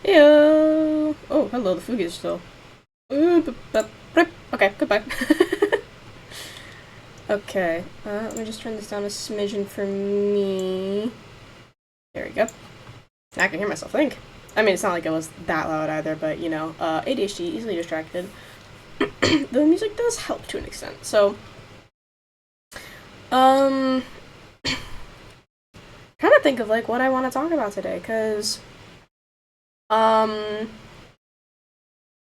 Ew. Oh, hello, the Fugi is still. Okay, goodbye. Okay, let me just turn this down a smidgen for me. There we go. Now I can hear myself think. I mean, it's not like it was that loud either, but you know, ADHD, easily distracted. The music does help to an extent. So, um, kind of think of like what I want to talk about today, cause um,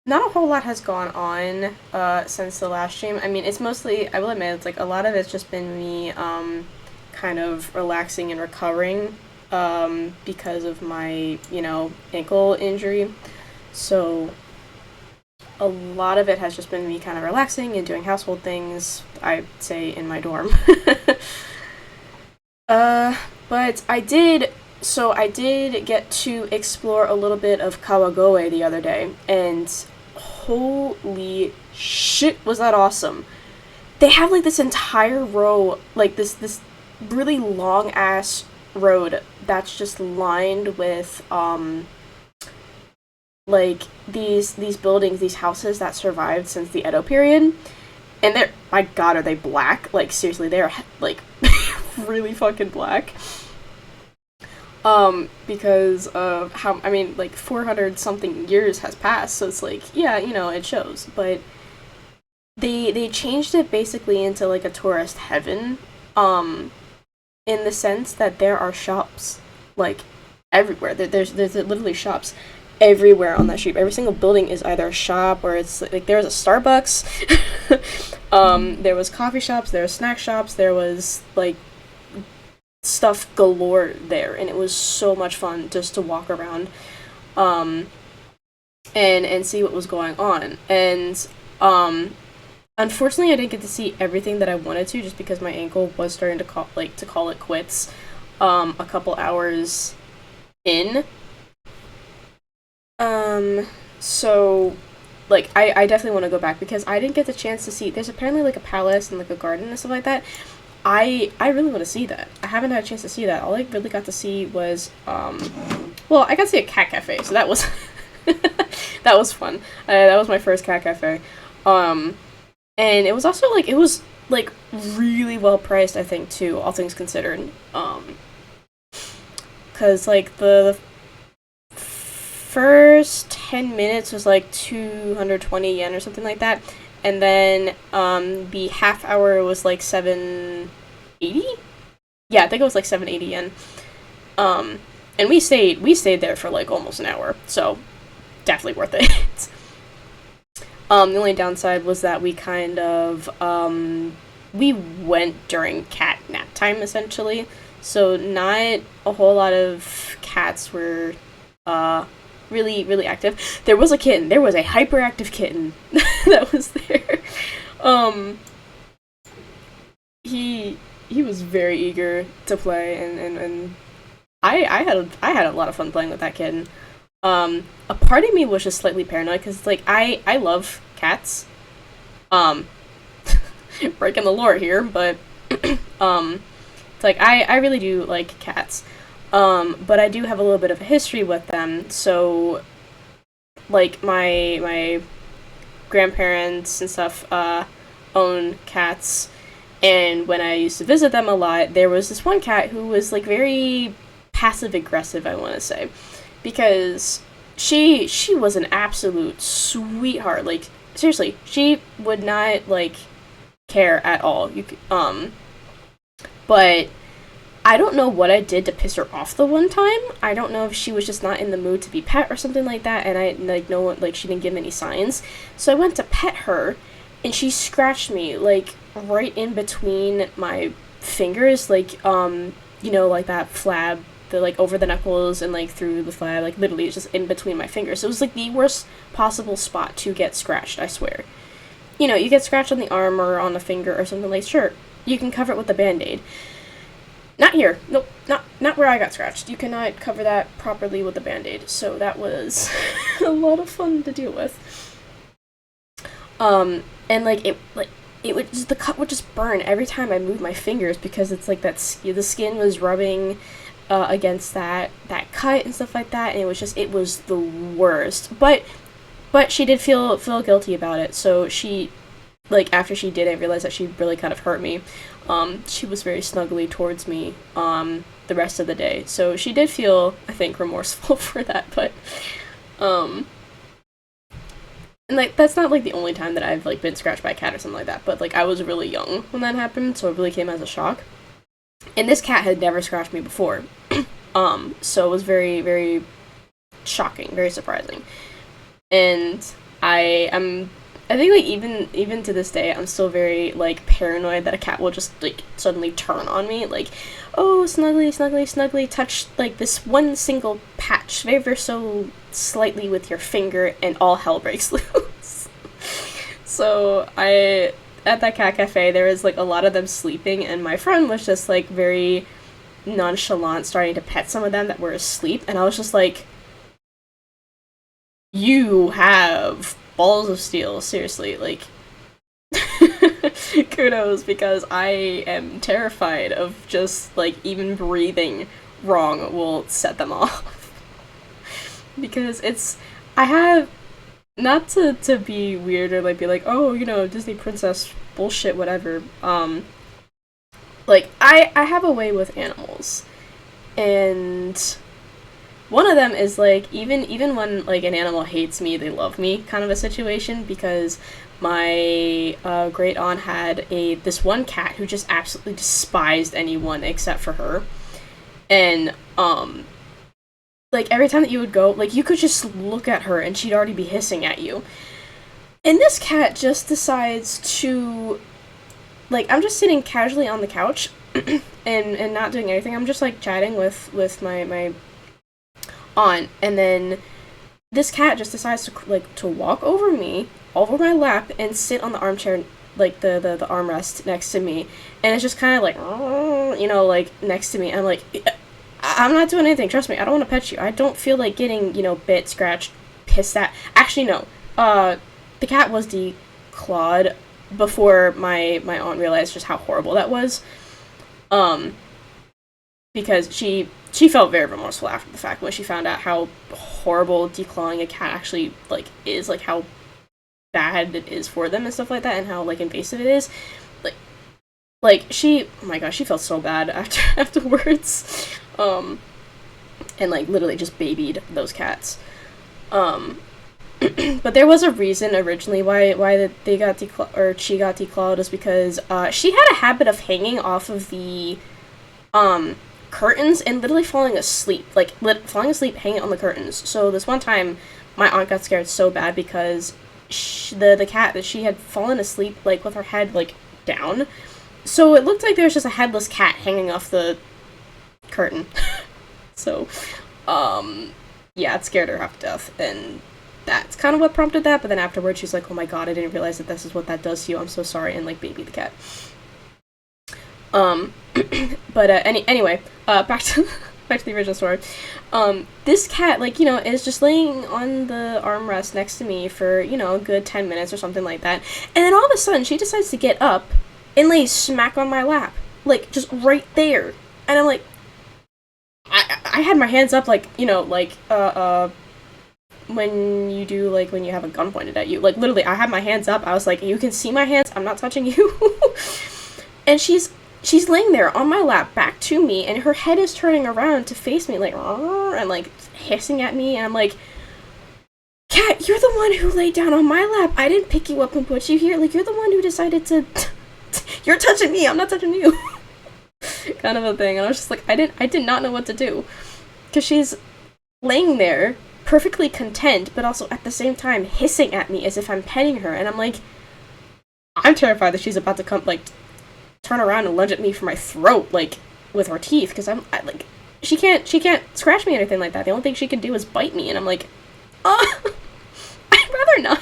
not a whole lot has gone on since the last stream. I mean, it's mostly, I will admit, it's like a lot of it's just been me kind of relaxing and recovering because of my, you know, ankle injury. So a lot of it has just been me kind of relaxing and doing household things, I'd say, in my dorm. But I did get to explore a little bit of Kawagoe the other day, and holy shit, was that awesome. They have like this entire row, like this really long ass road that's just lined with like these buildings, these houses that survived since the Edo period. And they're, my god, are they black? Like seriously, they're like really fucking black. Because of how, I mean, like 400 something years has passed, so it's like, yeah, you know, it shows. But they changed it basically into like a tourist heaven, in the sense that there are shops like everywhere. There's literally shops everywhere on that street. Every single building is either a shop or it's like there's a Starbucks. There was coffee shops, there was snack shops, there was like stuff galore there, and it was so much fun just to walk around and see what was going on. And unfortunately I didn't get to see everything that I wanted to, just because my ankle was starting to call it quits a couple hours in. So like I definitely want to go back because I didn't get the chance to see, there's apparently like a palace and like a garden and stuff like that. I really want to see that. I haven't had a chance to see that. All I really got to see was well, I got to see a cat cafe, so that was that was fun. That was my first cat cafe. And it was also like, it was like really well priced, I think, too, all things considered. Cuz like the first 10 minutes was like 220 yen or something like that. And then the half hour was like 780. Yeah, I think it was like 780 yen. And we stayed there for like almost an hour, so definitely worth it. The only downside was that we kind of we went during cat nap time essentially, so not a whole lot of cats were really active. There was a kitten. There was a hyperactive kitten that was there. He was very eager to play, and I had a lot of fun playing with that kitten. A part of me was just slightly paranoid because like I love cats. Breaking the lore here, but it's like I really do like cats. But I do have a little bit of a history with them, so like my grandparents and stuff own cats, and when I used to visit them a lot, there was this one cat who was like very passive aggressive, I want to say, because she was an absolute sweetheart. Like seriously, she would not like care at all. But I don't know what I did to piss her off the one time. I don't know if she was just not in the mood to be pet or something like that, and I like no one, like she didn't give any signs. So I went to pet her, and she scratched me like right in between my fingers, like you know, like that flab, the like over the knuckles and like through the flab, like literally it's just in between my fingers. It was like the worst possible spot to get scratched, I swear. You know, you get scratched on the arm or on the finger or something, like sure, you can cover it with a band-aid. Not here. Nope. Not where I got scratched. You cannot cover that properly with a band-aid. So that was a lot of fun to deal with. And like it would just, the cut would just burn every time I moved my fingers because it's like the skin was rubbing against that cut and stuff like that, and it was the worst. But she did feel guilty about it, so she, like, after she did it, realized that she really kind of hurt me. She was very snuggly towards me the rest of the day, so she did feel, I think, remorseful for that. But and like that's not like the only time that I've like been scratched by a cat or something like that. But like I was really young when that happened, so it really came as a shock. And this cat had never scratched me before, so it was very, very shocking, very surprising. And I think like even to this day I'm still very like paranoid that a cat will just like suddenly turn on me, like, oh, snuggly, snuggly, snuggly, touch like this one single patch ever so slightly with your finger and all hell breaks loose. So I at that cat cafe there was like a lot of them sleeping, and my friend was just like very nonchalant starting to pet some of them that were asleep, and I was just like, you have balls of steel, seriously, like, kudos, because I am terrified of just, like, even breathing wrong will set them off. Because I have, not to be weird or, like, be like, oh, you know, Disney princess bullshit, whatever, like, I have a way with animals, and one of them is, like, even when, like, an animal hates me, they love me kind of a situation, because my great aunt had this one cat who just absolutely despised anyone except for her. And, like, every time that you would go, like, you could just look at her and she'd already be hissing at you. And this cat just decides to, like, I'm just sitting casually on the couch and not doing anything. I'm just, like, chatting with my aunt, and then this cat just decides to walk over me, over my lap, and sit on the armchair, like the armrest next to me, and it's just kind of like, you know, like next to me. I'm like, I'm not doing anything, trust me, I don't want to pet you, I don't feel like getting, you know, bit, scratched, pissed at. Actually, no, the cat was declawed before my aunt realized just how horrible that was, because she felt very remorseful after the fact when she found out how horrible declawing a cat actually, like, is, like, how bad it is for them and stuff like that, and how, like, invasive it is. Like she, oh my gosh, she felt so bad afterwards, and, like, literally just babied those cats. But there was a reason originally why they got declawed, or she got declawed, is because, she had a habit of hanging off of the, curtains and literally falling asleep, like, falling asleep hanging on the curtains. So this one time, my aunt got scared so bad because the cat, that she had fallen asleep, like, with her head, like, down. So it looked like there was just a headless cat hanging off the curtain. So, yeah, it scared her half to death, and that's kind of what prompted that. But then afterwards, she's like, oh my god, I didn't realize that this is what that does to you, I'm so sorry, and, like, baby the cat. But anyway, back to the original story. This cat, like, you know, is just laying on the armrest next to me for, you know, a good 10 minutes or something like that, and then all of a sudden she decides to get up and lay smack on my lap, like, just right there. And I'm like, I had my hands up, like, you know, like, when you do, like, when you have a gun pointed at you, like, literally, I had my hands up, I was like, you can see my hands, I'm not touching you. And she's laying there on my lap, back to me, and her head is turning around to face me, like, and, like, hissing at me, and I'm like, cat, you're the one who laid down on my lap, I didn't pick you up and put you here, like, you're the one who decided to, you're touching me, I'm not touching you, kind of a thing. And I was just like, I did not know what to do, because she's laying there, perfectly content, but also at the same time hissing at me as if I'm petting her, and I'm like, I'm terrified that she's about to come, like, turn around and lunge at me for my throat, like, with her teeth, because like, she can't scratch me or anything like that. The only thing she can do is bite me, and I'm like, I'd rather not.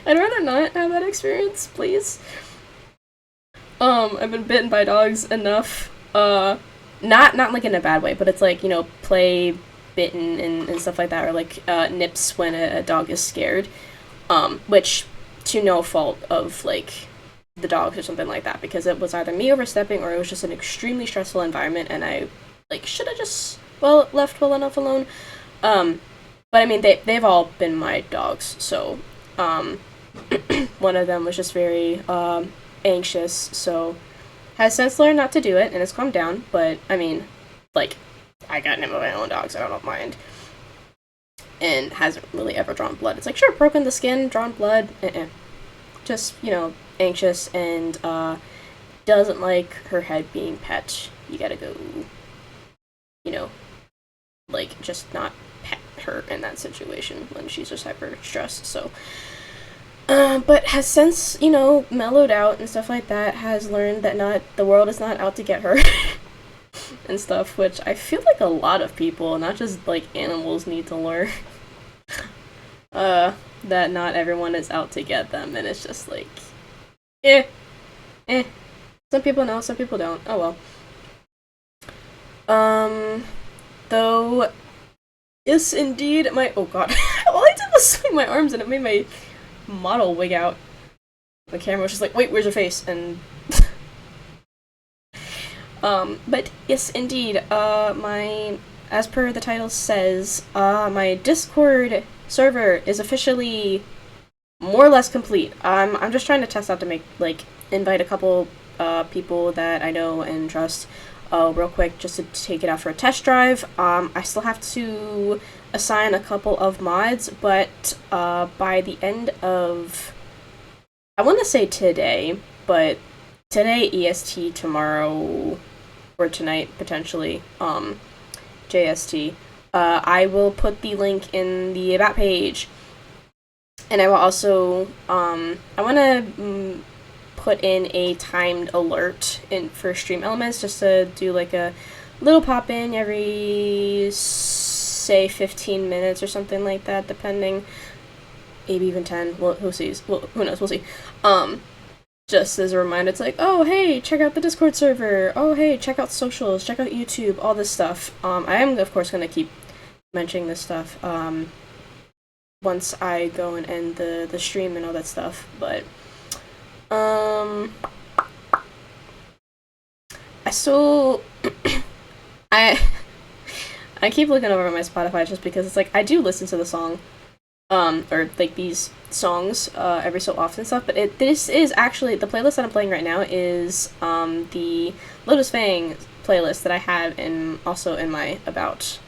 I'd rather not have that experience, please. I've been bitten by dogs enough, not like in a bad way, but it's like, you know, play bitten and stuff like that, or like, nips when a dog is scared, which, to no fault of, like, the dogs or something like that, because it was either me overstepping or it was just an extremely stressful environment, and I like should have just left well enough alone. Um, but I mean they've all been my dogs, so one of them was just very anxious, so has since learned not to do it and it's calmed down. But I mean, like I got him of my own dogs, I don't mind, and hasn't really ever drawn blood. It's like sure, broken the skin, drawn blood, just anxious and doesn't like her head being pet. You gotta go, like just not pet her in that situation when she's just hyper stressed. So, but has since mellowed out and stuff like that. Has learned that not the world is not out to get her and stuff, which I feel like a lot of people, not just like animals, need to learn. That not everyone is out to get them, and it's just like, eh. Some people know, some people don't. Oh well. Though, yes, indeed, oh god, all I did was swing my arms and it made my model wig out. The camera was just like, wait, where's your face? And but yes, indeed, as per the title says, my Discord server is officially more or less complete. I'm just trying to test out to make, like, invite a couple, people that I know and trust, real quick, just to take it out for a test drive. I still have to assign a couple of mods, but, by the end of, I want to say today, but today EST, tomorrow, or tonight, potentially, JST, I will put the link in the About page. And I will also, I want to put in a timed alert for stream elements, just to do like a little pop-in every, say, 15 minutes or something like that, depending. Maybe even 10. Well, who sees? Well, who knows? We'll see. Just as a reminder, it's like, oh, hey, check out the Discord server. Oh, hey, check out socials. Check out YouTube. All this stuff. I am, of course, going to keep mentioning this stuff, once I go and end the stream and all that stuff. But, I still, I keep looking over my Spotify just because it's like, I do listen to the song, or like these songs, every so often and stuff, but this is actually, the playlist that I'm playing right now is, the Lotus Fang playlist that I have also in my About,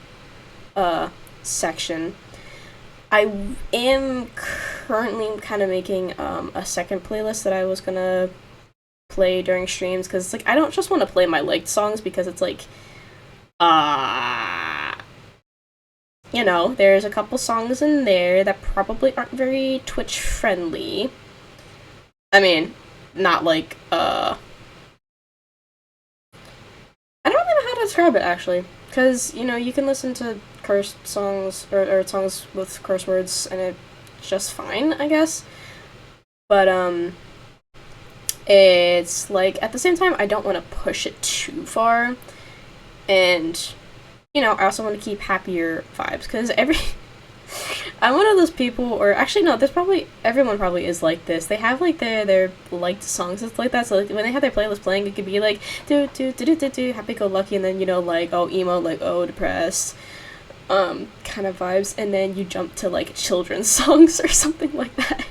section. I am currently kind of making, a second playlist that I was gonna play during streams, because it's like, I don't just want to play my liked songs, because it's like, there's a couple songs in there that probably aren't very Twitch friendly. I mean, not like, I don't really know how to describe it, actually. Because, you can listen to cursed songs, or songs with curse words, and it's just fine, I guess. But, it's, like, at the same time, I don't want to push it too far. And, I also want to keep happier vibes, because I'm one of those people, or actually no, everyone probably is like this. They have like their liked songs and stuff like that. So like, when they have their playlist playing, it could be like do do do do do do happy go lucky, and then like oh emo, like oh depressed, kind of vibes, and then you jump to like children's songs or something like that.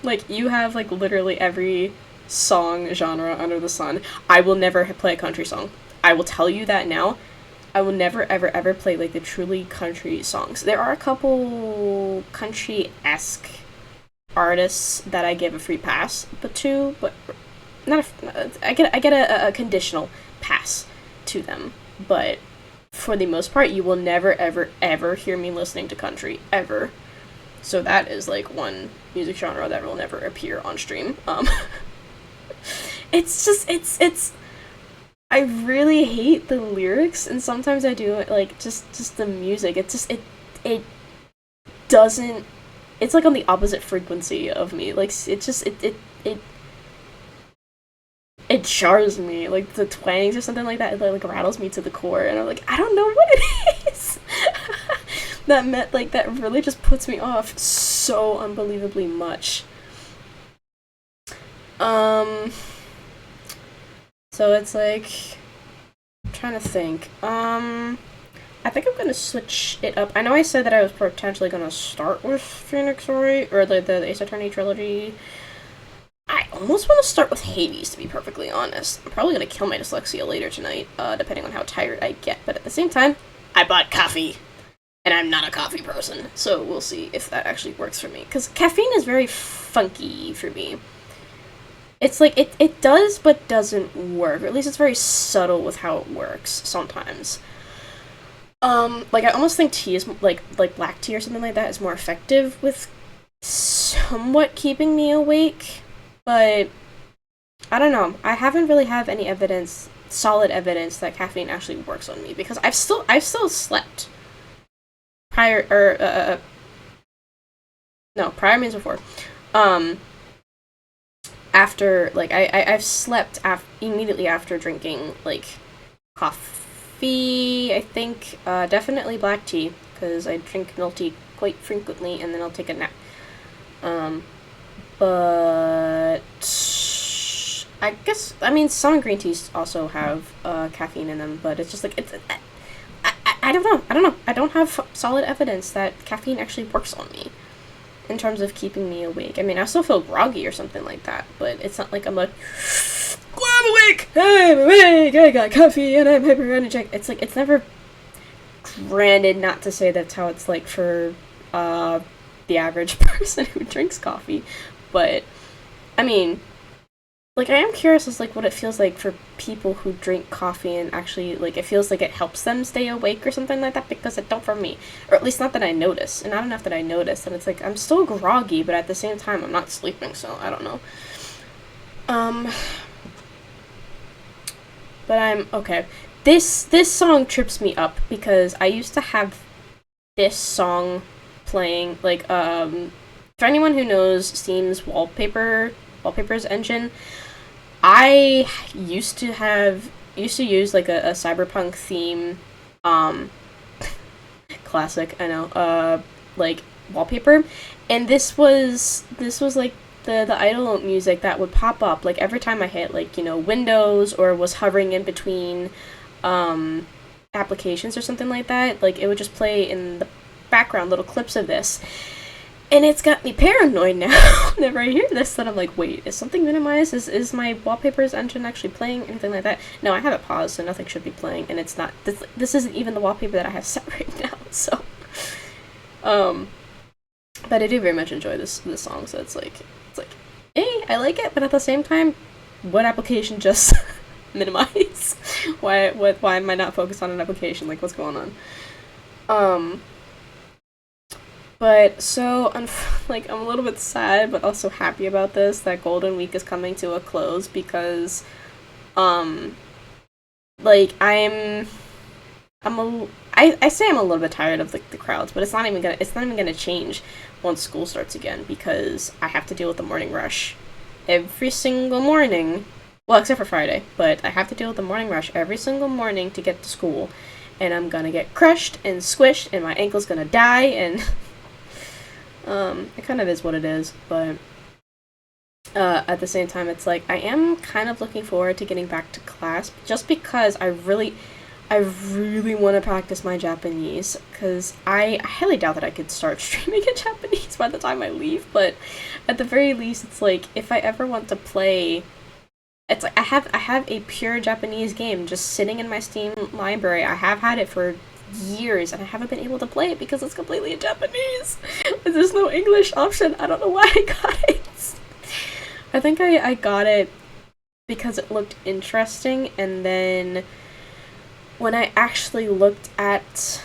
Like you have like literally every song genre under the sun. I will never play a country song. I will tell you that now. I will never, ever, ever play, like, the truly country songs. There are a couple country-esque artists that I give a free pass, but I get a conditional pass to them. But for the most part, you will never, ever, ever hear me listening to country, ever. So that is, like, one music genre that will never appear on stream. It's I really hate the lyrics, and sometimes I do, like, just the music. It doesn't, it's, like, on the opposite frequency of me. Like, it jars me. Like, the twangs or something like that, it, like, rattles me to the core, and I'm like, I don't know what it is! that really just puts me off so unbelievably much. So it's like, I'm trying to think. I think I'm gonna switch it up. I know I said that I was potentially gonna start with Phoenix Wright, or the Ace Attorney trilogy. I almost want to start with Hades, to be perfectly honest. I'm probably gonna kill my dyslexia later tonight, depending on how tired I get. But at the same time, I bought coffee, and I'm not a coffee person, so we'll see if that actually works for me. Because caffeine is very funky for me. It's like, it does but doesn't work, or at least it's very subtle with how it works, sometimes. Like, I almost think tea is, like black tea or something like that is more effective with somewhat keeping me awake, but I don't know. I haven't really have any evidence, solid evidence that caffeine actually works on me, because I've still slept prior, or, no, prior means before. After, like, I've slept immediately after drinking, like, coffee, I think, definitely black tea, because I drink milk tea quite frequently, and then I'll take a nap. But I guess, I mean, some green teas also have, caffeine in them, but it's just, like, I don't know, I don't have solid evidence that caffeine actually works on me in terms of keeping me awake. I mean, I still feel groggy or something like that, but it's not like I'm like, oh, I'm awake! Hey, I'm awake! I got coffee and I'm hyper energetic. It's like, it's never, granted, not to say that's how it's like for the average person who drinks coffee, but I mean, like, I am curious as like what it feels like for people who drink coffee and actually, like, it feels like it helps them stay awake or something like that, because it don't for me, or at least not that I notice, and not enough that I notice. And it's like, I'm still groggy, but at the same time I'm not sleeping, so I don't know. But I'm okay. This song trips me up because I used to have this song playing, like, for anyone who knows Steam's wallpapers engine, I used to use like a cyberpunk theme, classic, I know, like, wallpaper, and this was like the idle music that would pop up, like, every time I hit, like, you know, Windows, or was hovering in between applications or something like that. Like, it would just play in the background little clips of this, and it's got me paranoid now. Whenever I hear this, that I'm like, wait, is something minimized? Is my wallpapers engine actually playing? Anything like that? No, I have it paused, so nothing should be playing, and it's not. This isn't even the wallpaper that I have set right now. So, but I do very much enjoy this song. So it's like, hey, I like it, but at the same time, what application just minimize? Why am I not focused on an application? Like, what's going on? But so, like, I'm a little bit sad, but also happy about this, that Golden Week is coming to a close, because, like, I say I'm a little bit tired of, like, the crowds, but it's not even gonna change once school starts again, because I have to deal with the morning rush every single morning, well, except for Friday, but I have to deal with the morning rush every single morning to get to school, and I'm gonna get crushed and squished, and my ankle's gonna die, and it kind of is what it is, but at the same time, it's like, I am kind of looking forward to getting back to class, just because I really want to practice my Japanese, because I highly doubt that I could start streaming in Japanese by the time I leave, but at the very least, it's like, if I ever want to play, it's like, I have a pure Japanese game just sitting in my Steam library. I have had it for years, and I haven't been able to play it because it's completely in Japanese. There's no English option. I don't know why I got it. I think I got it because it looked interesting, and then when I actually looked at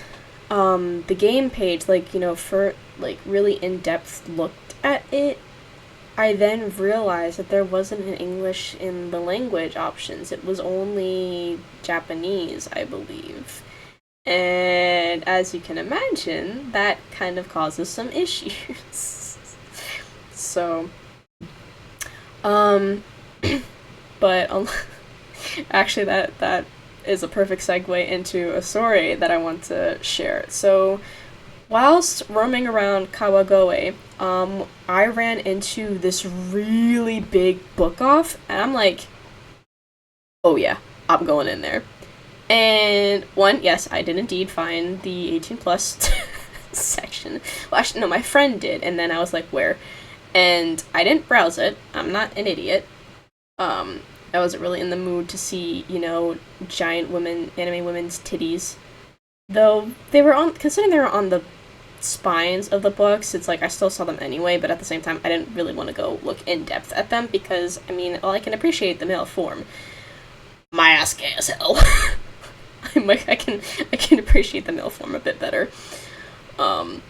the game page, like, you know, for, like, really in-depth looked at it, I then realized that there wasn't an English in the language options. It was only Japanese, I believe. And as you can imagine, that kind of causes some issues. So, but actually that is a perfect segue into a story that I want to share. So, whilst roaming around Kawagoe, I ran into this really big book off, and I'm like, oh yeah, I'm going in there. And one, yes, I did indeed find the 18 plus section. Well, actually, no, my friend did, and then I was like, where? And I didn't browse it. I'm not an idiot. Um, I wasn't really in the mood to see, giant women, anime women's titties. Though they were on, considering they were on the spines of the books, it's like I still saw them anyway, but at the same time, I didn't really want to go look in depth at them because, I mean, while I can appreciate the male form, my ass gay as hell. I'm like, I can appreciate the male form a bit better. Um,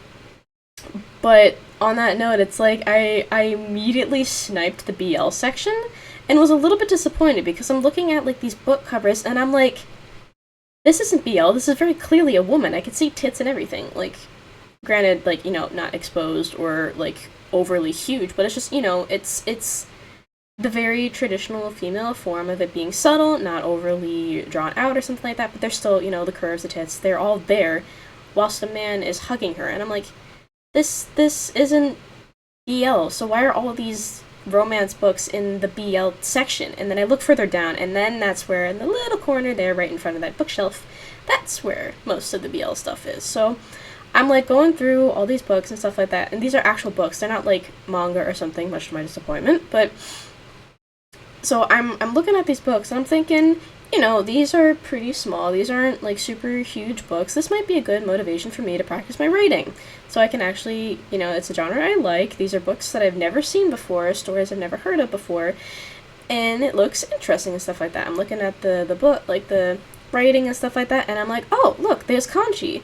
but on that note, it's like I immediately sniped the BL section and was a little bit disappointed because I'm looking at like these book covers and I'm like, this isn't BL. This is very clearly a woman. I can see tits and everything. Like, granted, like not exposed or like overly huge, but it's just it's the very traditional female form of it being subtle, not overly drawn out or something like that. But there's still the curves, the tits. They're all there, whilst a man is hugging her, and I'm like, this isn't BL. So why are all of these romance books in the BL section? And then I look further down, and then that's where in the little corner there, right in front of that bookshelf, that's where most of the BL stuff is. So I'm like going through all these books and stuff like that, and these are actual books. They're not like manga or something, much to my disappointment. But so I'm looking at these books and I'm thinking, these are pretty small. These aren't like super huge books. This might be a good motivation for me to practice my writing. So I can actually, it's a genre I like. These are books that I've never seen before, stories I've never heard of before, and it looks interesting and stuff like that. I'm looking at the book, like the writing and stuff like that, and I'm like, oh, look, there's kanji.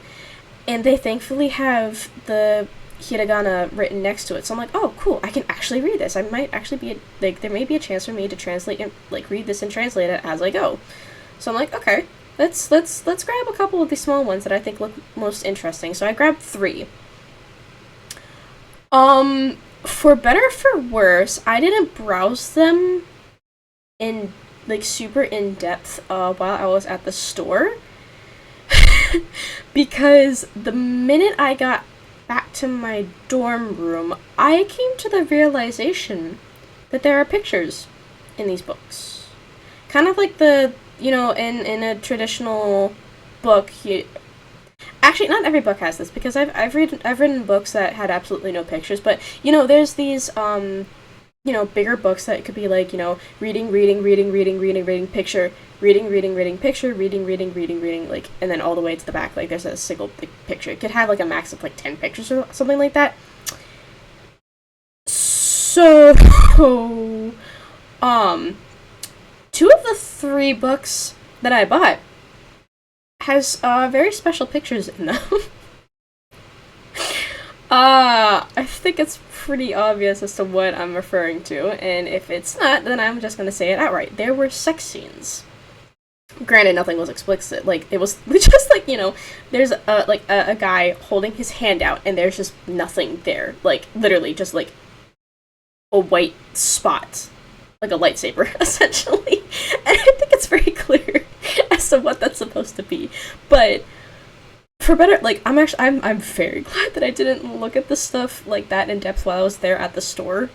And they thankfully have the hiragana written next to it. So I'm like, oh, cool, I can actually read this. I might actually be, like, there may be a chance for me to translate and, like, read this and translate it as I go. So I'm like, okay, let's grab a couple of these small ones that I think look most interesting. So I grabbed 3. For better or for worse, I didn't browse them in, like, super in-depth, while I was at the store. Because the minute I got back to my dorm room, I came to the realization that there are pictures in these books. Kind of like in a traditional book, actually, not every book has this, because I've written books that had absolutely no pictures, but, there's these, bigger books that could be like, reading, picture, reading, picture, reading, like, and then all the way to the back, like, there's a single big picture. It could have, like, a max of, like, 10 pictures or something like that. So, 2 of the 3 books that I bought has, very special pictures in them. I think it's pretty obvious as to what I'm referring to, and if it's not, then I'm just gonna say it outright. There were sex scenes. Granted, nothing was explicit. Like, it was just like, there's a guy holding his hand out, and there's just nothing there. Like, literally, just like a white spot, like a lightsaber, essentially. And I think it's very clear as to what that's supposed to be. But for better, like, I'm very glad that I didn't look at this stuff like that in depth while I was there at the store,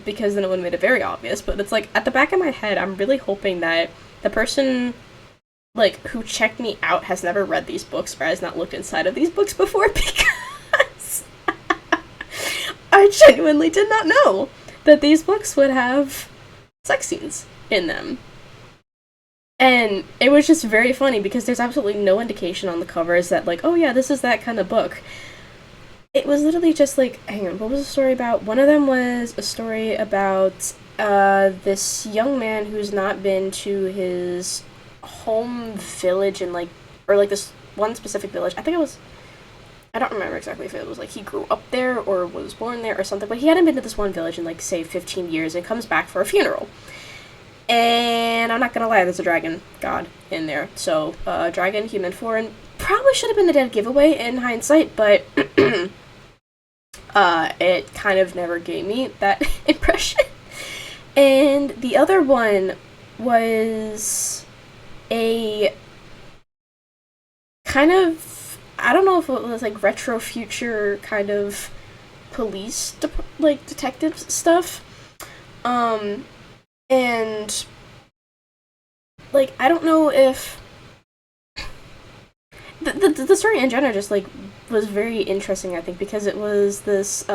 because then it would have made it very obvious. But it's like, at the back of my head, I'm really hoping that the person, like, who checked me out has never read these books or has not looked inside of these books before, because I genuinely did not know that these books would have sex scenes in them. And it was just very funny because there's absolutely no indication on the covers that, like, oh yeah, this is that kind of book. It was literally just like, hang on, what was the story about? One of them was a story about this young man who's not been to his home village in, like, or like this one specific village. I don't remember exactly if it was like he grew up there or was born there or something, but he hadn't been to this one village in, like, say 15 years and comes back for a funeral. And I'm not gonna lie, there's a dragon god in there. So, dragon, human, foreign, probably should have been a dead giveaway in hindsight, but it kind of never gave me that impression. And the other one was a kind of, I don't know if it was like retro future kind of police, like, detective stuff. And, like, I don't know if the story in general just like was very interesting, I think, because it was this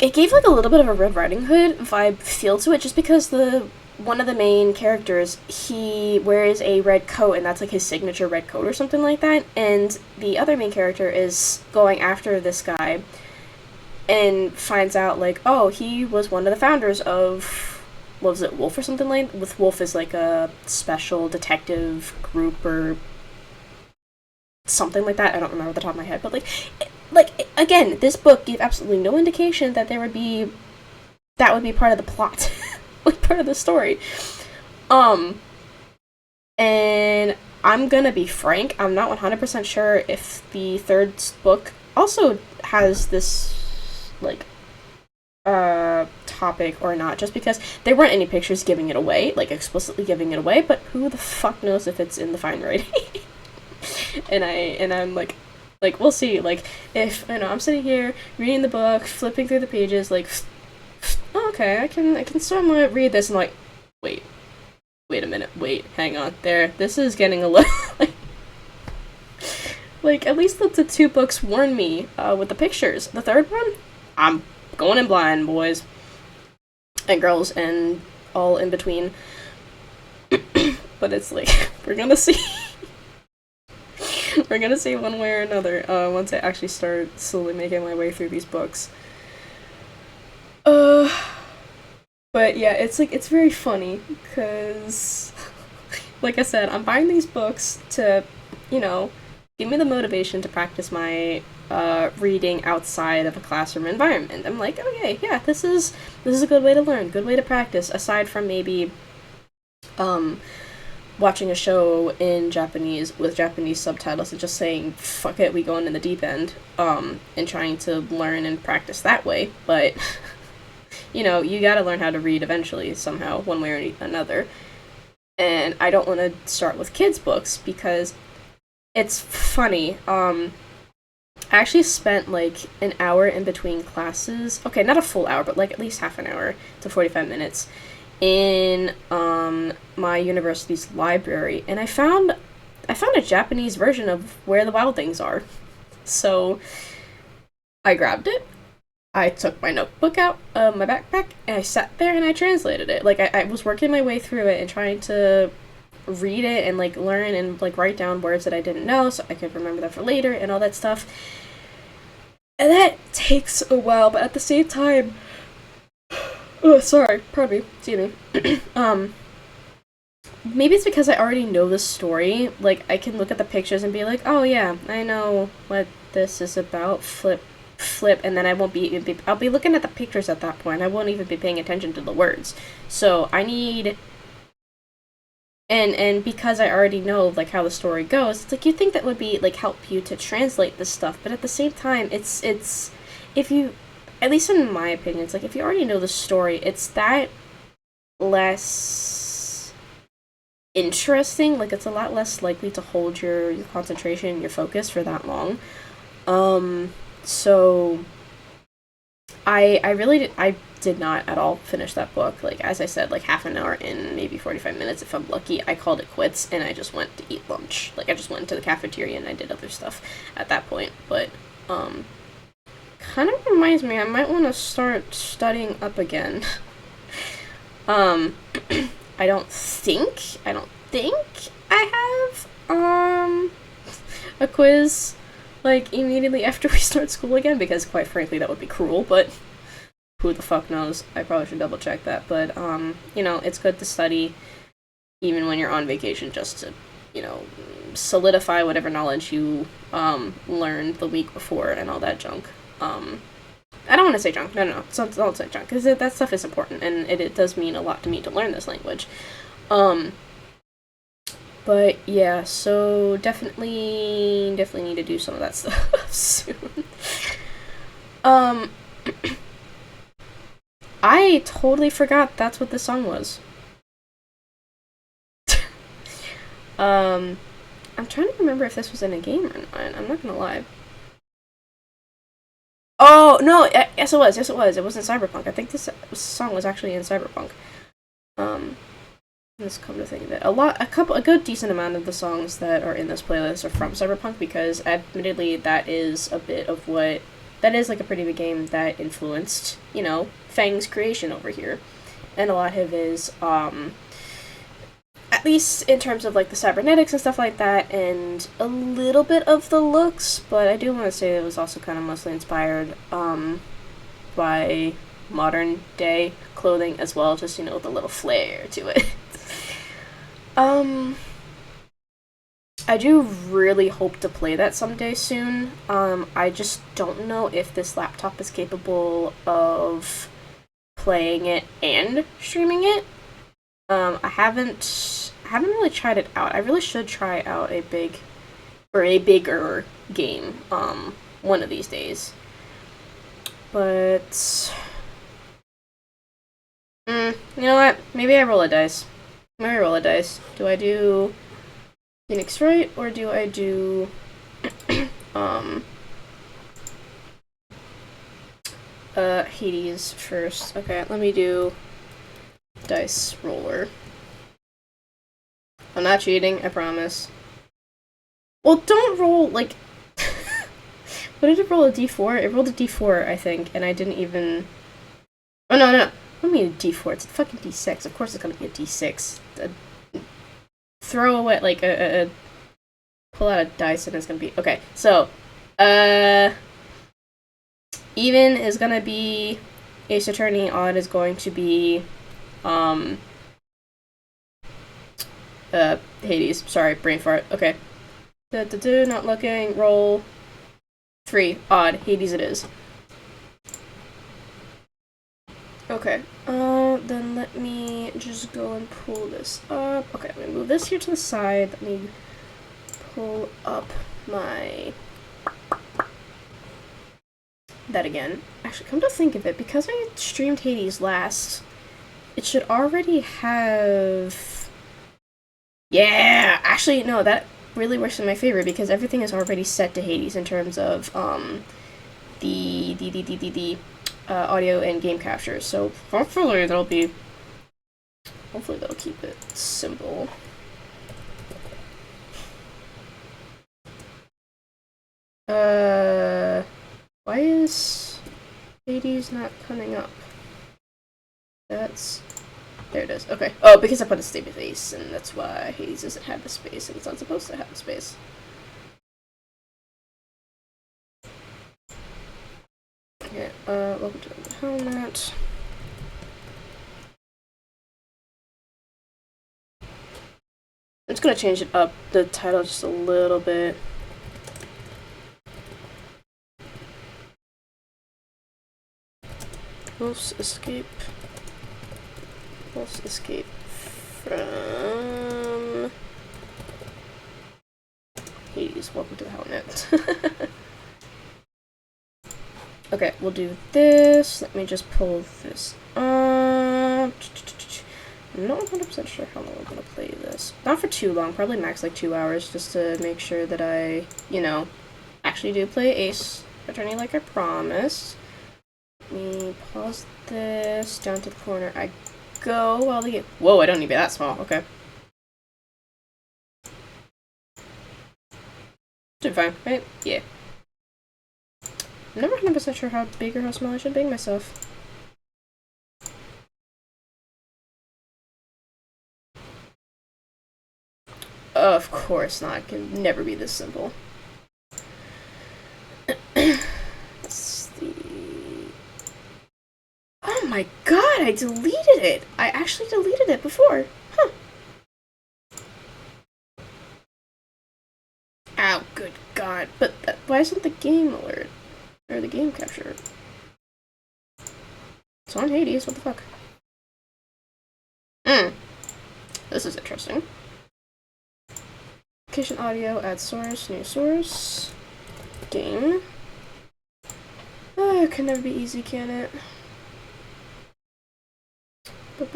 it gave like a little bit of a Red Riding Hood vibe feel to it, just because the one of the main characters, he wears a red coat, and that's like his signature red coat or something like that. And the other main character is going after this guy and finds out like, oh, he was one of the founders of, what was it, Wolf or something like. With Wolf is like a special detective group or something like that. I don't remember off the top of my head, but like again, this book gave absolutely no indication that there would be that would be part of the plot, like part of the story. And I'm gonna be frank, I'm not 100% sure if the third book also has this like topic or not, just because there weren't any pictures giving it away, like explicitly giving it away, but who the fuck knows if it's in the fine writing. I'm like we'll see. Like, if I'm sitting here reading the book, flipping through the pages, like, oh, okay, I can somewhat read this, and like, wait a minute, hang on, this is getting a little like at least the two books warned me with the pictures. The third one, I'm going in blind, boys and girls and all in between. But it's like, we're gonna see. We're gonna see one way or another once I actually start slowly making my way through these books. But yeah, it's very funny because, like I said, I'm buying these books to, give me the motivation to practice my reading outside of a classroom environment. I'm like, okay, yeah, this is a good way to learn, good way to practice, aside from maybe watching a show in Japanese with Japanese subtitles and just saying, fuck it, we going in the deep end, and trying to learn and practice that way. But, you gotta learn how to read eventually, somehow, one way or another. And I don't want to start with kids' books because it's funny. I actually spent like an hour in between classes. Okay, not a full hour, but like at least half an hour to 45 minutes in my university's library, and I found a Japanese version of Where the Wild Things Are. So I grabbed it, I took my notebook out of my backpack, and I sat there and I translated it. Like, I was working my way through it and trying to read it and like learn and like write down words that I didn't know so I could remember them for later and all that stuff. And that takes a while, but at the same time, oh, sorry, pardon me, excuse me. Maybe it's because I already know the story. Like, I can look at the pictures and be like, oh yeah, I know what this is about, flip, and then I'll be looking at the pictures at that point. I won't even be paying attention to the words. So I need, and because I already know, like, how the story goes, it's like, you think that would be, like, help you to translate this stuff, but at the same time, it's, if you, at least in my opinion, it's like, if you already know the story, it's that less interesting. Like, it's a lot less likely to hold your concentration, your focus for that long. So I did not at all finish that book. Like, as I said, like half an hour in, maybe 45 minutes if I'm lucky, I called it quits and I just went to eat lunch. Like, I just went to the cafeteria and I did other stuff at that point. But kind of reminds me, I might want to start studying up again. I don't think I have a quiz like immediately after we start school again, because quite frankly that would be cruel, but who the fuck knows. I probably should double check that. But it's good to study even when you're on vacation, just to solidify whatever knowledge you learned the week before and all that junk. I don't want to say junk. No. Don't say junk, because that stuff is important, and it does mean a lot to me to learn this language. But yeah, so definitely need to do some of that stuff soon. I totally forgot that's what this song was. I'm trying to remember if this was in a game or not. I'm not gonna lie. Oh, no, yes it was. It was in Cyberpunk. I think this song was actually in Cyberpunk. Let's come to think of it. A good decent amount of the songs that are in this playlist are from Cyberpunk because, admittedly, that is a bit of what that is like a pretty big game that influenced, Fang's creation over here, and a lot of his, at least in terms of like the cybernetics and stuff like that, and a little bit of the looks. But I do want to say it was also kind of mostly inspired, by modern day clothing as well, just with a little flair to it. I do really hope to play that someday soon. I just don't know if this laptop is capable of playing it and streaming it. I haven't really tried it out. I really should try out a bigger game, one of these days. But, you know what? Maybe I roll a dice. Do I do Phoenix Wright, or do I do, Hades first? Okay, let me do dice roller. I'm not cheating, I promise. Well, don't roll, like... What did it roll, a d4? It rolled a d4, I think, and I didn't even... Oh, no. I don't mean a d4, it's a fucking d6. Of course it's gonna be a d6. Throw away, like, pull out a dice and it's gonna be... Okay, so, even is gonna be Ace Attorney, odd is going to be, Hades. Sorry, brain fart. Okay. Not looking. Roll. 3. Odd. Hades it is. Okay. Then let me just go and pull this up. Okay, I'm gonna move this here to the side. Let me pull up my... that again. Actually, come to think of it, because I streamed Hades last, it should already have... Yeah! Actually, no, that really works in my favor, because everything is already set to Hades in terms of, the audio and game capture. So, hopefully that'll keep it simple. Why is Hades not coming up? There it is. Okay. Oh, because I put a space, and that's why Hades doesn't have the space, and it's not supposed to have the space. Okay, welcome to the helmet. I'm just gonna change it up, the title just a little bit. Wolf's escape from Hades. Welcome to the helmet. Okay, we'll do this. Let me just pull this up. I'm not 100% sure how long I'm gonna play this. Not for too long, probably max like 2 hours, just to make sure that I, actually do play Ace Attorney like I promised. Let me pause this, down to the corner I go while the game... Whoa, I don't need to be that small, okay. Should be fine, right? Yeah. I'm never 100% sure how big or how small I should make myself. Of course not, it can never be this simple. Oh my god, I deleted it! I actually deleted it before. Huh. Ow, good god. But why isn't the game alert? Or the game capture? It's on Hades, what the fuck? This is interesting. Location audio, add source, new source. Game. Oh, it can never be easy, can it? Holy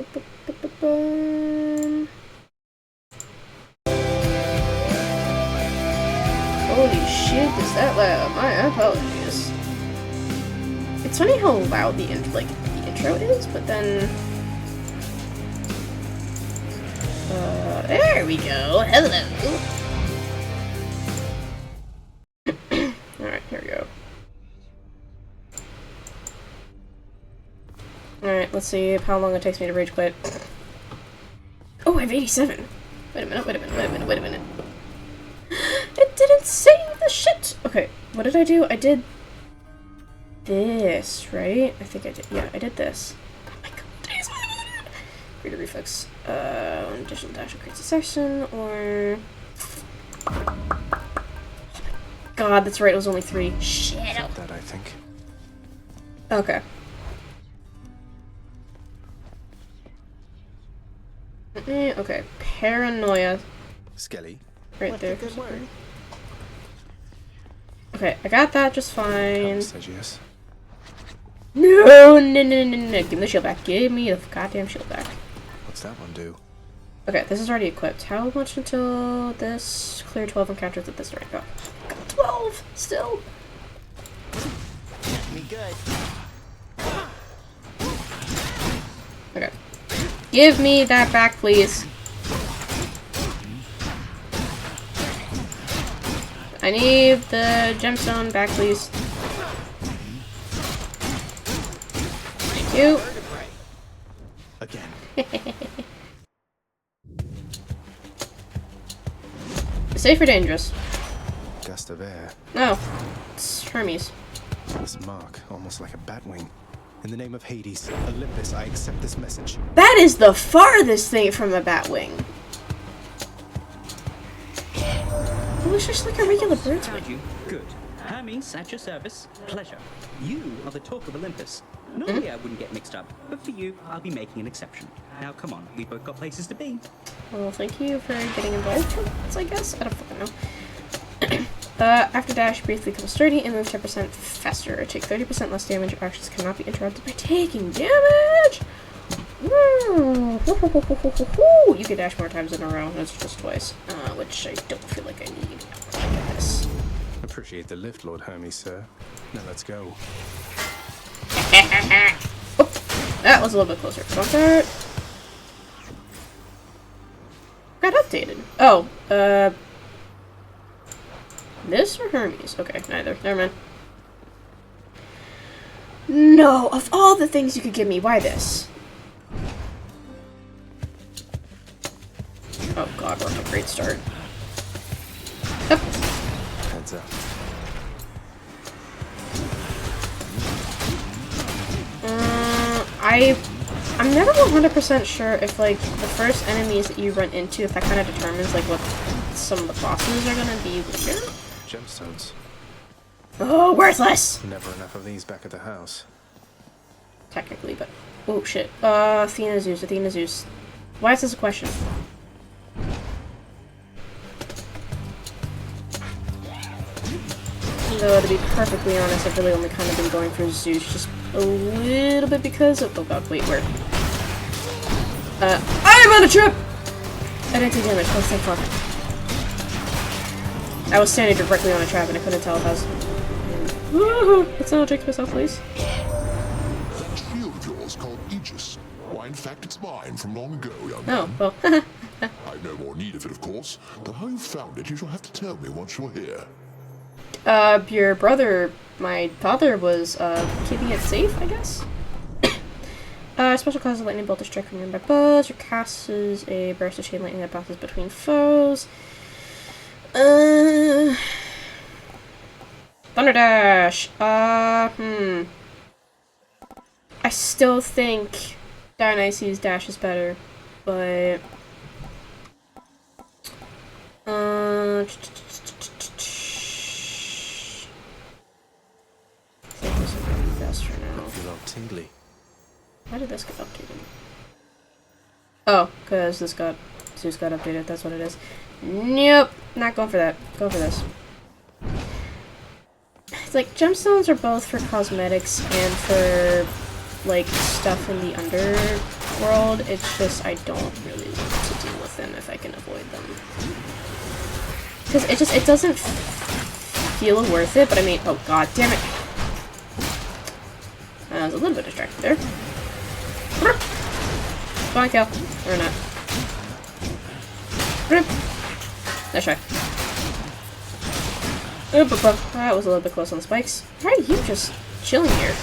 shit, is that loud? My apologies. It's funny how loud the intro is, but then... There we go. Hello. Alright, here we go. Alright, let's see how long it takes me to rage quit. Oh, I have 87. Wait a minute. It didn't save the shit! Okay, what did I do? I did this, right? I think I did. Yeah, I did this. Oh my god, today's my murder! Create a reflex. Additional dash creates a section, or... God, that's right, it was only 3. Shit! That, I think. Okay. Okay, paranoia. Skelly. Right there. Okay, I got that just fine. Says yes. No. Give me the shield back. Give me the goddamn shield back. What's that one do? Okay, this is already equipped. How much until this clear 12 encounters at this rank? Oh, got 12 still. Me good. Okay. Give me that back, please. I need the gemstone back, please. Thank you. Again. Safe or dangerous? Gust of air. No. It's Hermes. This mark, almost like a batwing. In the name of Hades, Olympus, I accept this message. That is the farthest thing from a batwing. It looks just like a regular bird's wing. Found you. Good. Hermes, at your service. Pleasure. You are the talk of Olympus. Normally I wouldn't get mixed up, but for you, I'll be making an exception. Now come on, we both got places to be. Well, thank you for getting involved, I guess. I don't fucking know. After dash, briefly become sturdy and move 10% faster. Take 30% less damage. Your actions cannot be interrupted by taking damage! You can dash more times in a row. That's just twice. Which I don't feel like I need. I guess. Appreciate the lift, Lord Hermes, sir. Now let's go. Oh, that was a little bit closer. Don't that? Got updated. Oh, this or Hermes? Okay, neither. Never mind. No, of all the things you could give me, why this? Oh god, we're off a great start. Yep. Heads up. I'm never 100% sure if, like, the first enemies that you run into, if that kind of determines, like, what some of the bosses are gonna be weaker. Gemstones. Oh, worthless! Never enough of these back at the house. Technically, but... Oh, shit. Athena Zeus. Why is this a question? Though, to be perfectly honest, I've really only kind of been going for Zeus just a little bit because of... Oh god, wait, where? I'm on a trip! I didn't take damage. Oh, thank fuck. I was standing directly on a trap and I couldn't tell if I was... Let's not jinx myself, please. That shield of yours called Aegis. Why, in fact, it's mine from long ago, young man. Oh, well. I've no more need of it, of course. But how you found it, you shall have to tell me once you're here. Your brother, my father, was, keeping it safe, I guess? Special causes a lightning bolt to strike from nearby bows, or casts a burst of chain lightning that bounces between foes. Thunder Dash! I still think Dionysus' Dash is better, but... best for now. Feel all tingly. Why did this get updated? Oh, because Zeus got updated, that's what it is. Nope, not going for that. Go for this. It's like, gemstones are both for cosmetics and for, like, stuff in the underworld. It's just, I don't really want to deal with them if I can avoid them. Because it doesn't feel worth it, but I mean, oh god damn it. I was a little bit distracted there. Come on, kill. Or not. Nice try. That was a little bit close on the spikes. Why are you just chilling here?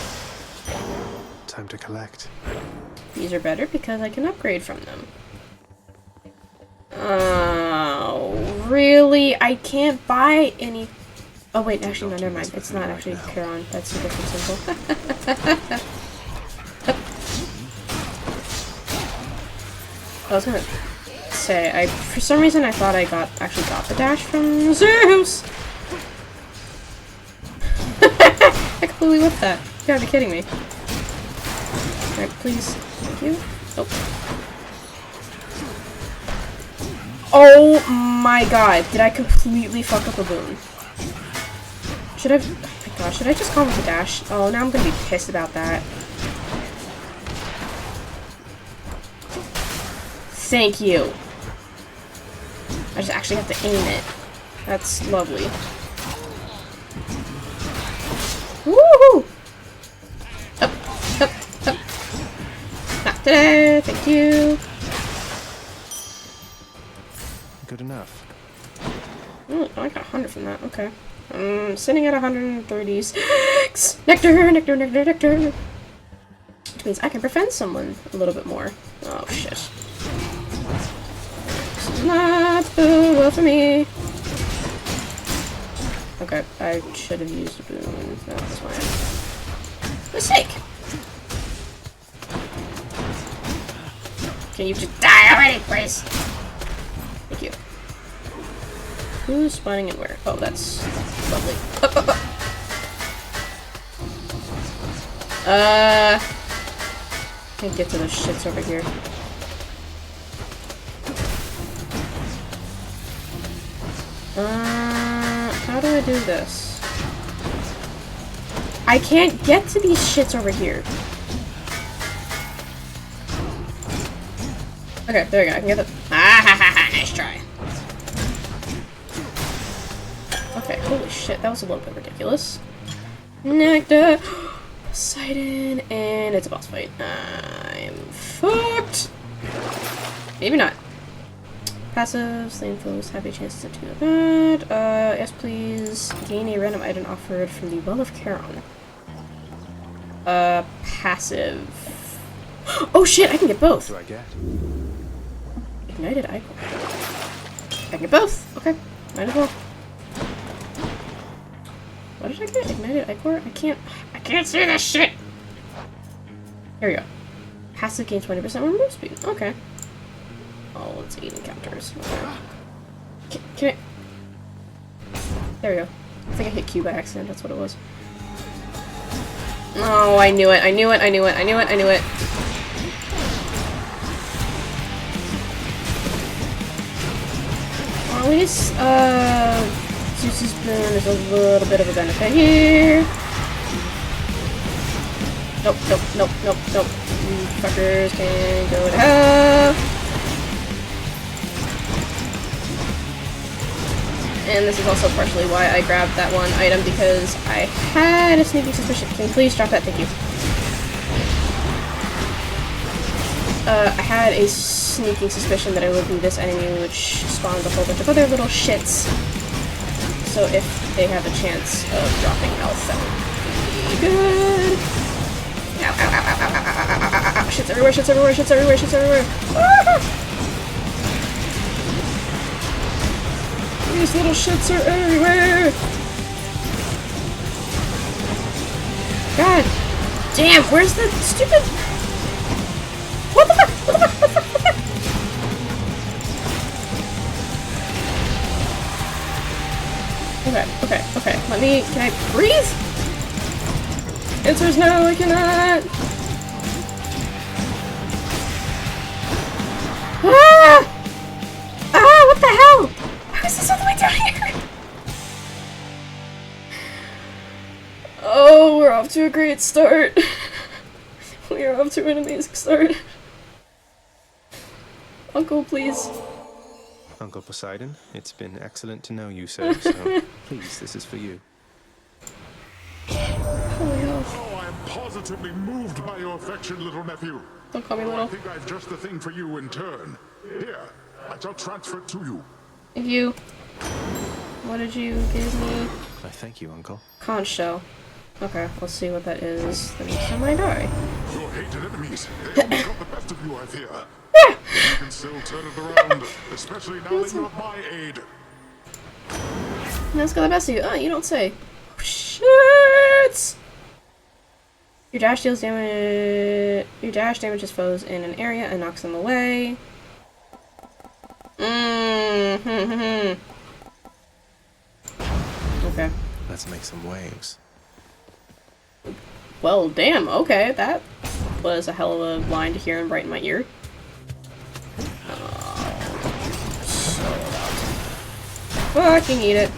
Time to collect. These are better because I can upgrade from them. Oh, really? I can't buy any... Oh wait, actually, no, never mind. It's not actually Charon. That's a different symbol. I was gonna say, for some reason I thought I actually got the dash from Zeus! I completely whipped that. You gotta be kidding me. Alright, please. Thank you. Oh. Oh my god, did I completely fuck up a boon? Should I... Oh my god, should I just call him with a dash? Oh, now I'm gonna be pissed about that. Thank you. I just actually have to aim it. That's lovely. Woohoo! Up, up, up. Not today, thank you. Good enough. Oh, I got 100 from that, okay. Sitting at 136. Nectar, nectar, nectar, nectar. Which means I can prevent someone a little bit more. Oh, shit. This is not well for me. Okay, I should have used a boon. That's fine. Mistake! Can you just die already, please? Thank you. Who's spawning and where? Oh, that's lovely. Up, up, up. Can't get to those shits over here. How do I do this? I can't get to these shits over here. Okay, there we go. I can get the. Ah ha ha ha! Nice try. Okay, holy shit, that was a little bit ridiculous. Nectar, Poseidon, and it's a boss fight. I'm fucked. Maybe not. Passive, slain foes have a chance to do that. Yes please. Gain a random item offered from the Well of Charon. Passive. Oh shit, I can get both! What do I get? Ignited Ichor. I can get both! Okay, might as well. What did I get? Ignited Ichor? I can't see this shit! Here we go. Passive gain 20% more move speed. Okay. Oh, let's 8 encounters. Okay. Can I... There we go. I think I hit Q by accident, that's what it was. Oh, I knew it, I knew it, I knew it, I knew it, I knew it. Well, at least, Zeus's boon is a little bit of a benefit here. Nope, nope, nope, nope, nope. You fuckers can go to hell. And this is also partially why I grabbed that one item, because I had a sneaking suspicion. Can you please drop that? Thank you. I had a sneaking suspicion that it would be this enemy, which spawned a whole bunch of other little shits. So if they have a chance of dropping health, that would be good. Ow, ow, ow, ow, ow, ow, ow, ow, ow, ow, ow. Shits everywhere, shits everywhere, shits everywhere, shits everywhere. Ah! These little shits are everywhere! God damn, where's the stupid... What the fuck? What the fuck? What the fuck? What the fuck? Okay, okay, okay. Let me... Can I breathe? Answer is no, I cannot! Ah! Ah, what the hell? How is this all the way down here? Oh, we're off to a great start. We are off to an amazing start. Uncle, please. Uncle Poseidon, it's been excellent to know you, sir, so please, this is for you. Holy hell. Oh, I'm positively moved by your affection, little nephew. Don't call me Oh, I little. think I've just the thing for you in turn. Here, I shall transfer it to you. Thank you. What did you give me? I thank you, Uncle. Conch shell. Okay, let's see what that is the next time I die. Your hated enemies, they only got the best of you, I fear. You can still turn it around, especially now that you have my aid. That's got the best of you. Oh, you don't say. Oh, shit! Your dash deals damage. Your dash damages foes in an area and knocks them away. Okay. Let's make some waves. Well, damn. Okay, that was a hell of a line to hear and right in my ear. So fucking eat it.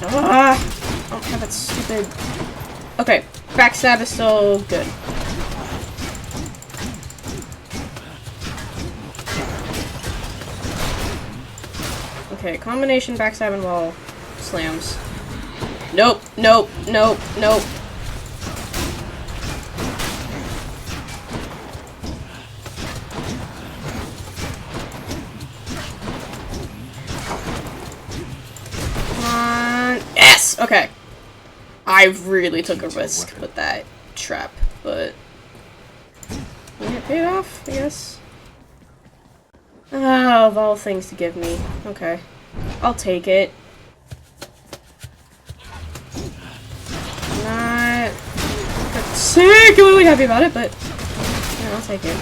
Ah! I don't have that stupid. Okay, backstab is still good. Okay, combination backstab and wall slams. Nope, nope, nope, nope. Come on. Yes! Okay. I really took a risk with that trap, but it paid off, I guess. Oh, of all things to give me. Okay. I'll take it. Not particularly happy about it, but yeah, I'll take it.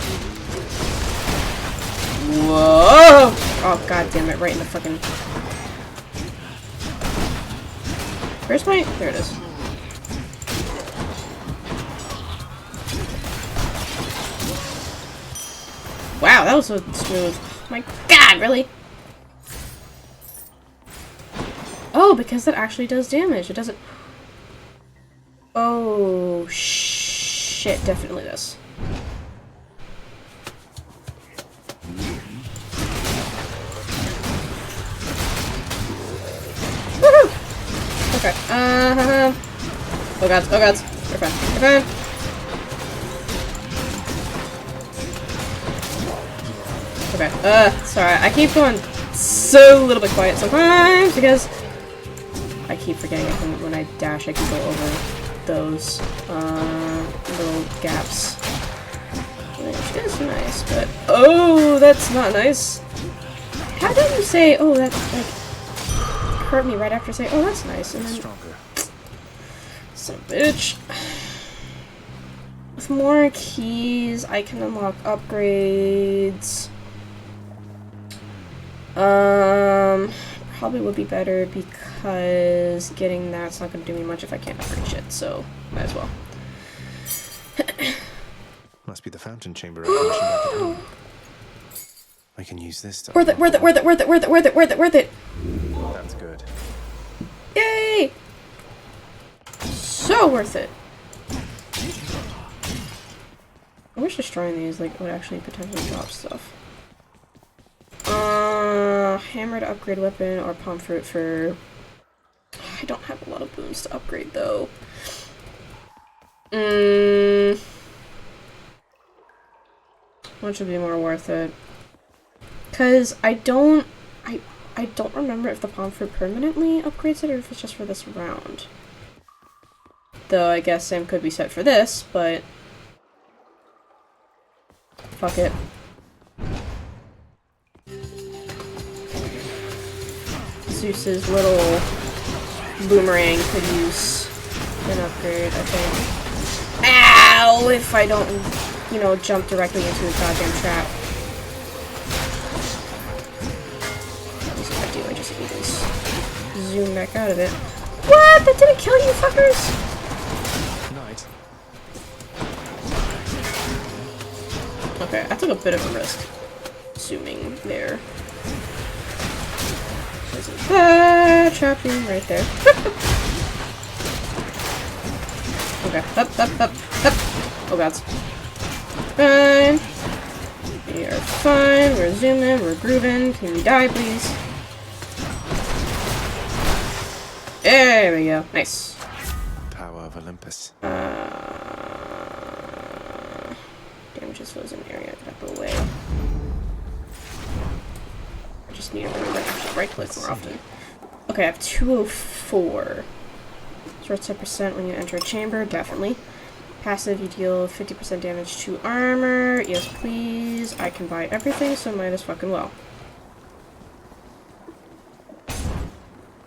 Whoa! Oh, god damn it, right in the fucking... Where's my... There it is. Wow, that was so smooth. My god, really? Oh, because that actually does damage. It doesn't... Oh, shit, definitely does. Woohoo! Okay, oh god, oh god. We're fine, we're fine. Okay, sorry, I keep going so a little bit quiet sometimes because I keep forgetting when I dash I can go over those, little gaps. Which is nice, but oh, that's not nice. How did you say, oh, that, like, hurt me right after saying, oh, that's nice, and then... Stronger. Son of a bitch. With more keys, I can unlock upgrades. Probably would be better because getting that's not going to do me much if I can't upgrade shit, so might as well. Must be the fountain chamber I commissioned back at home. I can use this to... Worth it, worth it, worth it, worth it, worth it, worth it, worth it, worth it! That's good. Yay! So worth it. I wish destroying these, like, would actually potentially drop stuff. Hammer to upgrade weapon or palm fruit for... I don't have a lot of boons to upgrade, though. Which would be more worth it? Because I don't remember if the palm fruit permanently upgrades it or if it's just for this round. Though I guess same could be set for this, but... Fuck it. Zeus's little boomerang could use an upgrade, I think. Ow! If I don't, you know, jump directly into a goddamn trap. At least if I do, I just need to zoom back out of it. What? That didn't kill you, fuckers? Night. Okay, I took a bit of a risk zooming there. Isn't that trapping right there? Okay, up, up, up, up. Oh gods. Fine. We are fine. We're zooming. We're grooving. Can we die, please? There we go. Nice. Power of Olympus. Damage damages frozen area. Get out of the way. I just need to remember to actually right click more often. Okay, I have 204. Starts 10% when you enter a chamber, definitely. Passive, you deal 50% damage to armor. Yes, please. I can buy everything, so might as fucking well.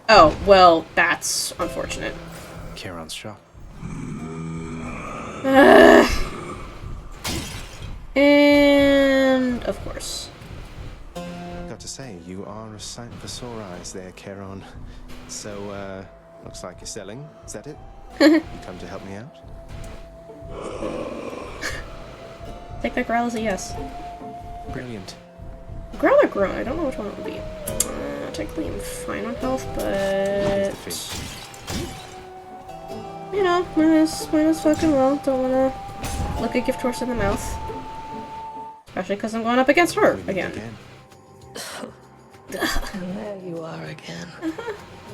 Oh, well, that's unfortunate. Charon's shop. And of course. Got to say, you are a sight for sore eyes there, Charon. So, looks like you're selling. Is that it? You come to help me out? Take that growl as a yes. Brilliant. Growl or groan? I don't know which one it would be. Technically I'm fine on health, but... You know, might as fucking well. Don't wanna look a gift horse in the mouth. Especially because I'm going up against her again. And there you are again.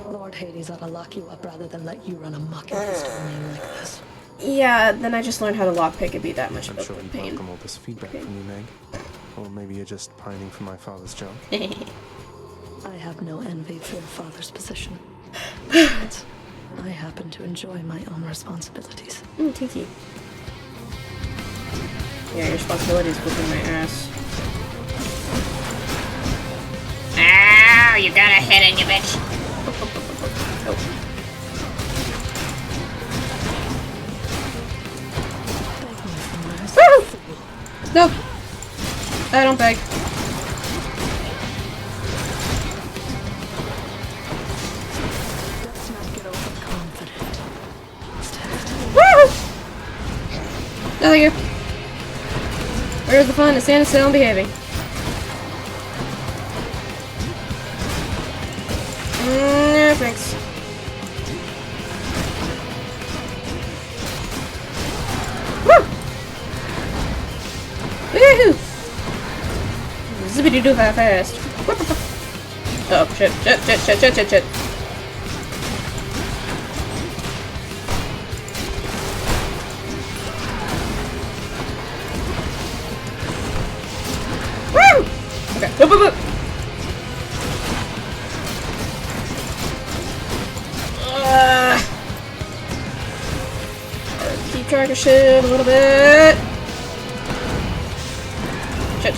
Lord Hades ought to lock you up rather than let you run amok in his domain like this. Yeah, then I just learned how to lockpick and be that much of I'm a sure you pain. welcome all this feedback from you, Meg. Or maybe you're just pining for my father's job. I have no envy for your father's position. Besides, I happen to enjoy my own responsibilities. Tinky. Yeah, your responsibility is whooping my ass. Ow, you got a head in you, bitch. Oh. No! I don't beg. Let's not get overconfident. Woo! No, thank you. Where's the fun to stand still and behaving? No, thanks. Woo! Woohoo! Zippity doo fast. Oh, shit. Woo! Okay, boop. Keep track of shit a little bit. Shit.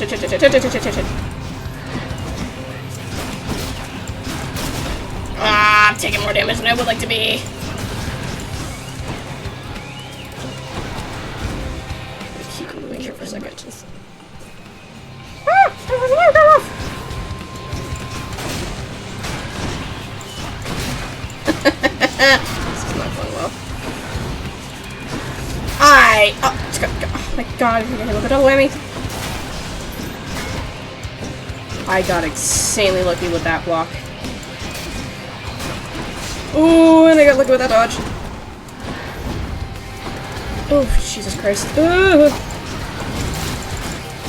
Ah, I'm taking more damage than I would like to be. Keep moving here for a second. This is not going well. Oh my god, I'm gonna hit with a double whammy. I got insanely lucky with that block. Ooh, and I got lucky with that dodge. Oh, Jesus Christ. Ugh.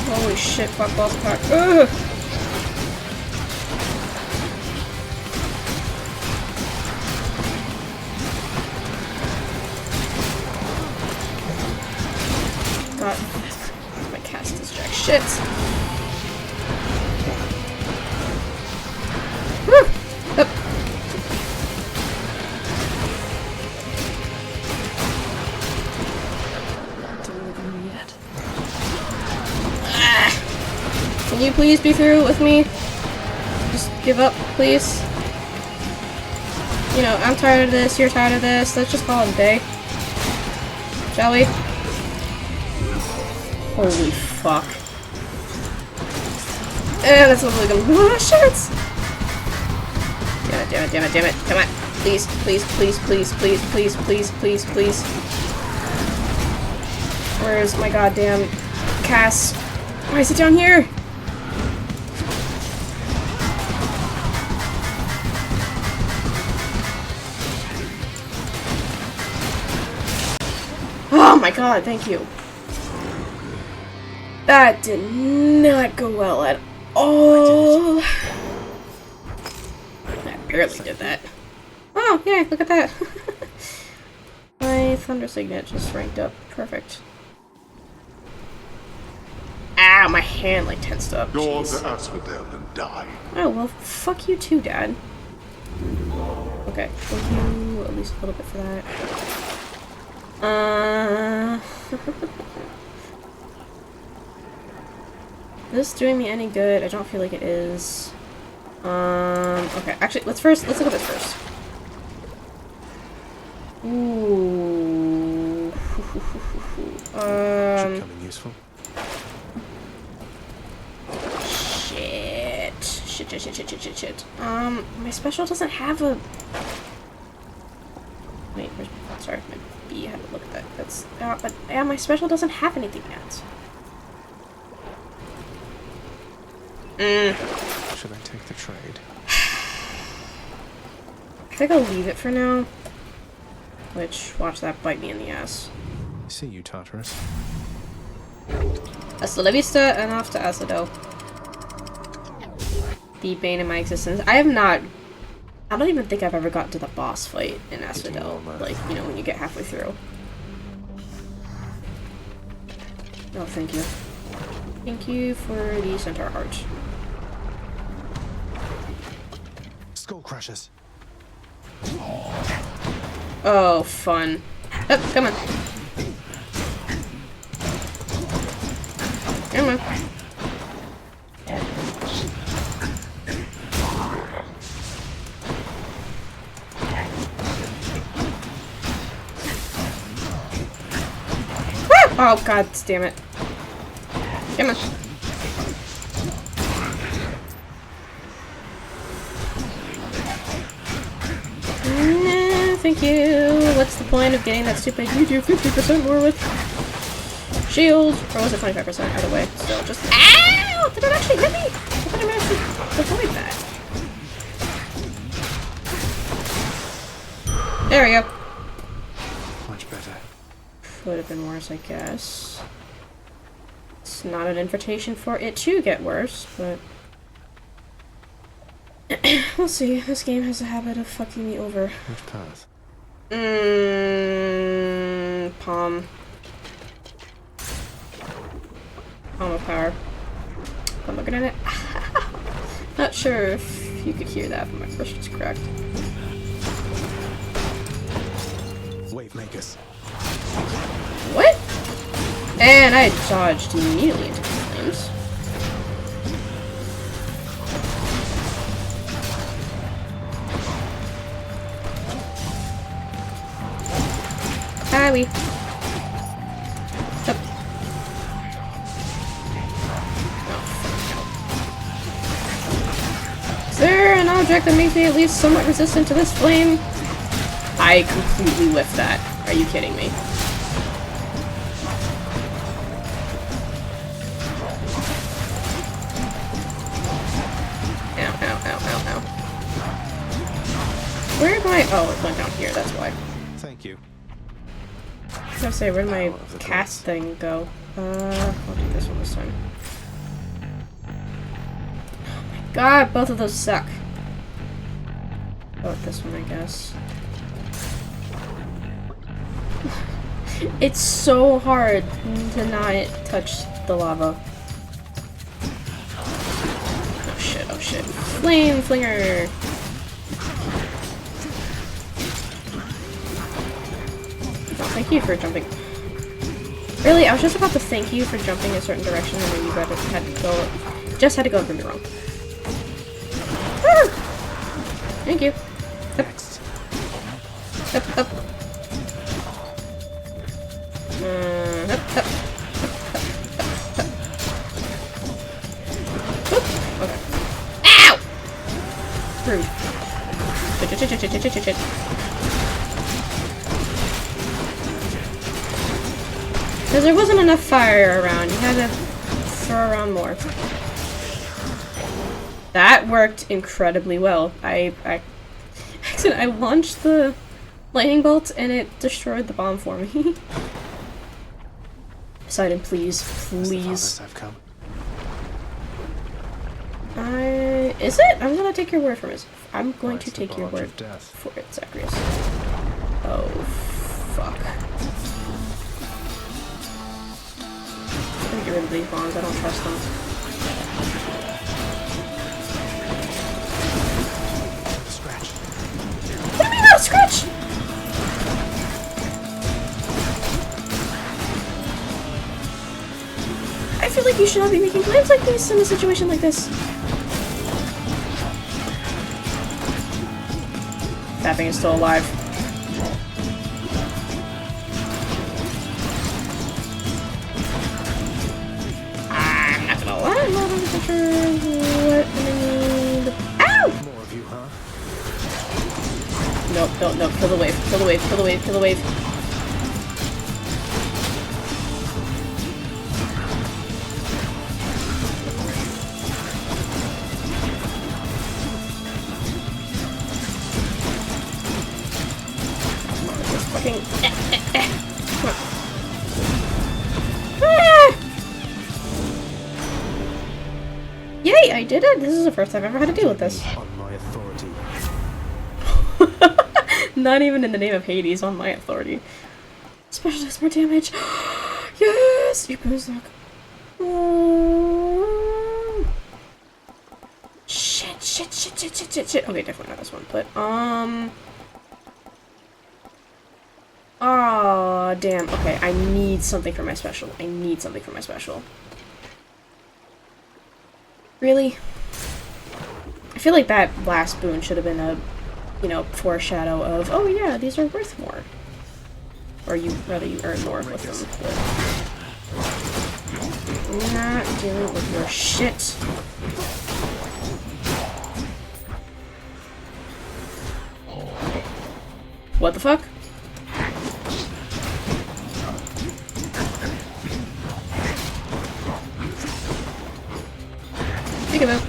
Holy shit, fuck balls of cock. Ugh. God. My cast is jack shit. Woo! Up. Yet. Can you please be through with me? Just give up, please. You know, I'm tired of this, you're tired of this. Let's just call it a day. Shall we? Holy fuck. That's not really good. Oh, shit! Damn it. Come on. Please. Where's my goddamn Cass? Why is it down here? Oh my god, thank you. That did not go well at all. I barely did that. Oh, yeah, look at that. My Thunder Signet just ranked up. Perfect. Ow, my hand like tensed up. Go on to Jeez. Asphodel and die. Oh, well, fuck you too, Dad. Okay, thank you at least a little bit for that. Is this doing me any good? I don't feel like it is. Okay, actually, let's look at this first. Ooh. Should come in useful. Shit. My special doesn't have a... Wait, sorry, my B had to look at that. That's... but, yeah, my special doesn't have anything yet. Should I take the trade? I think I'll leave it for now. Which, watch that bite me in the ass. I see you, Tartarus. Hasta la vista, and off to Acido. The bane of my existence. I don't even think I've ever gotten to the boss fight in Acido. Like, you know, when you get halfway through. Oh, thank you. Thank you for the centaur heart. Skull crushers. Oh, fun. Oh, come on. Come on. Woo! Oh, god damn it. Come on. No, thank you. What's the point of getting that stupid you do 50% more with shield? Or was it 25%? Either way. Still just... Ow! Did it actually hit me? I thought I managed to avoid that. There we go. Much better. Would have been worse, I guess. It's not an invitation for it to get worse, but... we'll see. This game has a habit of fucking me over. Which path? Palm. Palm of power. Pomegranate. Not sure if you could hear that, but my first was correct. Wave makers. What? And I dodged immediately into the flames. Highway. Up. Is there an object that makes me at least somewhat resistant to this flame? I completely whiffed that. Are you kidding me? Ow, ow, ow, ow, ow. Where am I? Oh, it went down here, that's why. Thank you. I was gonna say, where'd my Power of the cast thing go? I'll do this one this time. Oh my god, both of those suck. Oh, this one, I guess. It's so hard to not touch the lava. Oh shit, oh shit. Flame flinger! Oh, thank you for jumping. Really? I was just about to thank you for jumping a certain direction and then you had to go... Just had to go really wrong. Woo! Thank you. Up. Next. Up, up. Up, up. Oop. Okay. Ow! Rude. Shit. Because there wasn't enough fire around. You had to throw around more. That worked incredibly well. I launched the lightning bolt and it destroyed the bomb for me. Poseidon, please, That's the please. farthest I've come. Is it? I'm gonna take your word for it. I'm going Why, to it's the take your barge word of death. for it, Zacharias. Oh, fuck. It's gonna get rid of these bombs. I don't trust them. Scratch. What do you mean not a scratch? I feel like you should not be making claims like this in a situation like this. That thing is still alive. I'm not gonna lie, I'm not 100% sure what I need. Ow! More of you, huh? Nope, nope, kill the wave, kill the wave, kill the wave, kill the wave. Fucking. Come on. Ah! Yay, I did it! This is the first I've ever had to deal with this. On my authority. Not even in the name of Hades, on my authority. Specialist more damage. Yes! Your booze knock. Shit. Okay, definitely not this one, but, oh, damn. Okay, I need something for my special. Really? I feel like that last boon should have been a, you know, foreshadow of, oh yeah, these are worth more. Or you earn more with them. But not dealing with your shit. What the fuck? Think about.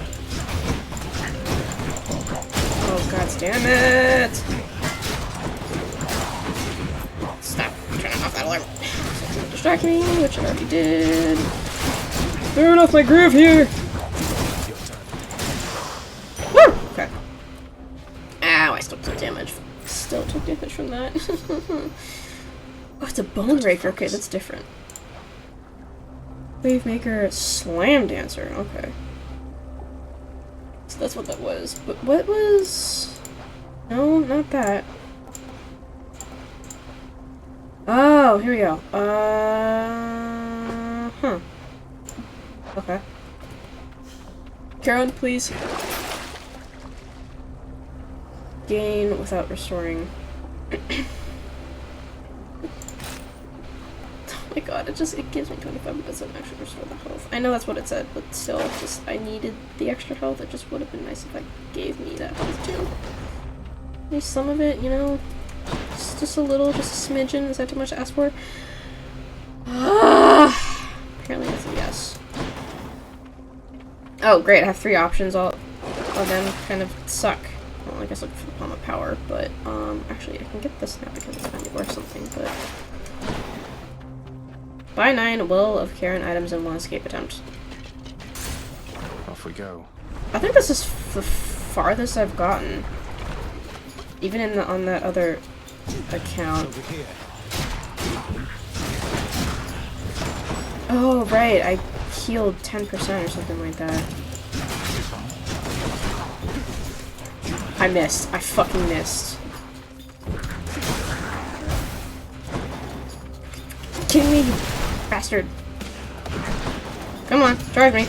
Oh god damn it! Stop turning off that alarm. Don't distract me, which I already did. Turn off my groove here! Woo! Okay. Ow, I still took damage. Still took damage from that. Oh, it's a bone raker. Okay, that's different. Wave maker, slam dancer. Okay. So that's what that was. But what was... No, not that. Oh, here we go. Huh. Okay. Karen, please. Gain without restoring. Oh my god, it gives me 25, but doesn't actually restore the health. I know that's what it said, but still, I needed the extra health. It just would have been nice if I gave me that health too. At least some of it, you know? Just a little, just a smidgen. Is that too much to ask for? Apparently that's a yes. Oh, great, I have 3 options. All of them kind of suck. Well, I guess look for the Palm of Power, but, actually I can get this now because it's kind of worth something, but... Buy 9 Will of Karen items and 1 escape attempt. Off we go. I think this is the farthest I've gotten. Even in on that other account. Over here. Oh, right, I healed 10% or something like that. I missed. I fucking missed. Kidding me, you bastard. Come on, charge me.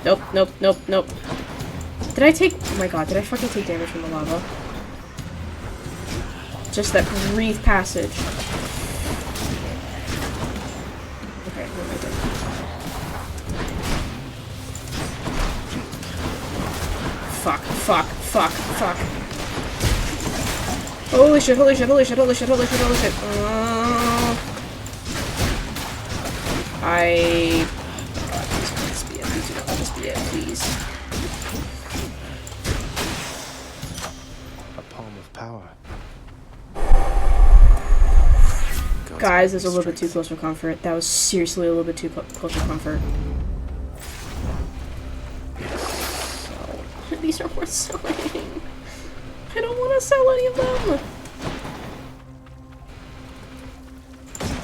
Nope. Did I take... Oh my god, did I fucking take damage from the lava? Just that brief passage. Okay, what am I doing? Fuck. Holy shit. Oh god, please don't let this be it. Please do not let this be it, please. A palm of power. Guys, that's a little bit too close for comfort. That was seriously a little bit too close for comfort. So, these are worth selling. I don't want to sell any of them.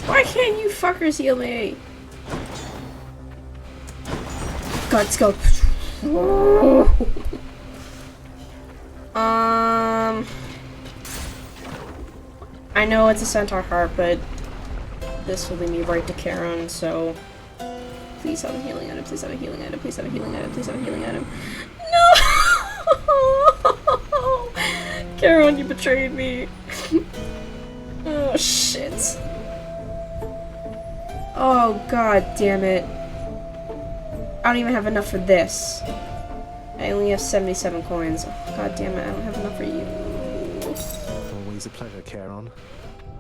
Why can't you fuckers heal me? god, let's go. I know it's a centaur heart, but this will lead me right to Charon, so please have a healing item, please have a healing item, please have a healing item, please have a healing item. No! Charon, you betrayed me. Oh, shit. Oh, god damn it. I don't even have enough for this. I only have 77 coins. Oh, god damn it, I don't have enough for you. Always a pleasure, Charon.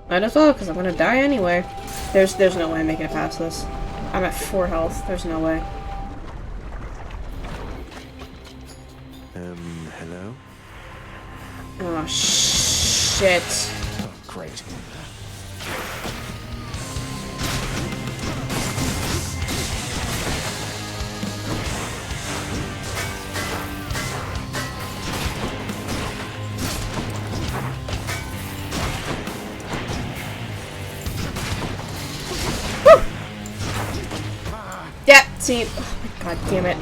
Might as well, because I'm gonna die anyway. There's no way I'm making it past this. I'm at 4 health. There's no way. Hello? Oh, shit. Oh, great. Yeah, see. Oh my god damn it.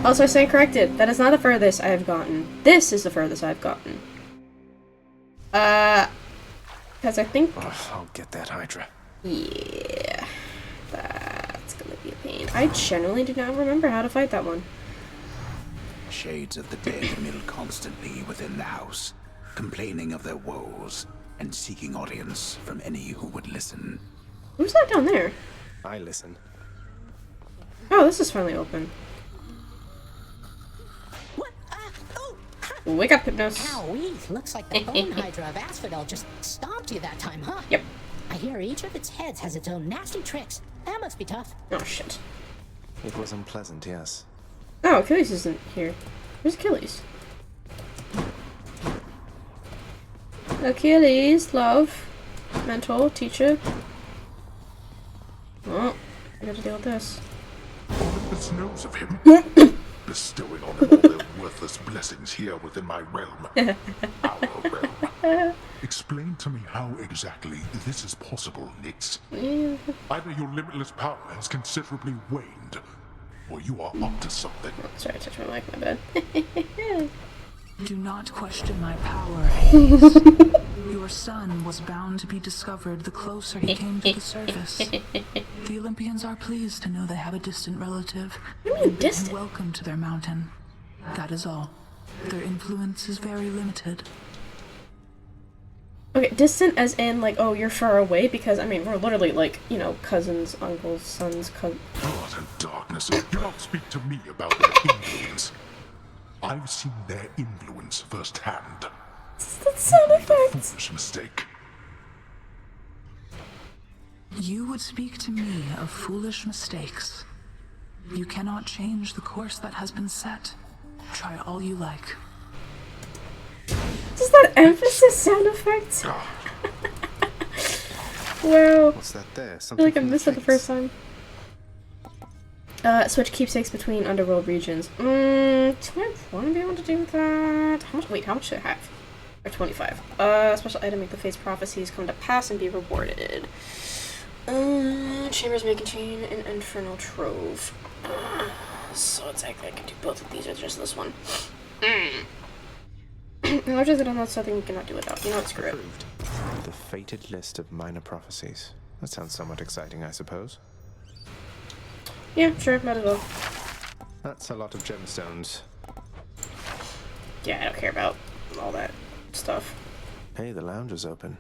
Also, I stand corrected. That is not the furthest I have gotten. This is the furthest I've gotten. Because I think... Oh, I'll get that Hydra. Yeah. That's gonna be a pain. I genuinely do not remember how to fight that one. Shades of the dead mill constantly within the house, complaining of their woes and seeking audience from any who would listen. Who's that down there? I listen. Oh, this is finally open. What? Oh! Wake up, Hypnos. Owie, looks like the bone hydra of Asphodel just stomped you that time, huh? Yep. I hear each of its heads has its own nasty tricks. That must be tough. Oh, shit. It was unpleasant, yes. Oh, Achilles isn't here. Where's Achilles? Achilles, love. Mentor, teacher. Oh, I gotta deal with this. Olympus knows of him, bestowing on him all their worthless blessings here within my realm. Our realm. Explain to me how exactly this is possible, Nyx. Either your limitless power has considerably waned, or you are up to something. Oh, sorry, I touched my mic, my bad. Do not question my power, Hades. Your son was bound to be discovered the closer he came to the surface. The Olympians are pleased to know they have a distant relative and bid him welcome to their mountain. That is all. Their influence is very limited. Okay, distant as in, like, oh, you're far away? Because, I mean, we're literally, like, you know, cousins, uncles, sons, Blood and darkness. Do not speak to me about their influence. I've seen their influence firsthand. That's sound You made a effects. foolish mistake. You would speak to me of foolish mistakes. You cannot change the course that has been set. Try all you like. Does that emphasis sound effects? Wow. What's that there? I Something feel like I from missed it the first fates? time. Switch keepsakes between Underworld regions. Do I want to be able to do that? How much? Wait, how much do I have? Or 25. Special item, make the fate's prophecies come to pass and be rewarded. Chambers may contain an infernal trove. So it's like I can do both of these or just this one. No, just that I'm not something we cannot do without. You know what, screw it. Approved. The fated list of minor prophecies. That sounds somewhat exciting, I suppose. Yeah, sure, might as well. That's a lot of gemstones. Yeah, I don't care about all that stuff. Hey, the lounge is open.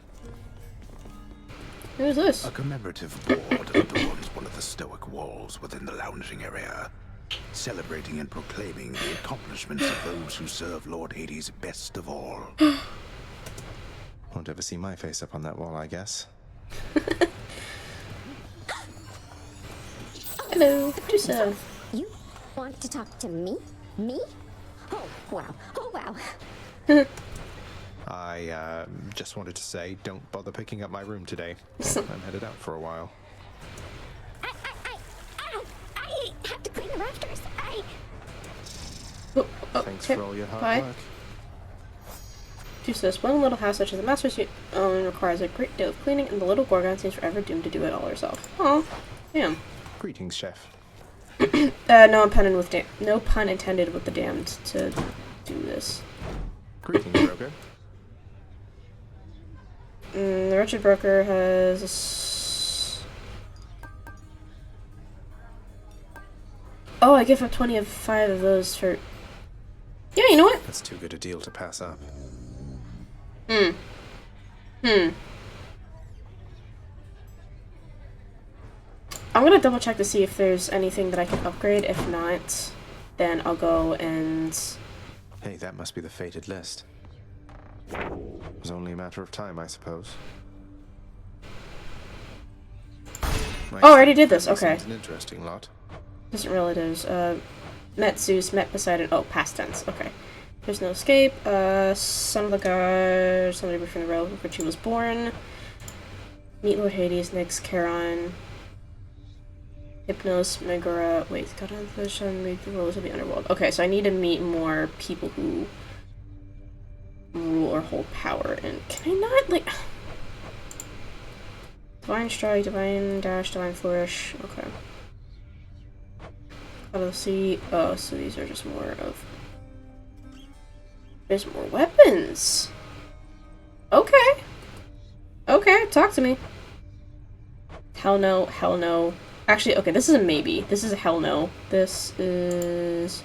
Who's this? A commemorative board adorns one of the stoic walls within the lounging area, celebrating and proclaiming the accomplishments of those who serve Lord Hades best of all. Won't ever see my face up on that wall, I guess. Hello, Medusa. You want to talk to me? Me? Oh, wow. Oh, wow. I just wanted to say, don't bother picking up my room today. I'm headed out for a while. I have to clean the rafters. Thanks for all your hard Bye. work. Medusa, one little house such as the master's own requires a great deal of cleaning, and the little Gorgon seems forever doomed to do it all herself. Aw, damn. Greetings, Chef. no pun intended with the damned to do this. Greetings, broker. The wretched broker has oh, I give up 25 of those for... Yeah, you know what? That's too good a deal to pass up. I'm gonna double check to see if there's anything that I can upgrade. If not, then I'll go and... Hey, that must be the fated list. It was only a matter of time, I suppose. Oh, I already did this, okay. An interesting lot. Doesn't relatives. Met Zeus, met Poseidon. Oh, past tense. Okay. There's no escape. Son of the god. Somebody from the realm of which he was born. Meet Lord Hades, Nyx, Charon. Hypnos, Megara. Wait, got on the position. Meet the rulers of the Underworld. Okay, so I need to meet more people who rule or hold power. And can I not, like... Divine Strike, Divine Dash, Divine Flourish. Okay. Let's see. Oh, so these are just more of... There's more weapons! Okay. Okay, talk to me. Hell no, hell no. Actually, okay, this is a maybe. This is a hell no. This is...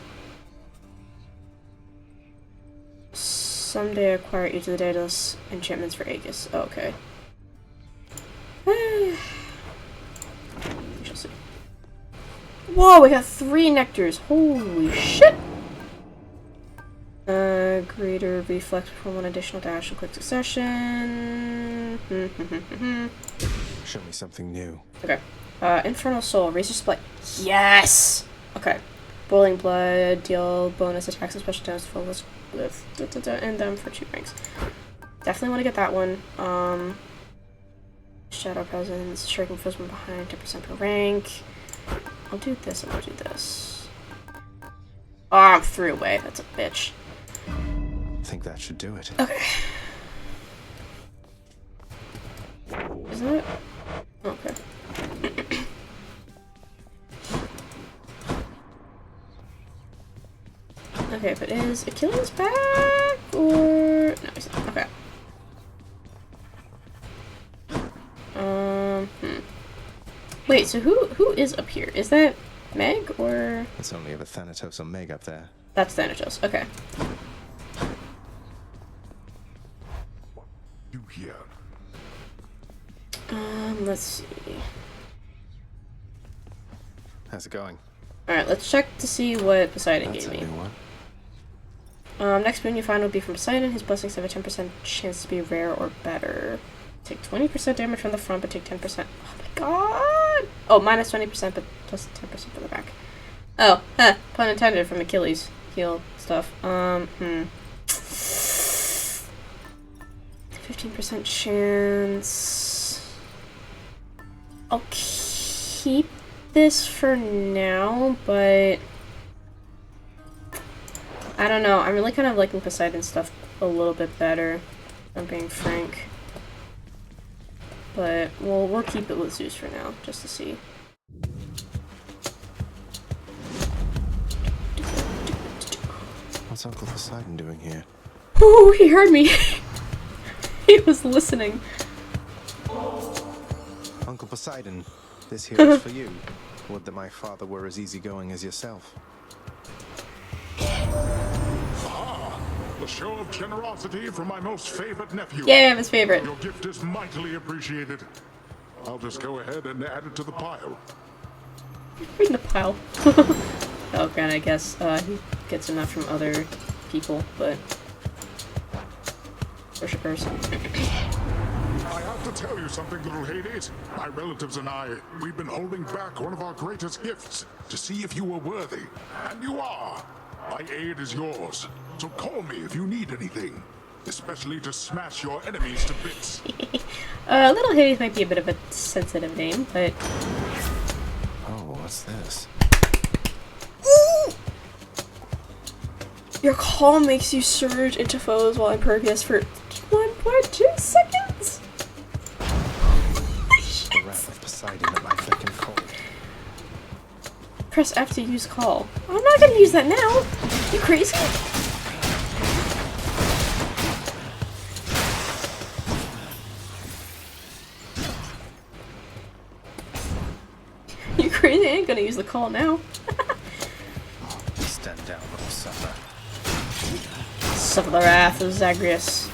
Someday acquire each of the Daedalus enchantments for Aegis. Oh, okay. We shall see. Whoa, we got 3 nectars. Holy shit! Greater reflex for 1 additional dash in quick succession. Show me something new. Okay. Infernal Soul, Razor Split. Yes! Okay. Boiling Blood, deal bonus attacks and special damage with and them for 2 ranks. Definitely want to get that one. Shadow Presence, Striking Foes from behind, 10% per rank. I'll do this and I'll do this. Oh, I'm 3 away. That's a bitch. I think that should do it. Okay. Is that? Okay. Okay, but is Achilles back or no? He's not. Okay. Wait. So who is up here? Is that Meg or? It's only ever Thanatos or Meg up there. That's Thanatos. Okay. You here? Let's see. How's it going? Alright, let's check to see what Poseidon That's gave a me. new one. Next boon you find will be from Poseidon. His blessings have a 10% chance to be rare or better. Take 20% damage from the front, but take 10%. Oh my god! Oh, minus 20%, but plus 10% from the back. Oh, huh. Pun intended from Achilles. Heal stuff. 15% chance. I'll keep this for now, but I don't know. I'm really kind of liking Poseidon stuff a little bit better, if I'm being frank. But we'll keep it with Zeus for now, just to see. What's Uncle Poseidon doing here? Ooh, he heard me. He was listening. Uncle Poseidon, this here is for you. Would that my father were as easygoing as yourself. A show of generosity from my most favorite nephew. Yeah, I'm his favorite. Your gift is mightily appreciated. I'll just go ahead and add it to the pile. Reading the pile. Oh, granted, I guess he gets enough from other people, but worshippers. I have to tell you something, little Hades. My relatives and I, we've been holding back one of our greatest gifts to see if you were worthy. And you are. My aid is yours. So call me if you need anything. Especially to smash your enemies to bits. Little Hades might be a bit of a sensitive name, but... Oh, what's this? Ooh! Your call makes you surge into foes while impervious for 1.2 seconds? The wrath of Poseidon at my beck and call. Press F to use call. I'm not gonna use that now. You crazy? You crazy? I ain't gonna use the call now. Stand down, little supper. Suffer the wrath of Zagreus.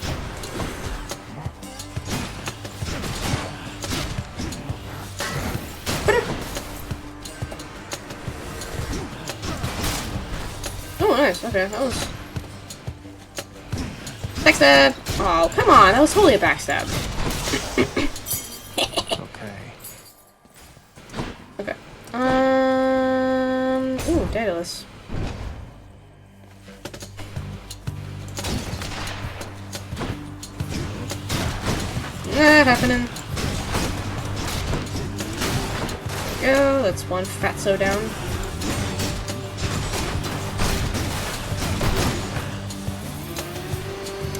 Oh, nice. Okay, that was... Backstab! Oh, come on. That was totally a backstab. Okay. Okay. Ooh, Daedalus. Not happening. Go, that's one fatso down.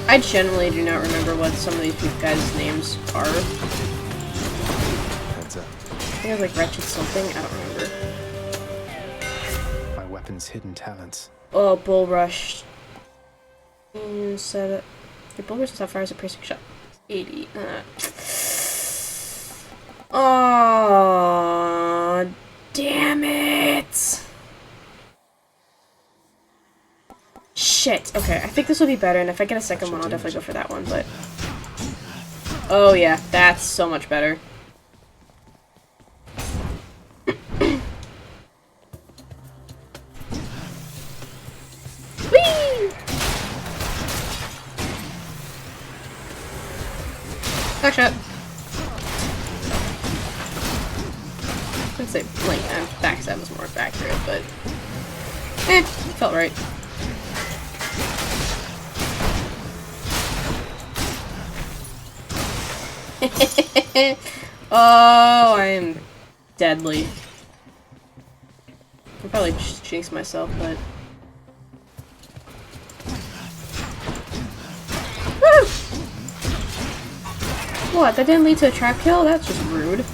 I generally do not remember what some of these guys' names are. Heads up. I think it was like Wretched something, I don't remember. My weapon's hidden talents. Oh, Bull Rush. Set it. Your Bull Rush fires a piercing shot. 80. Oh, damn it! Shit. Okay, I think this will be better, and if I get a second one, I'll definitely go for that one, but... Oh yeah, that's so much better. Whee! Back shot. I'd say, like, backstab was more accurate, but... felt right. Oh, I am deadly. I'll probably just jinx myself, but... Woo! What? That didn't lead to a trap kill? That's just rude.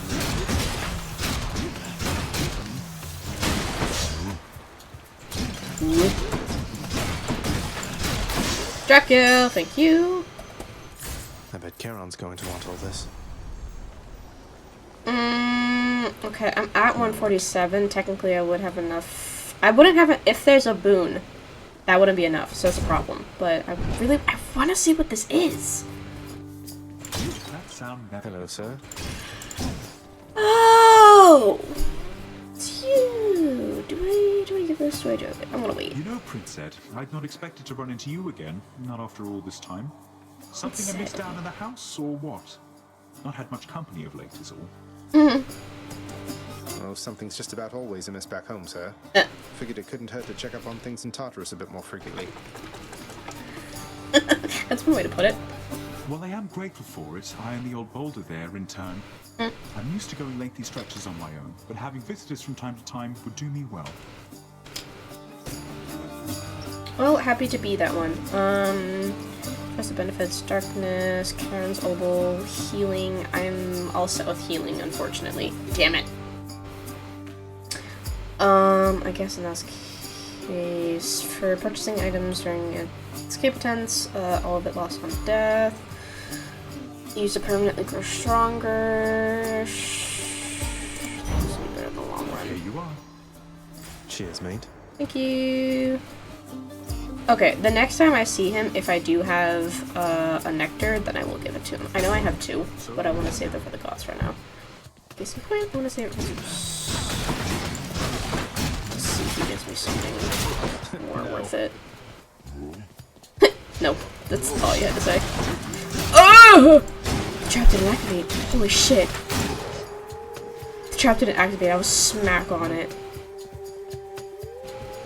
Trap kill, thank you. I bet Charon's going to want all this. Okay, I'm at 147. Technically, I would have enough. I wouldn't have it if there's a boon. That wouldn't be enough, so it's a problem. But I want to see what this is. That sound Hello, sir. Oh! It's you! Do I give this? Do I do it? I'm gonna wait. You know, Prince Ed, I'd not expected to run into you again, not after all this time. Something amiss down in the house, or what? Not had much company of late, is all. Well, something's just about always amiss back home, sir. Figured it couldn't hurt to check up on things in Tartarus a bit more frequently. That's one way to put it. Well, I am grateful for it. I and the old boulder there, in turn. I'm used to going lengthy stretches on my own, but having visitors from time to time would do me well. Well, happy to be that one. What's the benefits? Darkness, Karen's Obol, healing. I'm all set with healing, unfortunately. Damn it. I guess in that case, for purchasing items during escape attempts, all of it lost on death. Use to permanently grow stronger. This will be better in the long run. Here you are. Cheers, mate. Thank you. Okay, the next time I see him, if I do have a nectar, then I will give it to him. I know I have 2, but I want to save them for the gods right now. Case in point, I want to save it for Zeus. Let's see if he gives me something more worth it. Nope, that's all you had to say. Oh! The trap didn't activate. Holy shit. The trap didn't activate. I was smack on it.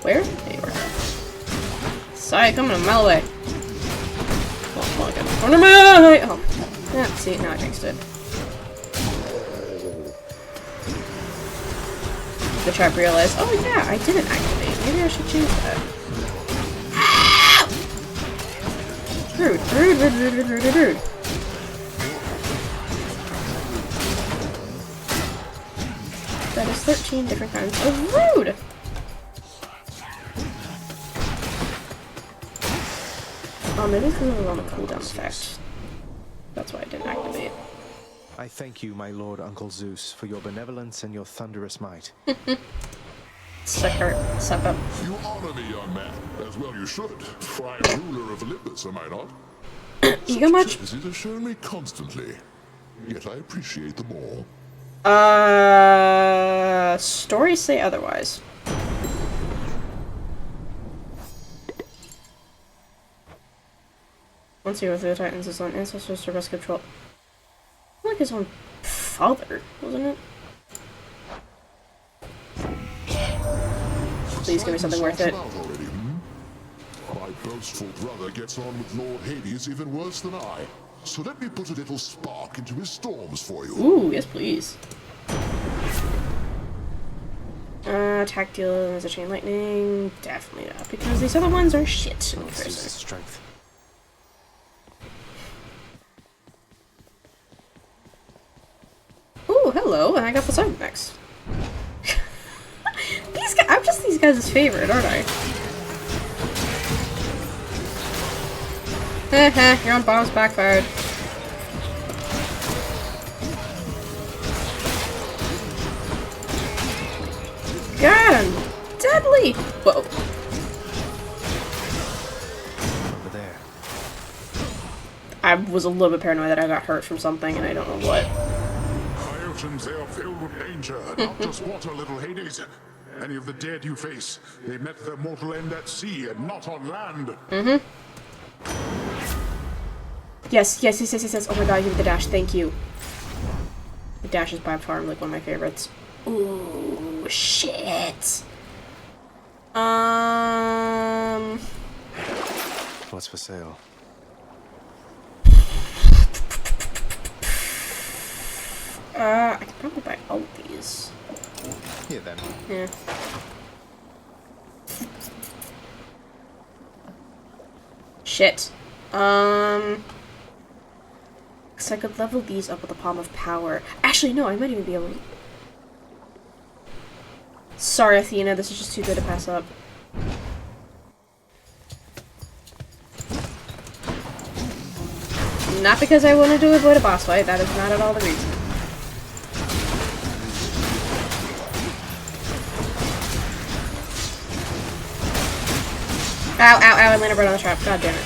Where? There you are. Sorry, coming a mile away. Oh, my God. Run a mile away! Oh. Yeah, see, now I jinxed it. The trap realized, oh yeah, I didn't activate. Maybe I should change that. Rude, rude, rude, rude, rude, rude, rude. That is 13 different kinds of rude. Maybe it's because it was on the cooldown effect. That's why I didn't activate. I thank you, my lord Uncle Zeus, for your benevolence and your thunderous might. Suck up. You honor me, young man, as well you should. For I am ruler of Olympus, am I not? You got much? Courtesies are shown me constantly, yet I appreciate them all. Stories say otherwise. Once you go through the Titans, his own ancestors to best control. Like his own father, wasn't it? Please give me something worth it. My boastful brother gets on with Lord Hades even worse than I. So let me put a little spark into his storms for you. Ooh, yes please. Attack deal as a chain lightning. Definitely not, because these other ones are shit in comparison. Strength. Ooh, hello, and I got Poseidon next. These guys, I'm just these guys' favorite, aren't I? Heh, your own bombs backfired. Got him! Deadly! Whoa. Over there. I was a little bit paranoid that I got hurt from something, and I don't know what. My oceans, they are filled with danger, not just water, little Hades. Any of the dead you face, they met their mortal end at sea and not on land. Mm-hmm. Yes. Oh my god, give me the dash, thank you. The dash is by far like one of my favorites. Ooh, shit. What's for sale? I can probably buy all of these. Here then. Yeah. Shit. So I could level these up with a Palm of Power. Actually, no, I might even be able to... Sorry, Athena, this is just too good to pass up. Not because I wanted to avoid a boss fight, that is not at all the reason. Ow, I landed right on the trap. God damn it.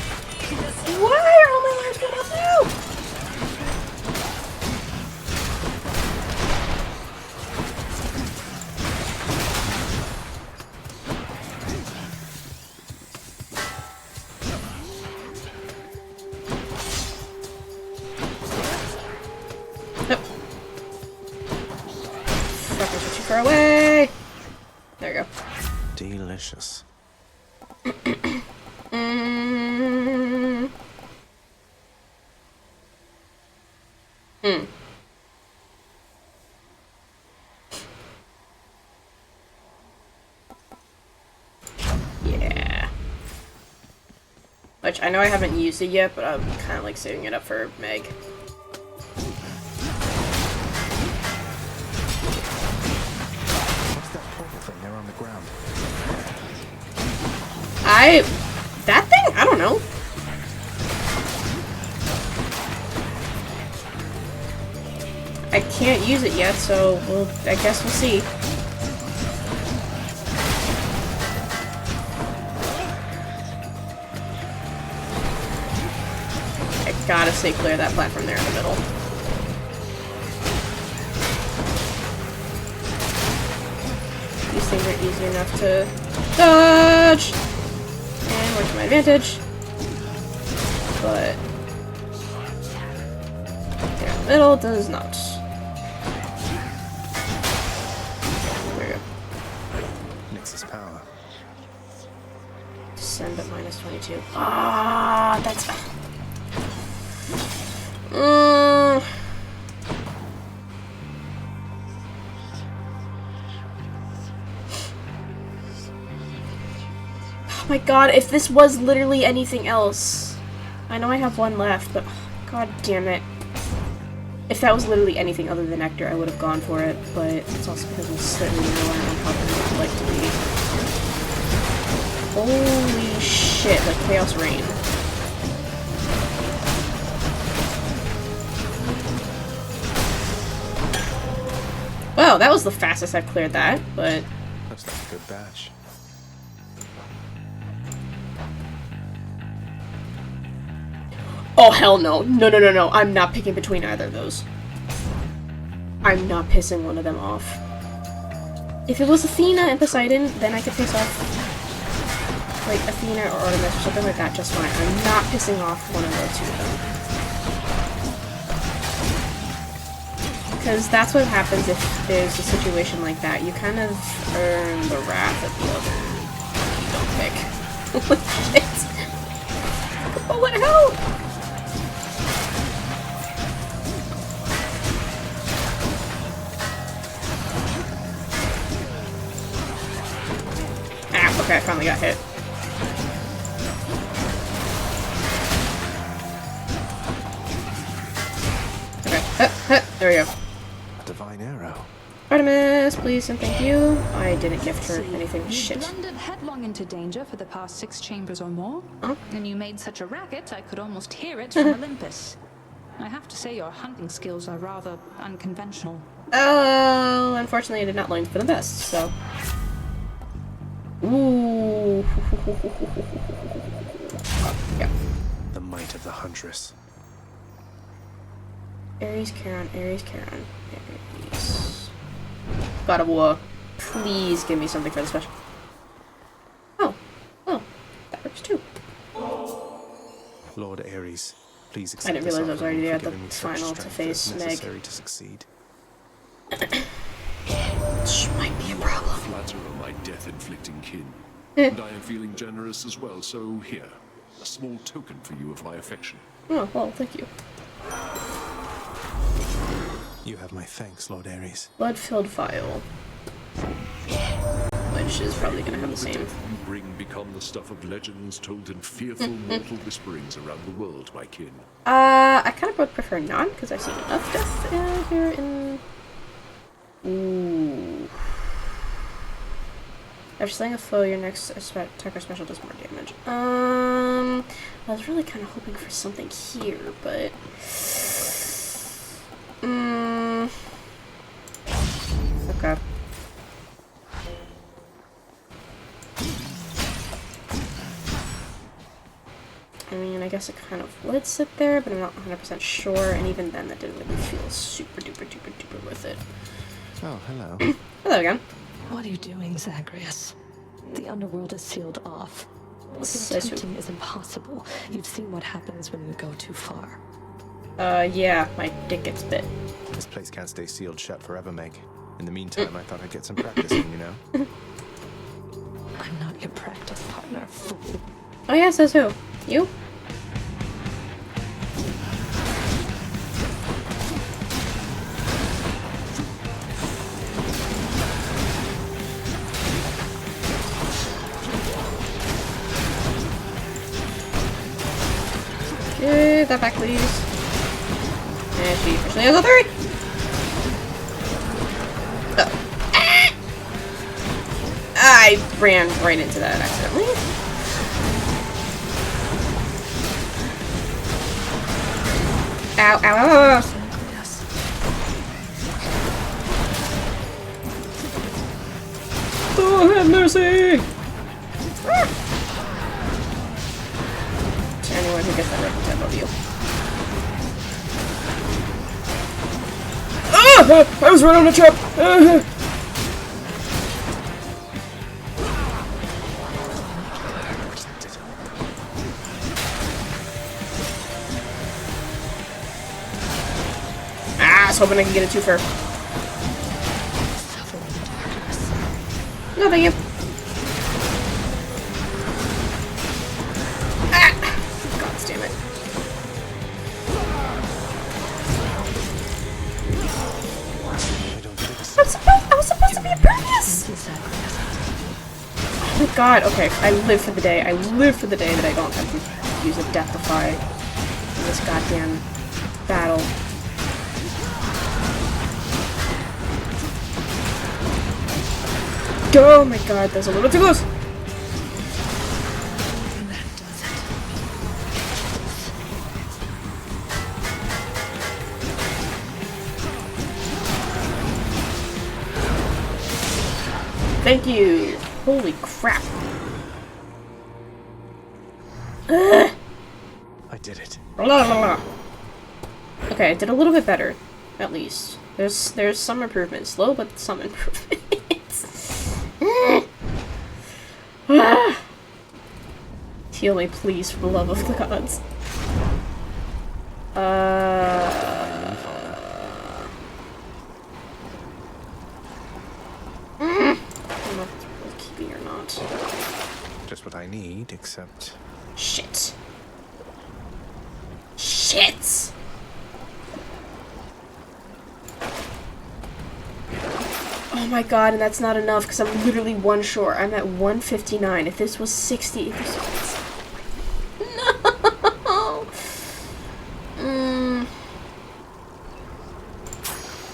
Why are all my lives going up now? Nope. Fuckers are too far away. There we go. Delicious. Yeah. Which, I know I haven't used it yet, but I'm kind of like saving it up for Meg. What's that purple thing there on the ground? That thing? I don't know. I can't use it yet, so I guess we'll see. I gotta stay clear of that platform there in the middle. These things are easy enough to dodge! And work to my advantage. But there in the middle does not. There we go. Nix's power. Descend at -22. Ah, that's... Oh my god, if this was literally anything else. I know I have one left, but god damn it. If that was literally anything other than Nectar, I would have gone for it, but it's also because I'm slightly more on how I would like to be. Holy shit, like Chaos Rain. Wow, that was the fastest I've cleared that, but... Looks like a good batch. Oh, hell no. No, no, no, no. I'm not picking between either of those. I'm not pissing one of them off. If it was Athena and Poseidon, then I could piss off, like, Athena or Artemis or something like that just fine. I'm not pissing off one of the two of them. Because that's what happens if there's a situation like that. You kind of earn the wrath of the other you don't pick. Oh, what hell? Okay, I finally got hit. Okay, there we go. A divine arrow. Artemis, please and thank you. I didn't gift her anything. Shit. You blundered headlong into danger for the past 6 chambers or more, and you made such a racket I could almost hear it from Olympus. I have to say your hunting skills are rather unconventional. Oh, unfortunately I did not learn for the best, so... Ooh. Yeah. The might of the huntress. Ares, Charon, Ares, Charon, Ares. God of War. Please give me something for the special. Oh. Oh. That works too. Lord Ares, please accept I didn't realize I was already at the giving me such final to strength face as Meg. necessary to succeed. This might be a problem. Flatterer, my death-inflicting kin. And I am feeling generous as well, so here, a small token for you of my affection. Oh, well, thank you. You have my thanks, Lord Ares. Blood-filled vial. Which is probably gonna have the same. You bring become the stuff of legends told in fearful mortal whisperings around the world, my kin. I kind of would prefer not, because I've seen enough death here in... Ooh. After slaying a foe, your next attack or special does more damage. I was really kind of hoping for something here, but... Okay. I mean, I guess it kind of would sit there, but I'm not 100% sure, and even then that didn't really feel super duper duper duper with it. Oh, hello. Hello again. What are you doing, Zagreus? The underworld is sealed off. What you're attempting is impossible. You've seen what happens when you go too far. Yeah, my dick gets bit. This place can't stay sealed shut forever, Meg. In the meantime, I thought I'd get some practice in, you know? I'm not your practice partner, fool. Oh yeah, says who? You? Give that back, please. And she officially has a 3! Oh. I ran right into that accidentally. Ow, ow, ow, ow. Oh, have mercy! Ah. To anyone who gets that reference, I love you. Ah! I was right on the trap! I was hoping I could get a 2-fer. No, thank you. Ah! God damn it. I was supposed to be a Prius! Oh my god, okay. I live for the day. I live for the day that I don't have to use a Deathify in this goddamn battle. Oh my god, that's a little too close! Thank you! Holy crap. I did it. Okay, I did a little bit better. At least. There's some improvement. Slow, but some improvements. Heal me, please, for the love of the gods. I don't know if it's worth keeping or not. Just what I need, except... Shit. Shit! Oh my god, and that's not enough because I'm literally one short. I'm at 159. If this was 60, if this was... No!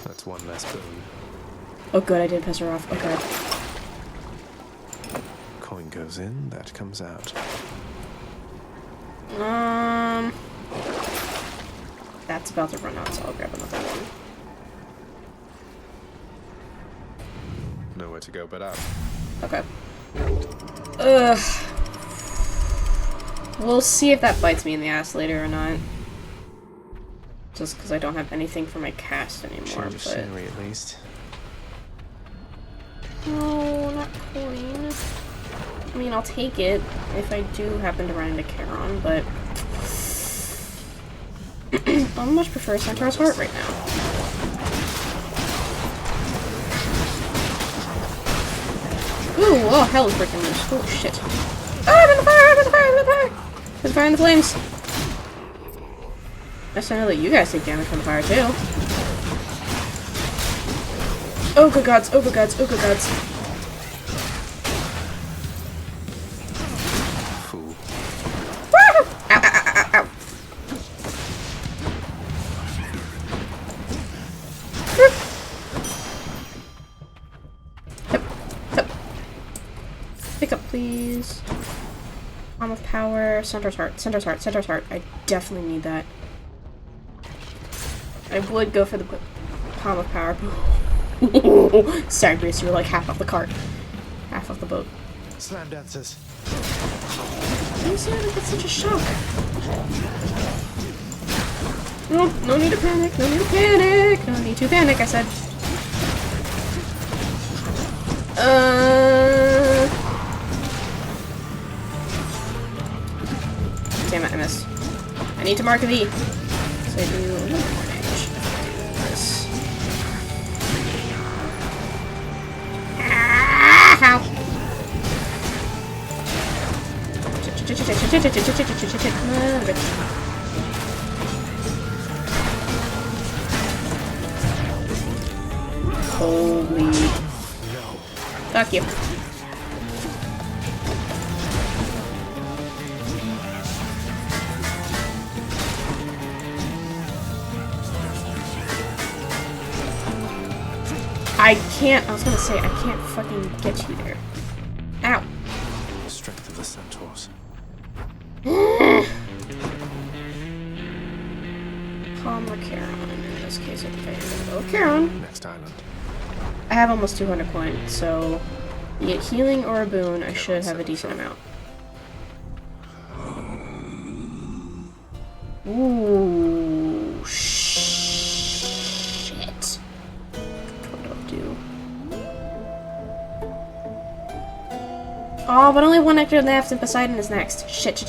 That's one less boon. Oh good, I did piss her off. Okay. Coin goes in, that comes out. That's about to run out, so I'll grab another one. Nowhere to go but up. Okay. Ugh. We'll see if that bites me in the ass later or not. Just because I don't have anything for my cast anymore, Change of scenery at least. No, not coin. I mean, I'll take it if I do happen to run into Charon, but... I much prefer Centaur's Heart right now. Ooh, oh, hell is breaking loose. Oh, shit. Oh, I'm in the fire! I'm in the fire! I'm in the fire! There's fire in the flames! Nice to know that you guys take damage from the fire, too. Oh, good gods! Oh, good gods! Oh, good gods! Fool. Ow, ow, ow, ow, ow. Pick up, please. Palm of Power, Centaur's Heart, Centaur's Heart, Centaur's Heart. I definitely need that. I would go for the Palm of Power. Zagreus, you were like half off the cart. Half off the boat. Slam dancers. You sound like it's such a shock. No, no need to panic, no need to panic, no need to panic, I said. Damn it, I missed. I need to mark a V. So I do a little more damage. This. Ow! Holy. Fuck you. I can't, I was gonna say, I can't fucking get you there. Ow. The strength of the centaurs. Palm or Charon. In this case, I think I'm gonna go with Charon. Next island. I have almost 200 coins, so you get healing or a boon, I should have a decent amount. Ooh, shit. What do I do? Oh, but only one extra left and Poseidon is next. Shit.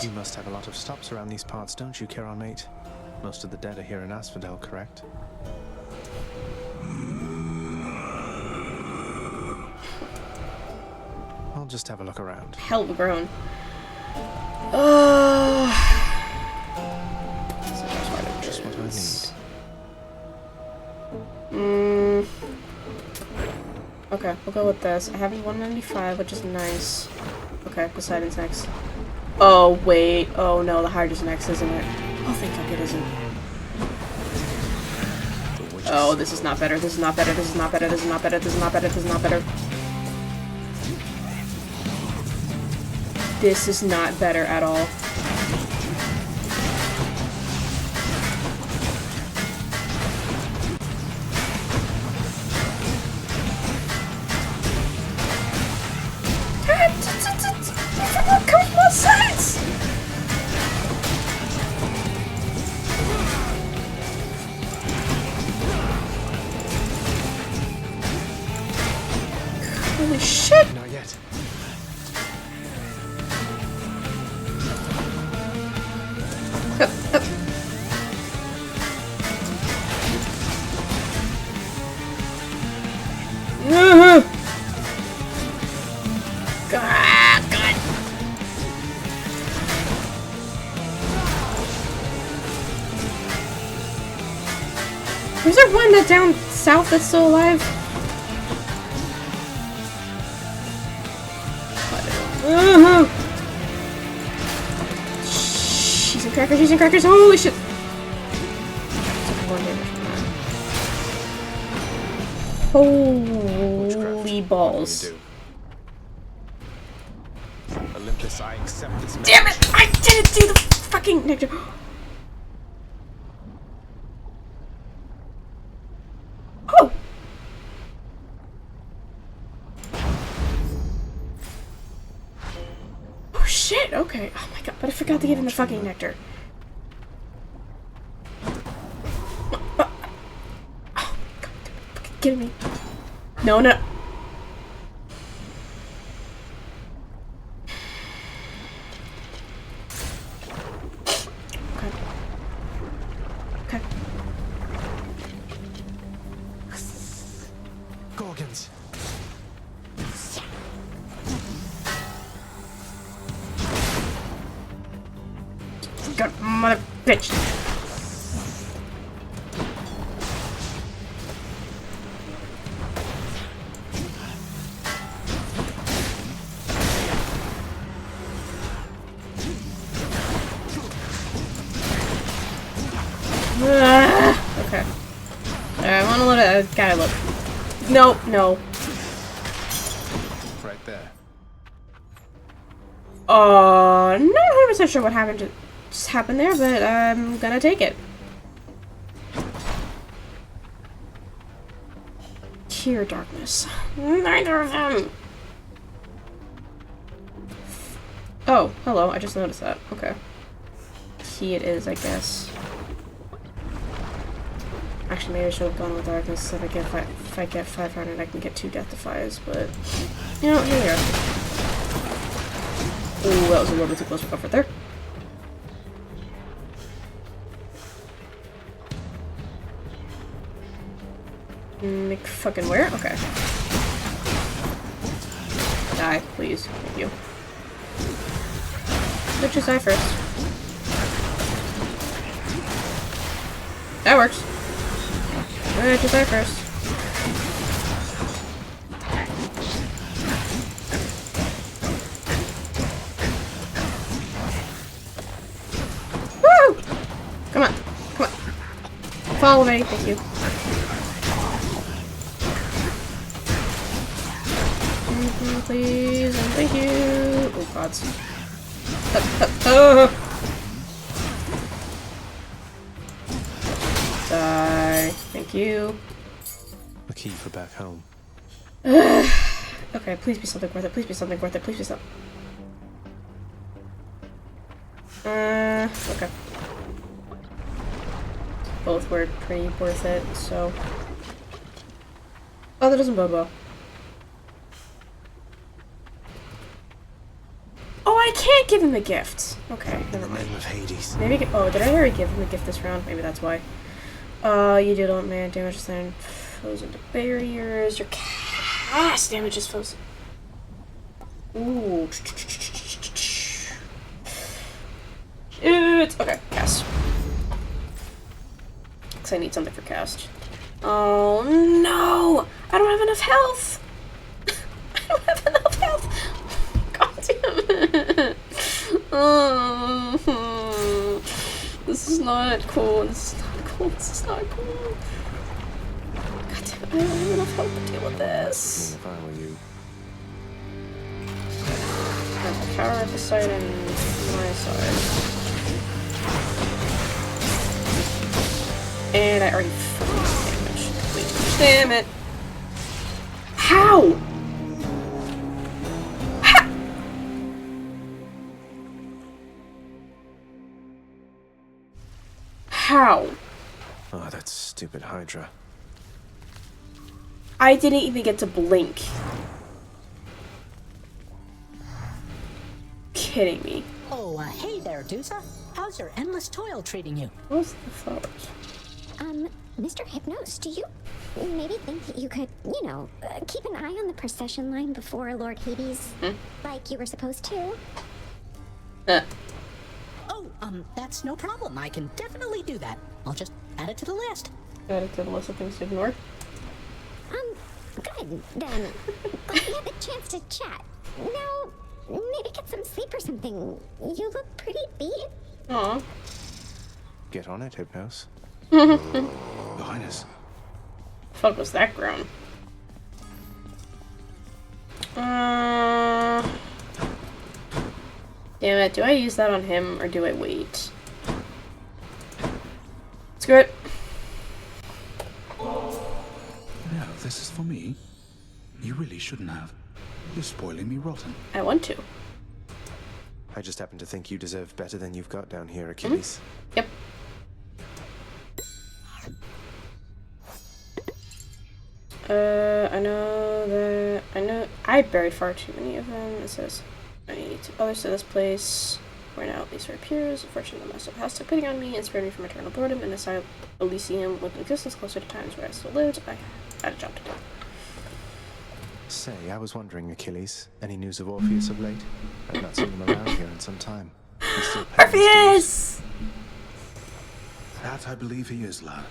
You must have a lot of stops around these parts, don't you, Charon, mate? Most of the dead are here in Asphodel, correct? I'll just have a look around. Hell of a groan. Just what I need. Okay, we'll go with this. I have 195, which is nice. Okay, Poseidon's next. Oh, wait. Oh, no, the Hydra's next, isn't it? Oh, thank fuck it isn't. Oh, this is not better. This is not better. This is not better. This is not better. This is not better. This is not better. This is not better at all. Come from both sides! Holy shit! Not yet. God. Was there one that down south that's still alive? Cheese and crackers, holy shit! Holy balls. Olympus, I accept this Damn it! I didn't do the fucking nectar. Oh! Oh shit, okay. Oh my god, but I forgot to give him the fucking nectar. Oh, god, fucking kidding me. No. Okay. Gorgons. God, mother bitch. Okay. I want to let it. Gotta look. No. Right there. Not 100% sure what just happened there, but I'm gonna take it. Sheer darkness. Neither of them. Oh, hello. I just noticed that. Okay. Key it is, I guess. Actually, maybe I should have gone with darkness so that if I get 500, I can get 2 death defies, but you know, here we are. Ooh, that was a little bit too close for comfort there. Fucking where? Okay. Die, please. Thank you. Let's just die first. That works. Alright, just die first. Woo! Come on. Follow me, thank you. Please, and thank you. Oh, gods. Die. Thank you. A key for back home. Okay, please be something worth it. Please be something worth it. Please be something. Okay. Both were pretty worth it, so. Oh, that doesn't Bobo. Oh, I can't give him the gift. Okay, never mind. In the name of Hades. Maybe. Oh, did I already give him the gift this round? Maybe that's why. You did all man damage, then frozen to barriers. Your cast damage is frozen. Ooh. It's okay. Cast. Because I need something for cast. Oh no! I don't have enough health. I don't have enough health. God damn it. Oh, this is not cool. This is not cool. This is not cool. God damn it! I don't have enough help to deal with this. If I were you. have the power at the side and my side. And I already fucking damage. Wait, damn it! How? How? Oh, that stupid Hydra. I didn't even get to blink. Kidding me. Oh, hey there, Dusa. How's your endless toil treating you? What's the flowers? Mr. Hypnos, do you maybe think that you could, you know, keep an eye on the procession line before Lord Hades, like you were supposed to? Oh, that's no problem. I can definitely do that. I'll just add it to the list. Add it to the list of things to ignore. Good, then. Glad we had the chance to chat. Now, maybe get some sleep or something. You look pretty beat. Aw. Get on it, Hypnos. Your Highness. Fuck was that groan? Damn it, do I use that on him or do I wait? Screw it. No, this is for me. You really shouldn't have. You're spoiling me rotten. I want to. I just happen to think you deserve better than you've got down here, Achilles. Yep. I buried far too many of them. It says, I need others to this place, where now at least appears. Unfortunately, the master of the house took pity on me and spared me from eternal boredom and asylum Elysium with an existence closer to times where I still lived. I had a job to do. Say, I was wondering, Achilles, any news of Orpheus of late? I've not seen him around here in some time. He's still Orpheus! That I believe he is, lad.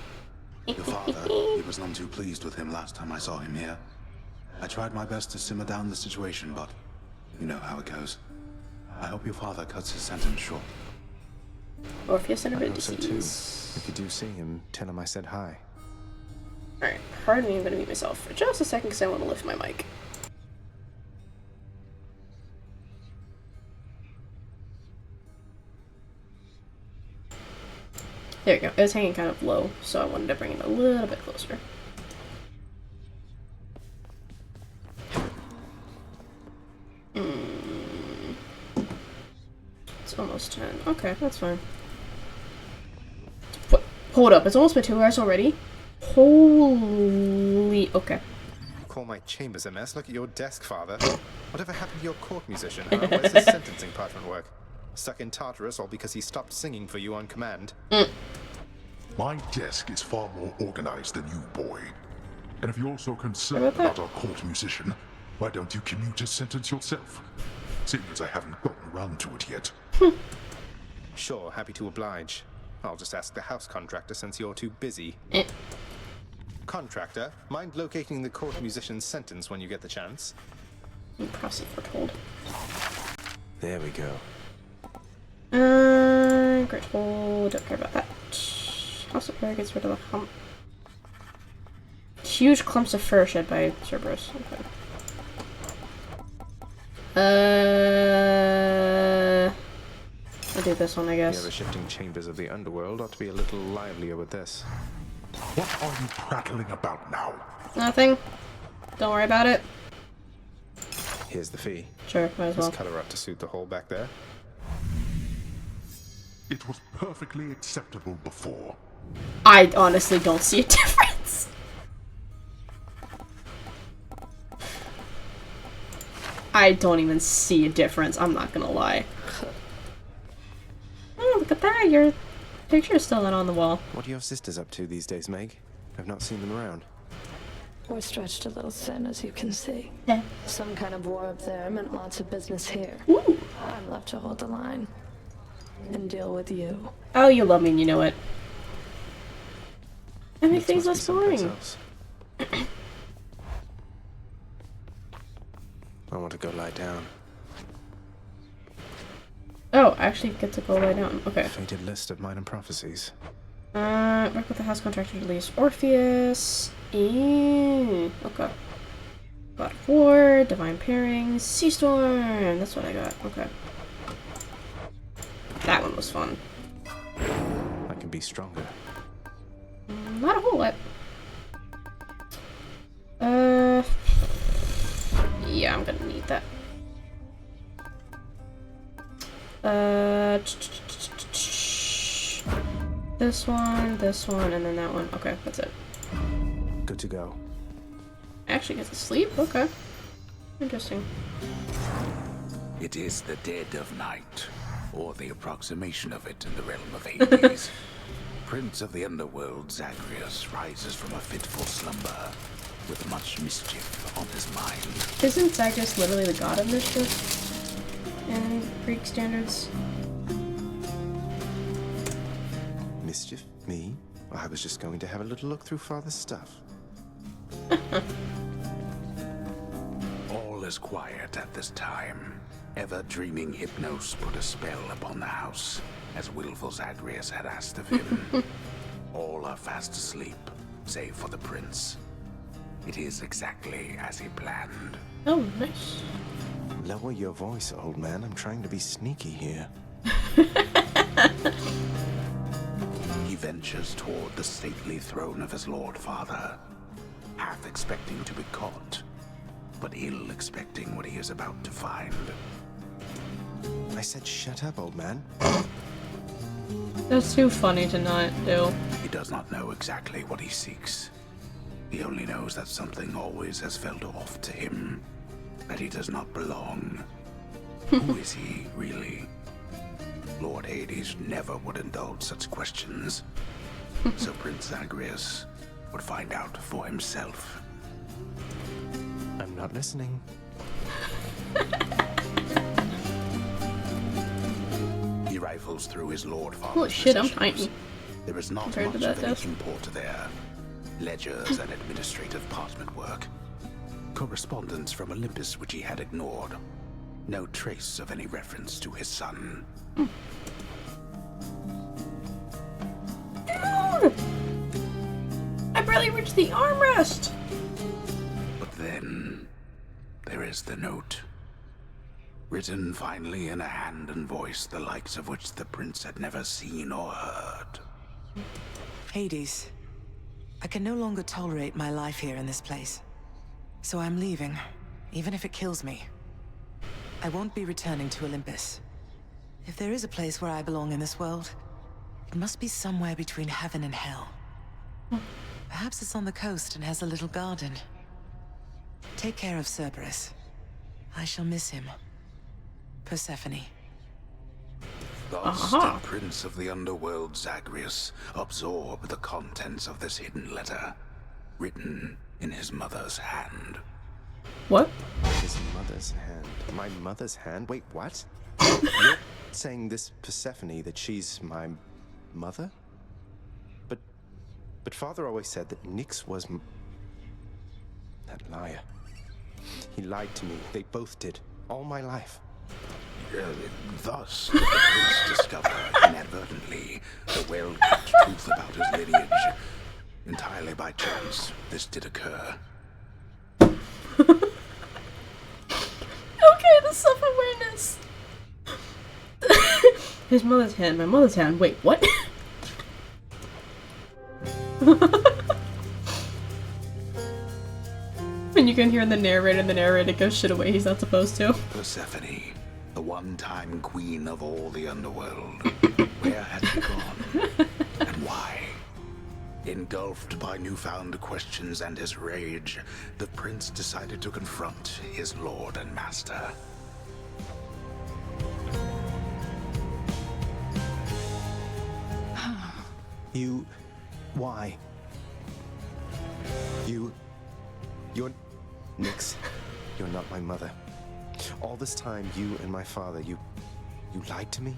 Your father, he was none too pleased with him last time I saw him here. I tried my best to simmer down the situation, but you know how it goes. I hope your father cuts his sentence short. Orpheus and I a hope so too. If you do see him, tell him I said hi. Alright, pardon me, I'm gonna mute myself for just a second because I want to lift my mic. There we go. It was hanging kind of low, so I wanted to bring it a little bit closer. It's almost 10. Okay, that's fine. What? Hold up, it's almost been 2 hours already? Holy... Okay. Call my chambers a mess? Look at your desk, father. Whatever happened to your court musician, huh? Where's his sentencing parchment work? Stuck in Tartarus all because he stopped singing for you on command. My desk is far more organized than you, boy. And if you're so concerned about our court musician, why don't you commute his sentence yourself? Seeing as I haven't gotten around to it yet. Sure, happy to oblige. I'll just ask the house contractor since you're too busy. Contractor, mind locating the court musician's sentence when you get the chance? Prophecy foretold. There we go. Grateful. Don't care about that. House of Prayer gets rid of the hump. Huge clumps of fur shed by Cerberus. Okay. I'll do this one, I guess. The ever shifting chambers of the Underworld ought to be a little livelier with this. What are you prattling about now? Nothing. Don't worry about it. Here's the fee. Sure, might as well. This color up to suit the hole back there. It was perfectly acceptable before. I honestly don't see a difference. I don't even see a difference, I'm not gonna lie. Oh, look at that, your picture's still not on the wall. What are your sisters up to these days, Meg? I've not seen them around. We're stretched a little thin, as you can see. Yeah. Some kind of war up there meant lots of business here. Ooh. I'm left to hold the line and deal with you. Oh, you love me and you know it. I make things less boring. I want to go lie down. Oh, I actually get to go lie down. Okay. Fated list of minor prophecies. Work with the house contractor to release Orpheus. Okay. God of War, Divine Pairings, Sea Storm. That's what I got. Okay. That one was fun. I can be stronger. Not a whole lot. Yeah, I'm gonna need that. This one, and then that one. Okay, that's it. Good to go. I actually get to sleep? Okay. Interesting. It is the dead of night, or the approximation of it in the realm of Hades. Prince of the Underworld, Zagreus, rises from a fitful slumber, with much mischief on his mind. Isn't Zagreus literally the god of mischief in Greek standards? Mischief? Me? I was just going to have a little look through Father's stuff. All is quiet at this time. Ever-dreaming Hypnos put a spell upon the house, as willful Zagreus had asked of him. All are fast asleep, save for the prince. It is exactly as he planned. Oh, nice. Lower your voice, old man. I'm trying to be sneaky here. He ventures toward the stately throne of his lord father, half expecting to be caught, but ill expecting what he is about to find. I said shut up, old man. That's too funny to not do. He does not know exactly what he seeks. He only knows that something always has felt off to him, that he does not belong. Who is he, really? Lord Hades never would indulge such questions, so Prince Zagreus would find out for himself. I'm not listening. He rifles through his lord father's Holy shit, I'm possessions. tiny. There is not Compared to much of that any desk. import there. Ledgers and administrative parchment work. Correspondence from Olympus which he had ignored. No trace of any reference to his son. I barely reached the armrest! But then, there is the note. Written finally in a hand and voice the likes of which the prince had never seen or heard. Hades, I can no longer tolerate my life here in this place. So I'm leaving, even if it kills me. I won't be returning to Olympus. If there is a place where I belong in this world, it must be somewhere between heaven and hell. Perhaps it's on the coast and has a little garden. Take care of Cerberus. I shall miss him. Persephone. Thus did Prince of the Underworld Zagreus absorb the contents of this hidden letter, written in his mother's hand. What? His mother's hand. My mother's hand? Wait, what? You're saying this Persephone, that she's my mother? But Father always said that Nyx was that liar. He lied to me. They both did. All my life. Thus did the prince discover inadvertently the well-kept truth about his lineage. Entirely by chance, this did occur. Okay, the self-awareness. His mother's hand, my mother's hand. Wait, what? And you can hear in the narrator goes shit away he's not supposed to. Persephone, the one-time queen of all the underworld. Where had she gone? And why? Engulfed by newfound questions and his rage, the prince decided to confront his lord and master. Why? You're Nyx. You're not my mother. All this time, you and my father, you lied to me?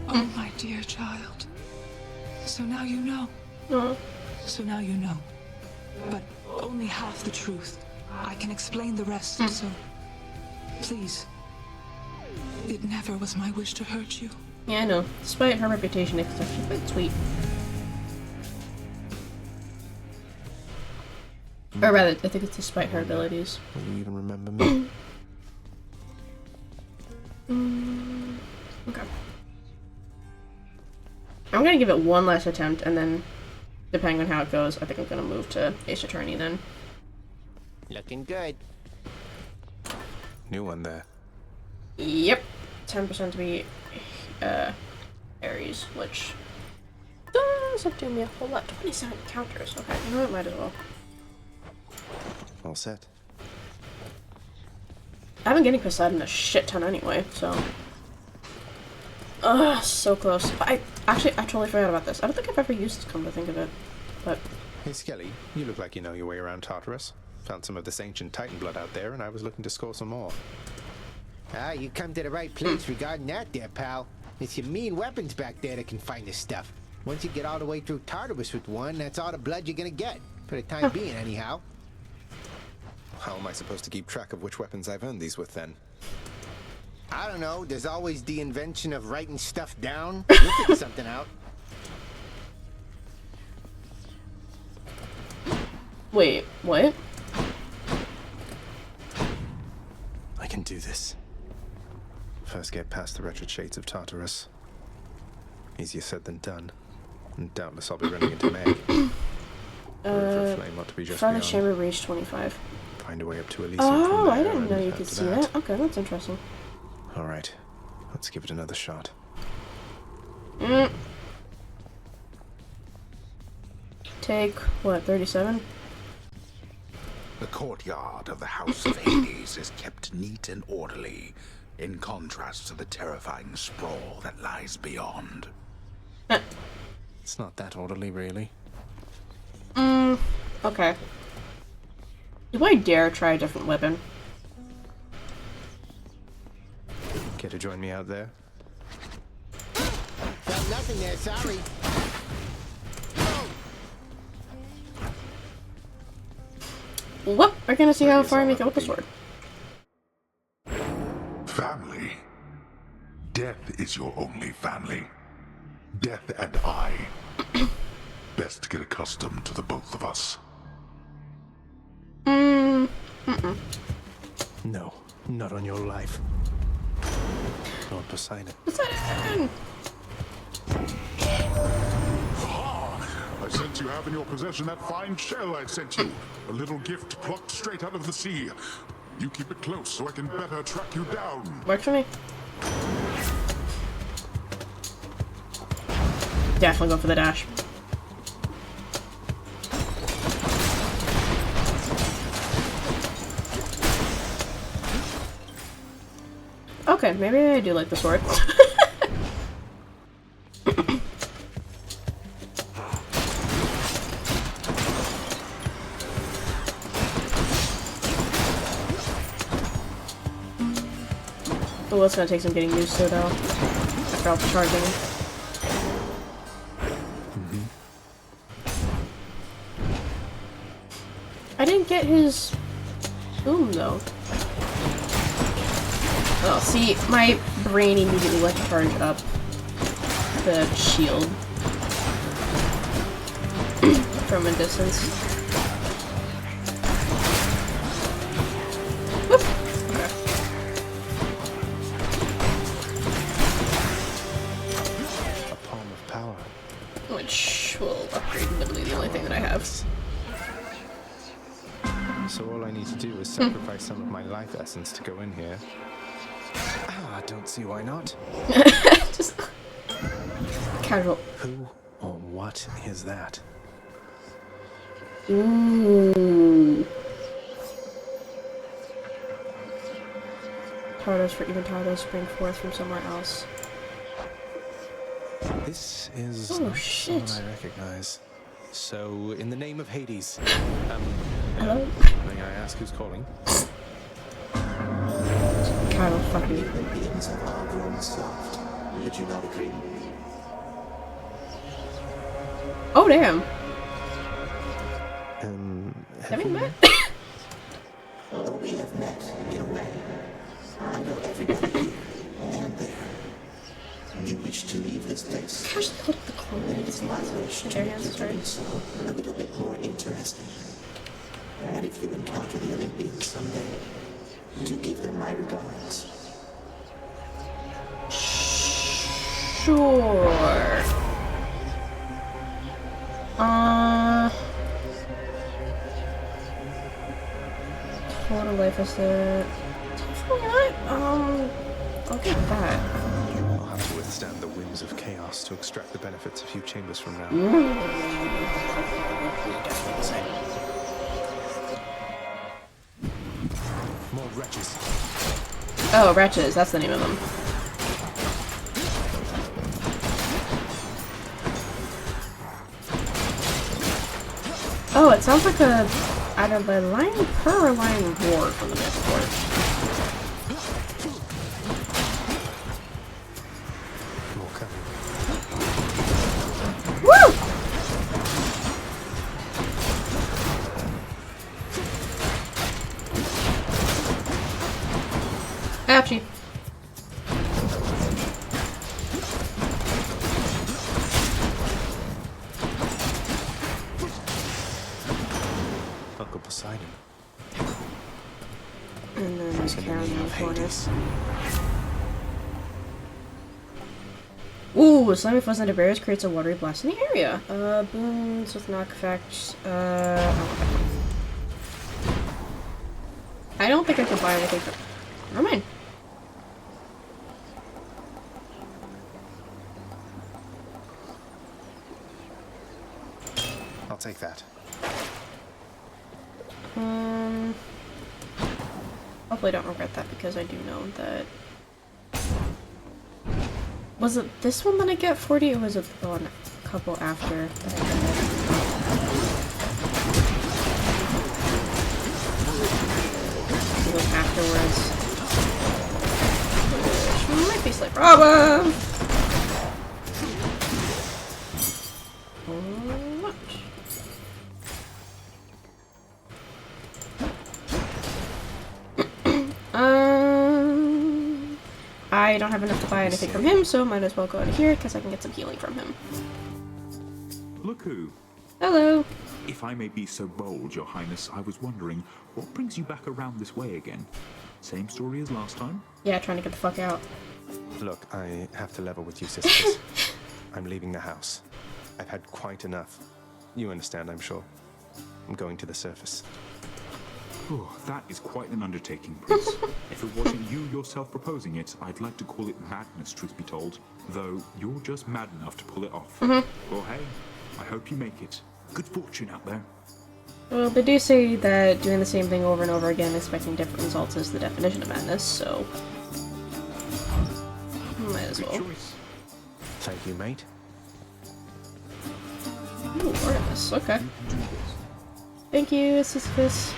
Oh, my dear child. So now you know. So now you know. But only half the truth. I can explain the rest, so... Please. It never was my wish to hurt you. Yeah, I know. Despite her reputation, it's actually quite sweet. Or rather, I think it's despite her abilities. Will you even remember me? Okay. I'm gonna give it one last attempt, and then, depending on how it goes, I think I'm gonna move to Ace Attorney then. Looking good. New one there. Yep. 10% to be Aries, which doesn't do me a whole lot. 27 counters. Okay, you know what? Might as well. All set. I've been getting Poseidon a shit ton anyway, so. Ugh, so close. But I totally forgot about this. I don't think I've ever used this, come to think of it. But. Hey, Skelly, you look like you know your way around Tartarus. Found some of this ancient Titan blood out there, and I was looking to score some more. Ah, you come to the right place regarding that there, pal. It's your mean weapons back there that can find this stuff. Once you get all the way through Tartarus with one, that's all the blood you're gonna get. For the time being, anyhow. How am I supposed to keep track of which weapons I've earned these with, then? I don't know. There's always the invention of writing stuff down. You'll figure something out. Wait, what? I can do this. First get past the wretched shades of Tartarus. Easier said than done. And doubtless I'll be running into Meg. For flame ought to be just Farther beyond. chamber reach 25. Find a way up to Elysium. Oh, from I there, didn't know and you could after see that. Okay, that's interesting. Alright, let's give it another shot. Take, what, 37? The courtyard of the House of Hades is kept neat and orderly, in contrast to the terrifying sprawl that lies beyond. It's not that orderly, really. Okay. Do I dare try a different weapon? Care to join me out there? Felt nothing there, sorry. Well, we're gonna see how far I make it with the sword. Family. Death is your only family. Death and I. Best get accustomed to the both of us. No, not on your life. Lord Poseidon. Poseidon! I sense you have in your possession that fine shell I sent you. A little gift plucked straight out of the sea. You keep it close so I can better track you down. Works for me. Definitely go for the dash. Okay, maybe I do like the sword. Oh, it's gonna take some getting used to, though. After all the charging. I didn't get his boom, though. Oh, see, my brain immediately went to charge up the shield from a distance. Whoop. Okay. A palm of power. Which will upgrade literally the only thing that I have. So all I need to do is sacrifice some of my life essence to go in here. Ah, I don't see why not. Just casual. Who or what is that? Ooh. Tardos for even Tardos spring forth from somewhere else. This is Oh, shit. someone I recognize. So, in the name of Hades, Hello? may I ask who's calling? Kyle, fuck you. Oh, damn. Have we met? We have met in a way. I know everybody here and there. You wish to leave this place? Gosh, look at the clothes. It's my wish to Their make hands, you sorry. doing so a little bit more interesting. And if you encounter the Olympians someday, do give them my regards. Sure. Total life is the... Definitely not. I'll get that. I'll have to withstand the winds of chaos to extract the benefits a few chambers from now. More wretches. Oh, wretches. That's the name of them. Oh, it sounds like a either the lion purr or lion roar from the Discord. More coming. Woo! Ouchie. Uncle Poseidon. And then there's Karen of Hades. Ooh, slimy fuzz under barriers creates a watery blast in the area. Boons with knock effects. I don't think I could buy anything from... Never mind. I'll take that. Hopefully I don't regret that because I do know that... Was it this one that I get 40 or was it the one a couple after that I got it? Afterwards. Which might be a slight problem. I don't have enough to buy anything from him, so might as well go out of here because I can get some healing from him. Look who. Hello. If I may be so bold, Your Highness, I was wondering, what brings you back around this way again? Same story as last time? Yeah, trying to get the fuck out. Look, I have to level with you, sisters. I'm leaving the house. I've had quite enough. You understand, I'm sure. I'm going to the surface. Oh, that is quite an undertaking, Prince. If it wasn't you yourself proposing it, I'd like to call it madness, truth be told. Though, you're just mad enough to pull it off. Well, hey, I hope you make it. Good fortune out there. Well, they do say that doing the same thing over and over again, expecting different results, is the definition of madness, so... Might as well. Thank you, mate. Ooh, Artemis, okay. Thank you, Sisyphus.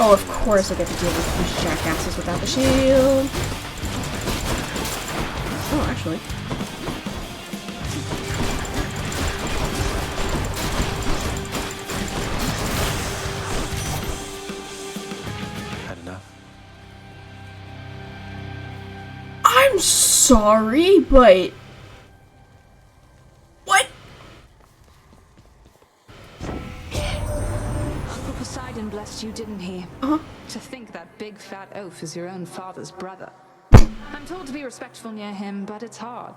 Oh, of course I get to deal with these jackasses without the shield. Oh, actually. Had enough? I'm sorry, but... What? Uncle Poseidon blessed you, didn't he? Uh-huh. To think that big fat oaf is your own father's brother. I'm told to be respectful near him, but it's hard.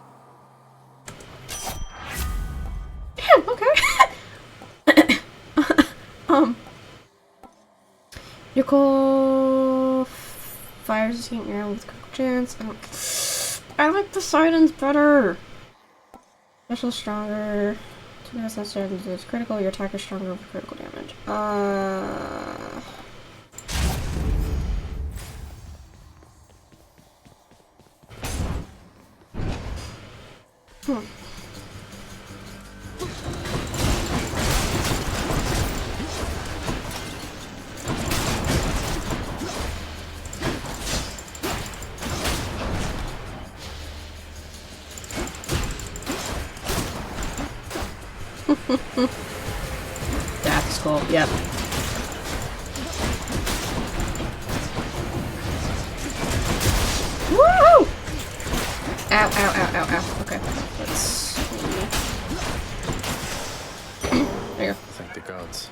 Damn, okay. Your coal fires escape your own with critical chance. I like Poseidon's better. Special stronger. 2% serves is critical. Your attack is stronger with critical damage. That's cool. Yep. Woo! Ow, ow, ow, ow, ow. Okay. Let's... There you go. Thank the gods.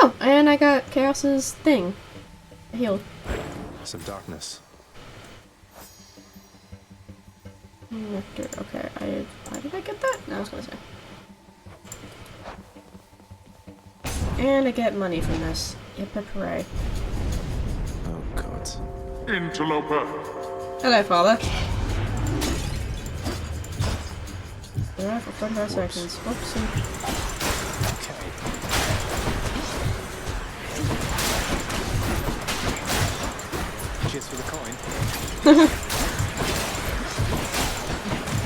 Oh, and I got Chaos's thing. Healed. Some darkness. Nectar. Okay, why did I get that? No, I was gonna say. And I get money from this. Yep, hooray. Oh god. Interloper. Hello, father. Alright, for 45 seconds. Whoopsie. Cheers for the coin.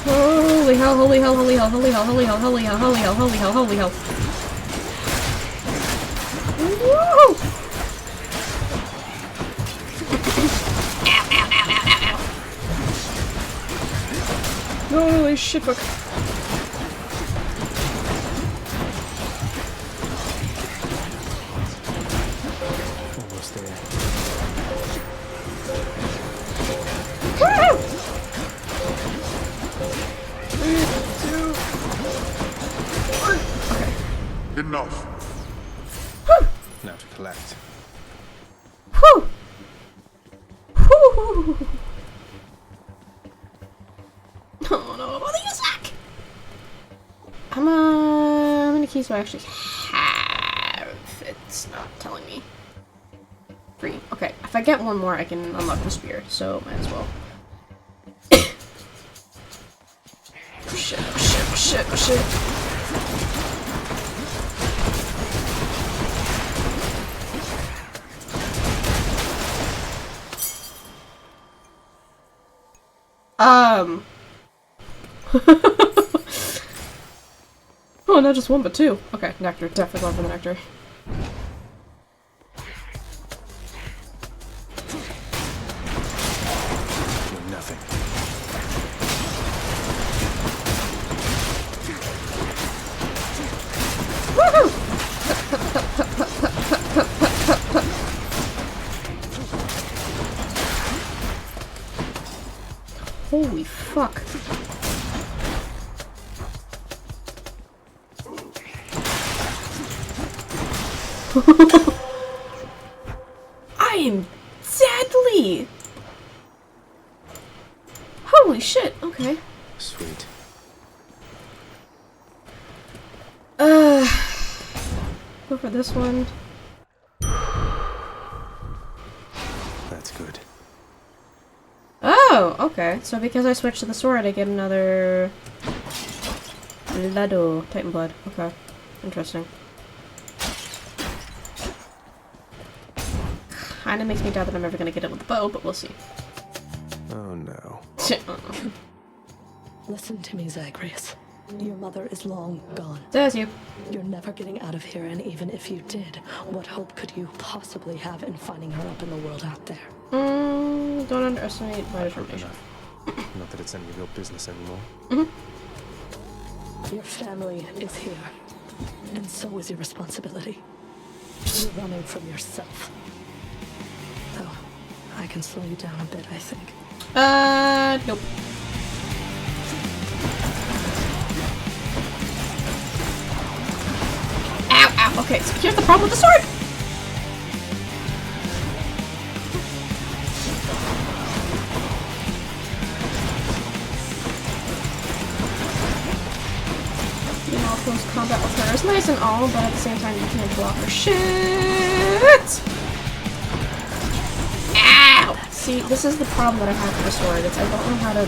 Holy hell, holy hell, holy hell, holy hell, holy hell, holy hell, holy hell, holy hell, holy hell. Woo! Holy shit, fuck. Almost there. Woo! 3, 2, 1. Okay. Enough. Whew. Now to collect. Whew. Whew. Oh no, what are you sack? How many keys do I actually have? It's not telling me. 3. Okay, if I get one more, I can unlock the spear, so might as well. Oh shit, oh shit, oh shit, oh shit. Oh, not just one, but 2. Okay, nectar. Definitely going for the nectar. Nothing. Woohoo! Holy fuck. I am deadly! Holy shit, okay. Sweet. Go for this one. That's good. Oh, okay. So because I switched to the sword, I get another Blood, Titan Blood. Okay. Interesting. Kinda makes me doubt that I'm ever gonna get it with the bow, but we'll see. Oh no. Listen to me, Zagreus. Your mother is long gone. Says you. You're never getting out of here, and even if you did, what hope could you possibly have in finding her up in the world out there? Don't underestimate my determination. Not that it's any of your business anymore. Your family is here, and so is your responsibility. You're running from yourself. Though, I can slow you down a bit, I think. Nope. Ow, ow. Okay, so here's the problem with the sword. You know, close combat with her is nice and all, but at the same time, you can't block her shit. Ow! See, this is the problem that I have with the sword. It's I don't know how to.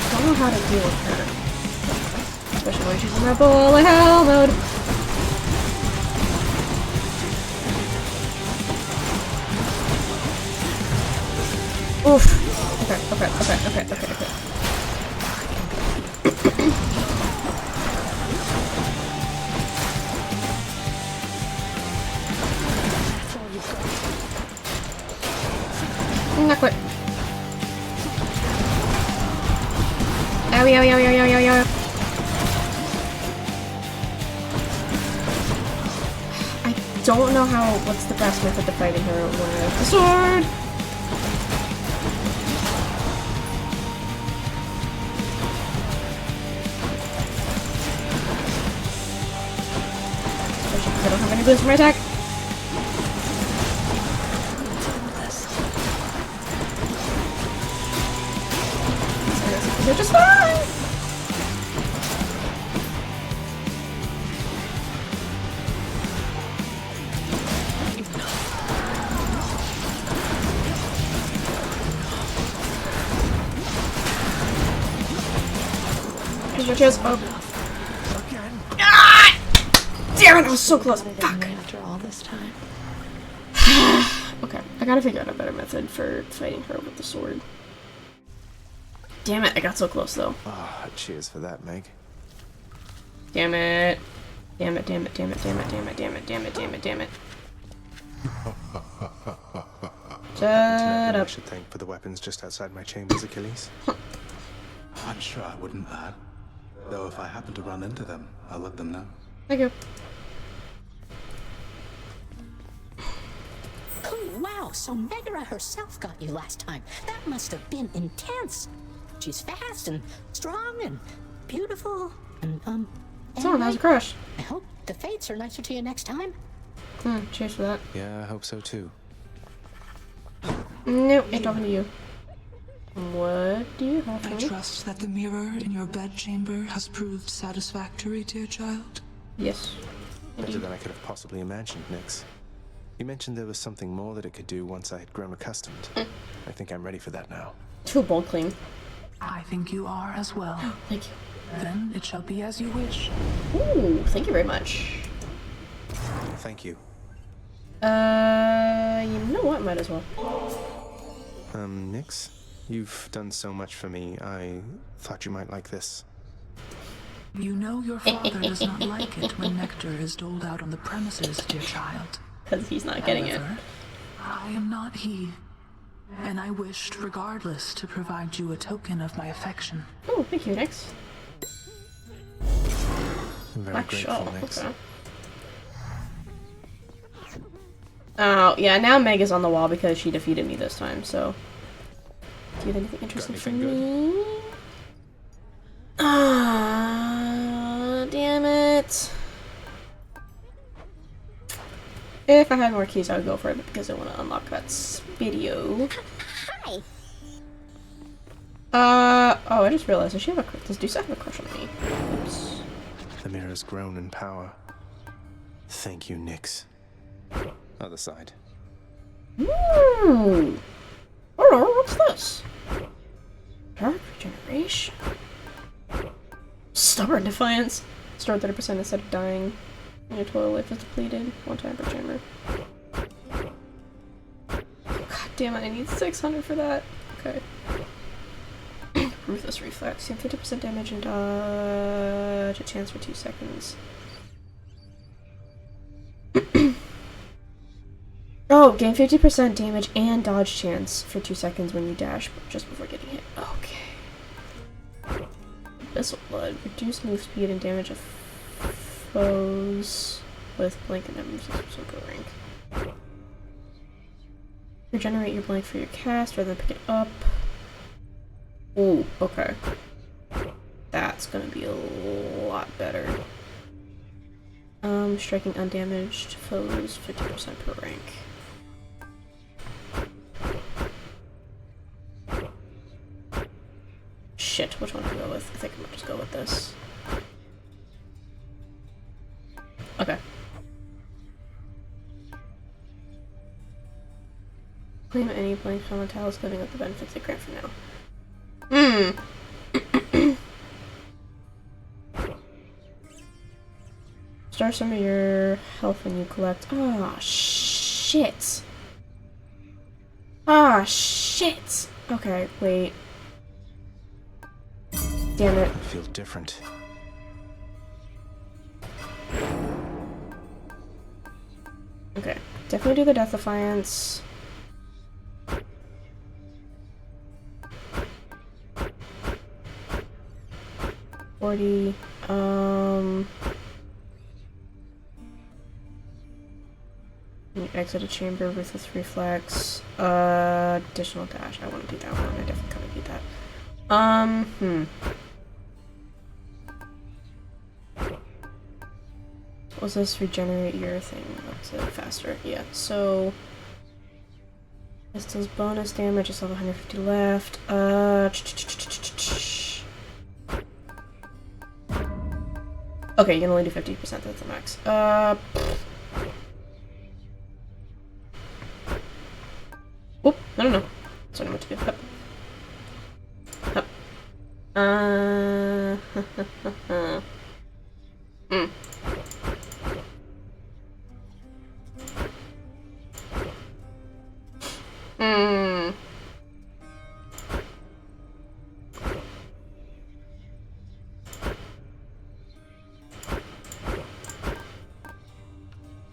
I don't know how to deal with her. Especially when she's in that bullet hell mode. Oof. Okay. Not quite. Owie. I don't know what's the best method to fighting her with the sword. influence for my attack. They're just fine. Here's your chance. Oh. Ah! Damn it! I was so close. Fuck. After all this time. Okay, I gotta figure out a better method for fighting her with the sword. Damn it! I got so close though. Ah, cheers for that, Meg. Damn it! Damn it! Damn it! Damn it! Damn it! Damn it! Damn it! Damn it! Damn it! Damn it! Shut I up. should thank for the weapons just outside my chambers, Achilles. I'm sure I wouldn't, lad. Though if I happen to run into them, I'll let them know. Thank you. Oh, wow, so Megara herself got you last time. That must have been intense. She's fast and strong and beautiful and, Someone has a crush. I hope the fates are nicer to you next time. Cheers for that. Yeah, I hope so too. Nope, ain't talking to you. What do you have for I me? trust that the mirror in your bedchamber has proved satisfactory, dear child. Yes. Better than I could have possibly imagined, Nyx. You mentioned there was something more that it could do once I had grown accustomed. I think I'm ready for that now. Too bold claim. I think you are as well. Thank you. Then it shall be as you wish. Ooh, thank you very much. Thank you. You know what? Might as well. Nyx? You've done so much for me, I thought you might like this. You know your father does not like it when nectar is doled out on the premises, dear child. Because he's not getting it. I am not he, and I wished, regardless, to provide you a token of my affection. Oh, thank you, Nyx. I'm very Black grateful, shawl, Nyx. okay. Oh, yeah, now Meg is on the wall because she defeated me this time, so... Do you have anything interesting for me? Ah, damn it. If I had more keys, I would go for it, but because I want to unlock that video. Hi. Oh, I just realized, does Dusa have a crush on me? Oops. The mirror's grown in power. Thank you, Nyx. Other side. Hello, what's this? Dark regeneration. Stubborn defiance. Store 30% instead of dying. Your total life is depleted. One time per chamber. God damn it, I need 600 for that. Okay. Ruthless reflex. You have 50% damage and dodge a chance for 2 seconds. Oh, gain 50% damage and dodge chance for 2 seconds when you dash just before getting hit. Okay. Abyssal Blood. Reduce move speed and damage of foes with blank and numbers of rank. Regenerate your blank for your cast rather than pick it up. Ooh, okay. That's gonna be a lot better. Striking undamaged foes 50% per rank. Shit, which one do I go with? I think I'm gonna just go with this. Okay. Claim any blank common tiles living up the benefits they grant from now. Store some of your health when you collect. Ah, shit. Ah, shit. Okay, wait. Damn it. I feel different. Okay, definitely do the Death Defiance. $40. You exit a chamber with a reflex. Additional dash. I want to do that one. I definitely kind of need that. Was this regenerate your thing up to faster? Yeah, so this does bonus damage, I still have 150 left. Okay, you can only do 50%, that's the max. Oop, no. That's what I meant to do. Hup. Hup.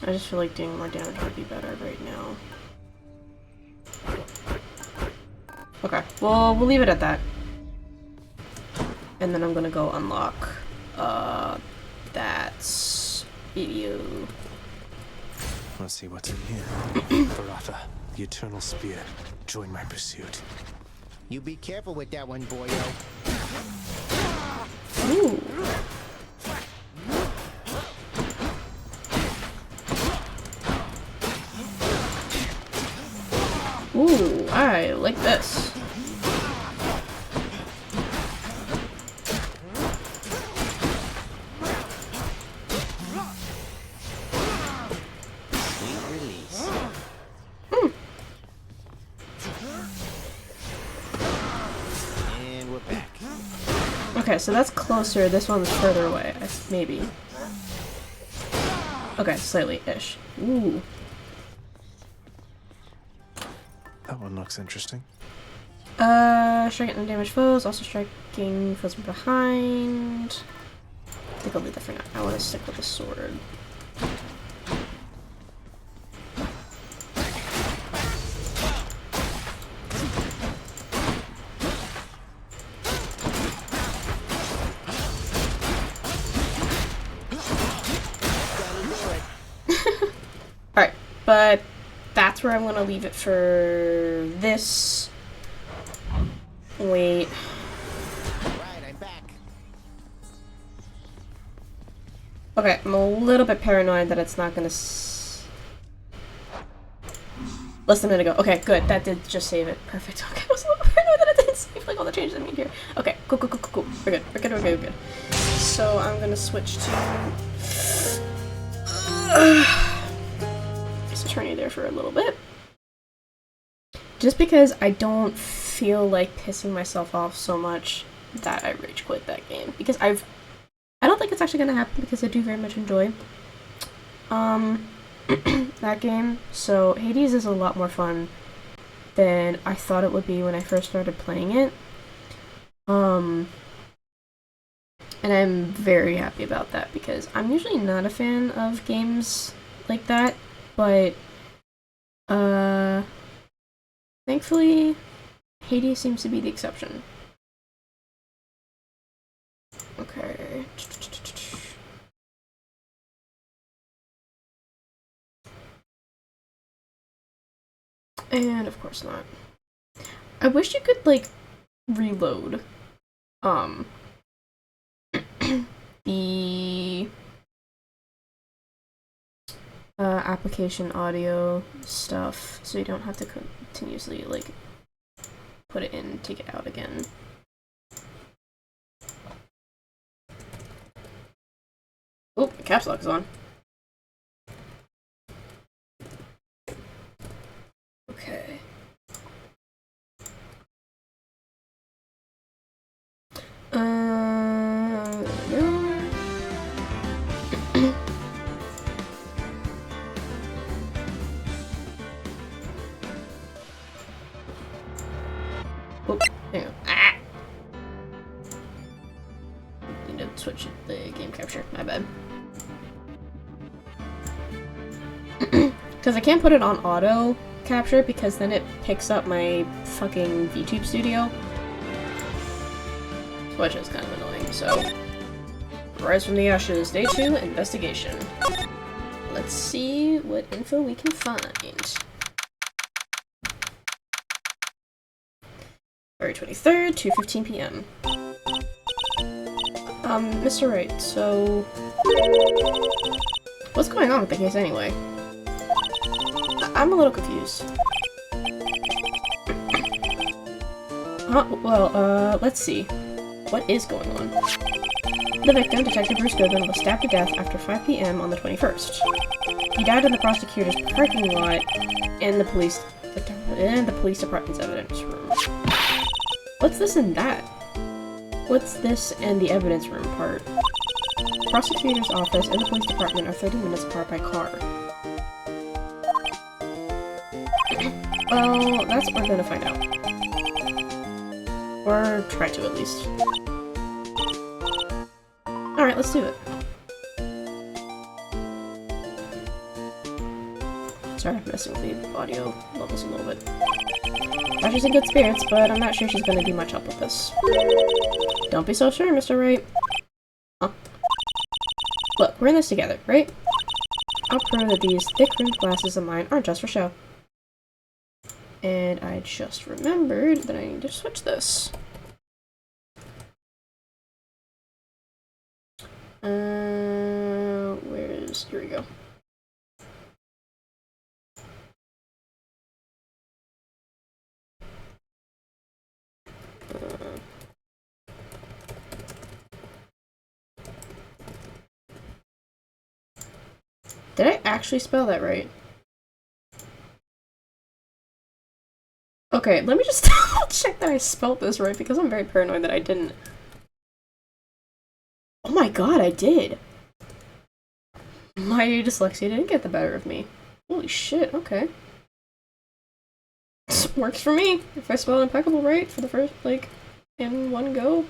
I just feel like doing more damage would be better right now. Okay, well, we'll leave it at that. And then I'm gonna go unlock, that video. Let's see what's in here. Barata, the Eternal Spear. Join my pursuit. You be careful with that one, boyo. Ooh. Ooh, I like this. Sweet release. And we're back. Okay, so that's closer. This one's further away, maybe. Okay, slightly-ish. Ooh. That one looks interesting. Striking undamaged foes, also striking foes from behind. I think I'll leave that for now. I want to stick with the sword. Alright, but that's where I'm going to leave it for this. Wait. Right, I'm back. Okay, I'm a little bit paranoid that it's not going to less than a minute ago. Okay, good. That did just save it. Perfect. Okay, I was a little paranoid that it didn't save like all the changes I made here. Okay, cool. We're good. So I'm going to switch to just turn you there for a little bit. Just because I don't feel like pissing myself off so much that I rage quit that game. Because I don't think it's actually gonna happen because I do very much enjoy that game. So Hades is a lot more fun than I thought it would be when I first started playing it. And I'm very happy about that because I'm usually not a fan of games like that, but thankfully Hades seems to be the exception. Okay. And of course not. I wish you could like reload the application audio stuff so you don't have to continuously like put it in, take it out again. Oh, the caps lock is on. Okay. Oh, hang on. Ah! Need to switch the game capture. My bad. Because I can't put it on auto capture because then it picks up my fucking VTube studio. Which is kind of annoying, so. Rise from the Ashes, Day 2, Investigation. Let's see what info we can find. February 23rd, 2:15 p.m. Mr. Wright, so What's going on with the case anyway? I'm a little confused. Well, let's see. What is going on? The victim, Detective Bruce Goodwin, was stabbed to death after 5 p.m. on the 21st. He died in the prosecutor's parking lot in the police department's evidence room. What's this and that? What's this and the evidence room part? The prosecutor's office and the police department are 30 minutes apart by car. Well, that's what we're gonna find out. Or try to, at least. Alright, let's do it. Sorry, I'm messing with the audio levels a little bit. She's in good spirits, but I'm not sure she's gonna be much help with this. Don't be so sure, Mr. Wright. Huh? Look, we're in this together, right? I'll prove that these thick-rimmed glasses of mine aren't just for show. And I just remembered that I need to switch this. Here we go. Did I actually spell that right? Okay, let me just double check that I spelled this right because I'm very paranoid that I didn't. Oh my god, I did! My dyslexia didn't get the better of me. Holy shit, okay. Works for me. If I spell impeccable right for the first, like, in one go.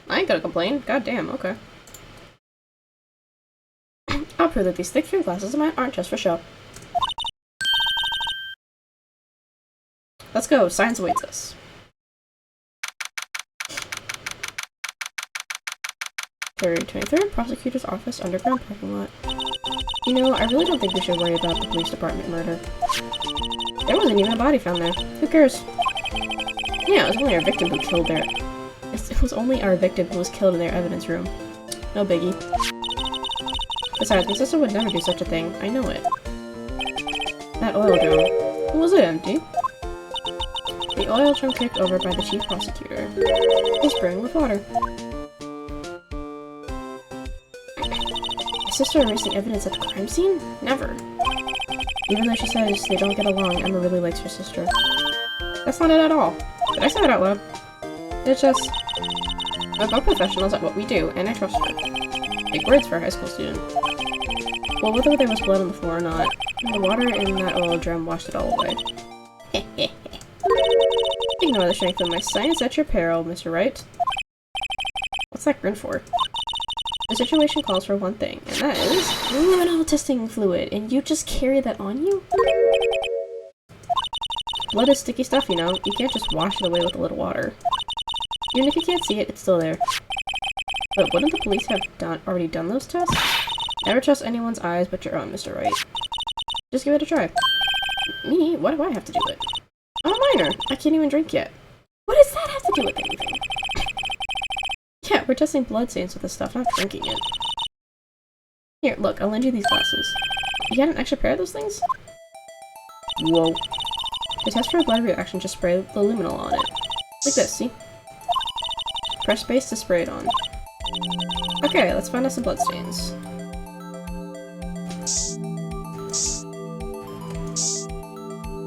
I ain't gonna complain. God damn, okay. I'll prove that these thick-framed glasses of mine aren't just for show. Let's go. Science awaits us. February 23rd, Prosecutor's Office, Underground Parking Lot. You know, I really don't think we should worry about the police department murder. There wasn't even a body found there. Who cares? Yeah, it was only our victim who killed their... It was only our victim who was killed in their evidence room. No biggie. Besides, my sister would never do such a thing. I know it. That oil drum. Was it empty? The oil drum kicked over by the chief prosecutor was brimming with water. My sister erasing evidence at the crime scene? Never. Even though she says they don't get along, Emma really likes her sister. That's not it at all. Did I say that out loud? It's just... we're both professionals at what we do, and I trust her. Big words for a high school student. Well, whether there was blood on the floor or not, the water in that oil drum washed it all away. Ignore the strength of my science at your peril, Mr. Wright. What's that grin for? The situation calls for one thing, and that is luminol testing fluid, and you just carry that on you? Blood is sticky stuff, you know. You can't just wash it away with a little water. Even if you can't see it, it's still there. But wouldn't the police have already done those tests? Never trust anyone's eyes but your own, Mr. Wright. Just give it a try. Me? Why do I have to do it? I'm a minor. I can't even drink yet. What does that have to do with anything? Yeah, we're testing blood stains with this stuff, not drinking it. Here, look, I'll lend you these glasses. You got an extra pair of those things? Whoa. To test for a blood reaction, just spray the luminol on it. Like this, see? Press space to spray it on. Okay, let's find out some blood stains.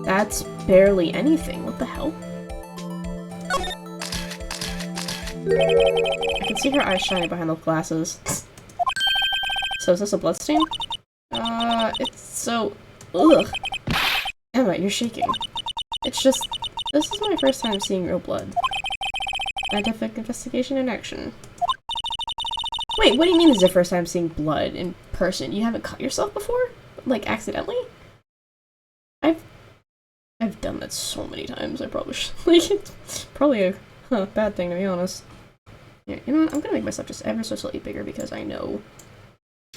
That's barely anything. What the hell? I can see her eyes shining behind those glasses. So is this a bloodstain? It's so... ugh. Emma, you're shaking. It's just... this is my first time seeing real blood. Scientific investigation in action. Wait, what do you mean this is the first time seeing blood in person? You haven't cut yourself before? Like, accidentally? I've done that so many times, I probably should. Like, it's probably a bad thing, to be honest. Yeah, you know what? I'm gonna make myself just ever so slightly bigger because I know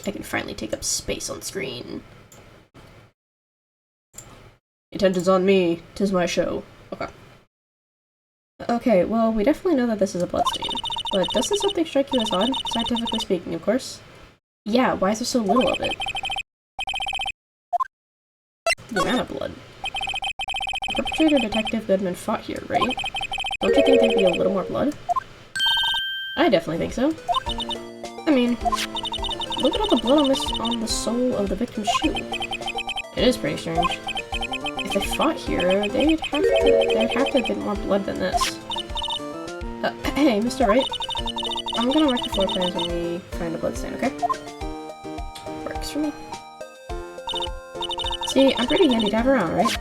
I can finally take up space on screen. Attention's on me. 'Tis my show. Okay. Okay, well, we definitely know that this is a bloodstain. But doesn't something strike you as odd? Scientifically speaking, of course. Yeah, why is there so little of it? The amount of blood. The perpetrator Detective Goodman fought here, right? Don't you think there'd be a little more blood? I definitely think so. I mean, look at all the blood on the sole of the victim's shoe. It is pretty strange. If they fought here, there'd have to have been more blood than this. Hey, Mr. Wright. I'm gonna mark the floor plans when we find the bloodstain, okay? Works for me. See, I'm pretty handy to have around, right?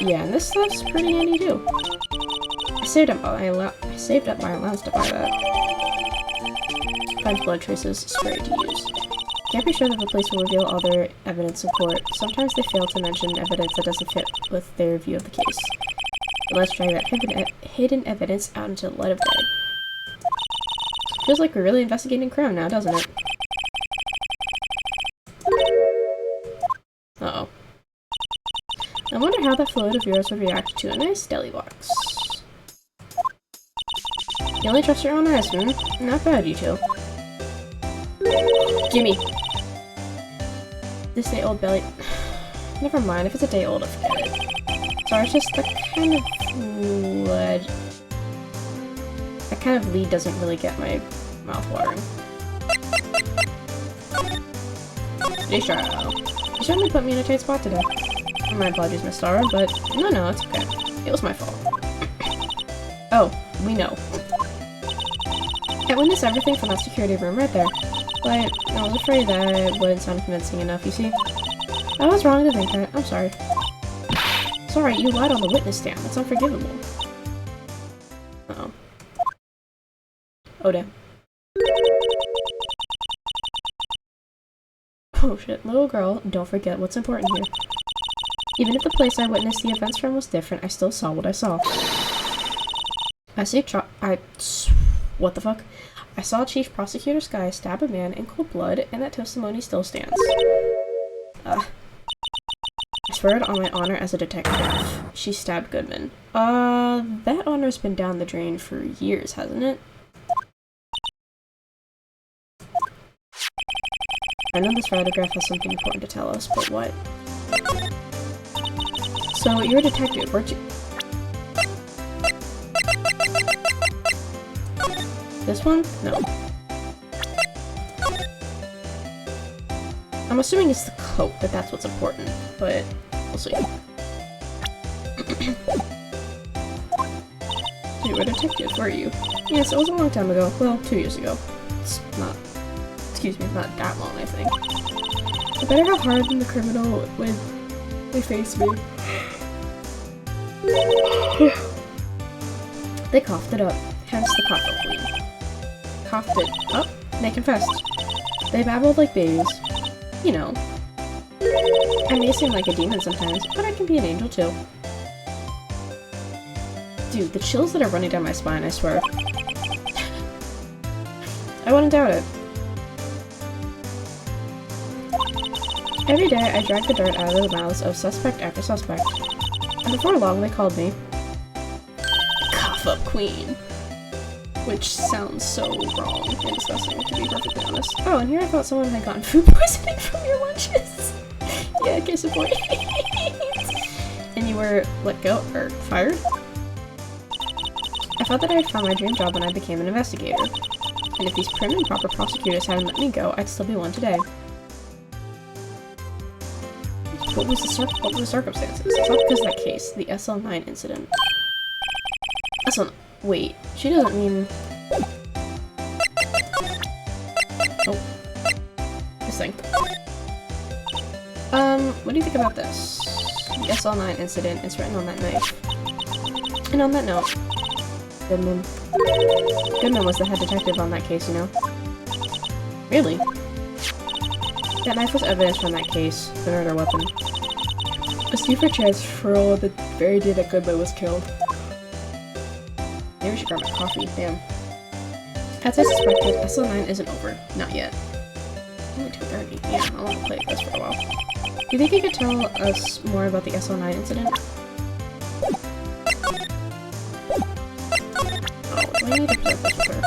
Yeah, and this stuff's pretty handy too. I saved up my allowance to buy that. Find blood traces, spray to use. Can't be sure that the police will reveal all their evidence in court. Sometimes they fail to mention evidence that doesn't fit with their view of the case. But let's drag that hidden evidence out into the light of day. Feels like we're really investigating crime now, doesn't it? Uh-oh. I wonder how that fluid of yours would react to a nice deli box. You only trust your own eyes, Not bad, you two. Gimme! This day-old belly... Never mind, if it's a day old, I'll forget it. Sorry, it's just the kind of lead... That kind of lead doesn't really get my mouth watering. Today's trial. You certainly put me in a tight spot today. My apologies, Miss Starr, but no, it's okay. It was my fault. Oh, we know. I witnessed everything from that security room right there, but I was afraid that it wouldn't sound convincing enough, you see. I was wrong to think that. I'm sorry. Sorry, you lied on the witness stand. That's unforgivable. Uh-oh. Oh, damn. Oh shit, little girl, don't forget what's important here. Even if the place I witnessed the events from was different, I still saw what I saw. What the fuck? I saw Chief Prosecutor Sky stab a man in cold blood, and that testimony still stands. I swear it on my honor as a detective. She stabbed Goodman. That honor's been down the drain for years, hasn't it? I know this photograph has something important to tell us, but what? So, you're a detective, weren't you? This one? No. I'm assuming it's the coat, that's what's important, but we'll see. You were a detective, were you? Yes, it was a long time ago. Well, 2 years ago. It's not... Excuse me, not that long, I think. No matter how hard the criminal when they face me. They coughed it up, hence the cough queen. Coughed it up? They confessed. They babbled like babies. You know. I may seem like a demon sometimes, but I can be an angel too. Dude, the chills that are running down my spine, I swear. I wouldn't doubt it. Every day, I drag the dirt out of the mouths of suspect after suspect. And before long, they called me Cough-Up Queen. Which sounds so wrong and disgusting, to be perfectly honest. Oh, and here I thought someone had gotten food poisoning from your lunches. Yeah, case in point. And you were let go, or fired? I thought that I had found my dream job when I became an investigator. And if these prim and proper prosecutors hadn't let me go, I'd still be one today. What were the circumstances? It's not because of that case, the SL9 incident. Wait, she doesn't mean... Oh. This thing. What do you think about this? The SL9 incident is written on that knife. And on that note, Goodman was the head detective on that case, you know? Really? That knife was evidence from that case, the murder weapon. A stew for chance for all the very day that Goodman was killed. Maybe we should grab my coffee, damn. As I suspected, SL9 isn't over. Not yet. Only 2:30. Yeah, I want to play this for a while. Do you think you could tell us more about the SL9 incident? Oh, do I need to present this with her?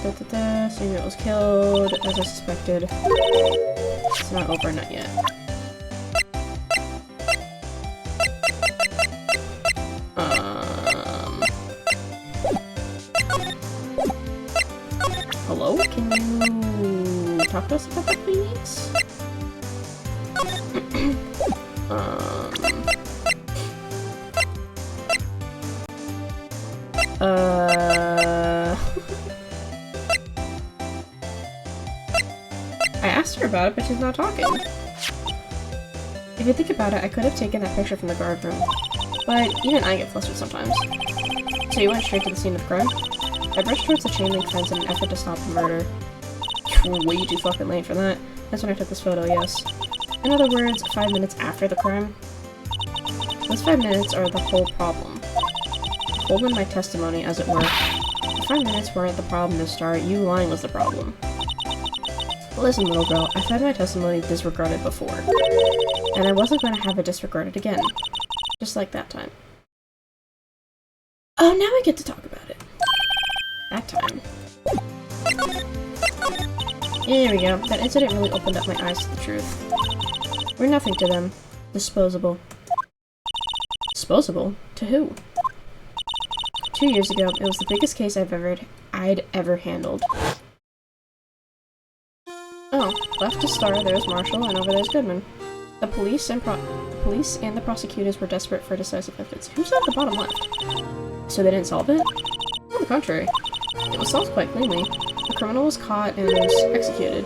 Senior was killed, as I suspected. It's not over, not yet. Hello? Can you talk to us about that, please? I asked her about it, but she's not talking. If you think about it, I could have taken that picture from the guard room. But even I get flustered sometimes. So you went straight to the scene of the crime? I brushed towards the chain link fence in an effort to stop the murder. You're way too fucking late for that. That's when I took this photo, yes. In other words, 5 minutes after the crime. Those 5 minutes are the whole problem. Hold in my testimony, as it were. The 5 minutes weren't the problem to start, you lying was the problem. Listen, little girl, I've had my testimony disregarded before. And I wasn't going to have it disregarded again. Just like that time. Oh, now I get to talk about it. That time. There we go. That incident really opened up my eyes to the truth. We're nothing to them. Disposable. Disposable? To who? 2 years ago, it was the biggest case I'd ever handled. Oh, left to start, there's Marshall, and over there's Goodman. The police and the prosecutors were desperate for decisive evidence. Who's at the bottom left? So they didn't solve it? On the contrary. It was solved quite cleanly. The criminal was caught and executed.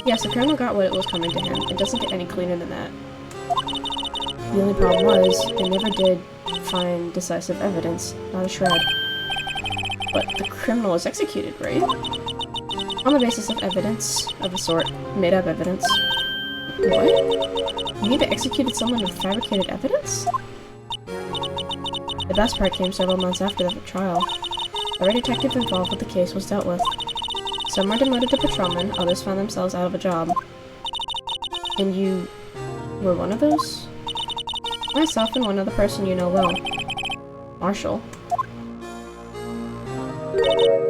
Yes, the criminal got what it was coming to him. It doesn't get any cleaner than that. The only problem was, they never did find decisive evidence. Not a shred. But the criminal was executed, right? On the basis of evidence of a sort. Made-up evidence. What? You mean they executed someone with fabricated evidence? The best part came several months after the trial. Every detective involved with the case was dealt with. Some were demoted to patrolmen, others found themselves out of a job. And you were one of those? Myself and one other person you know well. Marshall.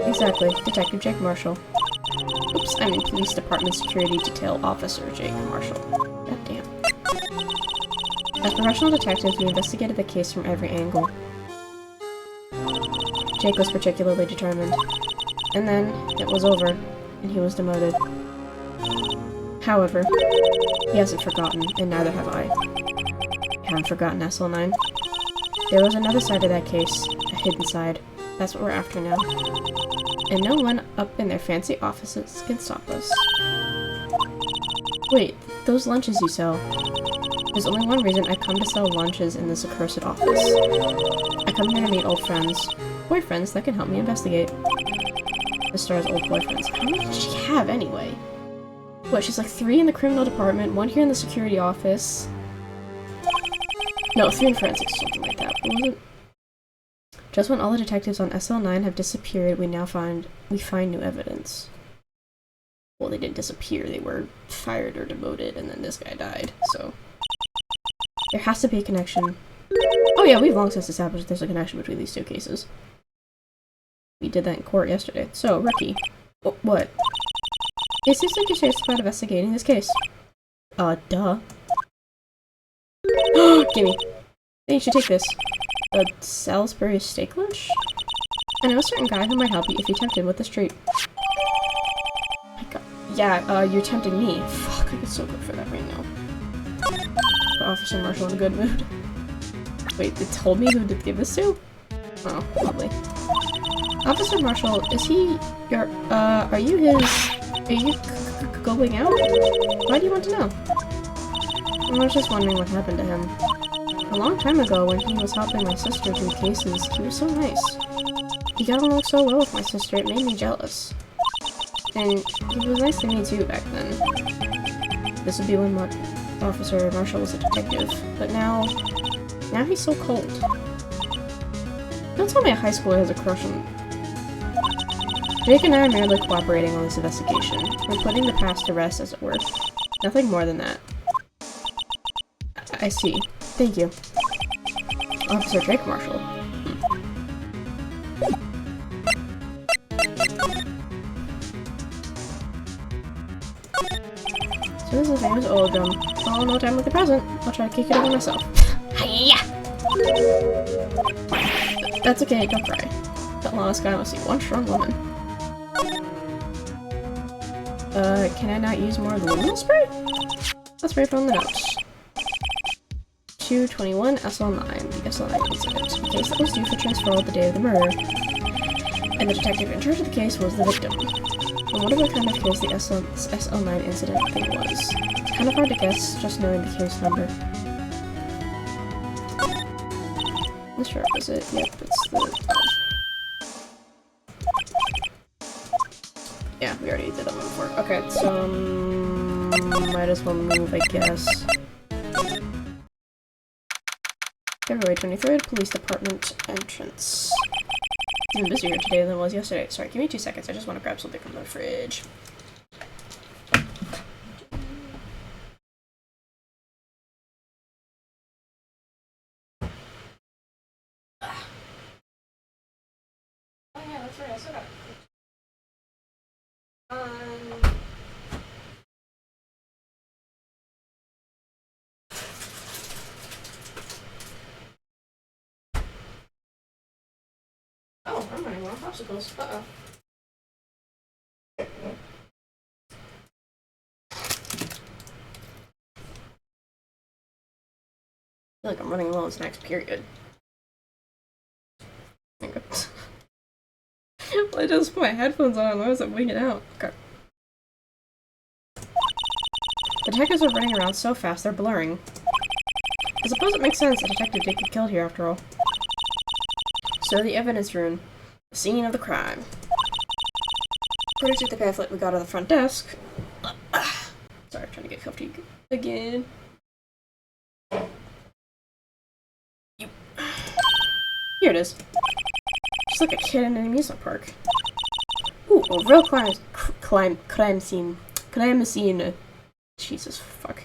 Exactly, Detective Jake Marshall. Oops, I mean Police Department Security Detail Officer Jake Marshall. God damn. As professional detectives, we investigated the case from every angle. Jake was particularly determined. And then, it was over, and he was demoted. However, he hasn't forgotten, and neither have I. I haven't forgotten SL9. There was another side of that case, a hidden side. That's what we're after now. And no one up in their fancy offices can stop us. Wait, those lunches you sell. There's only one reason I come to sell lunches in this accursed office. I come here to meet old friends. Boyfriends that can help me investigate. This star's old boyfriends. How many does she have, anyway? What, she's like 3 in the criminal department, 1 here in the security office. No, 3 in forensics or something like that. What was it? Just when all the detectives on SL9 have disappeared, we find new evidence. Well, they didn't disappear, they were fired or demoted, and then this guy died, so... There has to be a connection. Oh yeah, we've long since established there's a connection between these 2 cases. We did that in court yesterday. So, Ricky. What? It seems like you're serious about investigating this case. Duh. Gimme. Then you should take this. A Salisbury steak lunch? I know a certain guy who might help you if you're tempted with this treat. My god. Yeah, you're tempting me. Fuck, I get so good for that right now. The Officer Marshall in a good mood. Wait, they told me who to give this to? Oh, lovely. Officer Marshall, is he your, are you going out? Why do you want to know? I was just wondering what happened to him. A long time ago, when he was helping my sister do cases, he was so nice. He got along so well with my sister, it made me jealous. And he was nice to me too back then. This would be when Officer Marshall was a detective, but now he's so cold. Don't tell me a high schooler has a crush on... Jake and I are merely cooperating on this investigation. We're putting the past to rest, as it were. Nothing more than that. I see. Thank you. Officer Jake Marshall. So this is the famous old drum. Oh, no time like the present. I'll try to kick it over myself. Hiya! That's okay, don't cry. That lawless guy must see one strong woman. Can I not use more of the luminal spray? Let's spray from the notes. 221 SL9. The SL9 incident. The case that was due for transferal the day of the murder. And the detective in charge of the case was the victim. And whatever kind of case the SL9 incident thing was, it's kind of hard to guess just knowing the case number. Not sure, is it? Yep, it's the... Yeah, we already did that one before. Okay, so... might as well move, I guess. February 23rd, Police Department entrance. It's even busier today than it was yesterday. Sorry, give me 2 seconds. I just want to grab something from the fridge. Oh yeah, that's right. I still got it. Oh, I'm running out of popsicles. Uh-oh. I feel like I'm running low on snacks, period. I just put my headphones on, why was it winging out? Okay. The detectives are running around so fast they're blurring. I suppose it makes sense the detective did get killed here after all. So the evidence room. The scene of the crime. According to the pamphlet we got at the front desk. Sorry, I'm trying to get comfy again. Here it is. Just like a kid in an amusement park. Ooh, a real crime scene. Crime scene. Jesus fuck.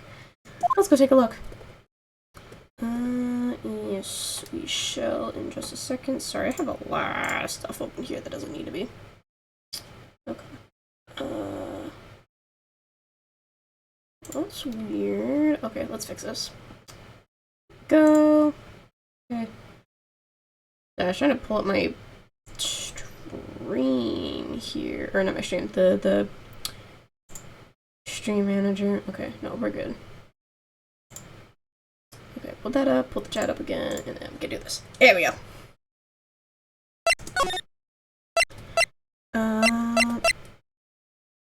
Let's go take a look. Yes, we shall in just a second. Sorry, I have a lot of stuff open here that doesn't need to be. Okay. That's weird. Okay, let's fix this. Go. Okay. I was trying to pull up my stream here, or not my stream, the stream manager. Okay, no, we're good. Okay, pull that up, pull the chat up again, and then we can do this. There we go.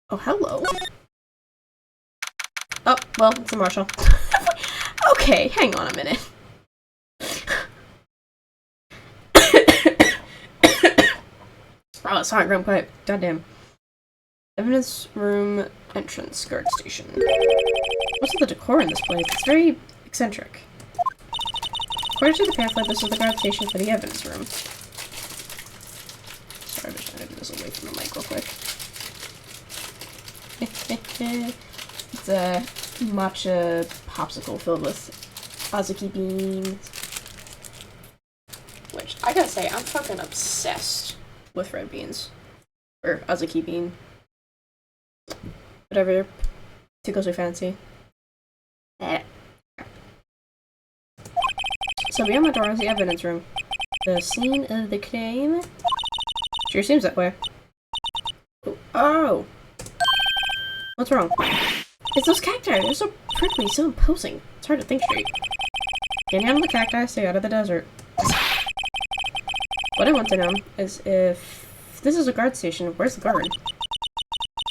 Oh, hello. Oh, well, it's a Marshall. Okay, hang on a minute. Oh, sorry, I'm quiet. Goddamn. Evidence room entrance guard station. What's with the decor in this place? It's very eccentric. According to the pamphlet, this is the guard station for the evidence room. Sorry, I'm just trying to do this away from the mic real quick. It's a matcha popsicle filled with azuki beans. Which, I gotta say, I'm fucking obsessed with red beans. Or azuki bean. Whatever tickles your fancy. So beyond the door is the evidence room. The scene of the crime? Sure seems that way. Oh! What's wrong? It's those cacti! They're so prickly, so imposing. It's hard to think straight. Get down the cacti, stay out of the desert. What I want to know is if this is a guard station, where's the guard?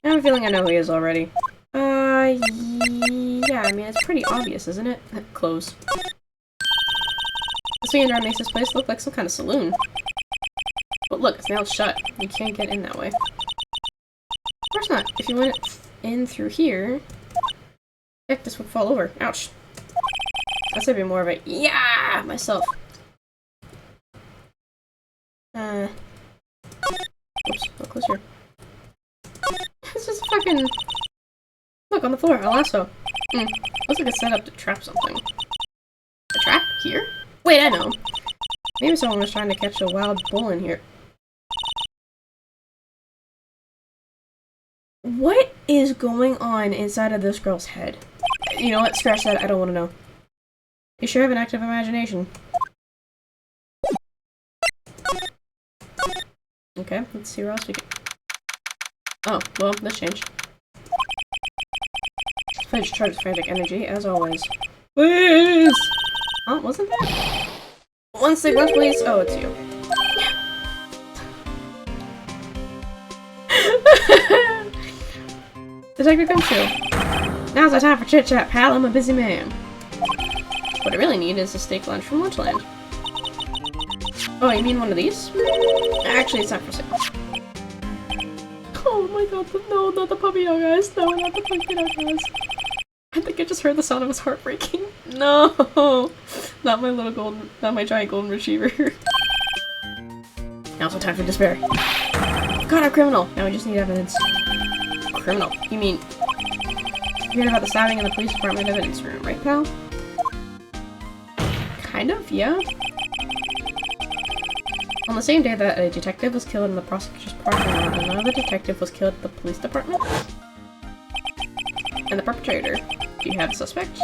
I have a feeling I know who he is already. Yeah, I mean, it's pretty obvious, isn't it? Close. This way makes this place look like some kind of saloon. But look, it's now shut. You can't get in that way. Of course not. If you went in through here... Heck, this would fall over. Ouch. That's gonna be more of a yeah myself. Oops, I'll close here. This is fucking... Look, on the floor, a lasso. Looks like it's set up to trap something. A trap? Here? Wait, I know. Maybe someone was trying to catch a wild bull in here. What is going on inside of this girl's head? You know what? Scratch that. I don't want to know. You sure have an active imagination. Okay, let's see where else we can. Oh, well, this changed. Fudge charges frantic energy, as always. Please! Oh, wasn't there? One stick, once, please. Oh, it's you. Detective Gumshoe. Now's the time for chit chat, pal. I'm a busy man. What I really need is a steak lunch from Lunchland. Oh, you mean one of these? Actually, it's not for sale. Oh my god, no, not the puppy dog eyes. No, not the puppy dog eyes. I think I just heard the sound of his heart breaking. No! Not my little golden, not my giant golden retriever. Now's the time for despair. Got a criminal! Now we just need evidence. Criminal? You mean... You heard about the stabbing in the police department evidence room, right, pal? Kind of, yeah. On the same day that a detective was killed in the prosecutor's parking lot, another detective was killed at the police department. And the perpetrator. Do you have a suspect?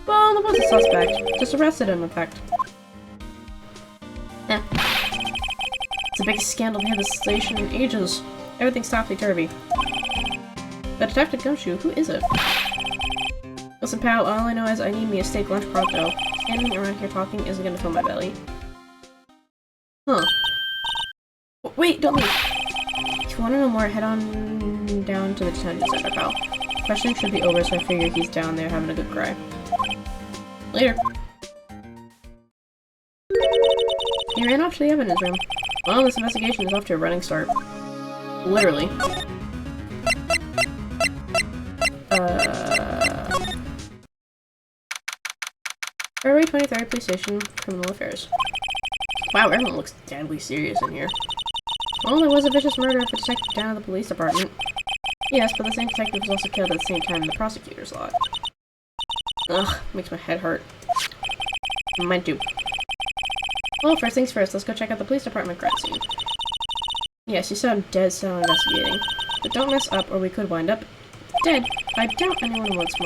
Well, there was a suspect. Just arrested him, in fact. Eh. It's the biggest scandal here at the station in ages. Everything's topsy-turvy. But Detective Gumshoe, who is it? Listen, pal, all I know is I need me a steak lunch pronto. Standing around here talking isn't gonna fill my belly. Huh. Wait, don't leave! If you want to know more, head on down to the detention center, pal. Questioning should be over, so I figure he's down there having a good cry. Later. He ran off to the evidence room. Well, this investigation is off to a running start. Literally. February 23rd, Police Station, Criminal Affairs. Wow, everyone looks deadly serious in here. Well, there was a vicious murder of a detective down at the police department. Yes, but the same detective was also killed at the same time in the prosecutor's lot. Ugh, makes my head hurt. Mine too. Well, first things first, let's go check out the police department crime scene. Yes, you saw him dead, so I'm investigating. But don't mess up, or we could wind up dead. I doubt anyone wants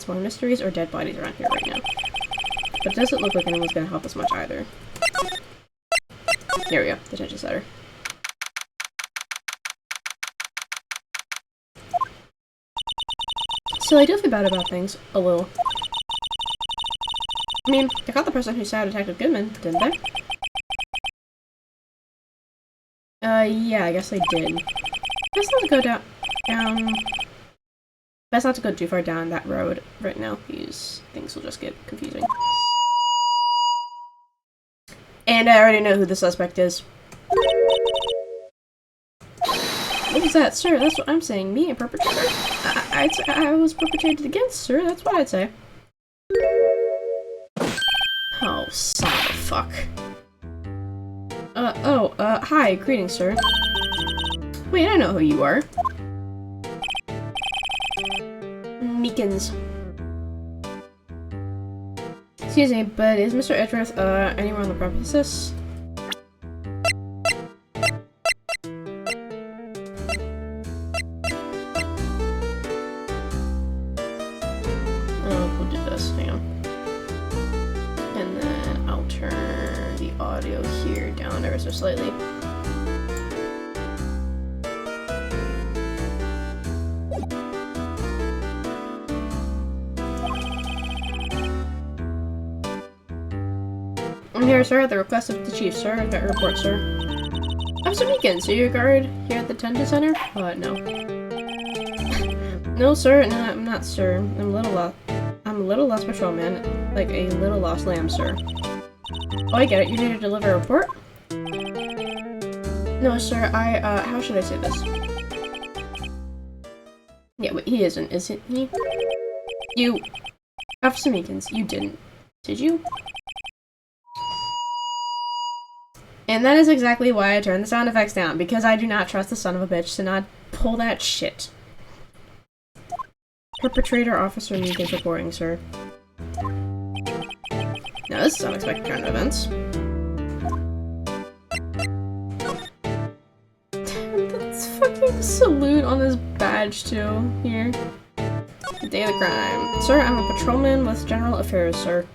more mysteries or dead bodies around here right now. But it doesn't look like anyone's gonna help us much either. Here we go, detention center. So I do feel bad about things, a little. I mean, they caught the person who stabbed Detective Goodman, didn't they? Yeah, I guess they did. Best not to go best not to go too far down that road right now. These things will just get confusing. And I already know who the suspect is. What was that, sir? That's what I'm saying. Me, a perpetrator? I was perpetrated against, sir. That's what I'd say. Oh, son of a fuck. Hi. Greetings, sir. Wait, I know who you are. Meekins. Excuse me, but is Mr. Edgeworth, anywhere on the premises? We'll do this, hang on. And then I'll turn the audio here down ever so slightly. I'm here, sir, at the request of the chief, sir. I've got your report, sir. Officer Meekins, so you're a guard here at the detention center? No. No, sir. No, I'm not, sir. I'm a little lost patrolman, like a little lost lamb, sir. Oh, I get it. You need to deliver a report? No, sir. How should I say this? Yeah, wait, he isn't he? You, Officer Meekins, you didn't. Did you? And that is exactly why I turned the sound effects down, because I do not trust the son of a bitch to not pull that shit. Perpetrator Officer Meekins reporting, sir. Now this is unexpected turn of events. That's fucking salute on this badge too. Here. Day of the crime. Sir, I'm a patrolman with general affairs, sir.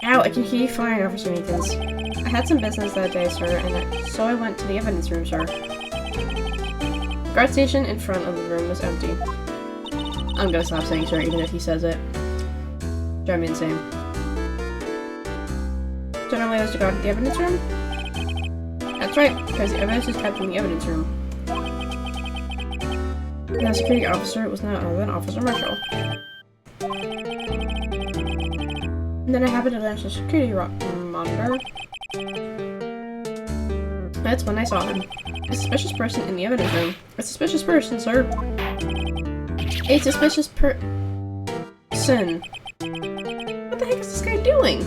Ow, I can hear you firing, Officer Meekins. I had some business that day, sir, and so I went to the evidence room, sir. The guard station in front of the room was empty. I'm gonna stop saying sir, even if he says it. Drive me insane. General allows to go to the evidence room? That's right, because the evidence is kept in the evidence room. Now, security officer was none other than Officer Marshall. And then I happened to glance at the security monitor. That's when I saw him. A suspicious person in the evidence room. A suspicious person, sir. A suspicious person. What the heck is this guy doing?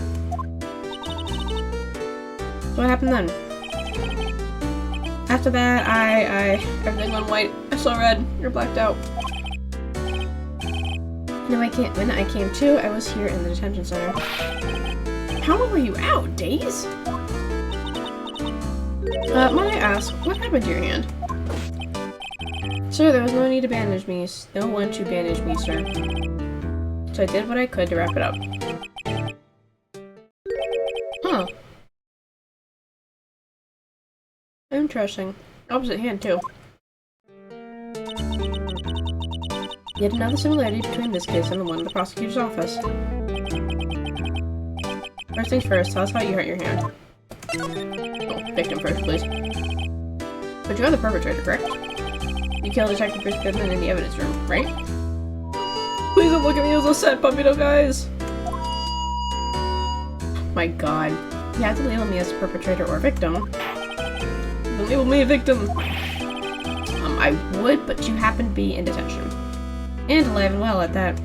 So what happened then? After that, everything went white. I saw red. You're blacked out. When I came to, I was here in the detention center. How long were you out? Days? Might I ask, what happened to your hand? Sir, there was no need to bandage me. No one to bandage me, sir. So I did what I could to wrap it up. Huh. Interesting. Opposite hand, too. Yet another similarity between this case and the one in the prosecutor's office. First things first, tell us how you hurt your hand. Oh, victim first, please. But you are the perpetrator, correct? You killed Detective Bruce Goodman in the evidence room, right? Please don't look at me as a sad puppy dog, guys! My god. You have to label me as a perpetrator or victim. Don't label me a victim! I would, but you happen to be in detention. And alive and well at that.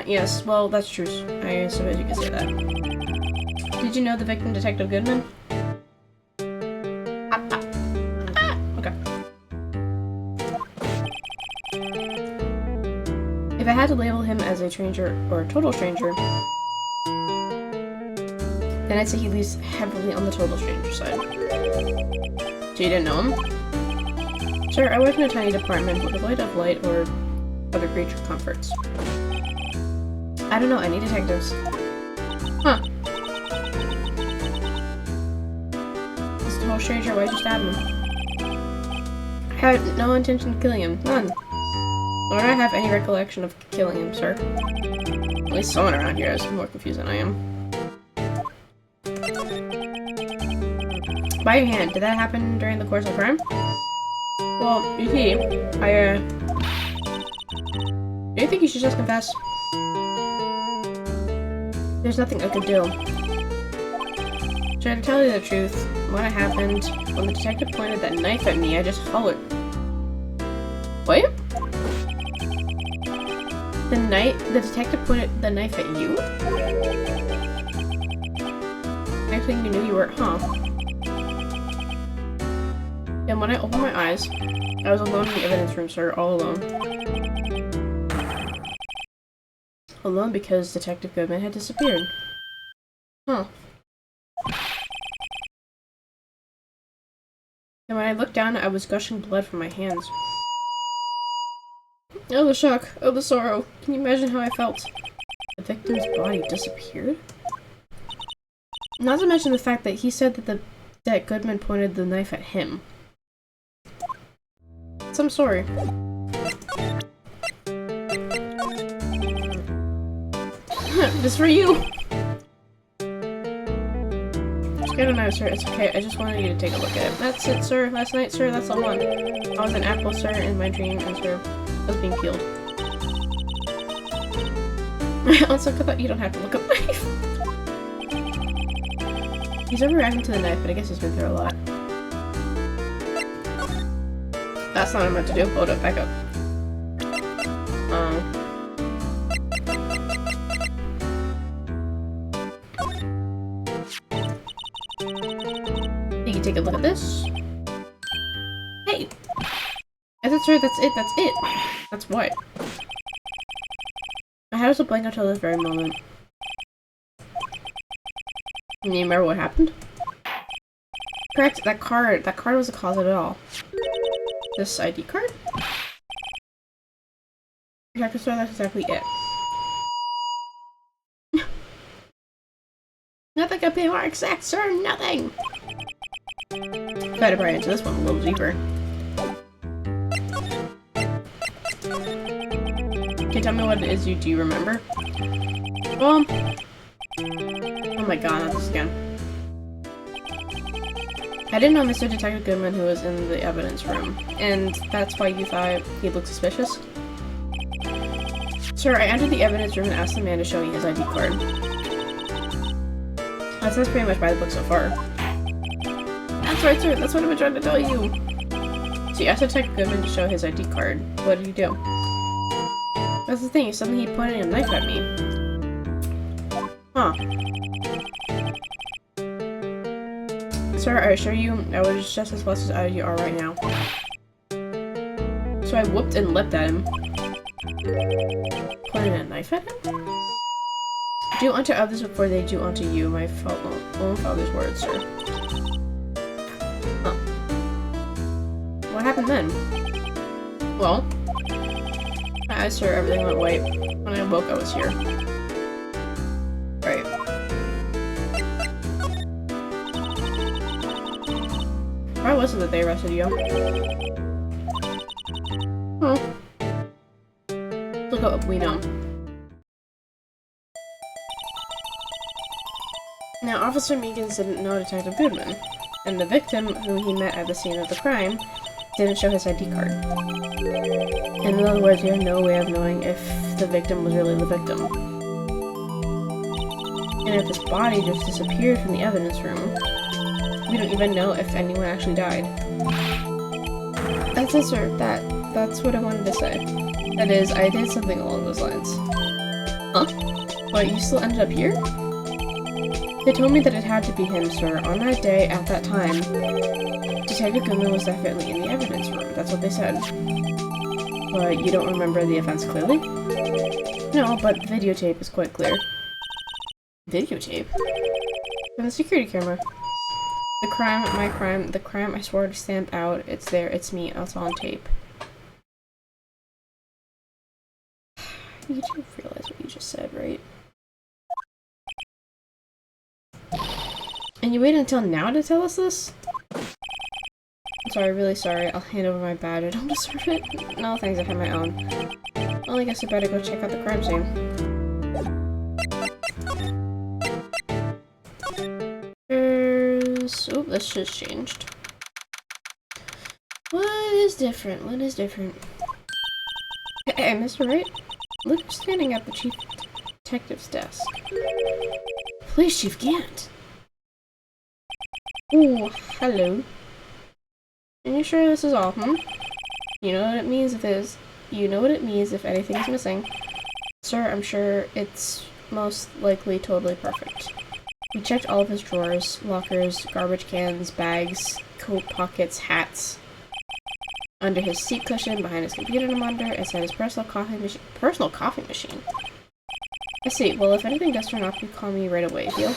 Yes, well, that's true. I suppose you can say that. Did you know the victim, Detective Goodman? Okay. If I had to label him as a stranger or a total stranger, then I'd say he leans heavily on the total stranger side. So you didn't know him? Sir, I work in a tiny department devoid of light or other creature comforts. I don't know any detectives. Huh. This total stranger, why'd you stab him? I had no intention of killing him. None. Nor do I have any recollection of killing him, sir. At least someone around here is more confused than I am. By your hand, did that happen during the course of crime? Well, you see, do you think you should just confess? There's nothing I could do. So to tell you the truth, what happened, when the detective pointed that knife at me, I just hollered. What? The detective pointed the knife at you? Next thing you knew, you were, huh? And when I opened my eyes, I was alone in the evidence room, sir, all alone. Alone because Detective Goodman had disappeared. Huh. And when I looked down, I was gushing blood from my hands. Oh, the shock. Oh, the sorrow. Can you imagine how I felt? The victim's body disappeared? Not to mention the fact that he said that Goodman pointed the knife at him. So I'm sorry. This for you! Scared of knives, sir. It's okay. I just wanted you to take a look at it. That's it, sir. Last night, sir. That's the one. I was an apple, sir, in my dream, and sir, I was being peeled. Also, I thought you don't have to look up knife. He's overreacting to the knife, but I guess he's been through a lot. That's not what I meant to do. Hold up, back up. You can take a look at this. Hey! That's it, sir. That's it. That's it. That's what? My head was a blank until this very moment. Can you remember what happened? Correct, that card was the cause of it all. This ID card? Protector Star, that's exactly it. Nothing can be more exact, sir, nothing! Gotta probably into this one a little deeper. Can you tell me what it is you do remember? Oh my god, not this again. I didn't know Mr. Detective Goodman who was in the evidence room, and that's why you thought he looked suspicious? Sir, I entered the evidence room and asked the man to show me his ID card. That's pretty much by the book so far. That's right, sir, that's what I've been trying to tell you! So you asked Detective Goodman to show his ID card. What did he do? That's the thing, suddenly he pointed a knife at me. Huh. Sir, I assure you, I was just as blessed as you are right now. So I whooped and leapt at him. Pointing a knife at him? Do unto others before they do unto you, my own father's words, sir. Huh. What happened then? Well, my eyes, sir, everything went white. When I woke, I was here. Right. Why was it that they arrested you? Oh. Look what we know. Now, Officer Meekins didn't know Detective Goodman, and the victim, who he met at the scene of the crime, didn't show his ID card. In other words, we have no way of knowing if the victim was really the victim. And if this body just disappeared from the evidence room, we don't even know if anyone actually died. That's it, sir. That's what I wanted to say. That is, I did something along those lines. Huh? What, you still ended up here? They told me that it had to be him, sir. On that day, at that time, Detective Goodman was definitely in the evidence room. That's what they said. But you don't remember the events clearly? No, but the videotape is quite clear. Videotape? From the security camera. The crime, my crime, the crime I swore to stamp out. It's there, it's me, it's on tape. You do realize what you just said, right? And you waited until now to tell us this? I'm sorry, really sorry. I'll hand over my badge. I don't deserve it. No, thanks, I have my own. Well, I guess I better go check out the crime scene. Oh, this just changed. What is different? What is different? Hey, Mr. Wright? Look who's standing at the chief detective's desk. Police Chief Gant. Ooh, hello. Are you sure this is all, You know what it means if there's... You know what it means if anything's missing. Sir, I'm sure it's most likely totally perfect. We checked all of his drawers, lockers, garbage cans, bags, coat pockets, hats. Under his seat cushion, behind his computer monitor, inside his personal coffee machine. I see. Well, if anything does turn up, you call me right away, deal?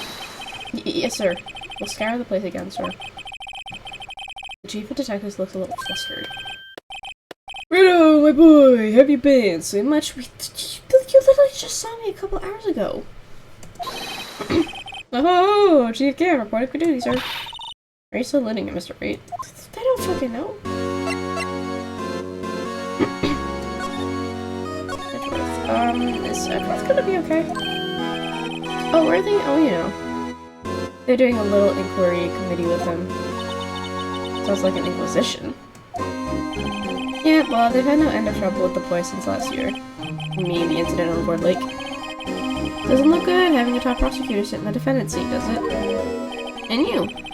Yes, sir. We'll scour the place again, sir. The chief of detectives looks a little flustered. Righto, my boy! Have you been? So much? You literally just saw me a couple hours ago. Oh, Chief Gant, reporting for duty, sir. Are you still living at Mr. Wright? I don't fucking know. Is Edgeworth gonna be okay? Oh, where are they? Oh, you know. They're doing a little inquiry committee with him. Sounds like an inquisition. Yeah, well, they've had no end of trouble with the boys since last year. You mean the incident on Board Lake? Doesn't look good having a top prosecutor sit in the defendant's seat, does it? And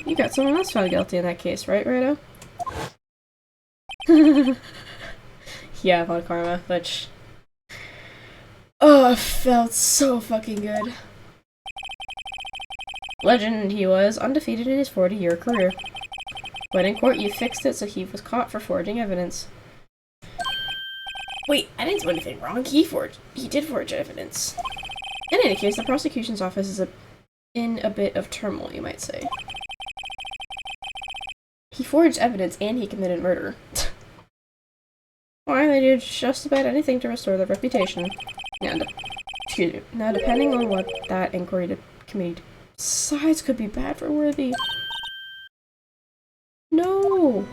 you got someone else found guilty in that case, right, Righto? Yeah, Von Karma, which... Oh, it felt so fucking good. Legend he was, undefeated in his 40-year career. But in court you fixed it so he was caught for forging evidence. Wait, I didn't do anything wrong. He did forge evidence. In any case, the prosecution's office is in a bit of turmoil, you might say. forged evidence and he committed murder. Why, they do just about anything to restore their reputation. Excuse me. Now, depending on what that inquiry committee decides could be bad for Worthy. No!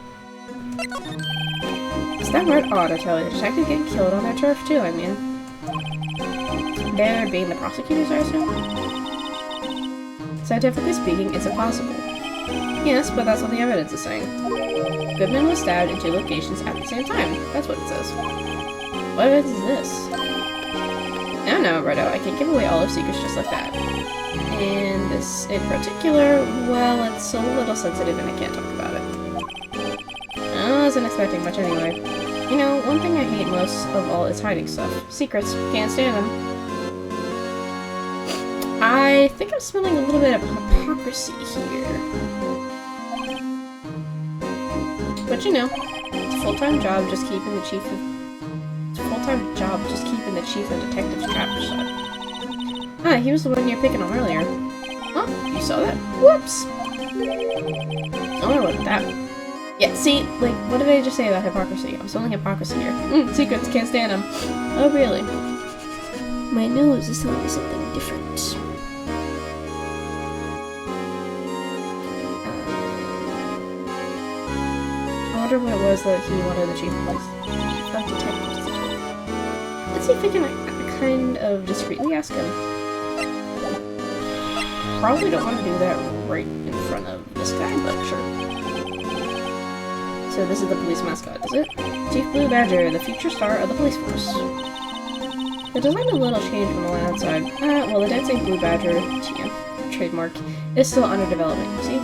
Is that right? Oh, to tell you, the detective getting killed on their turf too, I mean. They're being the prosecutors, I assume? Scientifically speaking, it's impossible. Yes, but that's what the evidence is saying. Goodman was stabbed in 2 locations at the same time. That's what it says. What evidence is this? I don't know, Rodo. I can't give away all of secrets just like that. And this in particular, well, it's a little sensitive and I can't talk about it. I wasn't expecting much anyway. You know, one thing I hate most of all is hiding stuff. Secrets. Can't stand them. I think I'm smelling a little bit of hypocrisy here. But you know, it's a full-time job just keeping the chief of... It's a full-time job just keeping the chief of detectives trap shut. Ah, he was the one you were picking on earlier. Huh? You saw that? Whoops! I wonder what that... Yeah, see, like, what did I just say about hypocrisy? I'm smelling hypocrisy here. Secrets, can't stand them. Oh, really? My nose is telling me something different. I wonder what it was that he wanted the chief of detectives to do. Let's see if I can kind of discreetly ask him. Probably don't want to do that right in front of this guy, but sure. So this is the police mascot, is it? Chief Blue Badger, the future star of the police force. The design a little changed from the outside. Well, the dancing Blue Badger, trademark, is still under development, see?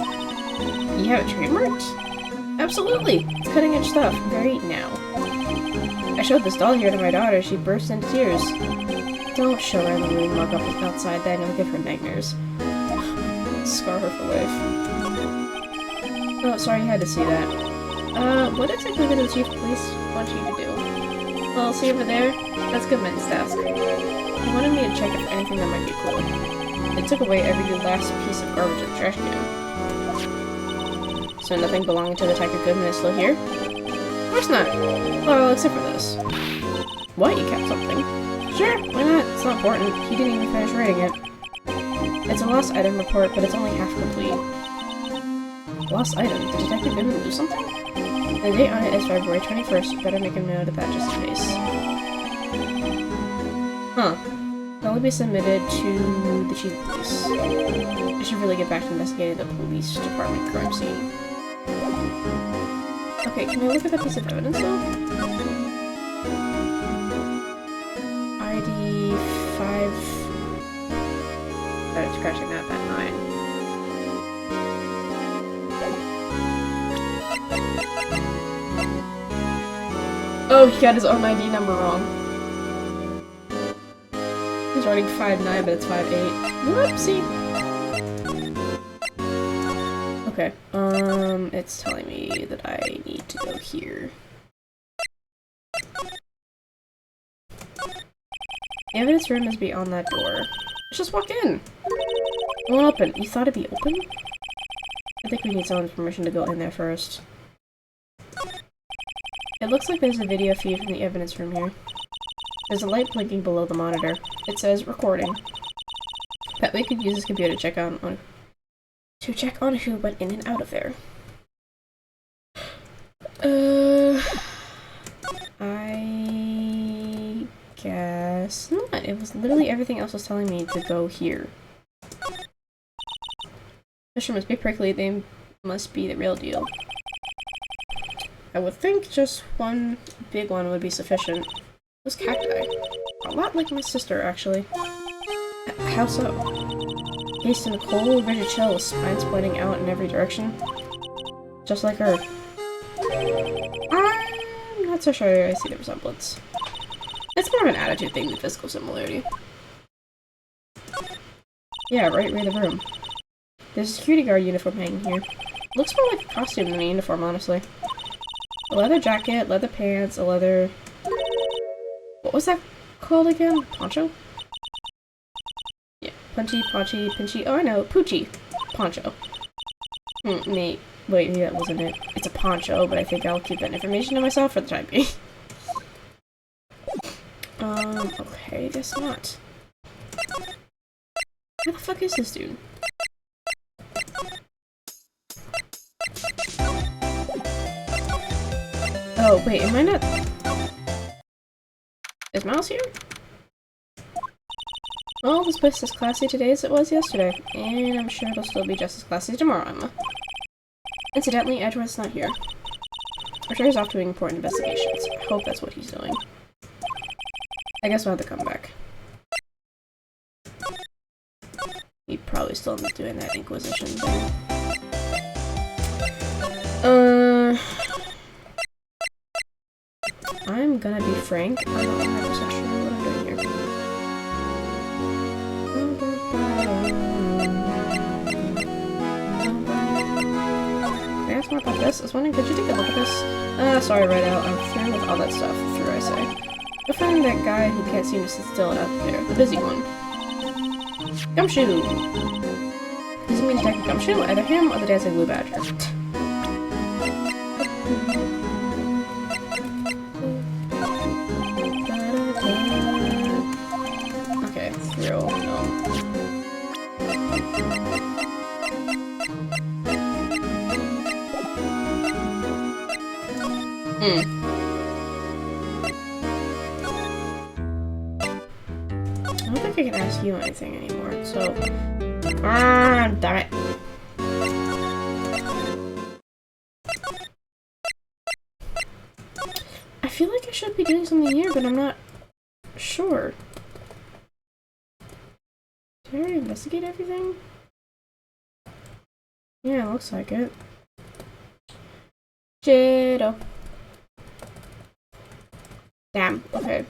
You have it trademarked? Absolutely! It's cutting edge stuff, right now. I showed this doll here to my daughter, she burst into tears. Don't show her in the room mug up outside, then you'll give her nightmares. Scar her for life. Oh, sorry you had to see that. What exactly did the chief of police want you to do? Well, see over there? That's Goodman's desk. He wanted me to check if anything that might be cool. It took away every last piece of garbage in the trash can. So nothing belonging to Detective Goodman is still here? Of course not. Well, except for this. What? You kept something? Sure, why not? It's not important. He didn't even finish writing it. It's a lost item report, but it's only half complete. Lost item? Did Detective Goodman lose something? The date on it is February 21st. Better make a note of that just in case. Huh. It'll only be submitted to the chief of police. I should really get back to investigating the police department crime scene. Okay, can I look at that piece of evidence though? ID 5... Oh, it's crashing that 9. Oh, he got his own ID number wrong. He's writing 5'9", but it's 5'8". Whoopsie! Okay, it's telling me that I need to go here. The evidence room is beyond that door. Let's just walk in! It won't open. You thought it'd be open? I think we need someone's permission to go in there first. It looks like there's a video feed from the evidence room here. There's a light blinking below the monitor. It says recording. Bet we could use this computer to check on who went in and out of there. I guess not. It was literally everything else was telling me to go here. This sure must be prickly. They must be the real deal. I would think just one big one would be sufficient. Those cacti. A lot like my sister, actually. How so? Based in a cold, rigid shell with spines pointing out in every direction. Just like her. I'm not so sure I see the resemblance. It's more of an attitude thing than physical similarity. Yeah, right in the room. There's a security guard uniform hanging here. Looks more like a costume than a uniform, honestly. A leather jacket, leather pants, a leather... What was that called again? Poncho? Yeah, punchy, paunchy, pinchy. Oh, I know. Poochie. Poncho. Wait, maybe that wasn't it. It's a poncho, but I think I'll keep that information to myself for the time being. Okay, guess not. Where the fuck is this dude? Oh, wait, am I not... Is Miles here? Well, this place is as classy today as it was yesterday, and I'm sure it'll still be just as classy tomorrow, Emma. Incidentally, Edward's not here. I'm sure he's off doing important investigations. I hope that's what he's doing. I guess we'll have to come back. He probably still doing that Inquisition thing. I'm gonna be frank. I'm not 100% sure what I'm doing here. Can I ask more about this? I was wondering, could you take a look at this? Sorry, right out. I'm through with all that stuff. Through, I say. Go find that guy who can't seem to sit still out there. The busy one. Gumshoe! Does it mean Detective Gumshoe? Either him or the Dancing Blue Badger. Okay, thrill, no. I don't think I can ask you anything anymore, so... damn it. I feel like I should be doing something here, but I'm not sure. Did I already investigate everything? Yeah, it looks like it. Jitto. Damn, okay.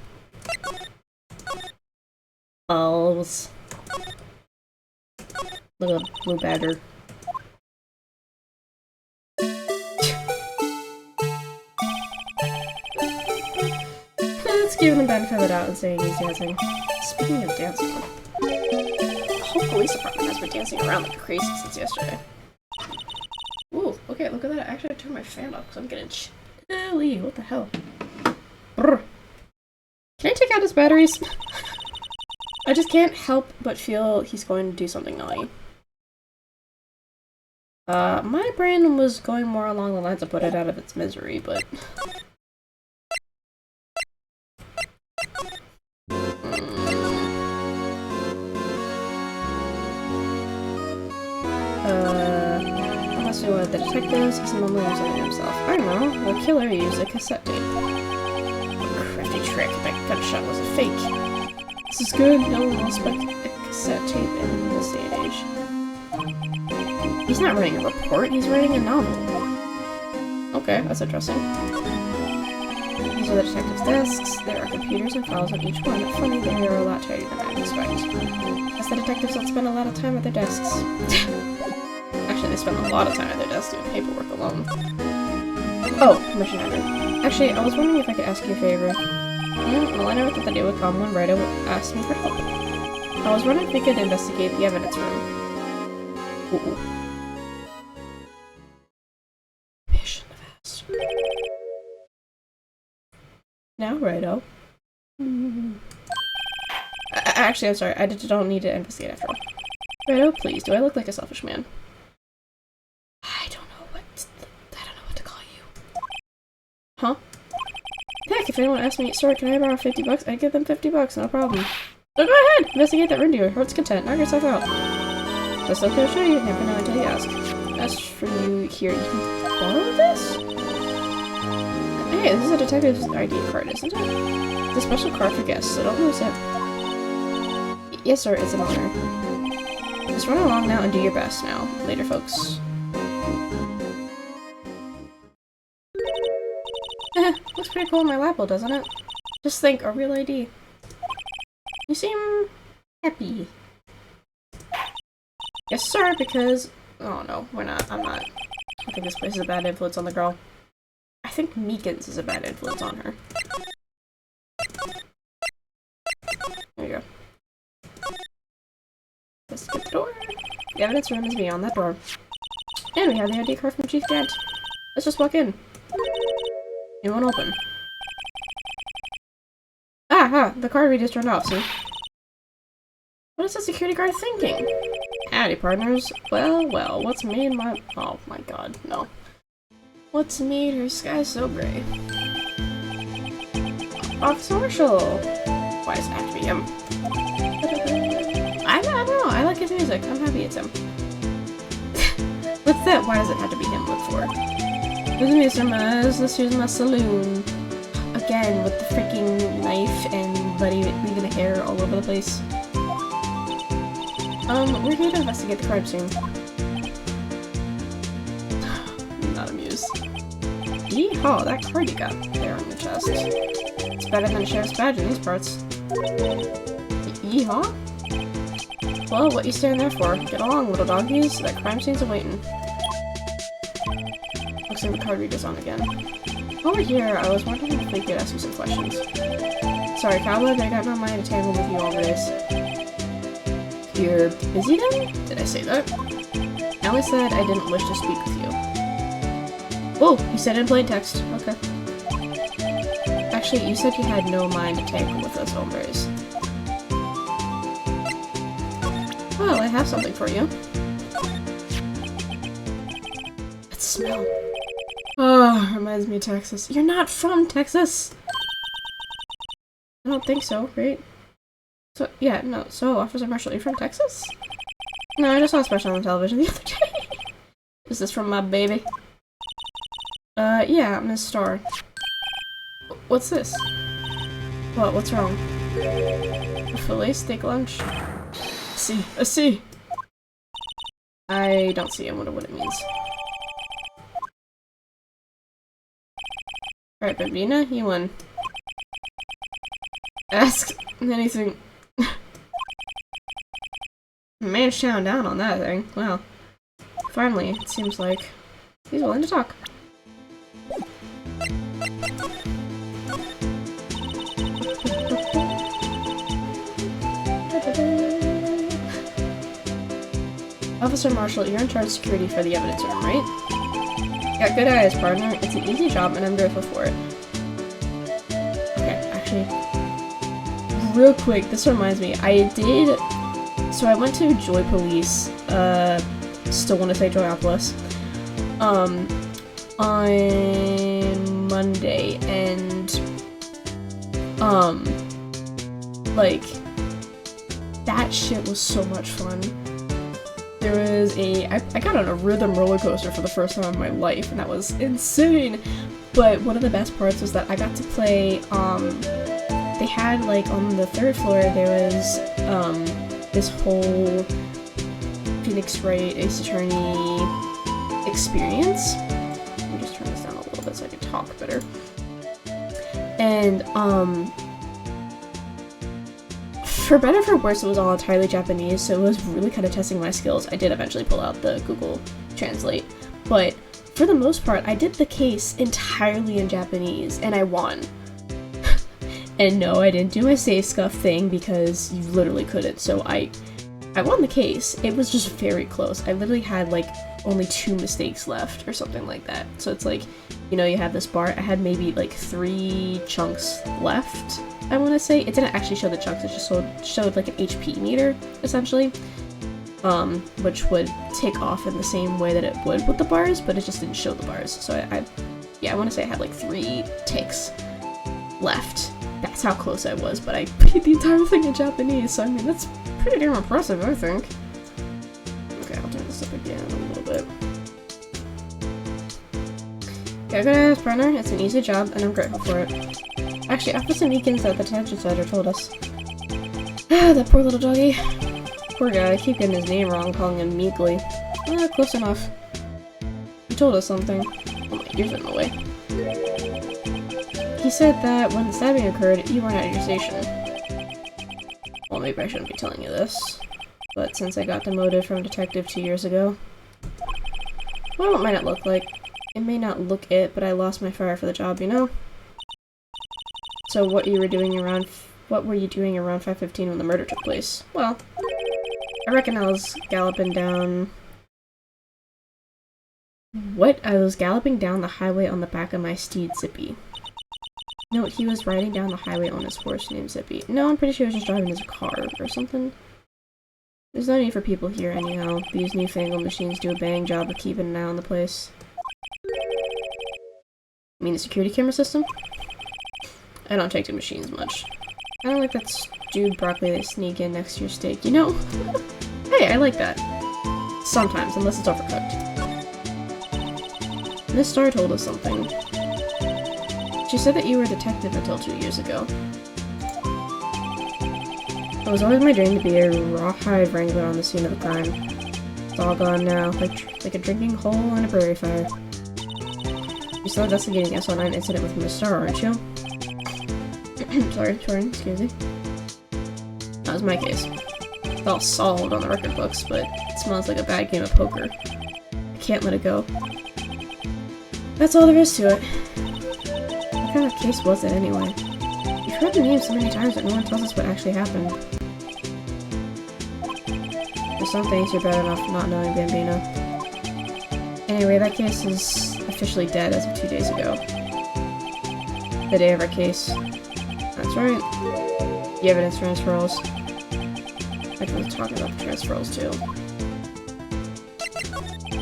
Balls. Look at the blue badger. Let's give him the benefit of the doubt and say he's dancing. Speaking of dancing, the whole police department has been dancing around like crazy since yesterday. Ooh, okay, look at that. Actually, I turned my fan off because I'm getting chilly. What the hell? Brr. Can I take out his batteries? I just can't help but feel he's going to do something naughty. My brain was going more along the lines of put it out of its misery, but... Unless we wanted the detectives, he's mumbling something himself. I don't know, the killer used a cassette tape. Crafty trick, that gunshot was a fake. This is good, no one will expect a cassette tape in this day and age. He's not writing a report, he's writing a novel. Okay, that's interesting. These are the detectives' desks. There are computers and files on each one. Funny, they are a lot tidier than I'd expect. Guess the detectives don't spend a lot of time at their desks. Actually, they spend a lot of time at their desks doing paperwork alone. Oh, commission order. Actually, I was wondering if I could ask you a favor. Well, I never thought the day would come when Rita would ask me for help. I was wondering if we could investigate the evidence room. Ooh. Maybe I shouldn't have asked. Now, Righto. Actually, I'm sorry. I don't need to investigate after all. Righto, please. Do I look like a selfish man? I don't know what to call you. Huh? Heck, if anyone asked me, "Sir, can I borrow $50?" I'd give them $50, no problem. So go ahead, investigate that room to your heart's content. Knock yourself out. Just like I'll show you. Never know until you ask. As for you here, you can borrow this? Hey, this is a detective's ID card, isn't it? It's a special card for guests, so don't lose it. Yes, sir, it's an honor. Just run along now and do your best now. Later, folks. Looks pretty cool on my lapel, doesn't it? Just think, a real ID. You seem happy. Yes, sir, because... Oh, no, we're not. I'm not. I think this place is a bad influence on the girl. I think Meekins is a bad influence on her. There you go. Let's get the door. The evidence room is beyond that door. And we have the ID card from Chief Gant. Let's just walk in. It won't open. Ah, the card we just turned off, see? What is the security guard thinking? Howdy, partners. Well, what's made my... Oh my god, no. What's made her sky so gray? Officer Marshall! Why does it have to be him? I don't know, I like his music. I'm happy it's him. What's that? Why does it have to be him? What for? This here's my saloon. Again, with the freaking knife and leaving the hair all over the place. We're here to investigate the crime scene. Not amused. Yeehaw, that card you got there on your chest. It's better than a sheriff's badge in these parts. Yeehaw? Well, what you staring there for? Get along, little doggies. That crime scene's awaiting. Looks like the card reader's on again. Over here, I was wondering if we could ask you some questions. Sorry, Cowboy, but I got no mind to tangle with you all days. You're busy then? Did I say that? Allie said I didn't wish to speak with you. Whoa, you said in plain text. Okay. Actually, you said you had no mind to tangle with us hombres. Well, I have something for you. That smell. Oh, reminds me of Texas. You're not from Texas! I don't think so, right? So, yeah, no. So, Officer Marshall, are you from Texas? No, I just saw a special on television the other day. Is this from my baby? Yeah, Miss Star. What's this? What? What's wrong? A filet steak lunch? I see. I don't see. I wonder what it means. Alright, Bambina, you win. Ask anything. Managed to chowing down on that thing. Wow. Finally, it seems like he's willing to talk. Officer Marshall, you're in charge of security for the evidence room, right? Got good eyes, partner. It's an easy job, and I'm grateful for it. Okay, actually, real quick, this reminds me. So I went to Joy Police, still want to say Joyopolis, on Monday, and, like, that shit was so much fun. There was I got on a rhythm roller coaster for the first time in my life, and that was insane! But one of the best parts was that I got to play, they had, like, on the third floor, there was, this whole Phoenix Wright Ace Attorney experience. Let me just turn this down a little bit so I can talk better. And, for better or for worse, it was all entirely Japanese, so it was really kind of testing my skills. I did eventually pull out the Google Translate, but for the most part, I did the case entirely in Japanese, and I won. And no, I didn't do my save scuff thing because you literally couldn't, so I won the case. It was just very close. I literally had, like, only 2 mistakes left or something like that. So it's like, you know, you have this bar. I had maybe, like, 3 chunks left, I want to say. It didn't actually show the chunks, it just showed like an HP meter, essentially, which would tick off in the same way that it would with the bars, but it just didn't show the bars. So I want to say I had like 3 ticks left. That's how close I was, but I beat the entire thing in Japanese, so I mean, that's pretty damn impressive, I think. Okay, I'll turn this up again a little bit. Yeah, good ass, partner. It's an easy job, and I'm grateful for it. Actually, Officer Meekins at the detention center told us. Ah, that poor little doggy. Poor guy, I keep getting his name wrong, calling him Meekly. Close enough. He told us something. Oh, my ears are in the way. He said that when the stabbing occurred, you weren't at your station. Well, maybe I shouldn't be telling you this, but since I got demoted from detective 2 years ago, well, it might not look like. It may not look it, but I lost my fire for the job, you know? So what were you doing around 5:15 when the murder took place? Well, I reckon I was galloping down What? I was galloping down the highway on the back of my steed, Zippy. Note, he was riding down the highway on his horse named Zippy. No, I'm pretty sure he was just driving his car or something. There's no need for people here anyhow. These newfangled machines do a bang job of keeping an eye on the place. You mean the security camera system? I don't take to machines much. I don't like that stewed broccoli they sneak in next to your steak. You know? Hey, I like that. Sometimes, unless it's overcooked. Miss Starr told us something. She said that you were a detective until 2 years ago. It was always my dream to be a rawhide wrangler on the scene of the crime. It's all gone now, like a drinking hole in a prairie fire. You're still investigating the SO9 incident with Miss Starr, aren't you? Sorry, excuse me. That was my case. It's all solved on the record books, but it smells like a bad game of poker. I can't let it go. That's all there is to it. What kind of case was it, anyway? We've heard the name so many times that no one tells us what actually happened. There's some things you're better off not knowing, Bambino. Anyway, that case is officially dead as of 2 days ago. The day of our case. That's right. The evidence transfers. I was talking about the transfers too.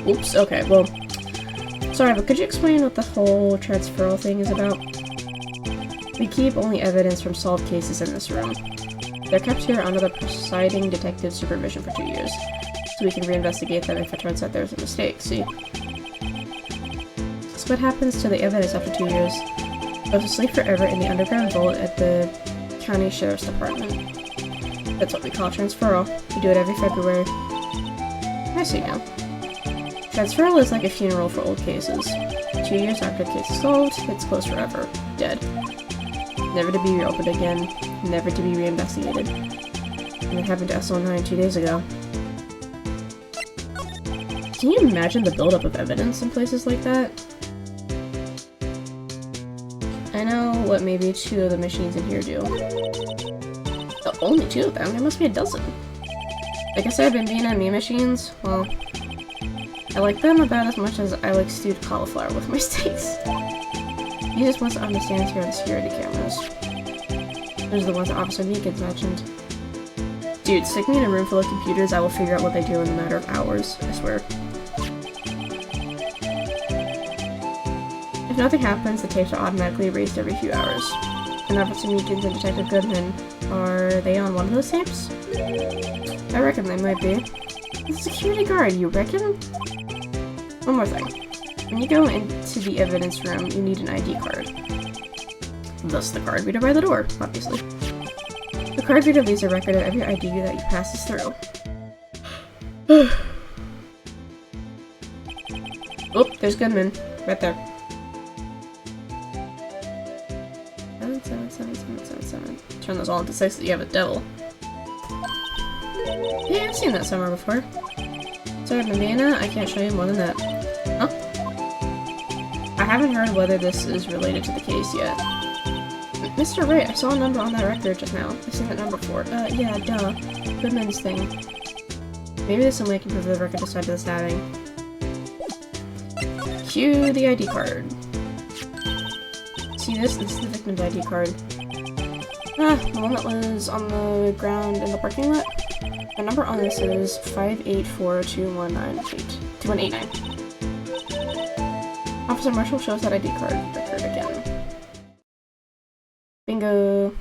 Oops, okay, well... Sorry, but could you explain what the whole transferal thing is about? We keep only evidence from solved cases in this room. They're kept here under the presiding detective's supervision for 2 years, so we can reinvestigate them if it turns out there's a mistake, see? So what happens to the evidence after 2 years? It goes to sleep forever in the underground vault at the county sheriff's department. That's what we call transferal. We do it every February. I see now. Transferal is like a funeral for old cases. 2 years after the case is solved, it's closed forever. Dead. Never to be reopened again. Never to be reinvestigated. And it happened to SO9 2 days ago. Can you imagine the buildup of evidence in places like that? I know what maybe 2 of the machines in here do. Only 2 of them? There must be a dozen. Like I said, Bambina and me machines, well... I like them about as much as I like stewed cauliflower with my steaks. He just wants to understand here on the security cameras. Those are the ones that Officer Meekins mentioned. Dude, stick me in a room full of computers, I will figure out what they do in a matter of hours, I swear. If nothing happens, the tapes are automatically erased every few hours. And Officer Meekins and Detective Goodman, are they on one of those tapes? I reckon they might be. The security guard, you reckon? One more thing. When you go into the evidence room, you need an ID card. Thus the card reader by the door, obviously. The card reader leaves a record of every ID that you passes through. Oh, there's Goodman. Right there. 7777777. Turn those all into 6 that you have a devil. Yeah, I've seen that somewhere before. Sorry, Bambina, I can't show you more than that. Huh? I haven't heard whether this is related to the case yet. Mr. Wright, I saw a number on that record just now. I've seen that number before. Yeah, duh. Goodman's thing. Maybe there's some way I can prove the record aside to the stabbing. Cue the ID card. See this? This is the victim's ID card. The one that was on the ground in the parking lot? The number on this is 5842189. Officer Marshall shows that ID card record again. Bingo.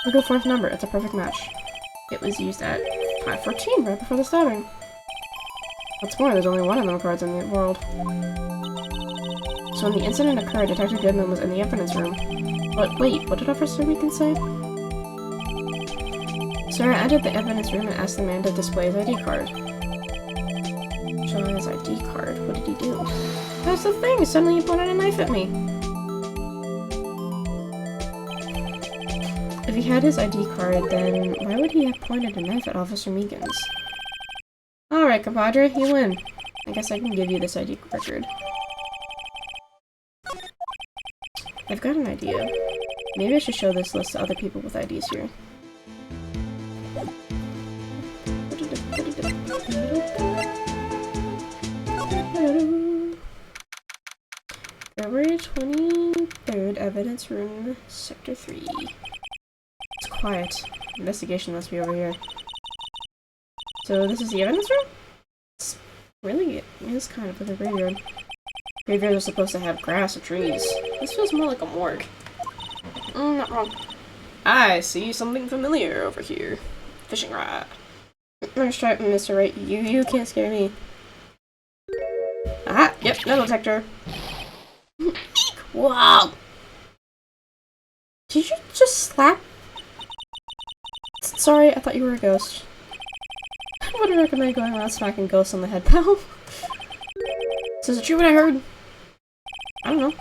We'll go 4th number. It's a perfect match. It was used at 5:14, right before the stabbing. What's more, there's only one of them cards in the world. So when the incident occurred, Detective Goodman was in the evidence room. But wait, what did Officer Meekins say? Sir, I entered the evidence room and asked the man to display his ID card. Show him his ID card? What did he do? That's the thing! Suddenly he pointed a knife at me! If he had his ID card, then why would he have pointed a knife at Officer Meekins? Alright, compadre, you win. I guess I can give you this ID record. I've got an idea. Maybe I should show this list to other people with IDs here. February 23rd, evidence room, sector 3. It's quiet. Investigation must be over here. So this is the evidence room? It's really, it is kind of like a graveyard. Graveyards are supposed to have grass and trees. This feels more like a morgue. Not wrong. I see something familiar over here. Fishing rod. Mr. Right, you can't scare me. Aha! Yep, metal detector. Wow! Did you just slap? Sorry, I thought you were a ghost. I would recommend going around smacking ghosts on the head, pal. So is it true what I heard? I don't know.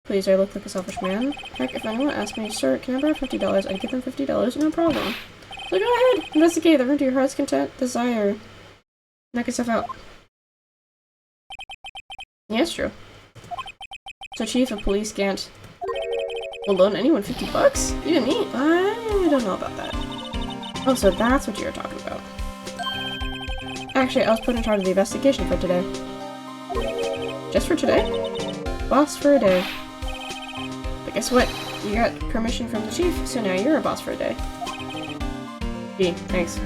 Please, I look like a selfish man. Heck, if anyone asked me, sir, can I borrow $50? I'd give them $50, no problem. So go ahead, investigate the room to your heart's content, desire. Knock yourself out. Yeah, it's true. So Chief of Police Gant will loan anyone $50? Even me? I don't know about that. Oh, so that's what you're talking about. Actually, I was put in charge of the investigation for today. Just for today? Boss for a day. But guess what? You got permission from the chief, so now you're a boss for a day. Gee, thanks.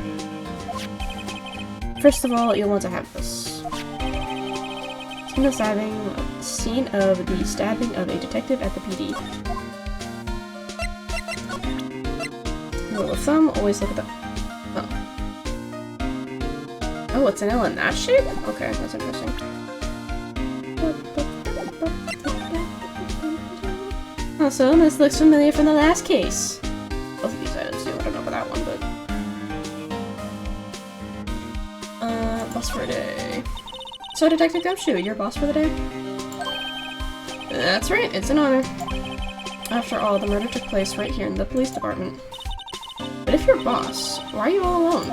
First of all, you'll want to have this. Scene of the stabbing of a detective at the PD. Rule of thumb, always look at the... Oh. Oh, it's an L in that shape? Okay, that's interesting. Also, this looks familiar from the last case. Both of these items do. I don't know about that one, but... boss for a day. So, Detective Gumshoe, you're boss for the day? That's right, it's an honor. After all, the murder took place right here in the police department. But if you're boss, why are you all alone?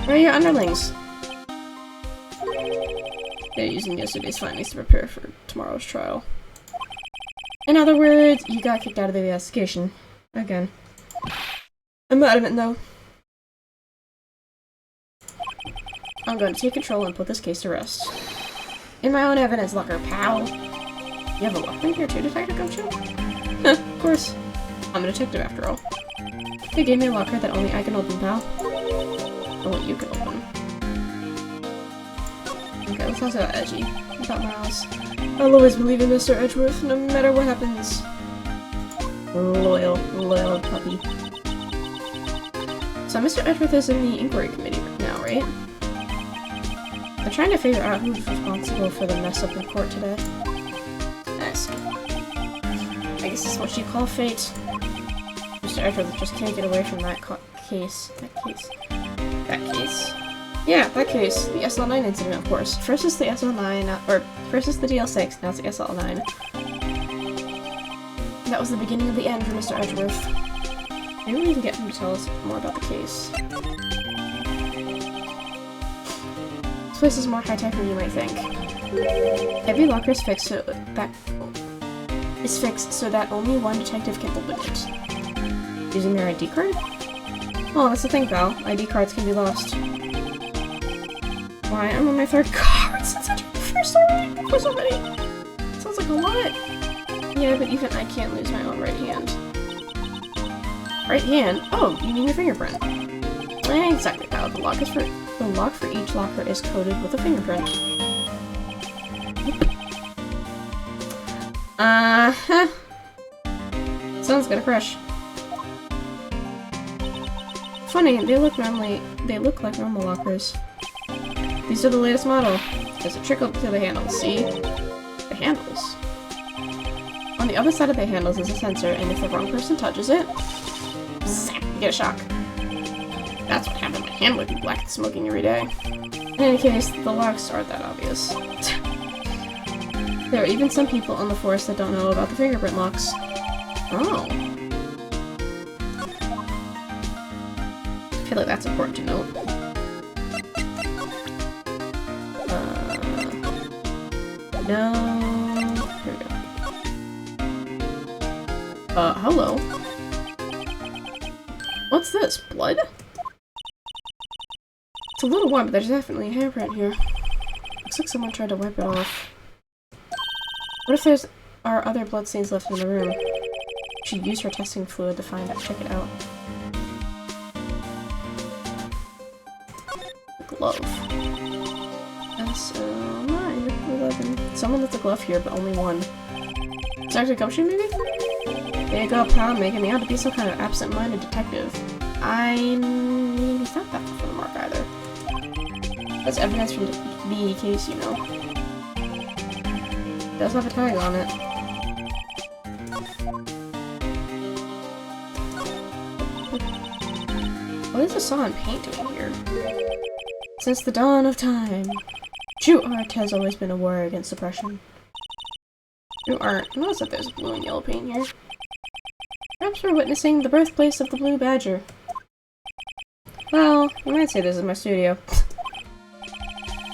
Where are your underlings? They're using yesterday's findings to prepare for tomorrow's trial. In other words, you got kicked out of the investigation. Again. I'm adamant, though. I'm going to take control and put this case to rest. In my own evidence locker, pal. You have a locker in here too, Detective Gumshoe? Of course. I'm a detective after all. They gave me a locker that only I can open, pal. Only you can open. Okay, let's talk about Edgy. About Miles. I'll always believe in Mr. Edgeworth, no matter what happens. Loyal puppy. So Mr. Edgeworth is in the inquiry committee now, right? I'm trying to figure out who's responsible for the mess up in court today. I see. I guess it's what you call fate. Mr. Edgeworth just can't get away from that case. That case? Yeah, that case. The SL9 incident, of course. First is the SL9, or first is the DL6, now it's the SL9. That was the beginning of the end for Mr. Edgeworth. Maybe we can get him to tell us more about the case. This place is more high-tech than you might think. Every locker is fixed so that only one detective can open it. Using their ID card? Oh, that's the thing, pal. ID cards can be lost. Why? I'm on my third card since I took the first already. For so many. Sounds like a lot. Yeah, but even I can't lose my own right hand. Right hand? Oh, you mean your fingerprint? Exactly, pal. The lock for each locker is coded with a fingerprint. Someone's gonna crush. Funny, they look like normal lockers. These are the latest model. There's a trick to the handles, see? The handles. On the other side of the handles is a sensor, and if the wrong person touches it, zap, you get a shock. That's what happened. My hand would be black smoking every day. In any case, the locks aren't that obvious. There are even some people on the force that don't know about the fingerprint locks. Oh. I feel like that's important to note. No. Here we go. Hello. What's this? Blood? It's a little warm, but there's definitely a handprint here. Looks like someone tried to wipe it off. What if there's are other bloodstains left in the room? She should use her testing fluid to find out. Check it out. Glove. SO9, 11. Someone left a glove here, but only one. Dr. Gumshoe, maybe? There you go, pal, making me out to be some kind of absent-minded detective. I mean, he's not that far from the mark either. That's evidence from the case, you know. It does have a tag on it. What is the saw and paint doing here? Since the dawn of time, true art has always been a war against oppression. True art. Notice that there's blue and yellow paint here. Perhaps we're witnessing the birthplace of the Blue Badger. Well, you might say this is my studio.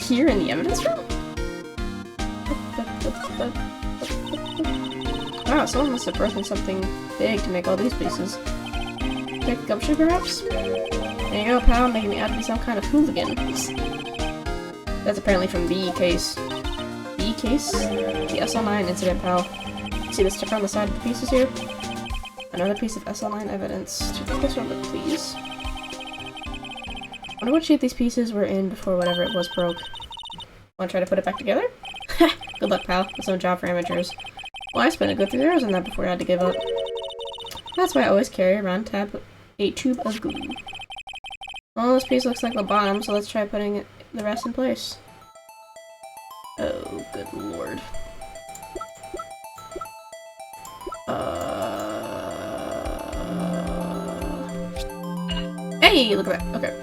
Here in the evidence room? Wow, someone must have broken something big to make all these pieces. Take Gumshoe, perhaps? There you go, pal, making me out to be some kind of hooligan. That's apparently from the case. The case? The SL9 incident, pal. See the sticker on the side of the pieces here? Another piece of SL9 evidence. Take a closer look, please. Wonder what shape these pieces were in before whatever it was broke. Wanna try to put it back together? Good luck, pal. It's no job for amateurs. Well, I spent a good 3 hours on that before I had to give up. That's why I always carry around a tube of glue. Well, this piece looks like the bottom, so let's try putting the rest in place. Oh, good lord. Hey, look at that. Okay.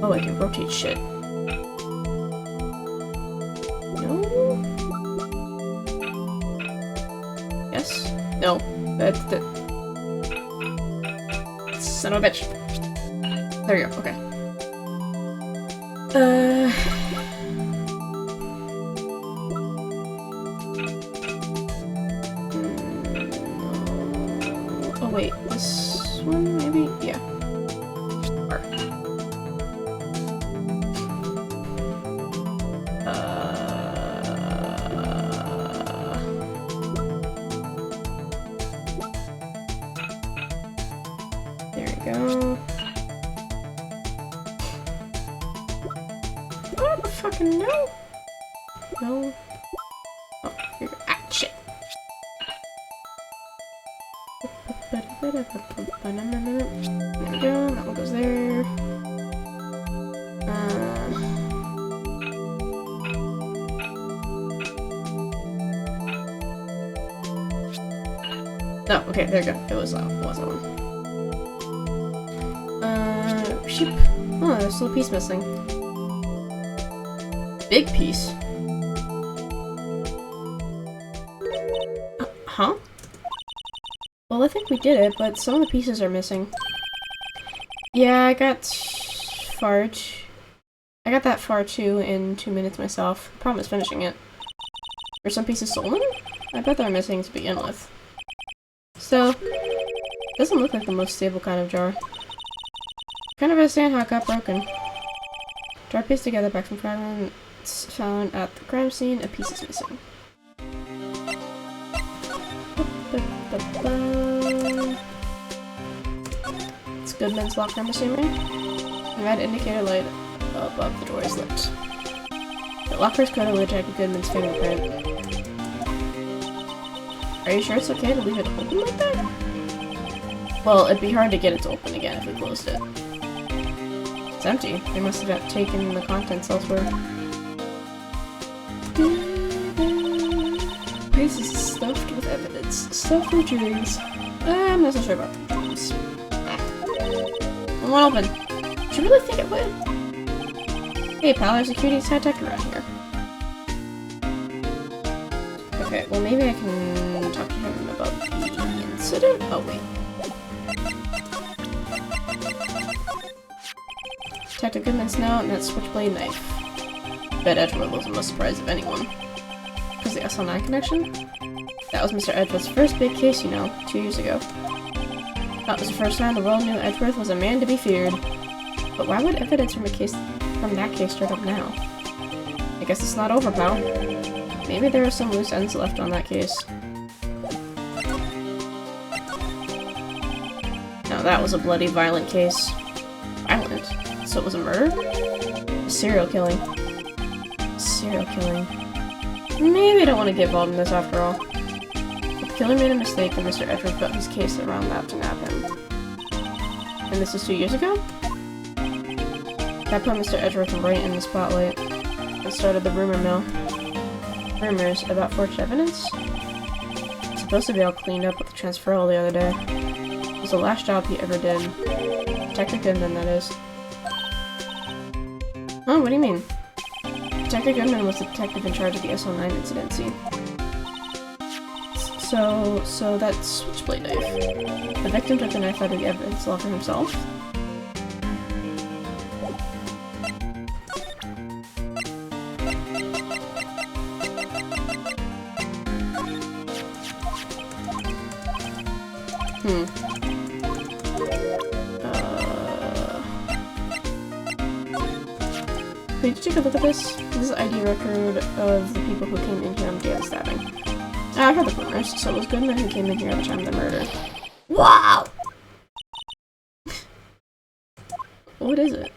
Oh, I can rotate shit. No? Yes? No. That. Son of a bitch. There you go, okay. Oh wait, this one maybe? Yeah. There we go. What the fucking no? No. Oh, here we go. Ah, shit. There we go. That one goes there. Oh, okay, there you go. It was that one. Sheep. Oh, there's still a piece missing. Big piece. Huh? Well, I think we did it, but some of the pieces are missing. Yeah, I got that far too in 2 minutes myself. The problem is finishing it. Were some pieces stolen? I bet they're missing to begin with. So, doesn't look like the most stable kind of jar. Kind of understand how it got broken. Jar pieced together back from fragments found at the crime scene. A piece is missing. It's Goodman's locker, I'm assuming. The red indicator light above the door is lit. The locker's coated with Jackie Goodman's fingerprint. Are you sure it's okay to leave it open like that? Well, it'd be hard to get it to open again if we closed it. It's empty. They must have taken the contents elsewhere. Pieces stuffed with evidence. Stuffed with dreams. I'm not so sure about the dreams. It won't open. Do you really think it would? Hey pal, there's a cutie tech around here. Okay, well maybe I can talk to him about the incident? Oh wait. Detective Goodman's note and that switchblade knife. Bet Edgeworth was the most surprised of anyone. Was the SL9 connection? That was Mr. Edgeworth's first big case, you know, 2 years ago. That was the first time the world knew Edgeworth was a man to be feared. But why would evidence from that case start up now? I guess it's not over, pal. Maybe there are some loose ends left on that case. Now that was a bloody, violent case. Violent? So it was a murder? A serial killing. Serial killing. Maybe I don't want to get involved in this after all. If the killer made a mistake, then Mr. Edgeworth built his case around that to nab him. And this was 2 years ago? That put Mr. Edgeworth right in the spotlight and started the rumor mill. Rumors about forged evidence? It's supposed to be all cleaned up with the transferal the other day. It was the last job he ever did. Detective Goodman, that is. Oh, what do you mean? Detective Goodman was the detective in charge of the SO9 incident scene. So that switchblade knife. The victim took the knife out of the evidence locker himself? Wait, did you take a look at this? This is an ID record of the people who came in here on the day of the stabbing. I heard the rumors, so it was Goodman who came in here at the time of the murder. Wow! What is it?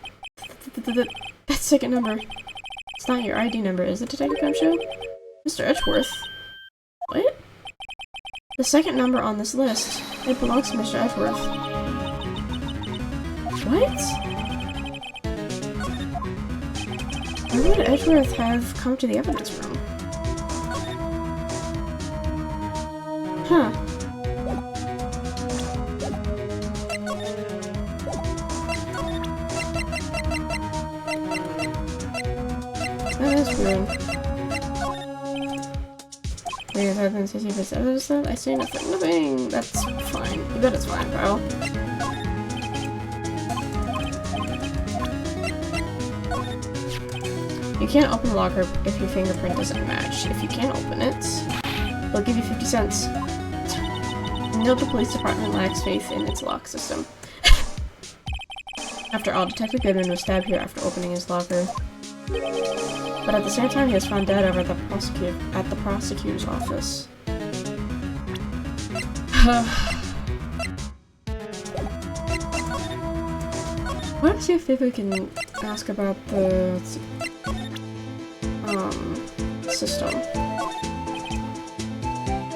That second number. It's not your ID number, is it, Detective Gumshoe? Mr. Edgeworth? What? The second number on this list. It belongs to Mr. Edgeworth. What? Why would Edgeworth have come to the evidence room? Huh. That is weird. Wait, is that been 60% evidence? I say nothing. Nothing! That's fine. You bet it's fine, bro. You can't open the locker if your fingerprint doesn't match. If you can open it, they'll give you 50 cents. Note the police department lacks faith in its lock system. After all, Detective Goodman was stabbed here after opening his locker. But at the same time, he was found dead over at the prosecutor's office. Let's see if we can ask about the system.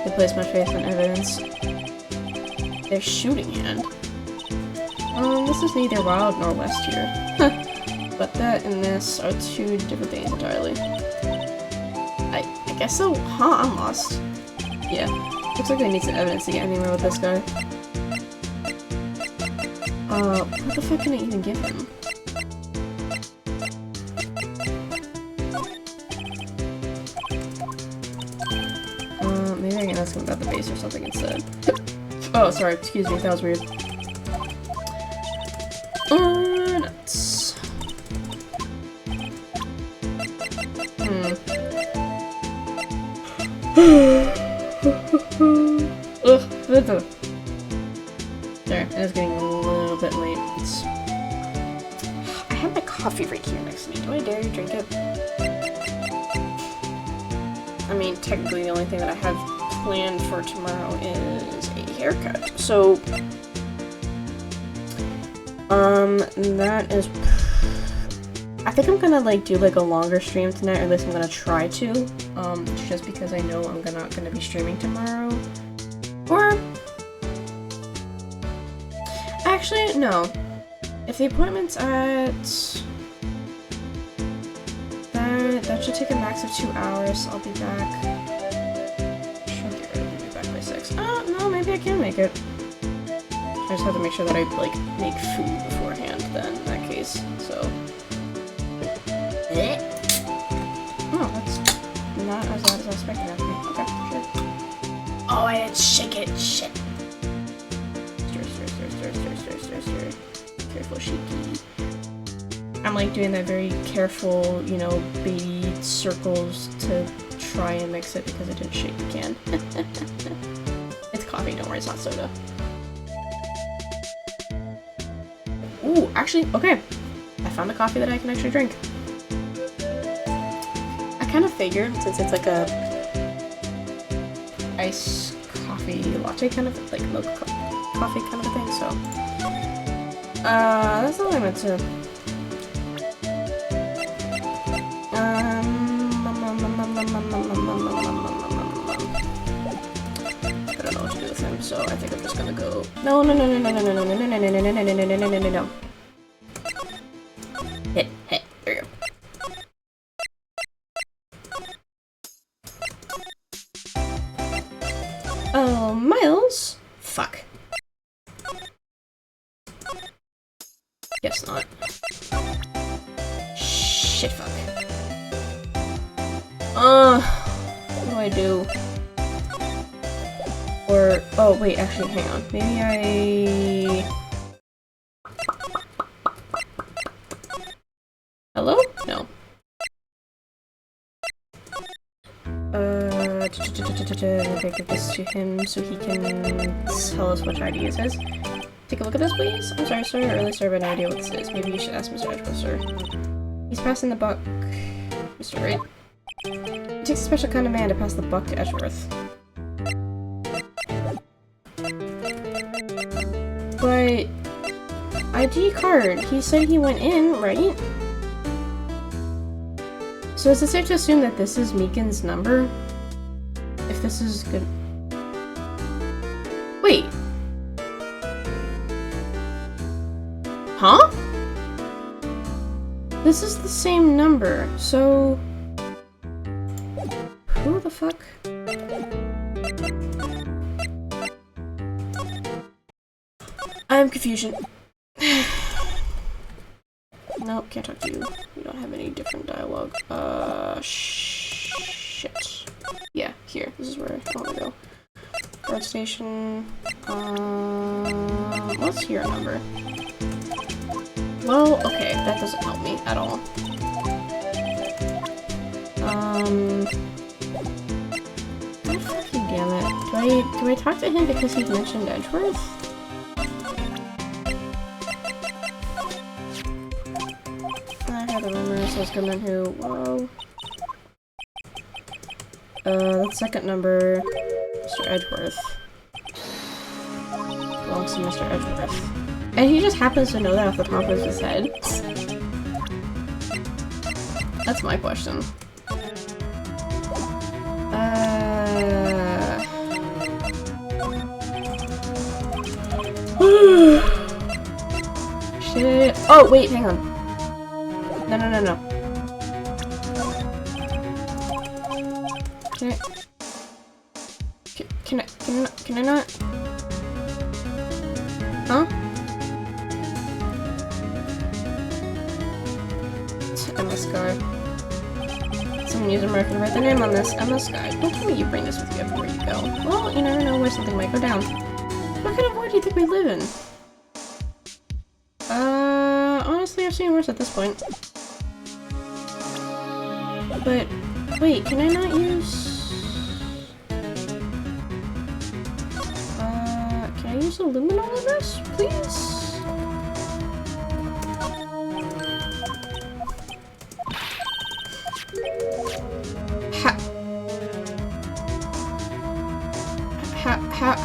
They place much faith in evidence. Their shooting hand. This is neither wild nor west here. But that and this are two different things entirely. I guess so? Huh, I'm lost. Yeah, looks like they need some evidence to get anywhere with this guy. What the fuck can I even give him? Maybe I can ask him about the base or something instead. Oh, sorry, excuse me, that was weird. Nuts. Ugh. There, it is getting a little bit late. I have my coffee right here next to me. Do I dare you drink it? I mean, technically the only thing that I have planned for tomorrow is a haircut. So, that is... I think I'm gonna, like, do, like, a longer stream tonight, or at least I'm gonna try to, just because I know I'm not gonna be streaming tomorrow. Or... Actually, no. If the appointment's at... That should take a max of 2 hours. I'll be back. Should get ready to be back by 6. Oh, no, maybe I can make it. I just have to make sure that I, like, make food beforehand then, in that case, so... Oh, that's not as loud as I was expecting that to be. Okay, sure. Oh, I didn't shake it. Shit. Stir. Careful, shaky. I'm like doing that very careful, you know, baby circles to try and mix it because I didn't shake the can. It's coffee, don't worry, it's not soda. Ooh, actually, okay. I found a coffee that I can actually drink. I kind of figured, since it's like a iced coffee latte kind of, like milk coffee kind of a thing, so. That's all I meant to. I don't know what to do with him, so I think I'm just gonna go. No. Hey, there you go. Oh, Miles? Fuck. Guess not. Shit, fuck. What do I do? Or, oh wait, actually, hang on. Maybe I... Hello? No. Give this to him so he can tell us which ID it says. Take a look at this, please. I'm sorry, sir. Early sir, but no idea what this is. Maybe you should ask Mr. Edgeworth, sir. He's passing the buck. Mr. Right? It takes a special kind of man to pass the buck to Edgeworth. But... ID card. He said he went in, right? So is it safe to assume that this is Meekin's number? If this is good... Wait! Huh? This is the same number, so... Who the fuck? I'm confusion. Nope, can't talk to you. We don't have any different dialogue. Shit. Yeah, here. This is where I want to go. Guard station. What's your number? Well, okay, that doesn't help me at all. God fucking damn it. Do I talk to him because he mentioned Edgeworth? I had a rumor, says Goodman who, whoa. The second number, Mr. Edgeworth. Belongs to Mr. Edgeworth. And he just happens to know that off the top of his head. That's my question. Shit. Oh, wait, hang on. No. Can I not? Huh? Emma Sky. Someone use American to write their name on this. Emma Sky. Don't tell me you bring this with you everywhere you go. Well, you never know where something might go down. What kind of world do you think we live in? Honestly, I've seen worse at this point. But, wait, can I not use... can I use aluminum on this, please?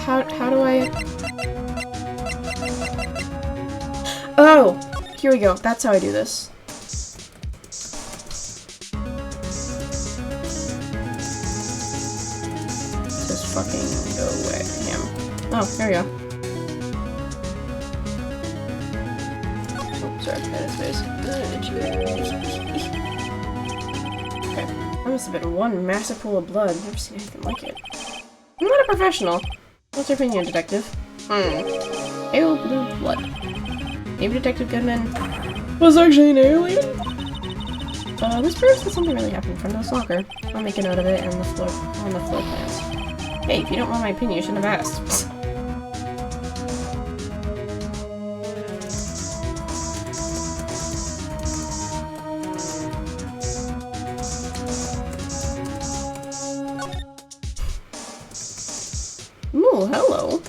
How do I... Oh! Here we go. That's how I do this. Just fucking go away. Him. Oh, there we go. Oh, sorry. That is face. Okay. That must have been one massive pool of blood. Never seen anything like it. I'm not a professional. What's your opinion, detective? Pale blue blood. Maybe Detective Goodman was actually an alien? This proves that something really happened in front of this locker. I'll make a note of it on the floor plans. Hey, if you don't want my opinion, you shouldn't have asked. Ooh, hello.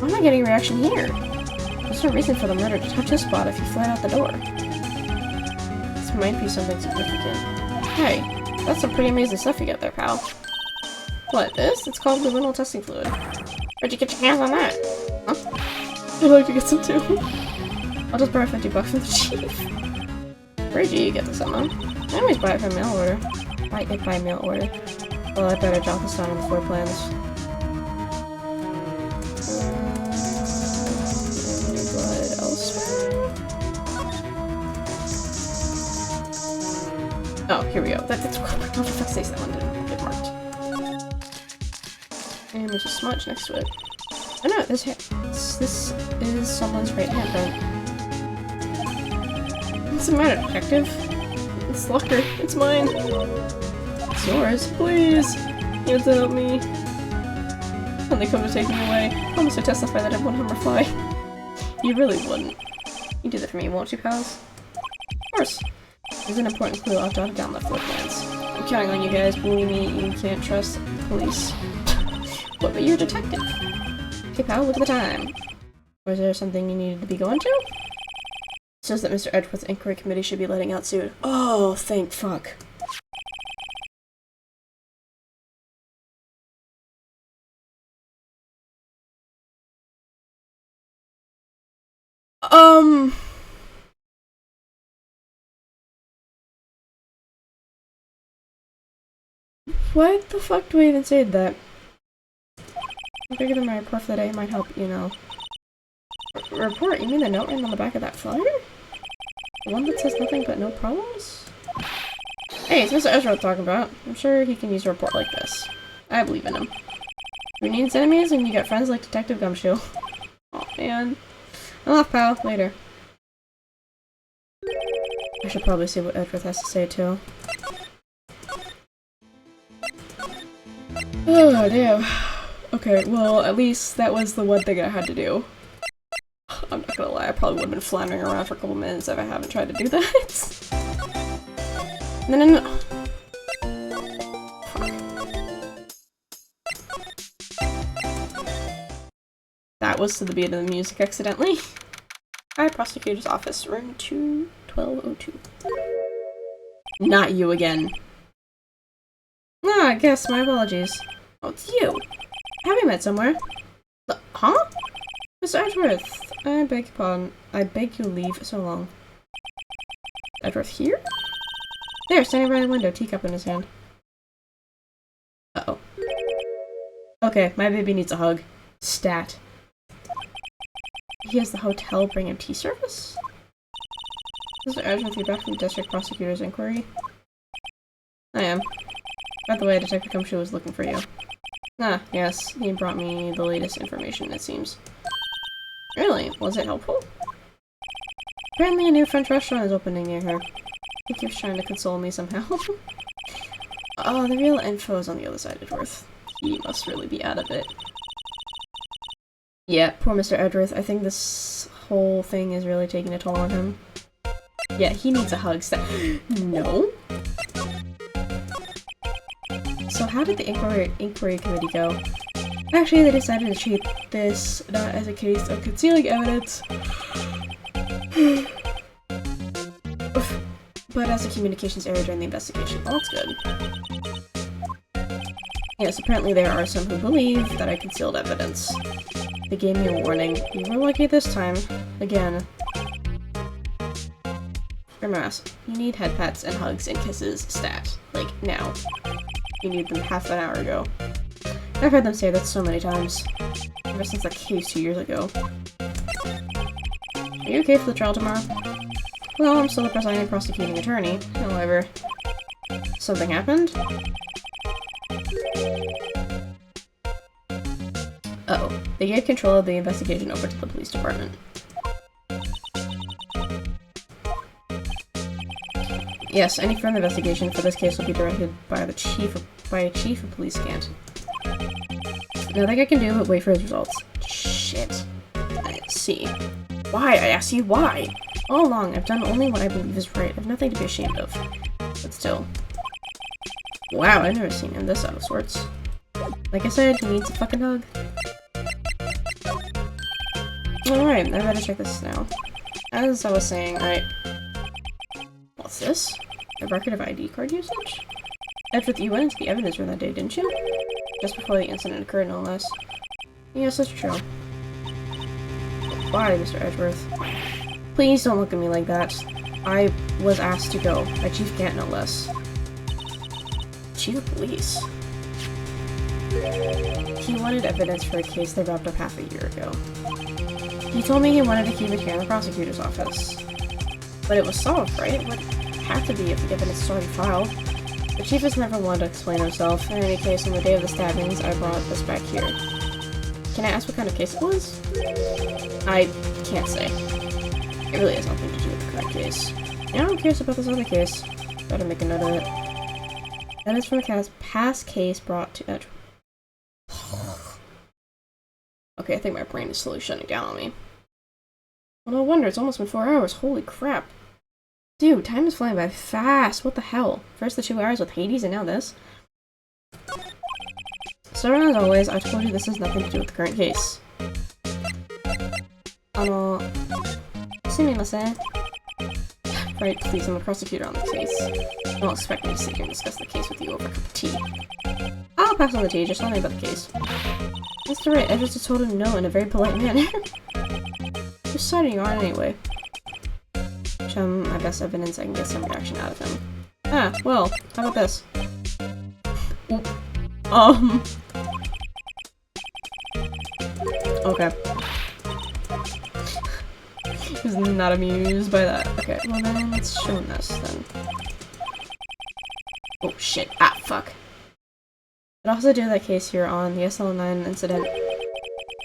Why am I getting a reaction here? There's no reason for the murder to touch this spot if you fly out the door. This might be something significant. Hey, that's some pretty amazing stuff you got there, pal. What, this? It's called luminal testing fluid. Where'd you get your hands on that? Huh? I'd like to get some too. I'll just borrow $50 from the chief. Where'd you get this, Emma? I always buy it from mail order. Buy it by mail order. Well, I better jot this down on the floor plans. What else? Oh, here we go. That's what the fuck says that one didn't get marked. And there's a smudge next to it. Oh no, this is someone's right handprint. What's the matter, detective? It's Lucker. It's mine. It's yours. Please. You have to help me. When they come to take me away, promise to testify that I won't harm or fly. You really wouldn't. You do that for me, won't you, pals? Of course. There's an important clue. I'll jot it down the floor plans. I'm counting on you guys. Believe me, you can't trust the police. What, but you're a detective. Okay, pal, look at the time. Or is there something you needed to be going to? It says that Mr. Edgeworth's inquiry committee should be letting out soon. Oh, thank fuck. What the fuck do I even say to that? I figured that my report for the day might help, you know. Report? You mean the note written on the back of that flyer? The one that says nothing but no problems? Hey, it's Mr. Ezra talking about. I'm sure he can use a report like this. I believe in him. Who needs enemies and you got friends like Detective Gumshoe? Oh man. I'm off, pal. Later. I should probably see what Edgeworth has to say too. Oh damn. Okay, well at least that was the one thing I had to do. I'm not gonna lie, I probably would have been floundering around for a couple minutes if I haven't tried to do that. No. Fuck. That was to the beat of the music accidentally. Hi, prosecutor's office, room 1202. Not you again. Ah, I guess, my apologies. Oh, it's you. Have we met somewhere? Huh? Mr. Edgeworth, I beg your pardon. I beg you leave so long. Edgeworth here? There, standing by the window, teacup in his hand. Uh-oh. Okay, my baby needs a hug. Stat. He has the hotel bring him tea service? Mr. Edgeworth, you're back from the district prosecutor's inquiry? I am. By the way, Detective Gumshoe was looking for you. Ah, yes, he brought me the latest information, it seems. Really? Was it helpful? Apparently a new French restaurant is opening near her. I think he was trying to console me somehow. Oh, the real info is on the other side, Edgeworth. He must really be out of it. Yeah, poor Mr. Edgeworth. I think this whole thing is really taking a toll on him. Yeah, he needs a hug. No? So how did the inquiry committee go? Actually, they decided to treat this not as a case of concealing evidence, but as a communications error during the investigation. Well, that's good. Yes, apparently there are some who believe that I concealed evidence. They gave me a warning. You were lucky this time. Again. Grimace, you need head pats and hugs and kisses stat. Like, now. You need them half an hour ago. I've heard them say that so many times. Ever since that case 2 years ago. Are you okay for the trial tomorrow? Well, I'm still the presiding prosecuting attorney. However, something happened? Uh-oh. They gave control of the investigation over to the police department. Yes, any further investigation for this case will be directed by a chief of police scant. Nothing I can do but wait for his results. Shit. I see. Why? I ask you why? All along, I've done only what I believe is right. I have nothing to be ashamed of. But still. Wow, I've never seen him this out of sorts. Like I said, he needs a fucking hug. Alright, I better check this now. As I was saying, alright. What's this? A record of ID card usage? Edgeworth, you went into the evidence room that day, didn't you? Just before the incident occurred, no less. Yes, that's true. Why, Mr. Edgeworth? Please don't look at me like that. I was asked to go, by Chief Gant, no less. Chief of Police? He wanted evidence for a case they wrapped up half a year ago. He told me he wanted to keep it here in the prosecutor's office. But it was solved, right? It would have to be if the evidence is already filed. The chief has never wanted to explain himself. In any case, on the day of the stabbings, I brought this back here. Can I ask what kind of case it was? I can't say. It really has nothing to do with the current case. Yeah, I'm curious about this other case. Better make a note of it. That is from a past case brought to Edge. Okay, I think my brain is slowly shutting down on me. Well, no wonder, it's almost been 4 hours. Holy crap. Dude, time is flying by fast. What the hell? First the 2 hours with Hades and now this. So as always, I told you this has nothing to do with the current case. Right, please, I'm a prosecutor on the case. Don't expect me to sit here and discuss the case with you over a cup of tea. I'll pass on the tea, just tell me about the case. Mr. Wright, Edwards just told him no in a very polite manner. Whose side are you on anyway? Show him my best evidence, I can get some reaction out of him. Ah, well, how about this? Oop. Okay. He was not amused by that. Okay, well then let's show him this then. Oh shit. Ah, fuck. It also do that case here on the SL9 incident.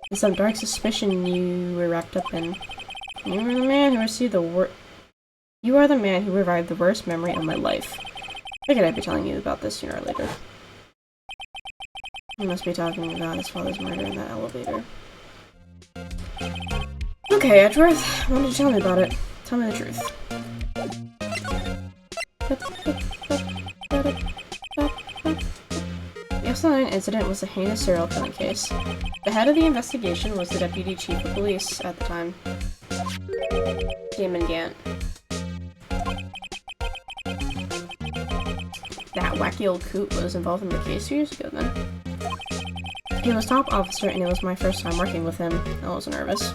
There's some dark suspicion you were wrapped up in. You were the man who received the You are the man who revived the worst memory of my life. Figured I'd be telling you about this sooner or later. You must be talking about his father's murder in that elevator. Okay, Edgeworth, why don't you tell me about it? Tell me the truth. The SL9 incident was a heinous serial killing case. The head of the investigation was the deputy chief of police at the time, Damon Gant. That wacky old coot was involved in the case 2 years ago then. He was top officer and it was my first time working with him. I was nervous.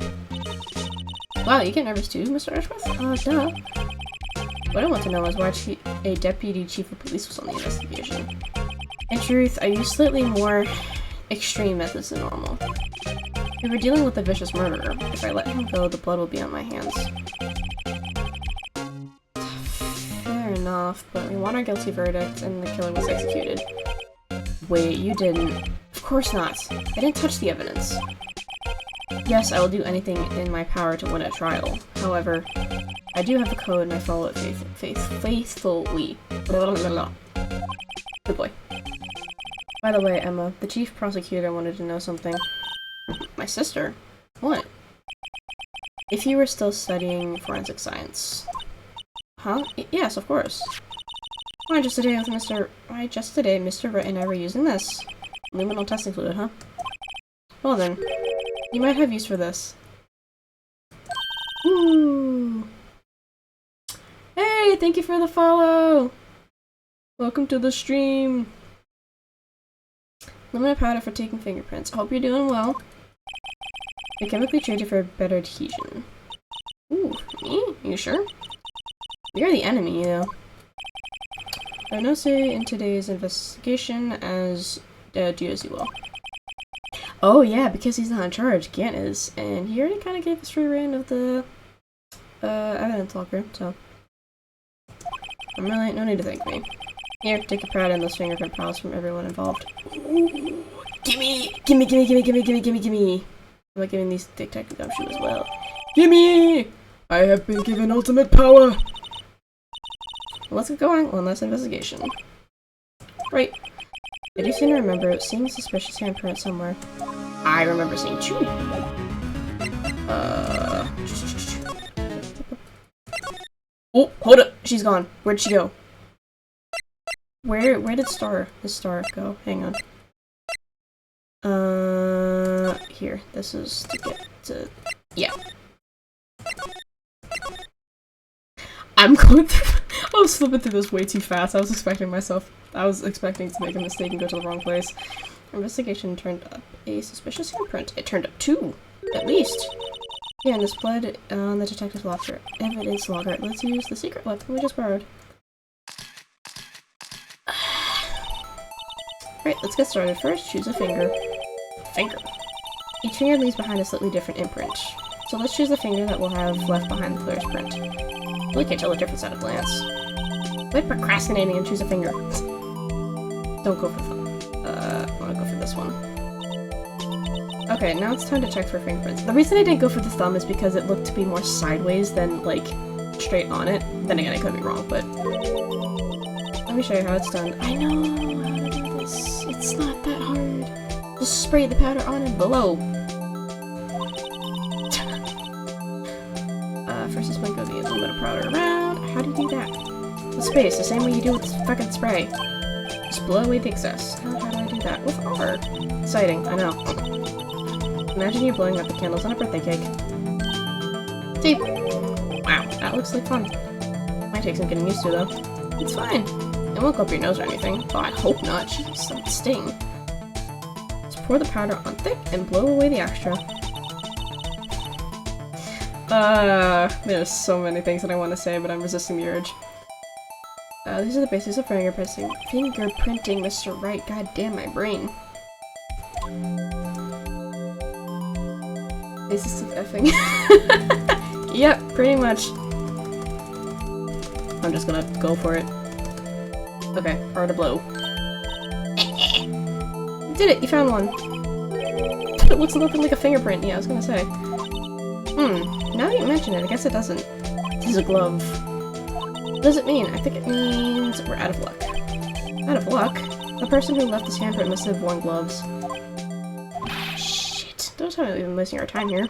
Wow, you get nervous too, Mr. Edgeworth? Duh. What I want to know is why a deputy chief of police was on the investigation. In truth, I used slightly more extreme methods than normal. We were dealing with a vicious murderer. If I let him go, the blood will be on my hands. Fair enough, but we want our guilty verdict, and the killer was executed. Wait, you didn't. Of course not. I didn't touch the evidence. Yes, I will do anything in my power to win a trial. However, I do have a code and I follow it faithfully. Good boy. By the way, Emma, the chief prosecutor wanted to know something. My sister? What? If you were still studying forensic science. Huh? Yes, of course. Why just today Mr. Wright and I were using this. Luminal testing fluid, huh? Well then, you might have use for this. Ooh. Hey, thank you for the follow! Welcome to the stream! Luminal powder for taking fingerprints. I hope you're doing well. You're chemically treated for better adhesion. Ooh, me? You sure? You're the enemy, you know. I have no say in today's investigation as do as you will. Oh yeah, because he's not in charge, Gant is, and he already kind of gave us free reign of the evidence locker, so I'm really no need to thank me. Here, take your pride in those fingerprint piles from everyone involved. Ooh, gimme! I'm giving these detective gumshoe as well. Gimme! I have been given ultimate power! Let's get going on this investigation. Right. I do seem to remember seeing a suspicious handprint somewhere. I remember seeing two. Oh, hold up! She's gone. Where'd she go? Where did this star go? Hang on. Here. This is to get to Yeah. I'm going through. I was flipping through this way too fast. I was expecting to make a mistake and go to the wrong place. Investigation turned up a suspicious handprint. It turned up 2, at least. Yeah, and this blood on the detective's locker. Evidence logger. Let's use the secret weapon we just borrowed. Right, let's get started. First, choose a finger. Finger. Each finger leaves behind a slightly different imprint. So let's choose the finger that will have left behind the clearest print. Really can't tell the difference at a glance. Quit procrastinating and choose a finger. Don't go for I wanna go for this one. Okay, now it's time to check for fingerprints. The reason I didn't go for the thumb is because it looked to be more sideways than, like, straight on it. Then again, I could be wrong, but... Let me show you how it's done. I know how to do this. It's not that hard. Just spray the powder on and below. First you sprinkle the little bit of powder around. How do you do that? With space, the same way you do with fucking spray. Just blow away the excess. How do I do that? With R. Exciting, I know. Imagine you blowing up the candles on a birthday cake. See? Wow, that looks like fun. Might take some getting used to, though. It's fine. It won't go up your nose or anything. Oh, I hope not. Jeez, that would sting. Just pour the powder on thick and blow away the extra. There's so many things that I want to say, but I'm resisting the urge. These are the basics of fingerprinting, Mr. Wright. God damn my brain. Basics of effing. Yep, pretty much. I'm just gonna go for it. Okay, R to blow. You did it! You found one! It looks nothing like a fingerprint, yeah, I was gonna say. Now that you mention it, I guess it doesn't. This is a glove. What does it mean? I think it means we're out of luck. Out of luck? The person who left this handprint must have worn gloves. Shit. Don't tell me we've been wasting our time here.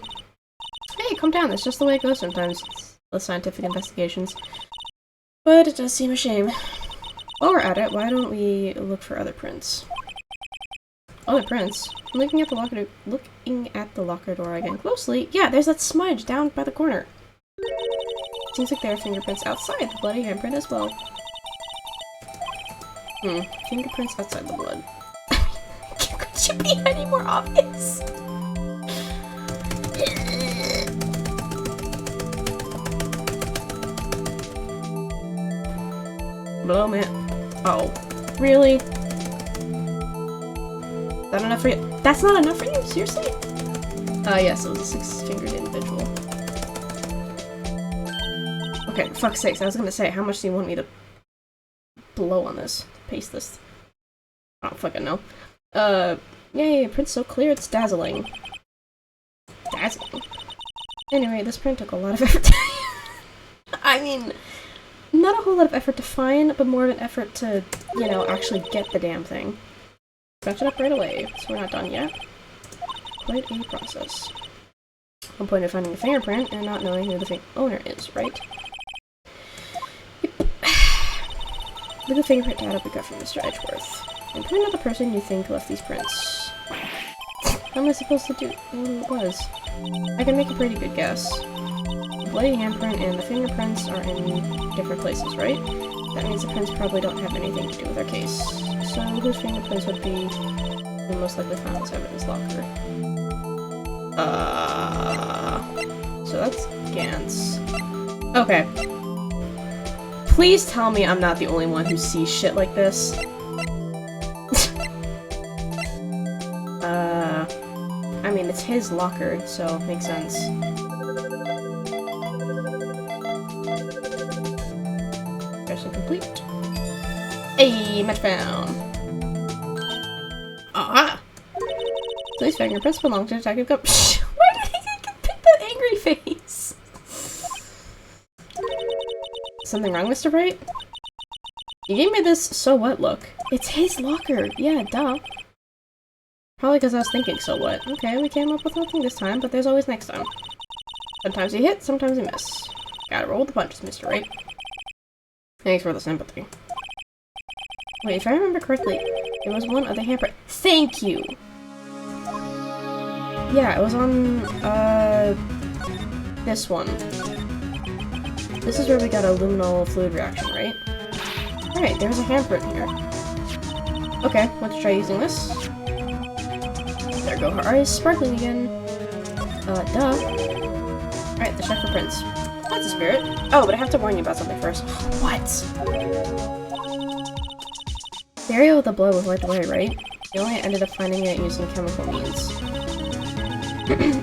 Hey, calm down. That's just the way it goes sometimes. With scientific investigations. But it does seem a shame. While we're at it, why don't we look for other prints? Other prints? I'm looking at the locker door again closely. Yeah, there's that smudge down by the corner. Seems like there are fingerprints outside the bloody handprint as well. Fingerprints outside the blood. Could you be any more obvious? Blow man. Oh, really? Is that enough for you? That's not enough for you? Seriously? Yes, it was a 6-fingered individual. Okay, for fuck's sakes, I was gonna say, how much do you want me to blow on this? Paste this? I don't fucking know. Yay, print's so clear, it's dazzling. Dazzling? Anyway, this print took a lot of effort. I mean, not a whole lot of effort to find, but more of an effort to, you know, actually get the damn thing. Scratch it up right away, so we're not done yet. Quite a process. One point of finding a fingerprint and not knowing who the owner is, right? Yep. Look at the fingerprint data we got from Mr. Edgeworth. And point out the person you think left these prints. How am I supposed to know who it was? I can make a pretty good guess. The bloody handprint and the fingerprints are in different places, right? That means the prints probably don't have anything to do with our case. So whose fingerprints would be the most likely found in this evidence locker? So that's Gantz. Okay. Please tell me I'm not the only one who sees shit like this. I mean, it's his locker, so it makes sense. Question complete. Hey, match found. Ah! So these fingerprints belong to Detective Gump. Why did he pick that angry face? Something wrong, Mr. Wright? You gave me this so what look. It's his locker. Yeah, duh. Probably because I was thinking so what. Okay, we came up with nothing this time, but there's always next time. Sometimes you hit, sometimes you miss. Gotta roll the punches, Mr. Wright. Thanks for the sympathy. Wait, if I remember correctly, there was one other handprint. Thank you! Yeah, it was on, this one. This is where we got a luminol fluid reaction, right? Alright, there's a handprint here. Okay, let's try using this. There go her eyes, sparkling again. Duh. Alright, the check for prints. That's a spirit. Oh, but I have to warn you about something first. What? The area with the blood was wiped away, right? You only ended up finding it using chemical means.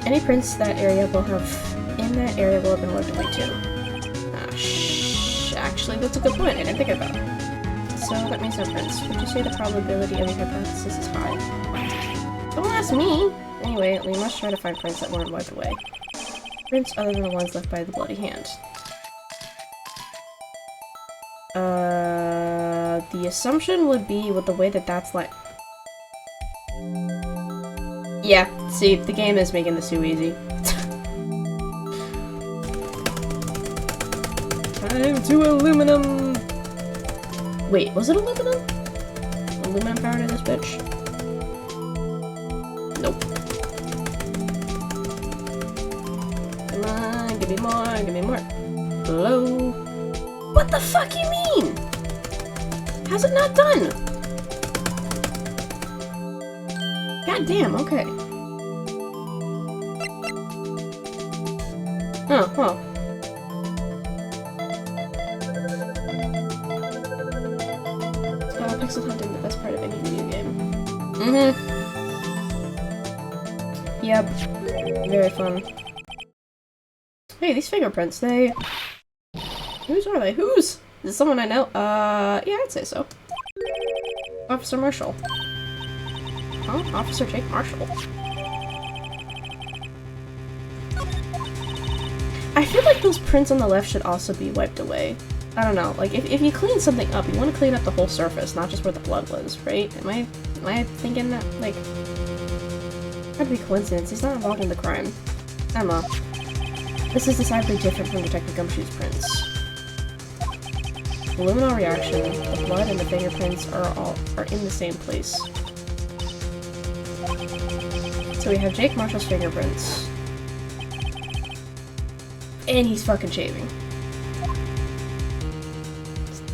Any prints that area will have in that area will have been wiped away too. Actually, that's a good point. I didn't think about it. So that means no prints. Would you say the probability of a hypothesis is high? Don't ask me! Anyway, we must try to find prints that weren't wiped away. Prints other than the ones left by the bloody hand. The assumption would be with the way that that's like... Yeah, see, the game is making this too easy. Time to aluminum! Wait, was it aluminum? Aluminum power to this bitch? Nope. Come on, give me more, give me more. Hello? What the fuck you mean? How's it not done? God damn, okay. Oh, well. Pixel hunting, the best part of any video game. Yep. Very fun. Hey, these fingerprints, they... Whose are they? Whose? Is it someone I know? Yeah, I'd say so. Officer Marshall. Huh? Officer Jake Marshall. I feel like those prints on the left should also be wiped away. I don't know, like, if you clean something up, you want to clean up the whole surface, not just where the blood was, right? Am I thinking that, like... That'd be coincidence, he's not involved in the crime. Emma. This is decidedly different from Detective Gumshoe's prints. The luminol reaction, the blood and the fingerprints are in the same place. So we have Jake Marshall's fingerprints. And he's fucking shaving.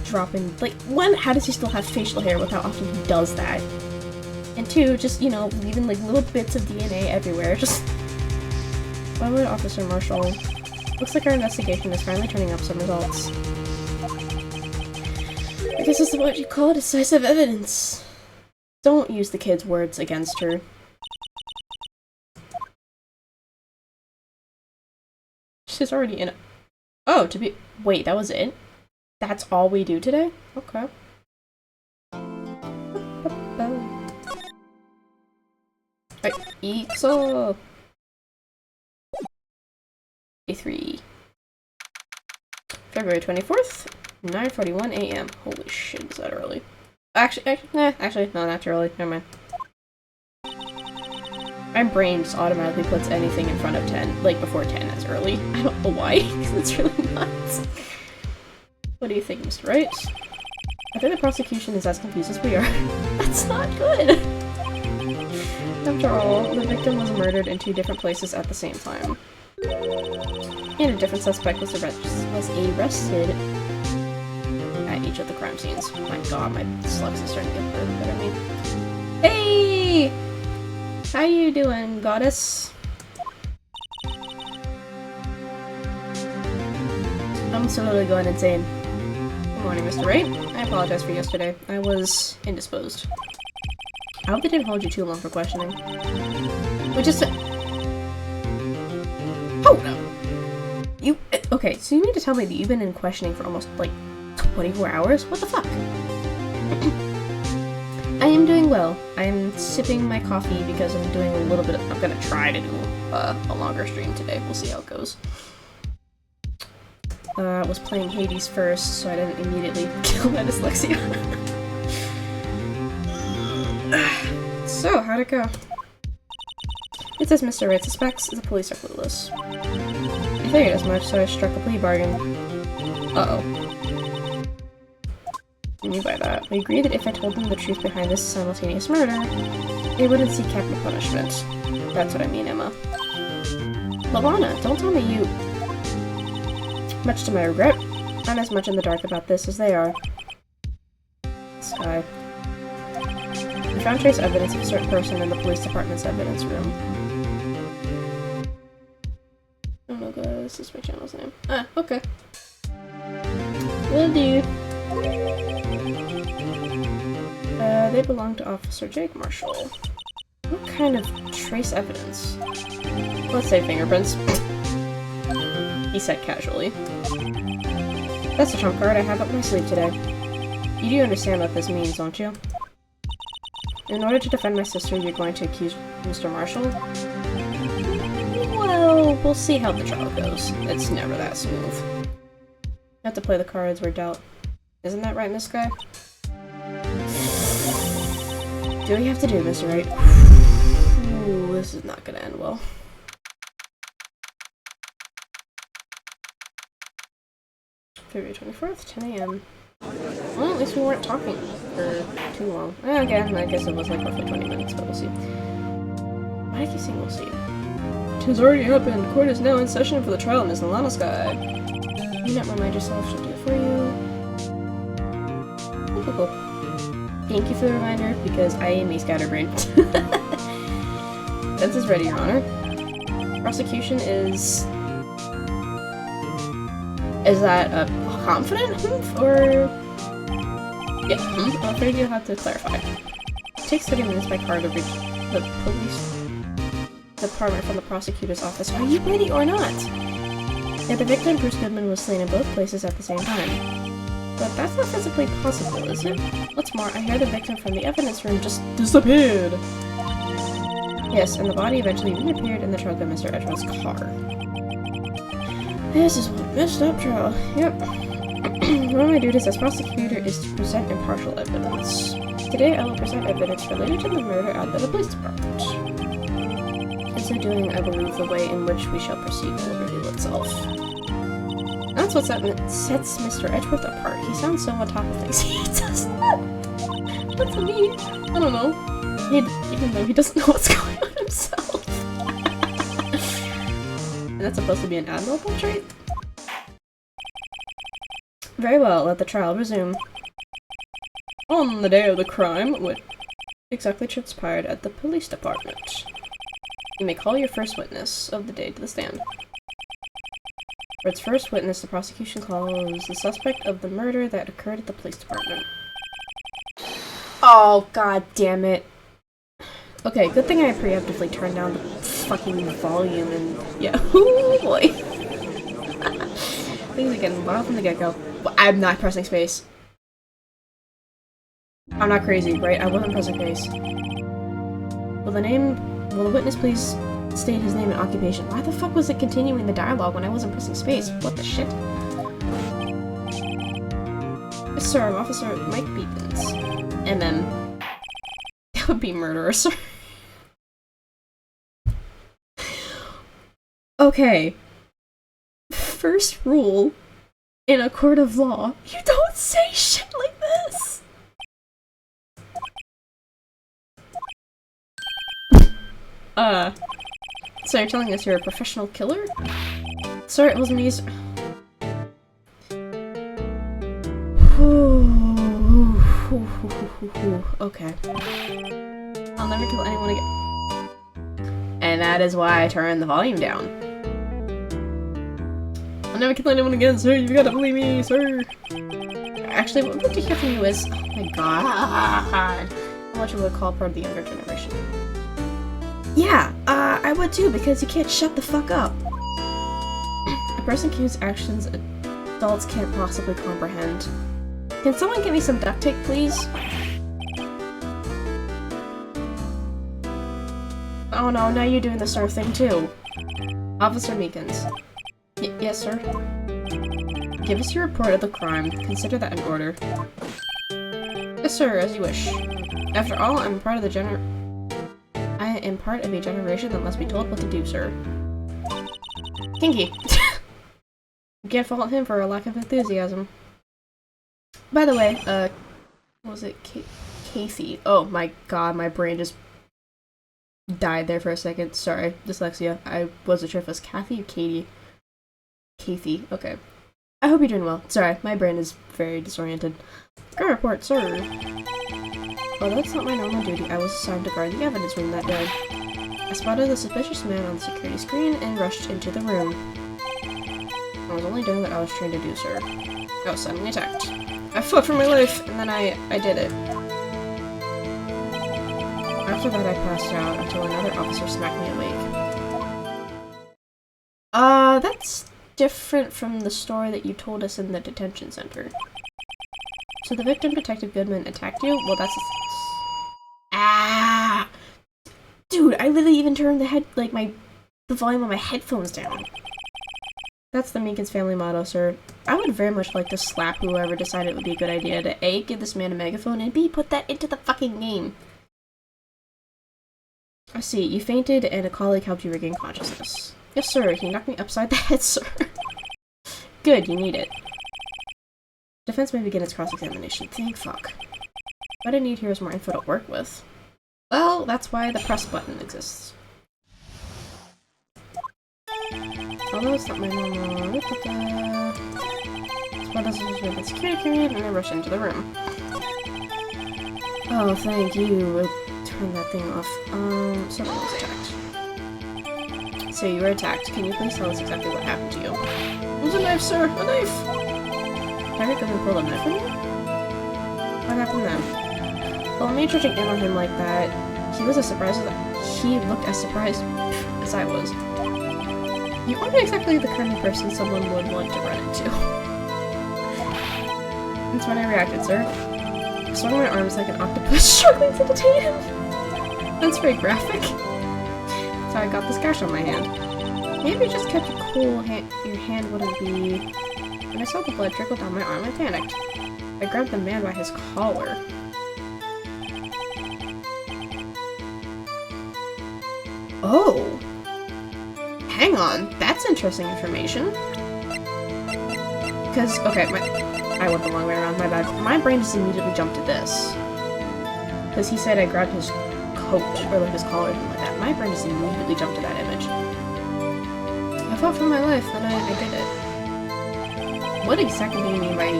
Dropping, like, one, how does he still have facial hair with how often he does that? And two, just, you know, leaving, like, little bits of DNA everywhere, just... Why would Officer Marshall... Looks like our investigation is finally turning up some results. I guess this is what you call decisive evidence. Don't use the kid's words against her. She's already in it. Oh, to be... Wait, that was it? That's all we do today? Okay. Right, EXO! A3. February 24th, 9:41 a.m. Holy shit, is that early? Actually, no, not too early. Never mind. My brain just automatically puts anything in front of 10, like before 10 as early. I don't know why, because it's really nuts. What do you think, Mr. Wright? I think the prosecution is as confused as we are. That's not good! After all, the victim was murdered in 2 different places at the same time. And a different suspect was arrested at each of the crime scenes. My god, my dyslexia is starting to get better at me. Hey! How you doing, goddess? I'm slowly going insane. Good morning, Mr. Wright. I apologize for yesterday. I was indisposed. I hope they didn't hold you too long for questioning. We just... Oh, no! You... Okay, so you mean to tell me that you've been in questioning for almost, like, 24 hours? What the fuck? I am doing well. I am sipping my coffee because I'm doing a little bit of... I'm gonna try to do a longer stream today. We'll see how it goes. I was playing Hades first, so I didn't immediately kill my dyslexia. So, how'd it go? It says Mr. Wright suspects the police are clueless. I figured as much, so I struck a plea bargain. Uh-oh. What do you mean by that? We agreed that if I told them the truth behind this simultaneous murder, they wouldn't seek capital punishment. That's what I mean, Emma. Lavana, don't tell me you... Much to my regret, I'm as much in the dark about this as they are. Sky. We found trace evidence of a certain person in the police department's evidence room. Oh no, guys, this is my channel's name. Ah, okay. Will do. They belong to Officer Jake Marshall. What kind of trace evidence? Let's say fingerprints. He said casually. That's the trump card I have up my sleeve today. You do understand what this means, don't you? In order to defend my sister, you're going to accuse Mr. Marshall? Well, we'll see how the trial goes. It's never that smooth. You have to play the cards we're dealt. Isn't that right, Miss Guy? Do we have to do this right? Ooh, this is not gonna end well. February 24th, 10 a.m. Well, at least we weren't talking for too long. Again, I guess it was like roughly 20 minutes, but we'll see. Why do I keep saying we'll see? It has already happened. Court is now in session for the trial of Miss Lana Sky. You not remind yourself she'll do it for you. Cool. Thank you for the reminder, because I am a scatterbrain. Defense is ready, Your Honor. Prosecution is... Is that a confident humph, or... Yeah, I'm afraid you'll have to clarify. It takes 30 minutes by car to reach the police department from the prosecutor's office. Are you ready or not? Yeah, the victim, Bruce Goodman, was slain in both places at the same time. But that's not physically possible, is it? What's more, I hear the victim from the evidence room just disappeared! Yes, and the body eventually reappeared in the trunk of Mr. Edgeworth's car. This is one messed up trial. Yep. One of my duties as prosecutor is to present impartial evidence. Today I will present evidence related to the murder at the police department. In so doing, I believe the way in which we shall proceed will reveal itself. That's what sets Mr. Edgeworth apart. He sounds so on top of things. He does not. What's it mean? I don't know. Even though he doesn't know what's going on himself. And that's supposed to be an admirable trait? Very well, let the trial resume. On the day of the crime, what exactly transpired at the police department? You may call your first witness of the day to the stand. For its first witness, the prosecution calls the suspect of the murder that occurred at the police department. Oh, god damn it. Okay, good thing I preemptively turned down the fucking volume and yeah, oh boy. Things are getting wild from the get-go. I'm not pressing space. I'm not crazy, right? I wasn't pressing space. Will the witness please state his name and occupation? Why the fuck was it continuing the dialogue when I wasn't pressing space? What the shit? Yes, sir, I'm Officer Mike Beacons. MM. That would be murderer, sir. Okay. First rule in a court of law, you don't say shit like this! So you're telling us you're a professional killer? Sorry, it wasn't me. Okay. I'll never kill anyone again. And that is why I turned the volume down. I'll never kill anyone again, sir. You gotta believe me, sir. Actually, what would like to hear from you is, oh my god, how much you would call part of the younger generation. Yeah, I would too, because you can't shut the fuck up. A person whose actions adults can't possibly comprehend. Can someone give me some duct tape, please? Oh no, now you're doing the sir thing too. Officer Meekins. Yes, sir? Give us your report of the crime. Consider that in order. Yes, sir, as you wish. After all, I am part of a generation that must be told what to do, sir. Kinky. You can't fault him for a lack of enthusiasm. By the way, what was it? Kathy. Oh my god, my brain just died there for a second. Sorry, dyslexia. I wasn't sure if it was Kathy or Katie. Kathy, okay. I hope you're doing well. Sorry, my brain is very disoriented. Guard report, sir. Although it's not my normal duty, I was assigned to guard the evidence room that day. I spotted the suspicious man on the security screen and rushed into the room. I was only doing what I was trained to do, sir. I was suddenly attacked. I fought for my life, and then I did it. After that, I passed out until another officer smacked me awake. That's different from the story that you told us in the detention center. So the victim, Detective Goodman, attacked you? Well, that's... Ah! Dude, I literally even turned the volume on my headphones down. That's the Meekins family motto, sir. I would very much like to slap whoever decided it would be a good idea to A, give this man a megaphone, and B, put that into the fucking game. I see, you fainted and a colleague helped you regain consciousness. Yes, sir, he knocked me upside the head, sir. Good, you need it. Defense may begin its cross-examination. Thank fuck. What I need here is more info to work with. Well, that's why the press button exists. Although it's not my normal... Spot us with a security period, and I rush into the room. Oh, thank you. Turn that thing off. Someone was attacked. So you were attacked. Can you please tell us exactly what happened to you? It was a knife, sir! A knife! Harry come and pull a knife on you? What happened then? Well, me charging in on him like that, he was as surprised as he looked as surprised as I was. You aren't exactly the kind of person someone would want to run into. That's when I reacted, sir. I swung my arms like an octopus, struggling to detain him. That's very graphic. That's how I got this gash on my hand. Maybe just kept it cool, your hand wouldn't be... When I saw the blood trickle down my arm, I panicked. I grabbed the man by his collar. Oh! Hang on, that's interesting information. Because, okay, I went the long way around, my bad. My brain just immediately jumped to this. Because he said I grabbed his coat, or like his collar, or something like that. My brain just immediately jumped to that image. I fought for my life, then I did it. What exactly do you mean by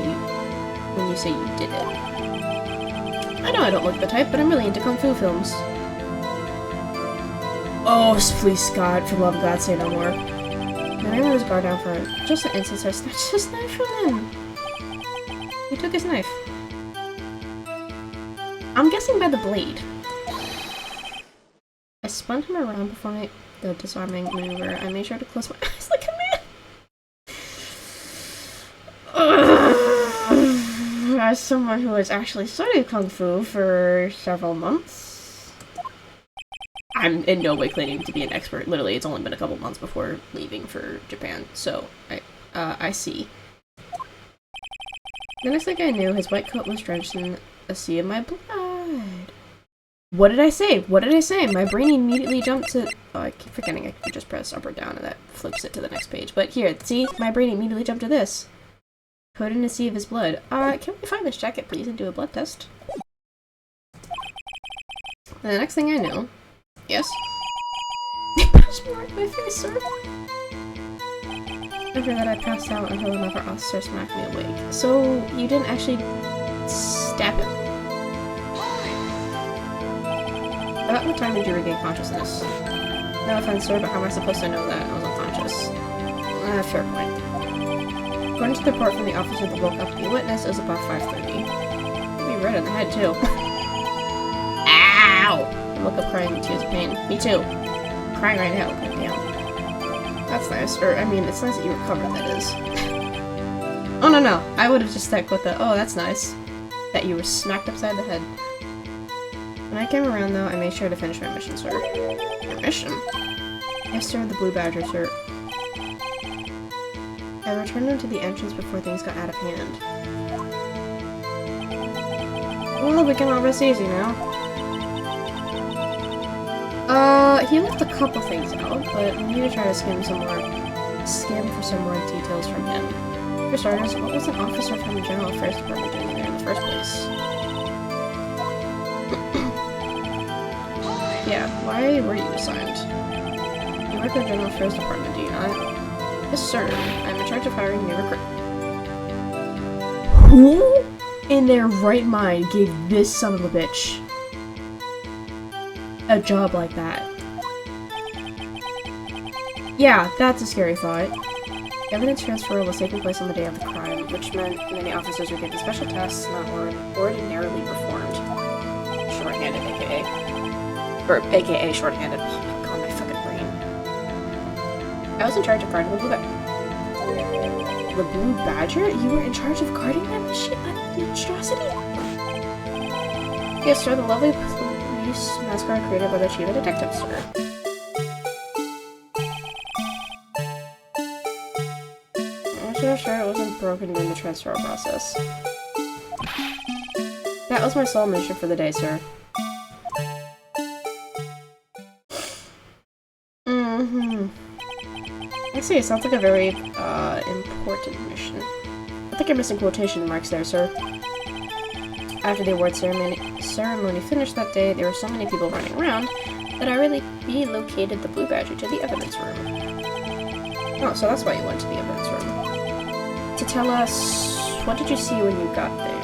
when you say you did it? I know I don't look the type, but I'm really into Kung Fu films. Oh, please, Scott, for the love of God, say no more. When I let his guard down for just an instant, so I snatched his knife from him. He took his knife. I'm guessing by the blade. I spun him around before the disarming maneuver. I made sure to close my eyes like a man. As someone who has actually studied Kung Fu for several months, I'm in no way claiming to be an expert. Literally, it's only been a couple months before leaving for Japan, so I see. The next thing I knew, his white coat was drenched in a sea of my blood. What did I say? What did I say? My brain immediately jumped to... Oh, I keep forgetting I can just press up or down and that flips it to the next page. But here, see? My brain immediately jumped to this. Coated in a sea of his blood. Can we find this jacket, please, and do a blood test? And the next thing I knew... Yes? They punched me right in my face, sir! After that, I passed out until another officer smacked me awake. So, you didn't actually stab him? About what time did you regain consciousness? No offense, sir, but how am I supposed to know that I was unconscious? Fair point. According to the report from the officer that woke up the witness, it was about 5:30. Be right in the head, too. Ow! I woke up crying in tears of pain. Me too. Crying right now. God damn. That's nice. Or, I mean, it's nice that you recovered, that is. Oh, no. I would have just stuck with the, oh, that's nice. That you were smacked upside the head. When I came around, though, I made sure to finish my mission, sir. Your mission? Yes, sir, the Blue Badger, sir. I returned him to the entrance before things got out of hand. Well, we can all rest easy now. He left a couple things out, but we need to try to skim for some more details from him. For starters, what was an officer from the General Affairs Department doing there in the first place? Yeah, why were you assigned? You work in the General Affairs Department, do you not? Yes, sir. I'm in charge of hiring new recruits. Who in their right mind gave this son of a bitch a job like that? Yeah, that's a scary thought. Evidence transfer was taking place on the day of the crime, which meant many officers were given special tasks not ordinarily performed. Shorthanded, aka. Or aka shorthanded. Oh my god, my fucking brain. I was in charge of guarding the Blue Badger. The Blue Badger? You were in charge of guarding that monstrosity? Yes, sir, the lovely police mascot created by the chief of detectives, sir. I'm sure it wasn't broken during the transfer process. That was my sole mission for the day, sir. Let's see, it sounds like a very, important mission. I think I'm missing quotation marks there, sir. After the award ceremony finished that day, there were so many people running around that I relocated the Blue Badger to the evidence room. Oh, so that's why you went to the evidence room. To tell us, what did you see when you got there?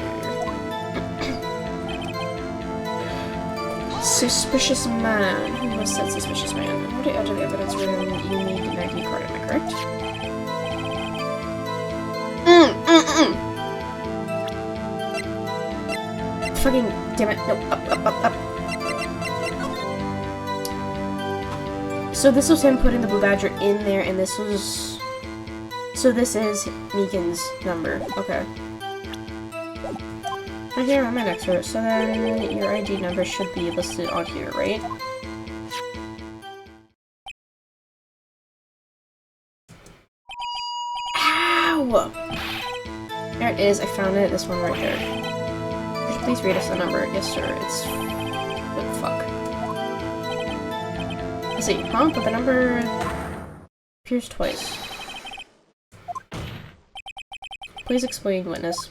Suspicious man. Who was said suspicious man? In order to enter the evidence room, you need an ID card, am I correct? Fucking damn it. No, up. So this was him putting the Blue Badger in there, and this was... So this is Megan's number. Okay. Okay, I'm an expert. So then your ID number should be listed on here, right? Ow! There it is. I found it. This one right there. Could you please read us the number? Yes, sir. It's... What the fuck? Let's see. Huh? But the number appears twice. Please explain, witness.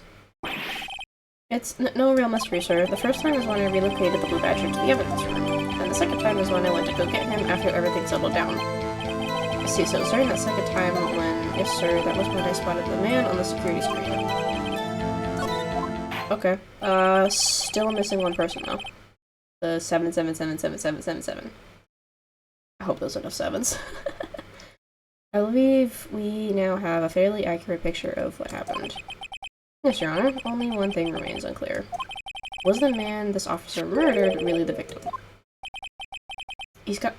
It's no real mystery, sir. The first time was when I relocated the Blue Badger to the evidence room, and the second time was when I went to go get him after everything settled down. I see, so during that second time when... Yes, sir, that was when I spotted the man on the security screen. Okay. Still missing one person, though. The 7777777. I hope those are enough sevens. I believe we now have a fairly accurate picture of what happened. Yes, Your Honor. Only one thing remains unclear. Was the man this officer murdered really the victim? He's got...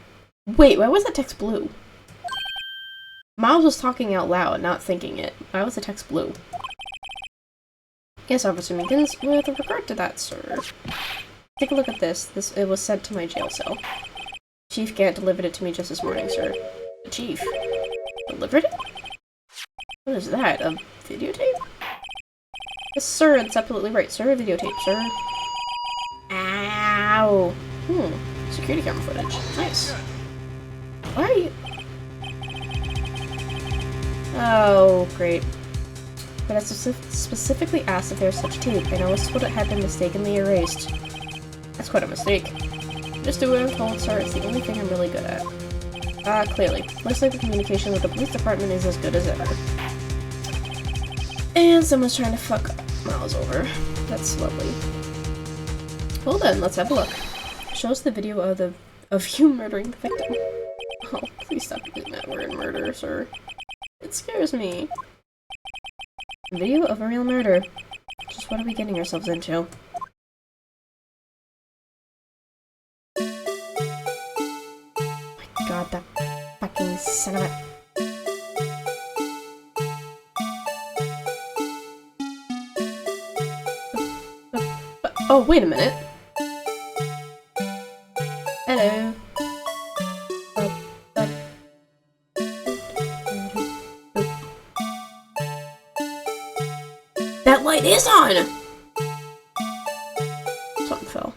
Wait, why was that text blue? Miles was talking out loud, not thinking it. Why was the text blue? Yes, Officer Meekins. With regard to that, sir. Take a look at this. It was sent to my jail cell. Chief Gant delivered it to me just this morning, sir. The Chief? Delivered it? What is that? A videotape? Yes, sir, that's absolutely right, sir. Videotape, sir. Ow! Security camera footage. Nice. Why are you... Oh, great. But I specifically asked if there was such tape, and I was told it had been mistakenly erased. That's quite a mistake. Just do what I'm told, sir. It's the only thing I'm really good at. Clearly. Looks like the communication with the police department is as good as ever. And someone's trying to fuck Miles over. That's lovely. Well then, let's have a look. Shows the video of you murdering the victim. Oh, please stop using that word murder, sir. It scares me. Video of a real murder. Just what are we getting ourselves into? God, that fucking son of a... Oh, wait a minute. Hello. That light is on! Something fell.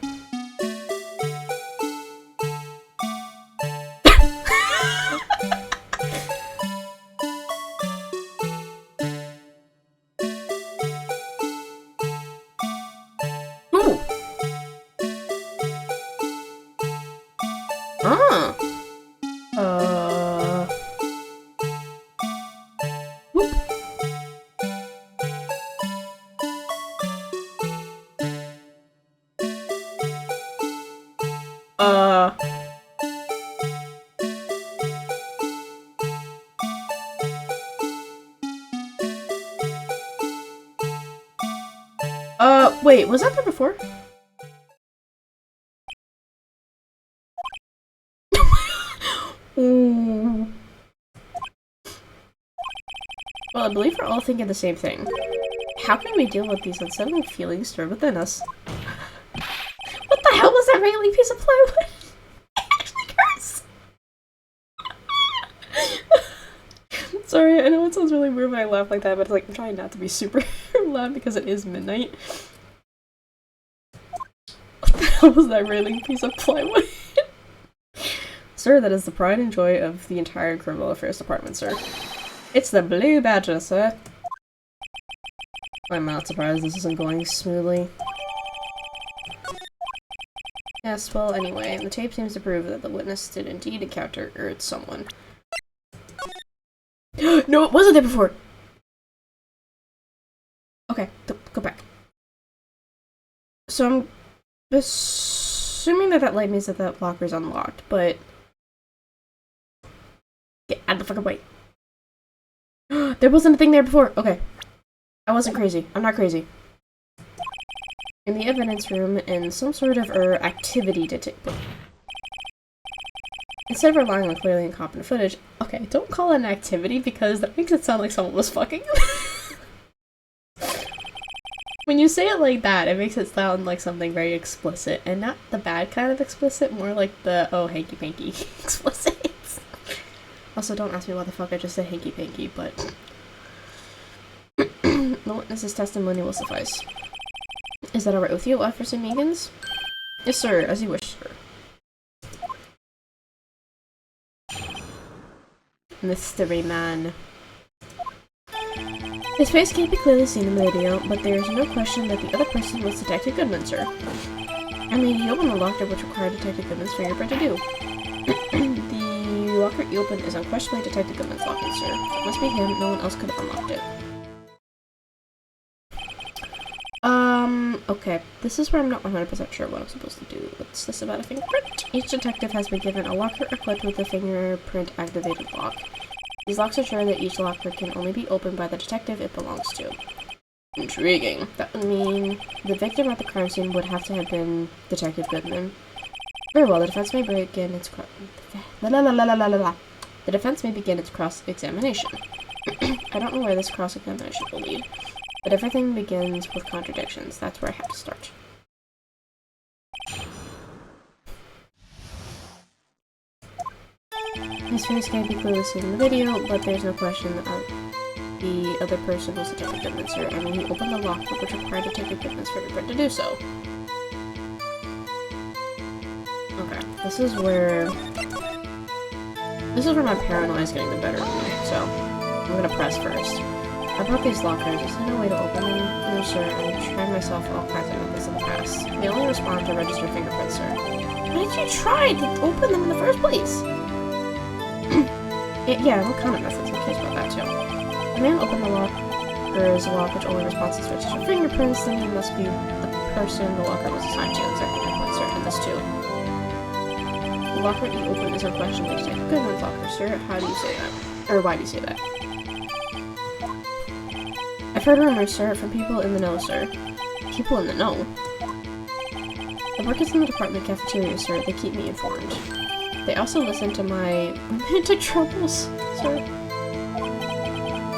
Wait, was that there before? Ooh. Well, I believe we're all thinking the same thing. How can we deal with these unsettling feelings stirred within us? What the hell was that raggedy piece of plywood? It actually hurts! Sorry, I know it sounds really weird when I laugh like that, but it's like I'm trying not to be super loud because it is midnight. What the hell was that railing piece of plywood? Sir, that is the pride and joy of the entire criminal affairs department, sir. It's the blue badger, sir. I'm not surprised this isn't going smoothly. Yes, well, anyway, the tape seems to prove that the witness did indeed encounter someone. No, it wasn't there before! Okay, go back. So I'm assuming that that light means that that locker is unlocked, but... Get out of the fucking way. There wasn't a thing there before! Okay. I wasn't crazy. I'm not crazy. In the evidence room, in some sort of activity to take place. Instead of relying on clearly incompetent footage, okay, don't call it an activity because that makes it sound like someone was fucking. When you say it like that, it makes it sound like something very explicit, and not the bad kind of explicit, more like the, oh, hanky-panky explicit. Also, don't ask me why the fuck I just said hanky-panky, but... The witness's testimony will suffice. Is that alright with you, Officer Meegans? Yes, sir, as you wish, sir. Mystery man. His face can't be clearly seen in the video, but there is no question that the other person was Detective Goodman, sir. I mean, he opened the locker which required Detective Goodman's fingerprint to do. The locker he opened is unquestionably Detective Goodman's locker, sir. It must be him, no one else could have unlocked it. Okay. This is where I'm not 100% sure what I'm supposed to do. What's this about a fingerprint? Each detective has been given a locker equipped with a fingerprint activated lock. These locks ensure that each locker can only be opened by the detective it belongs to. Intriguing. That would mean the victim at the crime scene would have to have been Detective Goodman. Very well, the defense may begin its The defense may begin its cross-examination. I don't know where this cross-examination will lead. But everything begins with contradictions. That's where I have to start. His face can't be clearly seen in the video, but there's no question that the other person was Detective Goodman, sir. I mean, he opened the lockbook which required Detective Goodman's fingerprint to do so. Okay, this is where my paranoia is getting the better of me, so I'm gonna press first. I brought these lockers. Is there no way to open them? No, sir. I've tried myself all kinds of methods in the past. They only respond to registered fingerprints, sir. Why did you try to open them in the first place? Yeah, what kind of methods? Who cares about that, too? The man opened the locker's lock, which only responds to registered fingerprints, then he must be the person the locker was assigned to. Exactly my point, sir. And this, too. The locker he opened is unquestionably Detective Goodman's locker, sir. How do you say that? Or why do you say that? I've heard rumors, sir, from people in the know, sir. People in the know? The workers in the department cafeteria, sir. They keep me informed. They also listen to my romantic troubles, sir.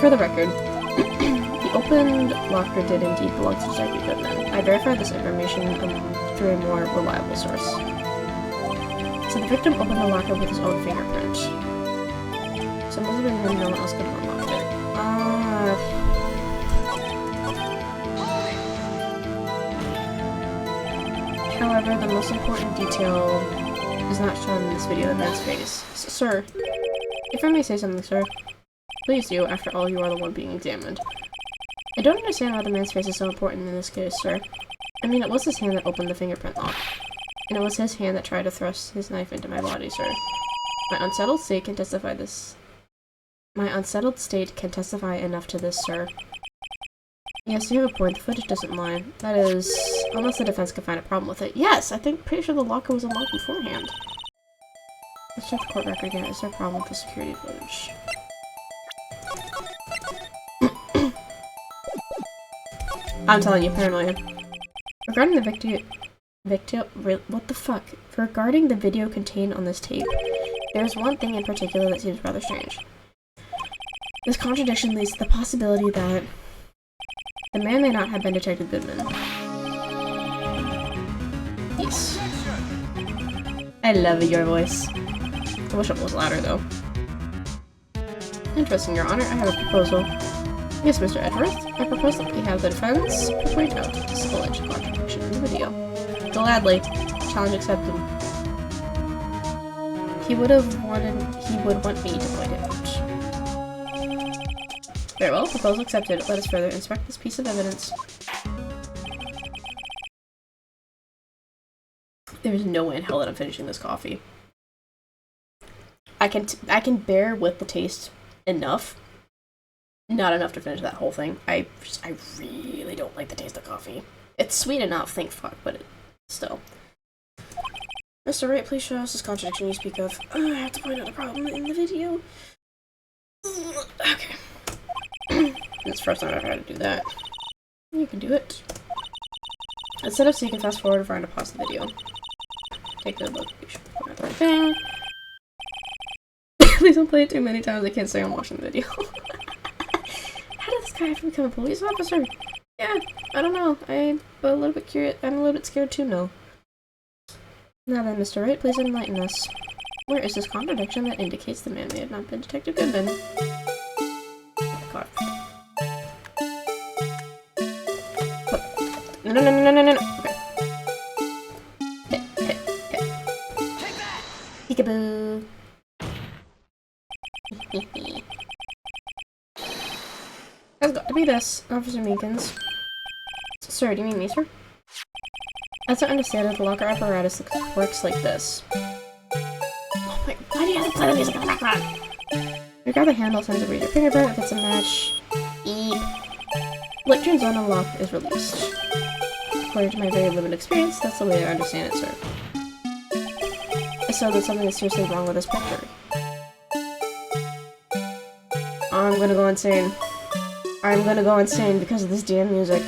For the record, the opened locker did indeed belong to Detective Goodman. I verified this information through a more reliable source. So the victim opened the locker with his own fingerprint. So most of it him, no one else could have unlocked it. However, the most important detail is not shown in this video, the man's face. Sir, if I may say something, sir, please do. After all, you are the one being examined. I don't understand why the man's face is so important in this case, sir. I mean, it was his hand that opened the fingerprint lock. And it was his hand that tried to thrust his knife into my body, sir. My unsettled state can testify enough to this, sir. Yes, you have a point. The footage doesn't lie. That is, unless the defense can find a problem with it. Yes, I think pretty sure the locker was unlocked beforehand. Let's check the court record again. Is there a problem with the security footage? I'm telling you, paranoia. Regarding the what the fuck? Regarding the video contained on this tape, there's one thing in particular that seems rather strange. This contradiction leads to the possibility that the man may not have been Detective Goodman. Yes. I love your voice. I wish it was louder, though. Interesting, Your Honor. I have a proposal. Yes, Mr. Edgeworth. I propose that we have the defense point out this alleged contradiction in the video. Gladly. Challenge accepted. He would want me to point it out. Very well, proposal accepted. Let us further inspect this piece of evidence. There's no way in hell that I'm finishing this coffee. I can bear with the taste enough. Not enough to finish that whole thing. I really don't like the taste of coffee. It's sweet enough, thank fuck, but still. Mr. Wright, please show us this contradiction you speak of. I have to point out a problem in the video. Okay. It's the first time I've ever had to do that. You can do it. It's set up so you can fast forward or find to pause the video. Take the location. Not the right thing. Please don't play it too many times. I can't say I'm watching the video. How did this guy ever become a police officer? Yeah, I don't know. I'm a little bit curious. I'm a little bit scared too, no. Now then, Mr. Wright, please enlighten us. Where is this contradiction that indicates the man may have not been Detective Goodman? God. No. Okay. Hit. Take that! Peekaboo. Has got to be this, Officer Meekins. Sir, do you mean me, sir? As I understand it, the locker apparatus works like this. Oh my, why do you have to play the music in the background? You grab the handle, sends a read your fingerprint, if it's a match. Eep. Light turns on and lock is released. According to my very limited experience, that's the way I understand it, sir. So there's something that's seriously wrong with this picture. I'm gonna go insane. I'm gonna go insane because of this damn music.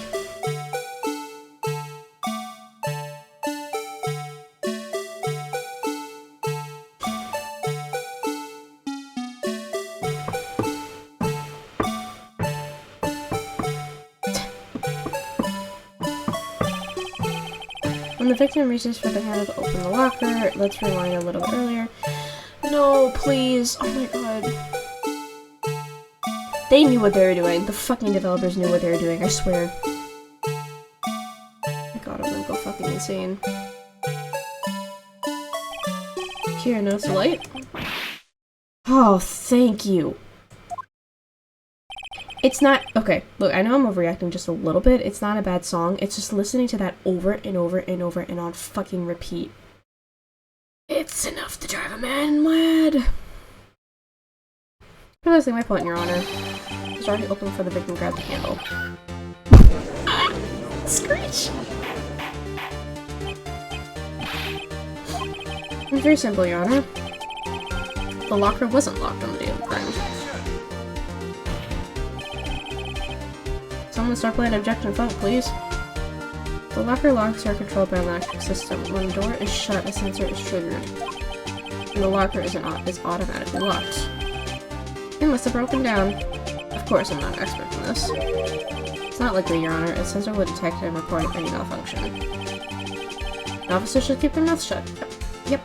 When the victim reaches for the handle to open the locker, let's rewind a little bit earlier. No, please. Oh my god. They knew what they were doing. The fucking developers knew what they were doing, I swear. Oh my god, I'm gonna go fucking insane. Here, notice the light? Oh, thank you. It's not- okay, look, I know I'm overreacting just a little bit. It's not a bad song. It's just listening to that over and over and over and on fucking repeat. It's enough to drive a man mad. Realizing my point, Your Honor. It's already open for the victim to grab the handle. Screech! It's very simple, Your Honor. The locker wasn't locked on the day of the crime. Someone start playing Objection Funk, please. The locker locks are controlled by an electric system. When the door is shut, a sensor is triggered. And the locker is automatically locked. It must have broken down. Of course, I'm not an expert in this. It's not likely, Your Honor. A sensor would detect and report any malfunction. An officer should keep their mouth shut. Yep.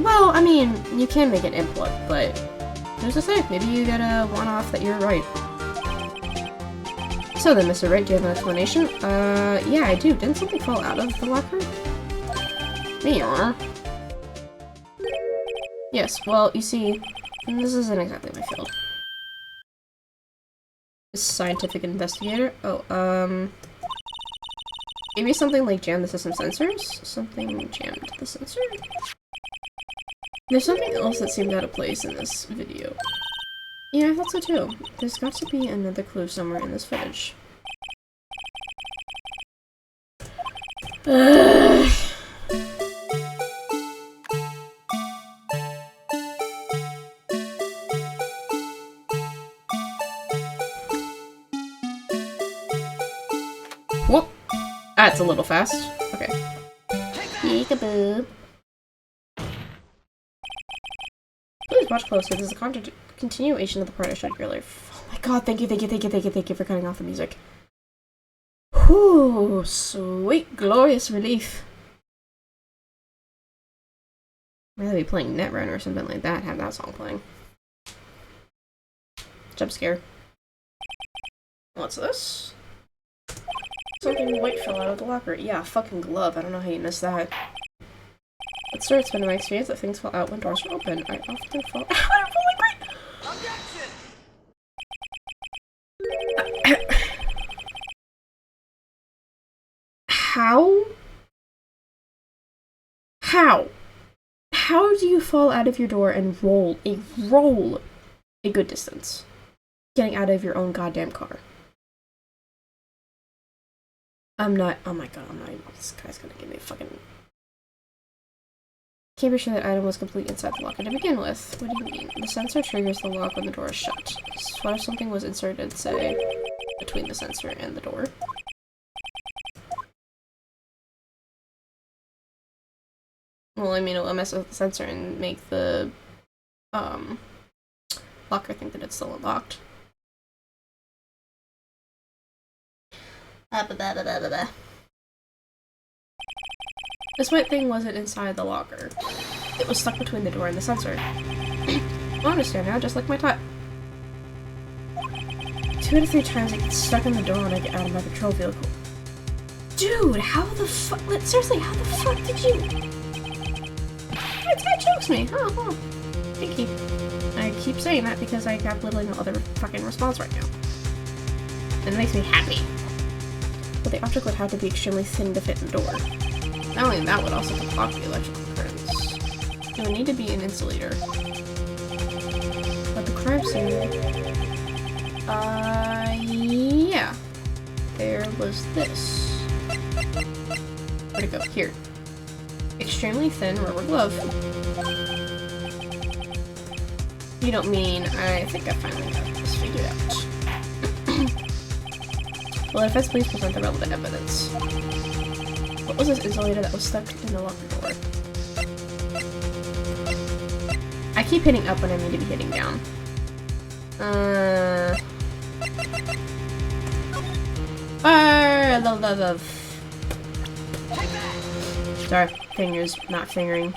Well, I mean, you can make an input, but who's to say? Maybe you get a one-off that you're right. So then, Mr. Wright, do you have an explanation? Yeah, I do. Didn't something fall out of the locker? Meow. Yes, well, you see, this isn't exactly my field. Scientific investigator? Oh, maybe something like jam the system sensors? Something jammed the sensor? There's something else that seemed out of place in this video. Yeah, I thought so too. There's got to be another clue somewhere in this footage. Whoop! That's a little fast. Okay. Peekaboo. Please watch closely. This is a continuation of the part I showed you earlier. Oh my god, thank you for cutting off the music. Whew, sweet, glorious relief. I'd rather be playing Netrunner or something like that, have that song playing. Jump scare. What's this? Something white fell out of the locker. Yeah, fucking glove. I don't know how you missed that. But sir, it's been my experience that things fall out when doors are open. I often fall out. I'm falling great! How? How? How do you fall out of your door and roll a good distance? Getting out of your own goddamn car. I'm not, oh my god, I'm not, this guy's gonna give me a fucking... Can't be sure that item was complete inside the locker to begin with. What do you mean? The sensor triggers the lock when the door is shut. So what if something was inserted, say, between the sensor and the door? Well, I mean, it'll mess with the sensor and make the, locker think that it's still unlocked. This white thing wasn't inside the locker. It was stuck between the door and the sensor. I understand now, just like my type. 2 to 3 times it gets stuck in the door when I get out of my patrol vehicle. Dude, how the fuck? Seriously, how the fuck did you? That chokes me. Oh. Thank you. I keep saying that because I have literally no other fucking response right now. And it makes me happy. But the object would have to be extremely thin to fit in the door. Not only that, would also block the electrical currents. It would need to be an insulator. But the crime scene... yeah. There was this. Where'd it go? Here. Extremely thin rubber glove. You don't mean... I think I finally got this figured out. Well, if that's please present the relevant evidence. What was this insulator that was stuck in the locker door? I keep hitting up when I need to be hitting down. Sorry, fingers not fingering.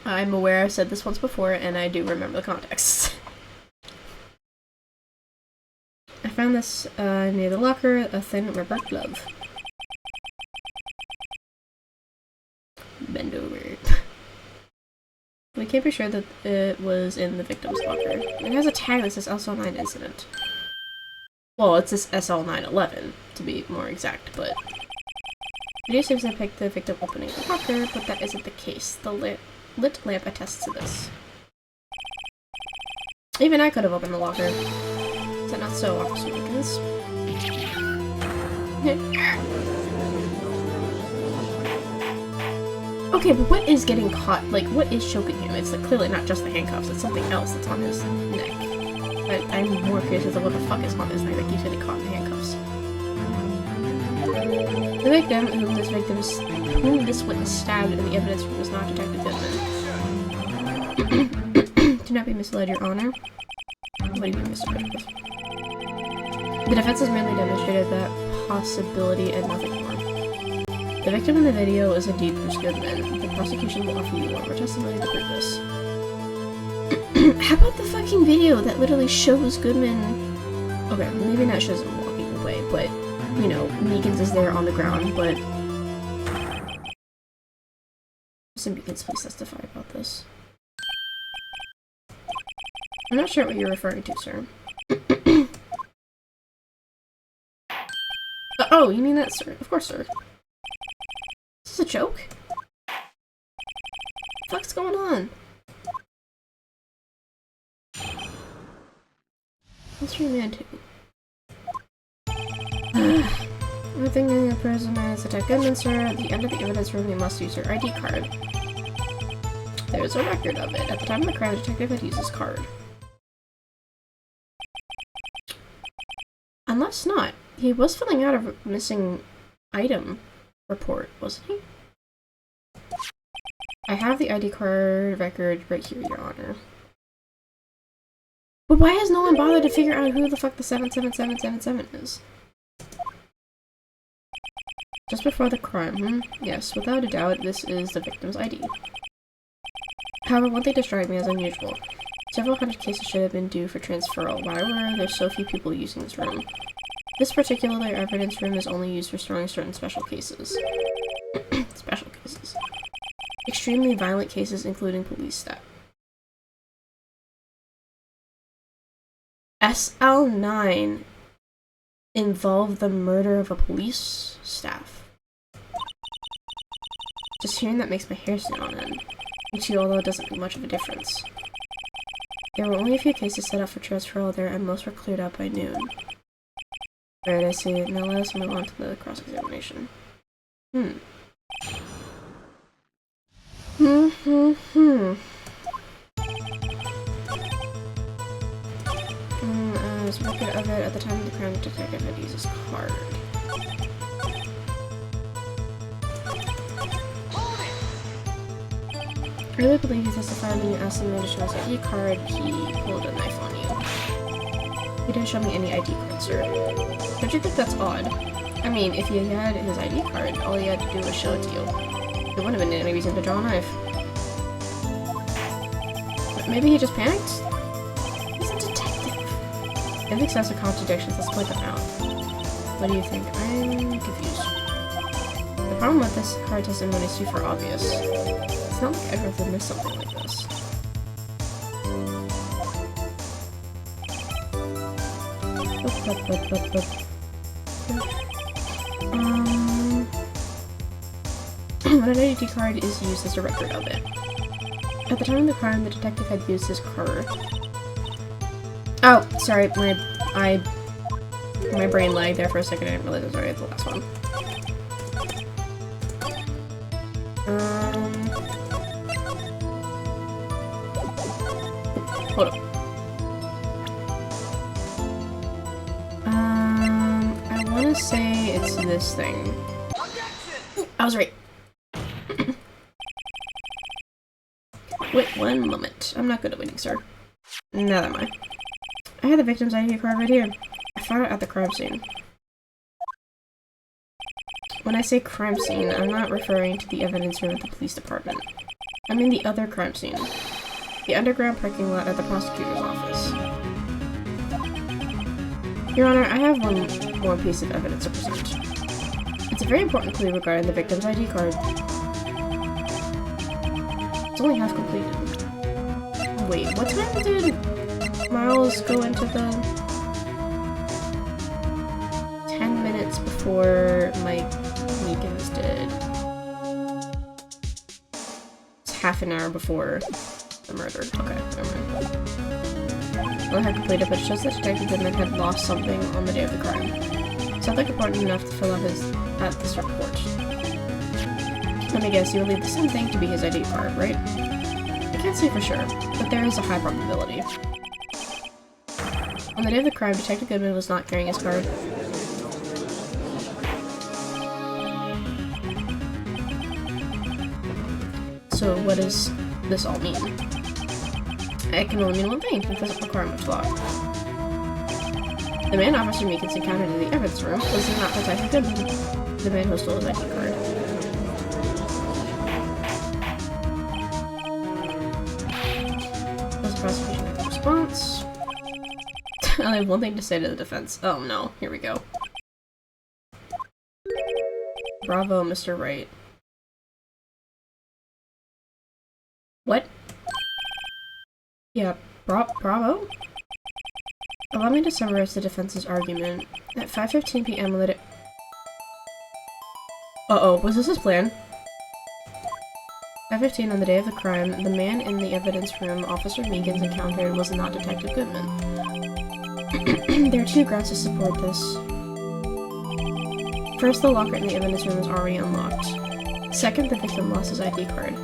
I'm aware I've said this once before, and I do remember the context. I found this near the locker, a thin rubber glove. Bend over. We can't be sure that it was in the victim's locker. It has a tag that says SL9 incident. Well, it says SL911, to be more exact, but... Video seems to depict the victim opening the locker, but that isn't the case. The lit lamp attests to this. Even I could have opened the locker. Is that not so, Officer Jenkins? Okay, but what is getting caught? Like, what is choking him? It's like clearly not just the handcuffs, it's something else that's on his neck. I'm more curious as to what the fuck is on his neck that keeps getting caught in the handcuffs. The victim, whom this witness stabbed in the evidence room, was not Detective Goodman. Do not be misled, Your Honor. What do you mean, Mr. Redcliffe? The defense has merely demonstrated that possibility and nothing more. The victim in the video is indeed Bruce Goodman. The prosecution will offer you one more testimony to prove this. How about the fucking video that literally shows Goodman... Okay, maybe not shows him walking away, but, you know, Meekins is there on the ground, but... Mr. Meekins, please testify about this. I'm not sure what you're referring to, sir. Oh, you mean that, sir? Of course, sir. Is this a joke? What the fuck's going on? What's your man to? I'm thinking the person is Detective Goodman, sir. At the end of the evidence room, you must use your ID card. There's a record of it. At the time of the crime, the detective had used his card. Unless not. He was filling out a missing item report, wasn't he? I have the ID card record right here, Your Honor. But why has no one bothered to figure out who the fuck the 77777 is? Just before the crime, Yes, without a doubt, this is the victim's ID. However, one thing distracted me as unusual. Several hundred cases should have been due for transferal. Why were there so few people using this room? This particular evidence room is only used for storing certain special cases. Special cases. Extremely violent cases, including police staff. SL9 involved the murder of a police staff. Just hearing that makes my hair stand on end. Me too, although it doesn't make much of a difference. There were only a few cases set up for transferal there, and most were cleared up by noon. Right, I see. Now let us move on to the cross-examination. There's a record of it at the time of the crime. The detective had used his card. I really believe you testified when you asked the man to show his ID card, he pulled a knife on you. He didn't show me any ID card, sir. Don't you think that's odd? I mean, if he had his ID card, all he had to do was show it to you. There wouldn't have been any reason to draw a knife. But maybe he just panicked? He's a detective. If excessive contradictions, let's point them out. What do you think? I'm confused. The problem with this card testimony is super obvious. It's not like Edward would miss something like this. When an ID card is used as a record of it. At the time of the crime, the detective had used his card. Oh, sorry, my brain lagged there for a second. I didn't realize I was already at the last one. Hold up. I want to say it's this thing. I was right. Wait one moment. I'm not good at waiting, sir. Neither am I. I had the victim's ID card right here. I found it at the crime scene. When I say crime scene, I'm not referring to the evidence room at the police department. I mean the other crime scene. The underground parking lot at the prosecutor's office. Your Honor, I have one more piece of evidence to present. It's a very important clue regarding the victim's ID card. It's only half completed. Wait, what time did Miles go into the... 10 minutes before Mike Meekins did. It's half an hour before the murder. Okay, never mind. Well, I had completed, but it shows that Detective Goodman had lost something on the day of the crime. Sounds like important enough to fill out this report. Let me guess, you believe the same thing to be his ID card, right? I can't say for sure, but there is a high probability. On the day of the crime, Detective Goodman was not carrying his card. So what does this all mean? It can only mean one thing, it doesn't require much thought. The man Officer Meekins encountered in the evidence room was not Detective Goodman, the man who stole his ID card. Does the prosecution have a response? I have one thing to say to the defense. Oh no, here we go. Bravo, Mr. Wright. What? Yeah, bravo? Allow me to summarize the defense's argument. At 5:15 p.m. on the day— Uh-oh, was this his plan? 5:15 on the day of the crime, the man in the evidence room Officer Meekins encountered was not Detective Goodman. There are two grounds to support this. First, the locker in the evidence room is already unlocked. Second, the victim lost his ID card.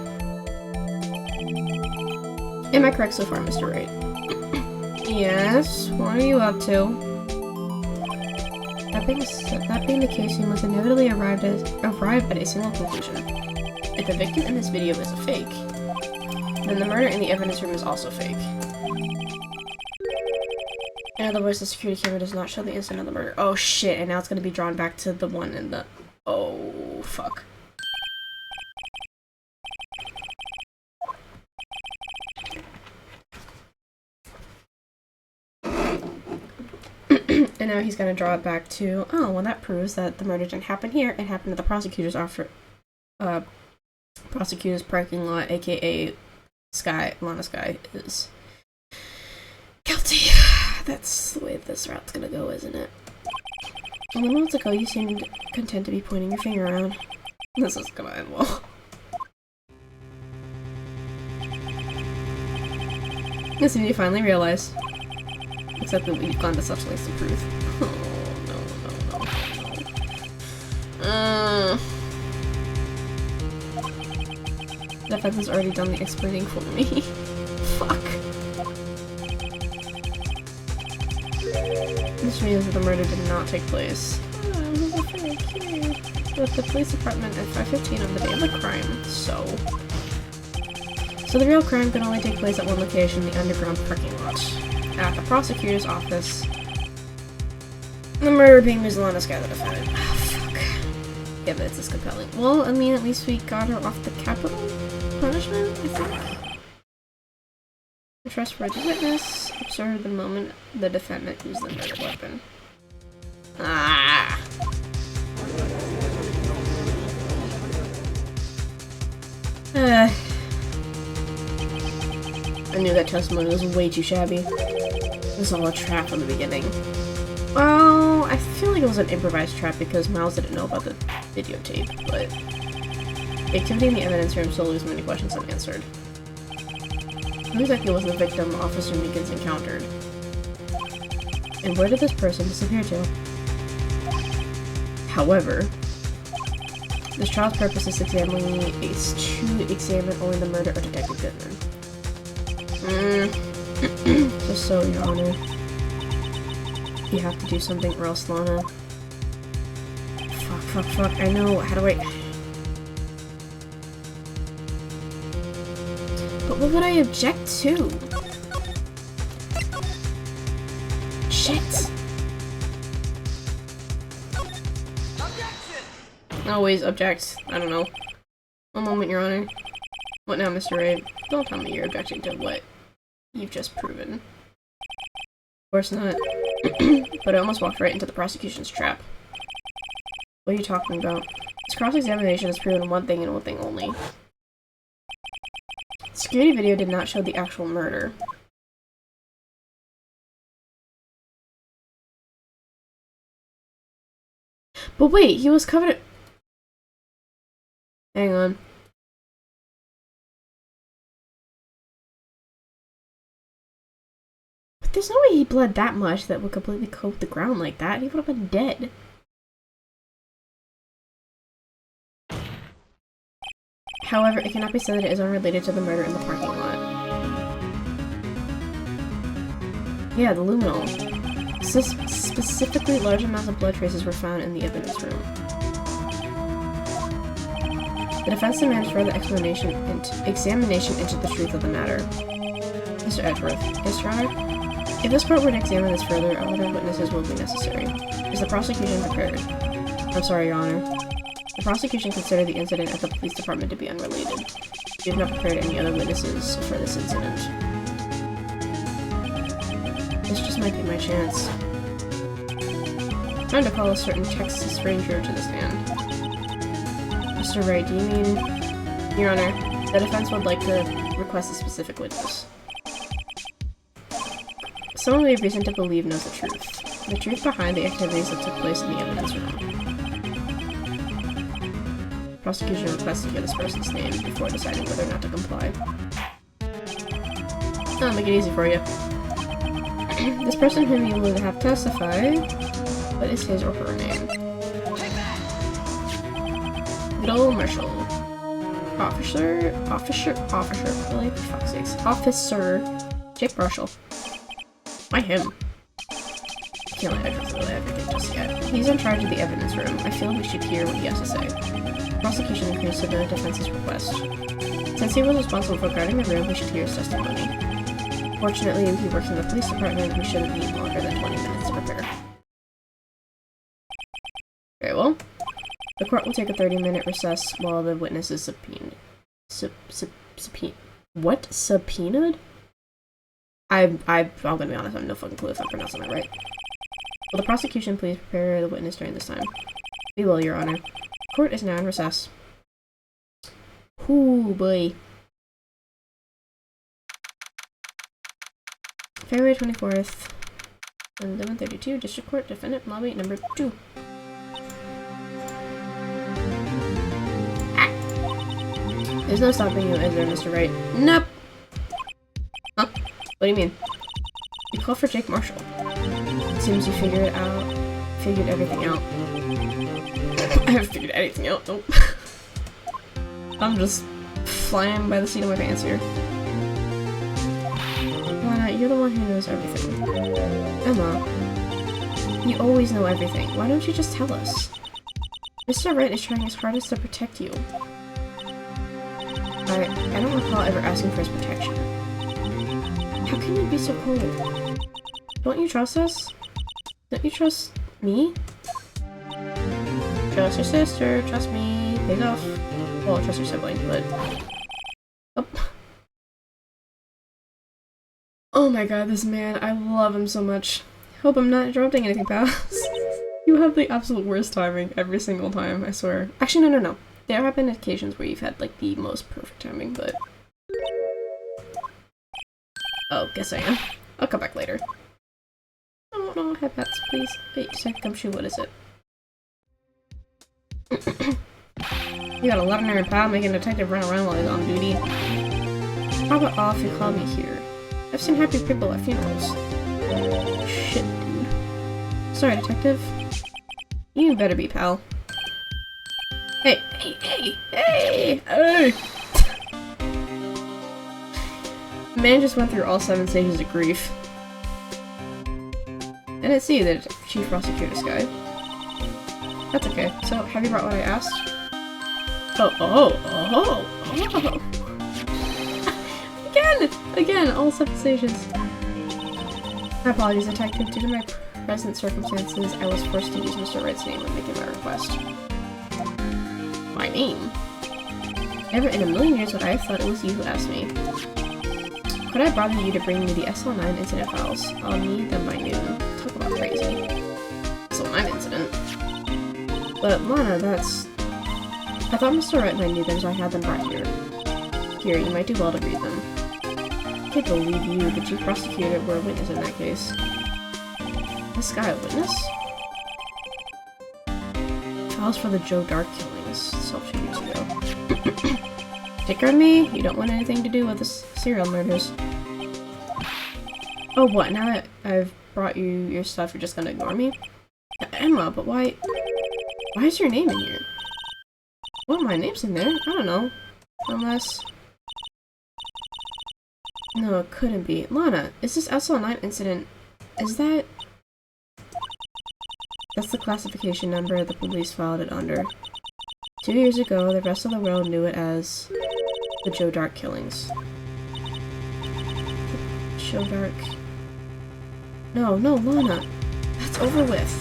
Am I correct so far, Mr. Wright? Yes, what are you up to? That being the case, you must inevitably arrive at a single conclusion. If the victim in this video is a fake, then the murder in the evidence room is also fake. In other words, the security camera does not show the instant of the murder. Oh shit, and now it's gonna be drawn back to the one in the... Oh, fuck. And now he's gonna draw it back to, oh, well that proves that the murder didn't happen here, it happened at the prosecutor's prosecutor's parking lot, aka Lana Sky is guilty. That's the way this route's gonna go, isn't it? A little moments ago, you seemed content to be pointing your finger around. This is gonna end well. Yes, you finally realize. Except that we've gone to such lengths to prove. Oh, no. The defense has already done the explaining for me. Fuck. This means that the murder did not take place. With the police department at 5:15 on the day of the crime, so the real crime could only take place at one location, the underground parking lot. At the prosecutor's office. The murder being Ms. Lana Sky, the defendant. Oh, fuck. Yeah, but it's as compelling. Well, I mean, at least we got her off the capital punishment, I think. A trustworthy witness observed the moment the defendant used the murder weapon. Ah! I knew that testimony was way too shabby. It was all a trap from the beginning. Well, I feel like it was an improvised trap because Miles didn't know about the videotape, but the activity in the evidence room still leaves many questions unanswered. Who exactly was the victim Officer Meekins encountered? And where did this person disappear to? However, this trial's purpose is to examine only the murder of Detective Goodman. Just so, Your Honor. You have to do something or else, Lana. Fuck. I know. How do I... But what would I object to? Shit. Always object. I don't know. One moment, Your Honor. What now, Mr. Ray? Don't tell me you're objecting to what you've just proven. Of course not. But I almost walked right into the prosecution's trap. What are you talking about? This cross-examination has proven one thing and one thing only. The security video did not show the actual murder. But wait, he was covered in... Hang on. But there's no way he bled that much that would completely coat the ground like that. He would have been dead. However, it cannot be said that it is unrelated to the murder in the parking lot. Yeah, the luminol. Specifically, large amounts of blood traces were found in the evidence room. The defense demands further examination into the truth of the matter. Mr. Edgeworth. Yes, Your Honor? If this court were to examine this further, other witnesses will be necessary. Is the prosecution prepared? I'm sorry, Your Honor. The prosecution considered the incident at the police department to be unrelated. We have not prepared any other witnesses for this incident. This just might be my chance. I'm trying to call a certain Texas Ranger to the stand. Mr. Ray, do you mean... Your Honor, the defense would like to request a specific witness. Someone we have reason to believe knows the truth. The truth behind the activities that took place in the evidence room. Prosecution requests to hear this person's name before deciding whether or not to comply. I'll make it easy for you. This person whom you will have testified, what is his or her name? Little Marshall. Officer, really? For fuck's sakes. Officer Jake Marshall. Why him? can't let Edward really everything just yet. He's in charge of the evidence room. I feel we should hear what he has to say. The prosecution agrees to the defense's request. Since he was responsible for guarding the room, we should hear his testimony. Fortunately, he works in the police department. We shouldn't need longer than 20 minutes to prepare. Very well. The court will take a 30-minute recess while the witness is subpoenaed. What? Subpoenaed? I'm gonna be honest, I have no fucking clue if I'm pronouncing that right. Will the prosecution please prepare the witness during this time? We will, Your Honor. Court is now in recess. Ooh, boy. February 24th, 11:32, District Court, Defendant, Lobby number 2. There's no stopping you, is there, Mr. Wright? Nope! Huh? What do you mean? You called for Jake Marshall. Seems you figured everything out. I haven't figured anything out, nope. I'm just flying by the seat of my pants here. Lana, you're the one who knows everything. Emma, you always know everything. Why don't you just tell us? Mr. Wright is trying his hardest to protect you. I don't recall ever asking for his protection. How can you be so cold? Don't you trust us? Don't you trust me? Trust your sister, trust me. Pays off. Well, trust your sibling, but... Oh. Oh my god, this man. I love him so much. Hope I'm not interrupting anything, pals. You have the absolute worst timing every single time, I swear. Actually, no. There have been occasions where you've had, like, the most perfect timing, but... Oh, guess I am. I'll come back later. Oh, no, have pets, please. Wait, Detective Gumshoe, what is it? You got a letter pal making a detective run around while he's on duty. How about all if you call me here? I've seen happy people at funerals. Shit, dude. Sorry, Detective. You better be, pal. Hey! Man just went through all 7 stages of grief. I didn't see the Chief Prosecutor's guy. That's okay. So, have you brought what I asked? Oh. Again, all 7 stations. My apologies, Detective. Due to my present circumstances, I was forced to use Mr. Wright's name when making my request. My name? Never in a million years would I have thought it was you who asked me. Could I bother you to bring me the SL9 incident files? I'll need them by noon. Talk about crazy. SL9 incident? But Lana, that's... I thought Mr. Wright might need them, so I had them brought here. Here, you might do well to read them. I can't believe you, the Chief Prosecutor, were a witness in that case. This guy a witness? Files for the Joe Dark killings, 12 years ago. Take care of me? You don't want anything to do with the serial murders. Oh, what? Now that I've brought you your stuff, you're just gonna ignore me? Emma, but why... Why is your name in here? Well, my name's in there. I don't know. Unless... No, it couldn't be. Lana, is this SL9 incident... Is that... That's the classification number the police filed it under. 2 years ago, the rest of the world knew it as... the Joe Dark killings. Joe Dark... No, Lana. That's over with.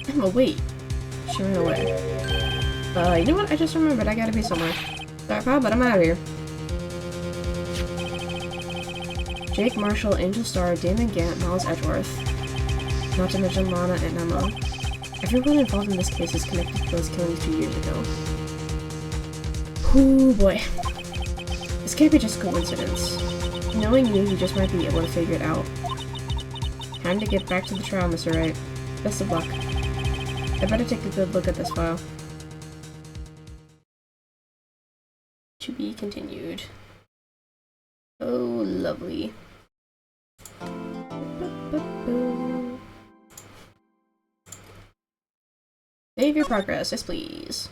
Emma, wait. She ran away. You know what? I just remembered. I gotta be somewhere. Sorry, pal, but I'm out of here. Jake Marshall, Angel Starr, Damon Gant, Miles Edgeworth. Not to mention Lana and Emma. Everyone involved in this case is connected to those killings 2 years ago. Ooh, boy. This can't be just coincidence. Knowing you just might be able to figure it out. Time to get back to the trial, Mr. Wright. Best of luck. I better take a good look at this file. To be continued. Oh, lovely. Save your progress, yes please.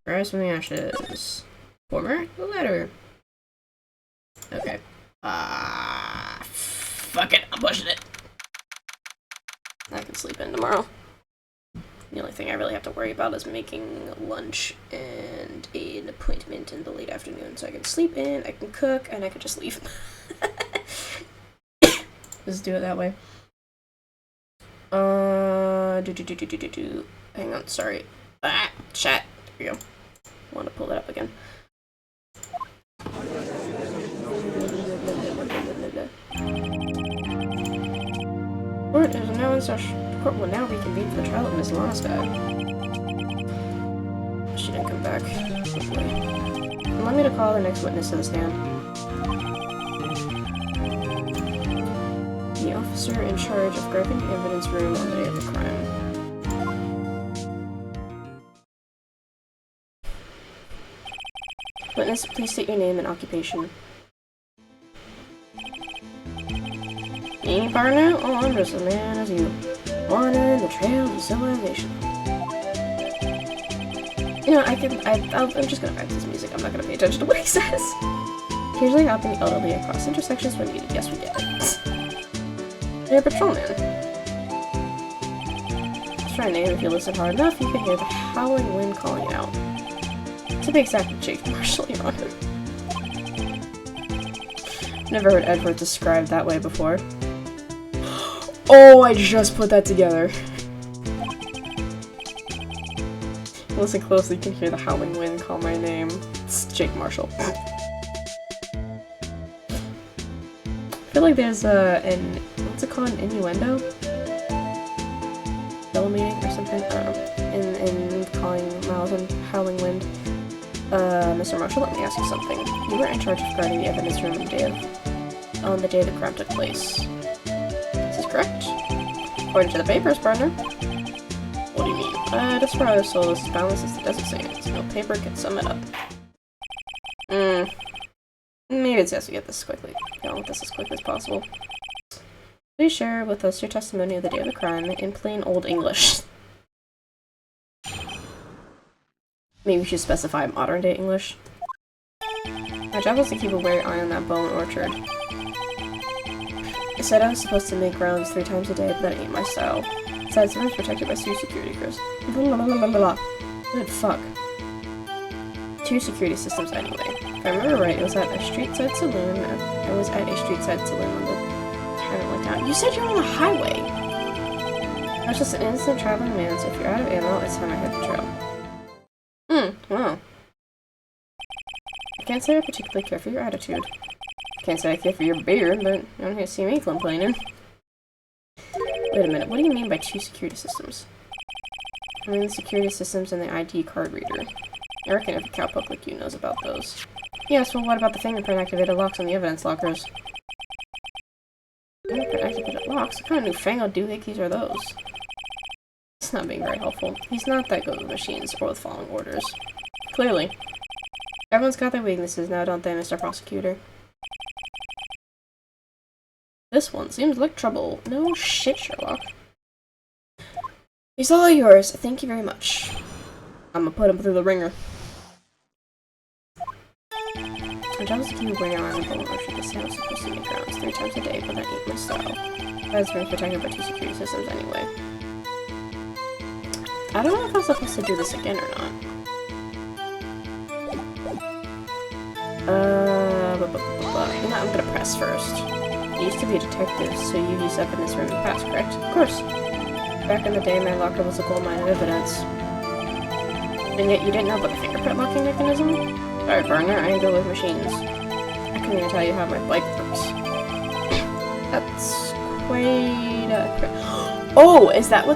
Rise from the ashes. Former letter. Okay. Fuck it, I'm pushing it. I can sleep in tomorrow. The only thing I really have to worry about is making lunch and an appointment in the late afternoon. So I can sleep in, I can cook, and I can just leave. Just do it that way. Hang on, sorry. Chat. There we go. I want to pull that up again. Court is now in session. Court will now reconvene for the trial of Miss Lana's. She didn't come back. Hopefully. Allow me to call the next witness to the stand. The officer in charge of guarding the evidence room on the day of the crime. Witness, please state your name and occupation. Me, partner? Oh, I'm just a man as you. Wandering the trails of civilization. You know, I'm just gonna practice music. I'm not gonna pay attention to what he says. Occasionally helping the elderly across intersections when needed. Yes, we get it. You're a patrolman. Let's try a name. If you listen hard enough, you can hear the howling wind calling out. To be exact, Jake Marshall, Your Honor. Never heard Edward described that way before. Oh, I just put that together. Listen closely, you can hear the howling wind call my name. It's Jake Marshall. I feel like there's an, what's it called, an innuendo? Double meaning or something? I don't know. In calling Miles and howling wind. Mr. Marshall, let me ask you something. You were in charge of guarding the evidence room on the day the crime took place. Is this correct? According to the papers, partner. What do you mean? That's where our soul is as boundless as the desert sands. No paper can sum it up. Maybe it's best we get this quickly. Get with this as quickly as possible. Please share with us your testimony of the day of the crime in plain old English. Maybe we should specify modern day English. My job was to keep a wary eye on that bone orchard. I said I was supposed to make rounds 3 times a day, but that ain't my style. Besides, the room's protected by 2 security crews. Good fuck. 2 security systems anyway. If I remember right, it was at a street side saloon. I was at a street side saloon when the time went down. You said you're on the highway! I was just an innocent traveling man, so if you're out of ammo, it's time I hit the trail. Wow. I can't say I particularly care for your attitude. Can't say I care for your beard, but you don't see me complaining. Wait a minute, what do you mean by 2 security systems? I mean the security systems and the ID card reader. I reckon every cowpoke like you knows about those. Yes, well what about the fingerprint activated locks on the evidence lockers? Fingerprint activated locks? What kind of newfangled doohickeys are those? It's not being very helpful. He's not that good with machines or with following orders. Clearly. Everyone's got their weaknesses now, don't they, Mr. Prosecutor? This one seems like trouble. No shit, Sherlock. He's all yours. Thank you very much. I'm gonna put him through the ringer. My job is to keep away on the bone orchard. The sale is supposed to make rounds 3 times a day, but that ain't my style. That's room protected by 2 security systems anyway. I don't know if I'm supposed to do this again or not. You know, I'm gonna press first. You used to be a detective, so you've used evidence room in the past, correct? Of course. Back in the day, my locker was a gold mine of evidence. And yet you didn't know about the fingerprint locking mechanism? Sorry, partner, I ain't good with machines. I couldn't even tell you how my bike works. That's quite a... Oh, is that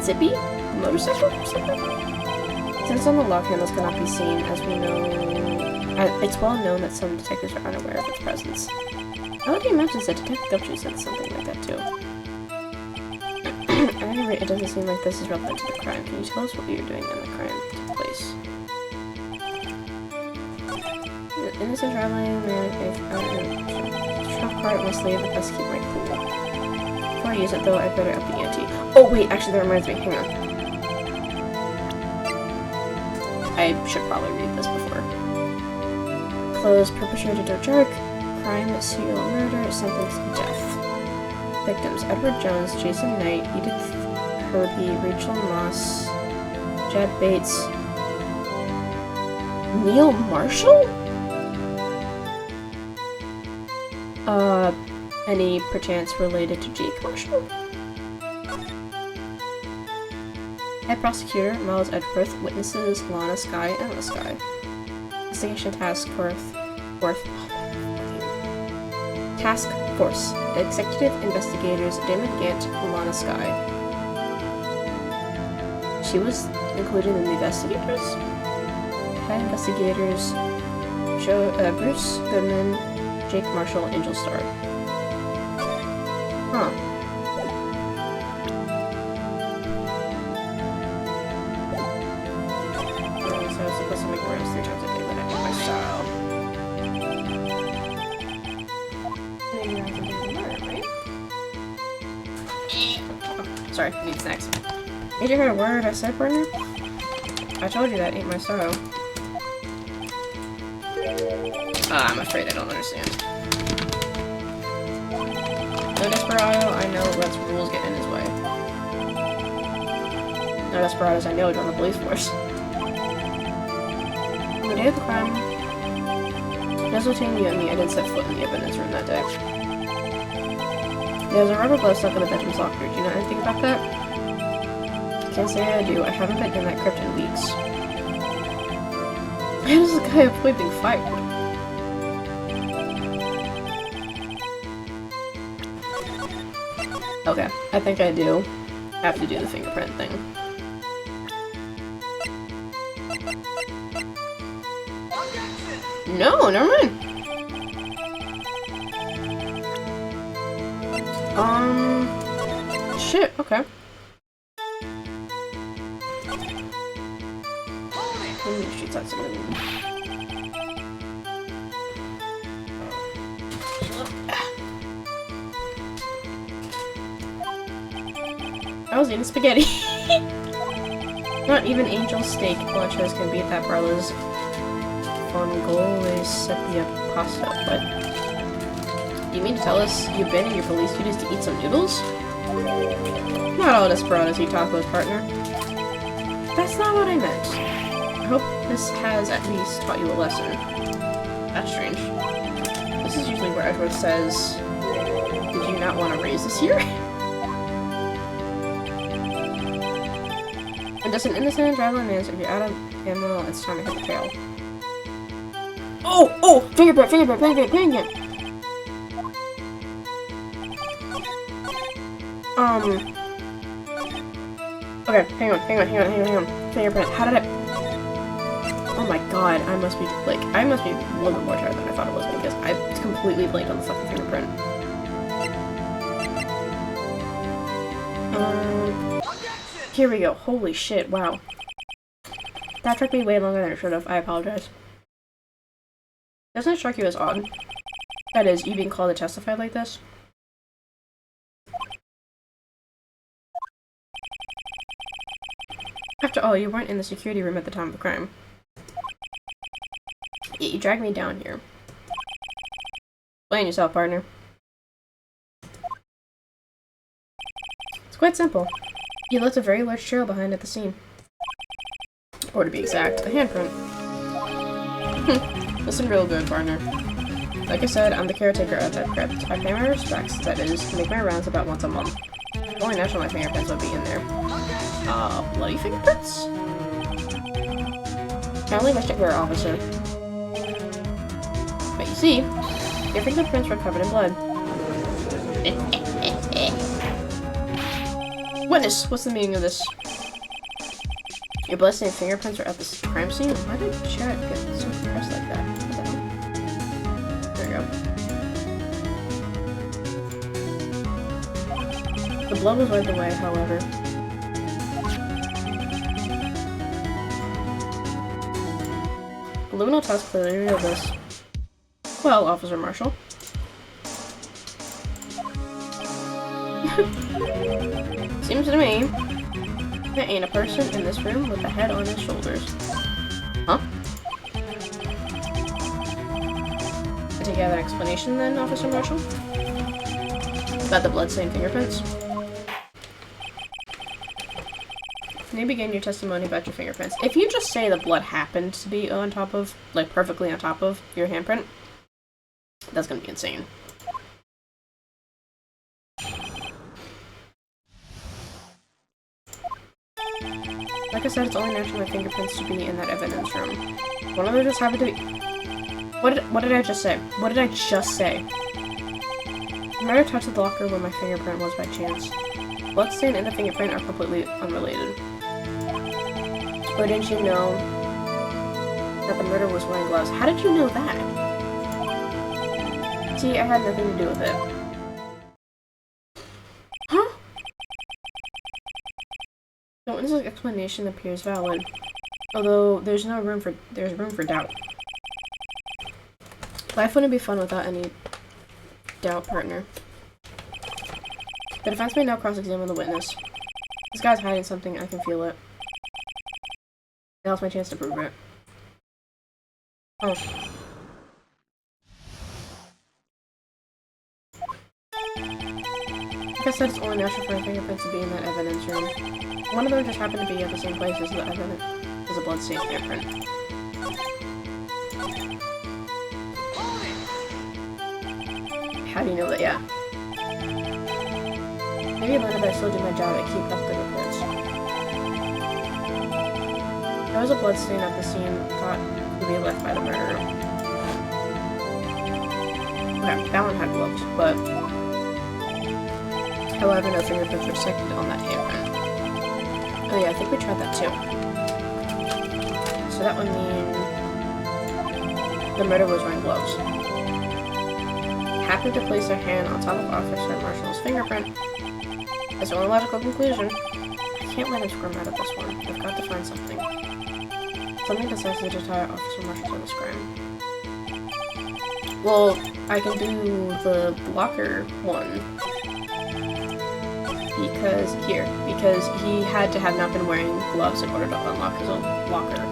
Zippy? Motorcycle or something? Since on the lock handles cannot be seen, as we know... It's well known that some detectives are unaware of its presence. I would imagine that Detective Gumshoe said something like that too. At any rate, it doesn't seem like this is relevant to the crime. Can you tell us what you were doing when the crime took place? The innocent traveling man, truck car at my sleeve, I best keep my cool. Before I use it though, I better up the ante. Oh wait, actually that reminds me, hang on. I should probably read this before. Clothes perpetrated or dark, crime, serial murder, sentence to death. Victims: Edward Jones, Jason Knight, Edith Herbie, Rachel Moss, Jed Bates, Neil Marshall? Any perchance related to Jake Marshall? Head Prosecutor, Miles Edgeworth, Witnesses, Lana Skye, Emma Skye. Investigation Task Force. Executive Investigators, Damon Gant, Lana Skye. She was included in the investigators? Head Investigators, Bruce Goodman, Jake Marshall, Angel Star. Huh. So I was supposed to make rounds 3 times a day, but I did my style. Maybe rounds a day tomorrow, right? Oh, sorry, I need snacks. Did you hear a word I said, partner? I told you that ain't my style. I'm afraid I don't understand. No Desperado, I know Red's rules get in his way. No Desperados, I know join the police force. On the day of the crime, Nesseltine, you and me, I didn't set foot in the evidence room that day. There was a rubber glove stuck in the bedroom's locker. Do you know anything about that? Can't say I do. I haven't been in that crypt in weeks. How does this guy avoid being fired? Okay, I think I do have to do the fingerprint thing. No, never mind. Shit, okay. Let me shoot that something. I was eating spaghetti. Not even Angel Steak lunches can beat that Barla's Fongole Sepia pasta. What? Do you mean to tell us you abandoned your police duties to eat some noodles? Not all desperados eat tacos, partner. That's not what I meant. I hope this has at least taught you a lesson. That's strange. This is usually where Edward says, did you not want to raise this here? And does an innocent traveling man, if you're out of ammo, it's time to hit the trail. Oh! Oh! Fingerprint! Fingerprint! Fingerprint! Fingerprint! Okay, hang on. Fingerprint. How did I... Oh my god, I must be, like, I must be a little bit more tired than I thought it was because I completely blanked on the fucking fingerprint. Here we go. Holy shit, wow. That took me way longer than it should have. I apologize. Doesn't it strike you as odd? That is, you being called to testify like this? After all, you weren't in the security room at the time of the crime. Yet you dragged me down here. Explain yourself, partner. It's quite simple. You left a very large trail behind at the scene. Or to be exact, a handprint. Listen real good, partner. Like I said, I'm the caretaker of that crypt. I pay my respects, that is, make my rounds about once a month. Only natural my fingerprints would be in there. Bloody fingerprints? I only wish it were, officer. But you see, your fingerprints were covered in blood. Witness, what's the meaning of this? Your bloodstained fingerprints are at this crime scene? Why did Chad get so depressed like that? What the hell? There you go. The blood was wiped away, however. Luminal test clearly revealed this. Well, Officer Marshall. Seems to me there ain't a person in this room with a head on his shoulders. Huh? I take you have an explanation then, Officer Marshall? About the bloodstained fingerprints. Can you begin your testimony about your fingerprints? If you just say the blood happened to be on top of, like perfectly on top of your handprint, that's gonna be insane. Like I said, it's only natural for my fingerprints to be in that evidence room. One of them just happened to be. What did I just say? What did I just say? I might have touched the locker where my fingerprint was by chance. Bloodstain and the fingerprint are completely unrelated. Or didn't you know that the murderer was wearing gloves? How did you know that? See, I had nothing to do with it. Huh? The witness's explanation appears valid, although there's room for doubt. Life wouldn't be fun without any doubt, partner. The defense may now cross-examine the witness. This guy's hiding something, I can feel it. Now's my chance to prove it. Oh. Like I said, it's only natural for a fingerprint to be in that evidence room. One of them just happened to be at the same place as the evidence, as a bloodstained fingerprint. How do you know that? Yeah. Maybe I learned that I still do my job at keep up the reports. There was a bloodstain at the scene thought to be left by the murderer. Okay, that one had gloves, but however, no fingerprints were detected on that handprint. Oh yeah, I think we tried that too. So that would mean the murderer was wearing gloves. Happened to place their hand on top of Officer Marshall's fingerprint. That's the only logical conclusion. I can't let him squirm out of this one. I've got to find something. Something decisive to tie Officer Marshall to this crime. Well, I can do the locker one. Because he had to have not been wearing gloves in order to unlock his own locker.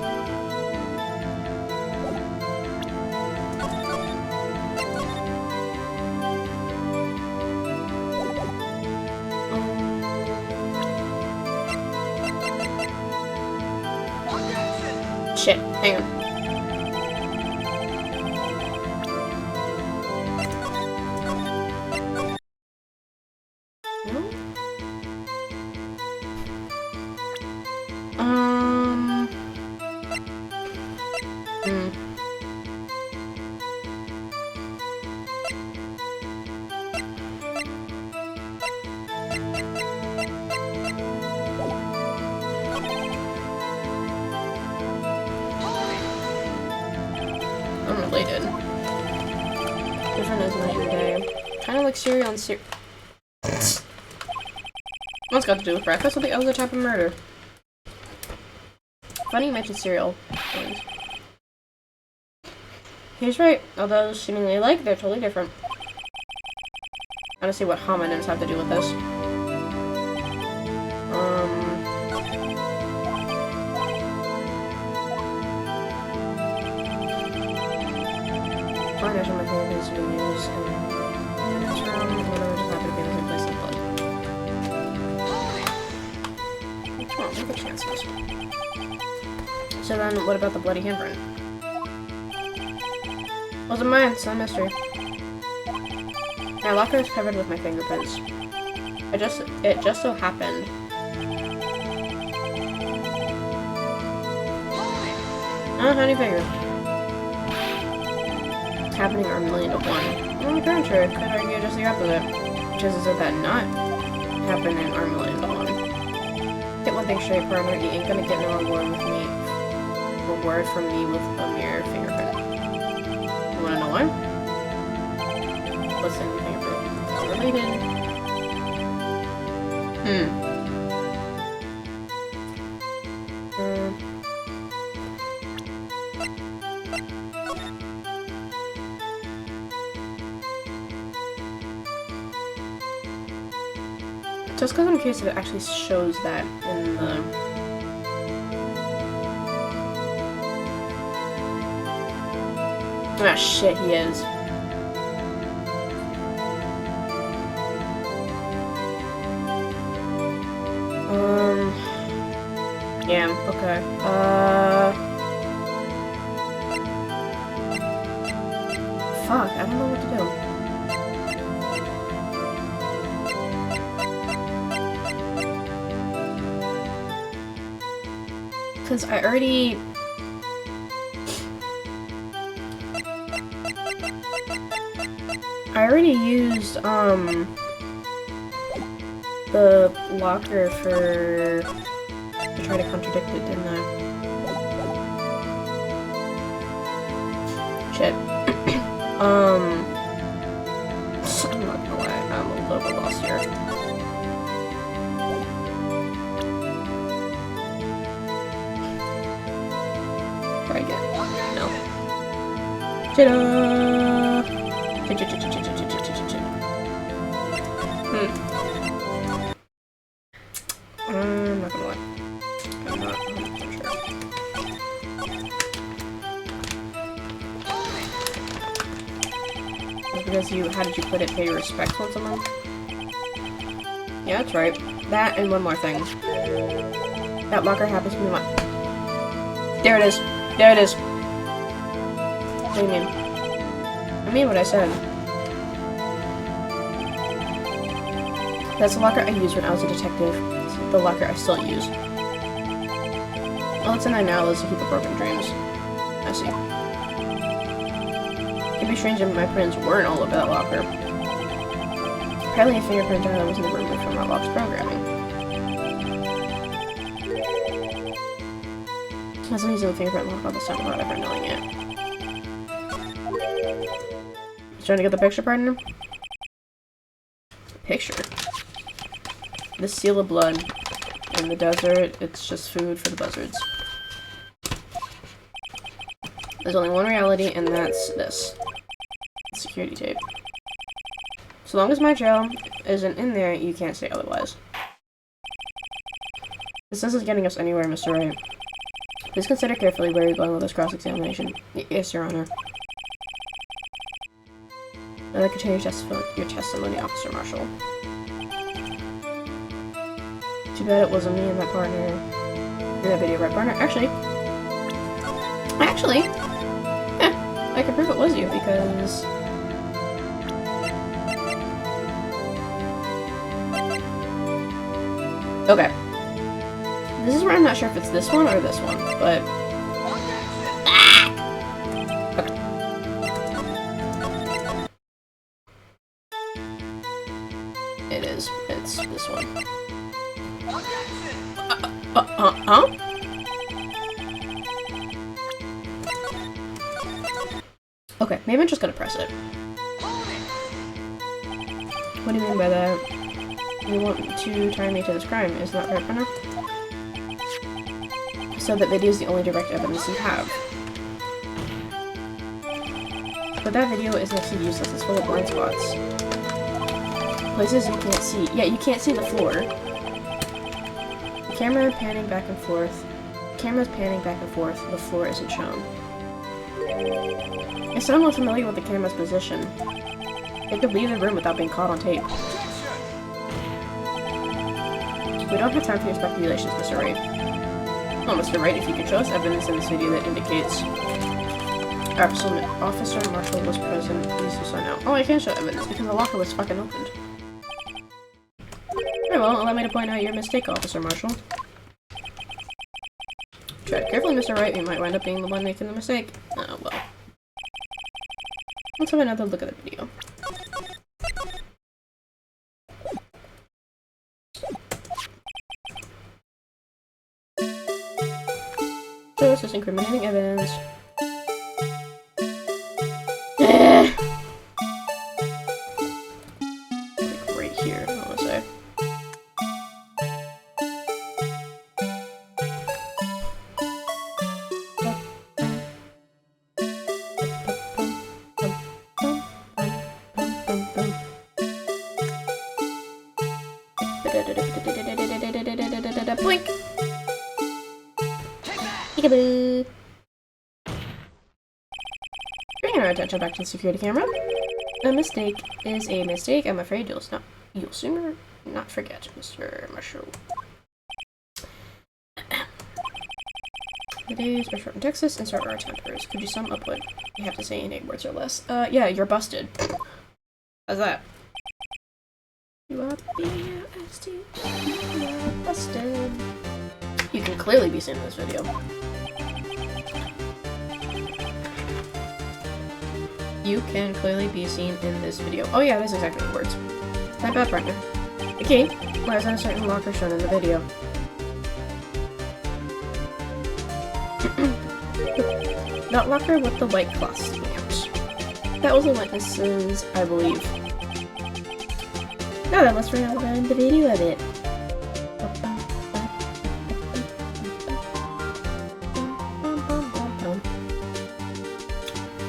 Shit, hang on. Unrelated. Different as night and day. Kind of like cereal and cereal. What's got to do with breakfast or the other type of murder? Funny you mentioned cereal. He's right, although seemingly alike, they're totally different. I want to see what homonyms have to do with this. Finders on my favorite things to be used in this room, whatever just happened to be in the same place as blood. Come on, take a chances. So then, what about the bloody handprint? Wasn't mine, it's not a mystery. My locker is covered with my fingerprints. It just so happened. Honey figure. Happening are 1,000,000 to 1. On the contrary, could argue just the opposite. Chances of that not happening are 1,000,000 to 1. Get one thing straight, partner. You ain't gonna get no reward with me. Reward from me with a mere fingerprint. You wanna know why? Listen, fingerprint. It's related. Just because I'm curious if it actually shows that in the... Ah, shit, he is. Okay. Fuck, I don't know what to do. Because I already... used, the locker to try to contradict it, didn't I? Shit. I'm not gonna lie, I'm a little bit lost here. Try again. No. Ta-da! I'm not gonna lie. I'm not 100% sure. Because how did you put it? Pay your respects once a month? Yeah, that's right. That and one more thing. That locker happens to be mine. There it is. There it is. What do you mean? I mean what I said. That's the locker I used when I was a detective. It's the locker I still use. All it's in there now is a heap of broken dreams. I see. It'd be strange if my prints weren't all over that locker. Apparently a fingerprint data was never removed from Roblox programming. I was using the fingerprint lock all this time without ever knowing it. You trying to get the picture, partner? Picture? The seal of blood. In the desert, it's just food for the buzzards. There's only one reality, and that's this. Security tape. So long as my jail isn't in there, you can't say otherwise. This isn't getting us anywhere, Mr. Wright. Please consider carefully where you're going with this cross-examination. Yes, Your Honor. I'd like to change your testimony, Officer Marshall. Too bad it wasn't me and my partner in that video, right, partner? Actually, yeah, I can prove it was you because... Okay. This is where I'm not sure if it's this one or this one, but... Okay. It is. It's this one. Huh? Okay, maybe I'm just gonna press it. What do you mean by that? You want to try me to this crime, isn't that right, partner? So that video is the only direct evidence you have. But that video is next to useless, it's full of blind spots. Places you can't see. Yeah, you can't see the floor. The camera panning back and forth. The camera's panning back and forth, the floor isn't shown. If someone was familiar with the camera's position, they could leave the room without being caught on tape. We don't have time for your speculations, Mr. Wright. Oh, Mr. Wright, if you could show us evidence in this video that indicates Officer Marshall was present, please do so now. Oh, I can't show evidence because the locker was fucking opened. Very well, allow me to point out your mistake, Officer Marshall. Tread carefully, Mr. Wright, you might wind up being the one making the mistake. Oh, well. Let's have another look at the video. So this is incriminating evidence. Like right here, I wanna say. Blink! Peekaboo! Bringing our attention back to the security camera. A mistake is a mistake. I'm afraid you'll sooner not forget, Mr. Marshall. The days are short in Texas and short are our tempers. Could you sum up what you have to say in 8 words or less? Yeah, you're busted. How's that? You are B-U-S-T. You are busted. You can clearly be seen in this video. You can clearly be seen in this video. Oh yeah, that's exactly the words. My bad, partner. The key lies on a certain locker shown in the video. That locker with the white cloth sticking out. That was the witnesses, I believe. Now then, let's run the video of it.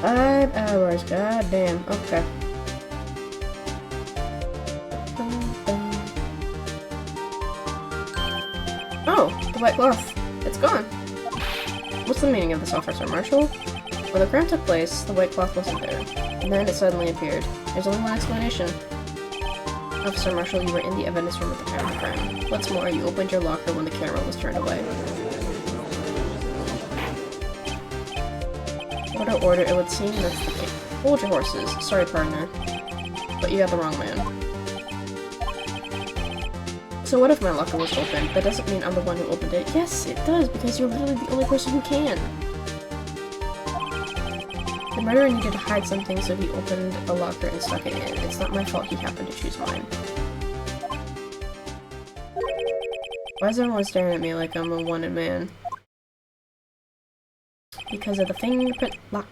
5 hours, goddamn. Okay. Oh, the white cloth. It's gone. What's the meaning of this, Officer Marshall? When the crime took place, the white cloth wasn't there. And then it suddenly appeared. There's only one explanation. Officer Marshall, you were in the evidence room at the time of the crime. What's more, you opened your locker when the camera was turned away. Order, it would seem that's the case. Hold your horses. Sorry, partner. But you got the wrong man. So what if my locker was open? That doesn't mean I'm the one who opened it. Yes, it does, because you're literally the only person who can. The murderer needed to hide something, so he opened the locker and stuck it in. It's not my fault he happened to choose mine. Why is everyone staring at me like I'm a wanted man? Because of the fingerprint lock.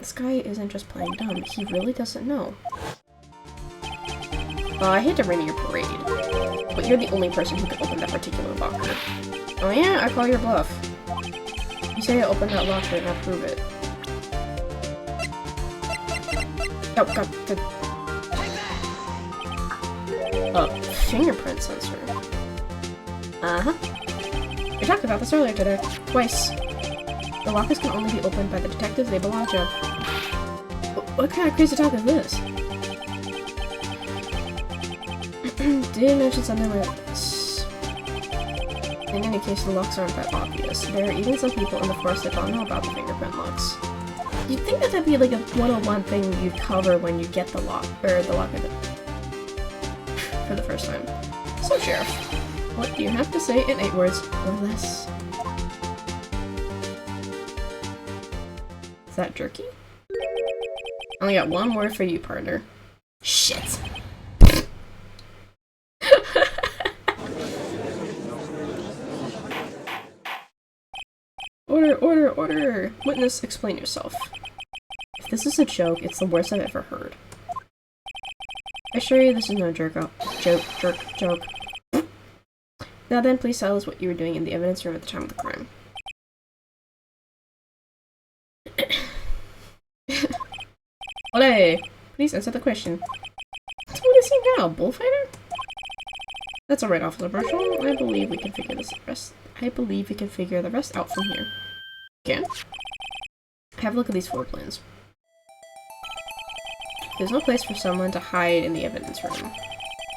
This guy isn't just playing dumb. He really doesn't know. I hate to rain in your parade, but you're the only person who can open that particular locker. Oh yeah? I call your bluff. You say I opened that locker and I'll prove it. Oh god. Fingerprint sensor. Uh-huh. We talked about this earlier today. Twice. The lockers can only be opened by the detectives they belong to. What kind of crazy talk is this? Did mention something like this. In any case, the locks aren't that obvious. There are even some people in the force that don't know about the fingerprint locks. You'd think that that'd be like a 101 thing you'd cover when you get the lock, or the locker for the first time. So, Sheriff, what do you have to say in 8 words or less? Is that jerky? I only got 1 word for you, partner. Shit. Order! Witness, explain yourself. If this is a joke, it's the worst I've ever heard. I assure you this is no joke. Now then, please tell us what you were doing in the evidence room at the time of the crime. Ole! Please answer the question. So what is he now, bullfighter? That's alright, Officer Marshall. I believe we can figure the rest out from here. Okay. Have a look at these floor plans. There's no place for someone to hide in the evidence room.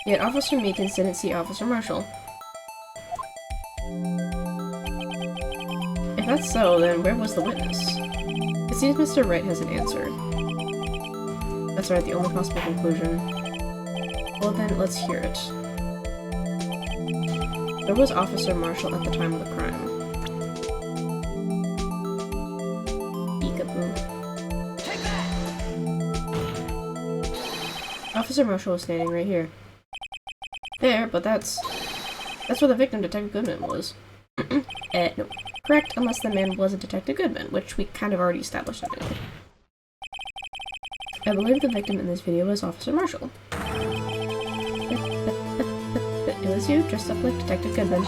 Yet Officer Meekins didn't see Officer Marshall. If that's so, then where was the witness? It seems Mr. Wright hasn't answered. That's right, the only possible conclusion. Well then, let's hear it. Where was Officer Marshall at the time of the crime? Peekaboo. Officer Marshall was standing right here. There, but that's where the victim, Detective Goodman, was. No. Correct, unless the man was a Detective Goodman, which we kind of already established anyway. I believe the victim in this video was Officer Marshall. It was you, dressed up like Detective Goodman.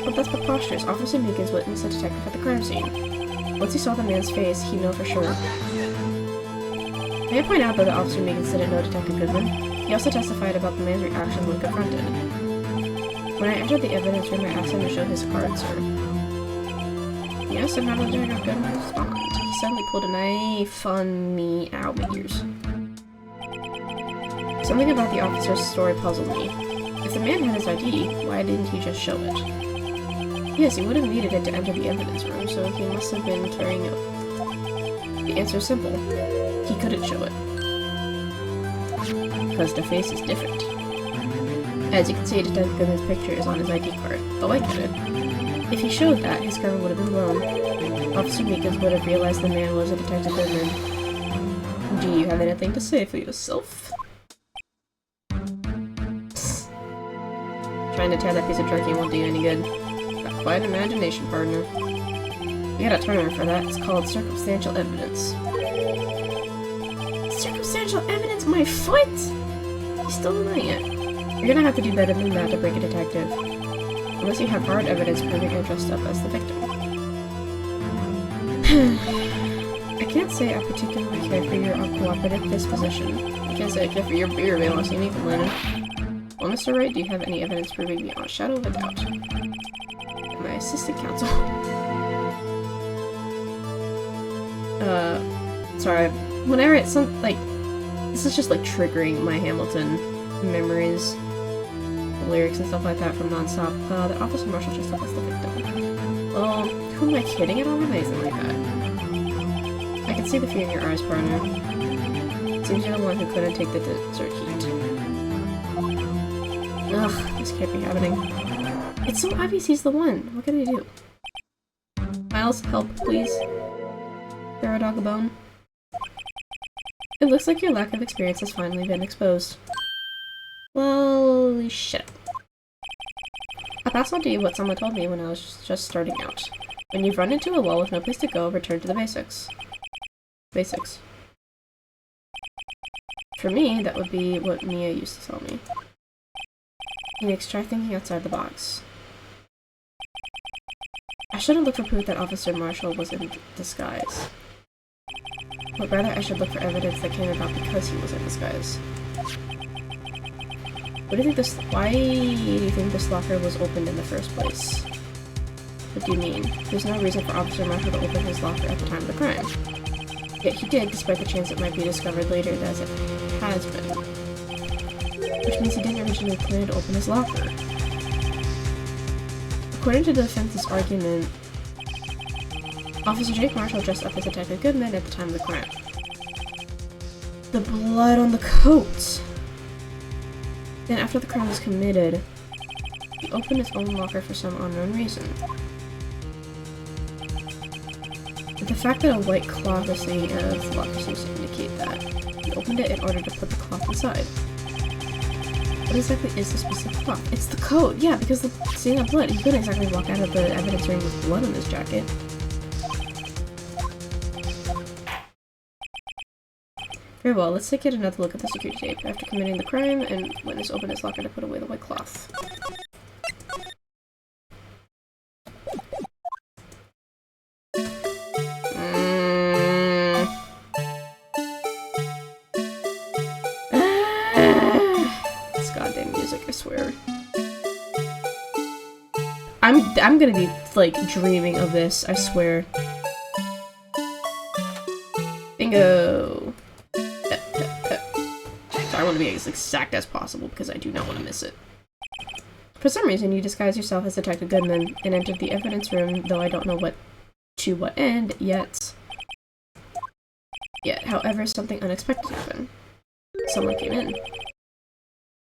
But that's preposterous. Officer Meekins witnessed a detective at the crime scene. Once he saw the man's face, he'd know for sure. May I point out that Officer Meekins didn't know Detective Goodman? He also testified about the man's reaction when confronted. When I entered the evidence room, I asked him to show his card, sir. Yes, and how did Detective Goodman respond? He suddenly pulled a knife on me. Ow, my ears. Something about the officer's story puzzled me. If the man had his ID, why didn't he just show it? Yes, he would have needed it to enter the evidence room, so he must have been carrying it. The answer's simple. He couldn't show it. Because the face is different. As you can see, Detective Goodman's picture is on his ID card, though I get it. If he showed that, his cover would have been blown. Officer Meekins would have realized the man was a Detective Goodman. Do you have anything to say for yourself? Trying to tear that piece of turkey won't do you any good. Got quite an imagination, partner. You got a term for that. It's called circumstantial evidence. Circumstantial evidence? My foot? He's still denying it. You're gonna have to do better than that to break a detective. Unless you have hard evidence proving you're dressed up as the victim. I can't say I particularly care for your uncooperative disposition. I can't say I care for your beer, they don't see me complaining. Well, Mr. Wright, do you have any evidence proving beyond a shadow of a doubt? My assistant counsel. Sorry. Whenever it's some, like, this is just, like, triggering my Hamilton memories. The lyrics and stuff like that from Non-Stop. The Officer Marshall just up as the victim. Well, who am I kidding? I don't have anything like that. I can see the fear in your eyes, partner. Seems you're the one who couldn't take the desert heat. Ugh, this can't be happening. It's so obvious he's the one. What can I do? Miles, help, please. Throw a dog a bone. It looks like your lack of experience has finally been exposed. Well, shit. I'll pass on to you what someone told me when I was just starting out. When you've run into a wall with no place to go, return to the basics. Basics. For me, that would be what Mia used to tell me. You need to try thinking outside the box. I shouldn't look for proof that Officer Marshall was in disguise. But rather I should look for evidence that came about because he was in disguise. Why do you think this locker was opened in the first place? What do you mean? There's no reason for Officer Marshall to open his locker at the time of the crime. Yet he did, despite the chance it might be discovered later as it has been. Which means he didn't originally plan to open his locker. According to the defense's argument, Officer Jake Marshall dressed up as Detective Goodman at the time of the crime. The blood on the coat! Then after the crime was committed, he opened his own locker for some unknown reason. The fact that a white cloth is sitting in the locker seems to indicate that. He opened it in order to put the cloth inside. What exactly is the specific cloth? It's the coat! Yeah, because seeing that blood, he couldn't exactly walk out of the evidence room with blood on his jacket. Very well, let's take yet another look at the security tape. After committing the crime, and witness opened his locker to put away the white cloth. This goddamn music, I swear. I'm gonna be, like, dreaming of this, I swear. Bingo! I want to be as exact as possible because I do not want to miss it. For some reason, you disguised yourself as Detective Goodman and entered the evidence room, though I don't know what end yet. However, something unexpected happened. Someone came in.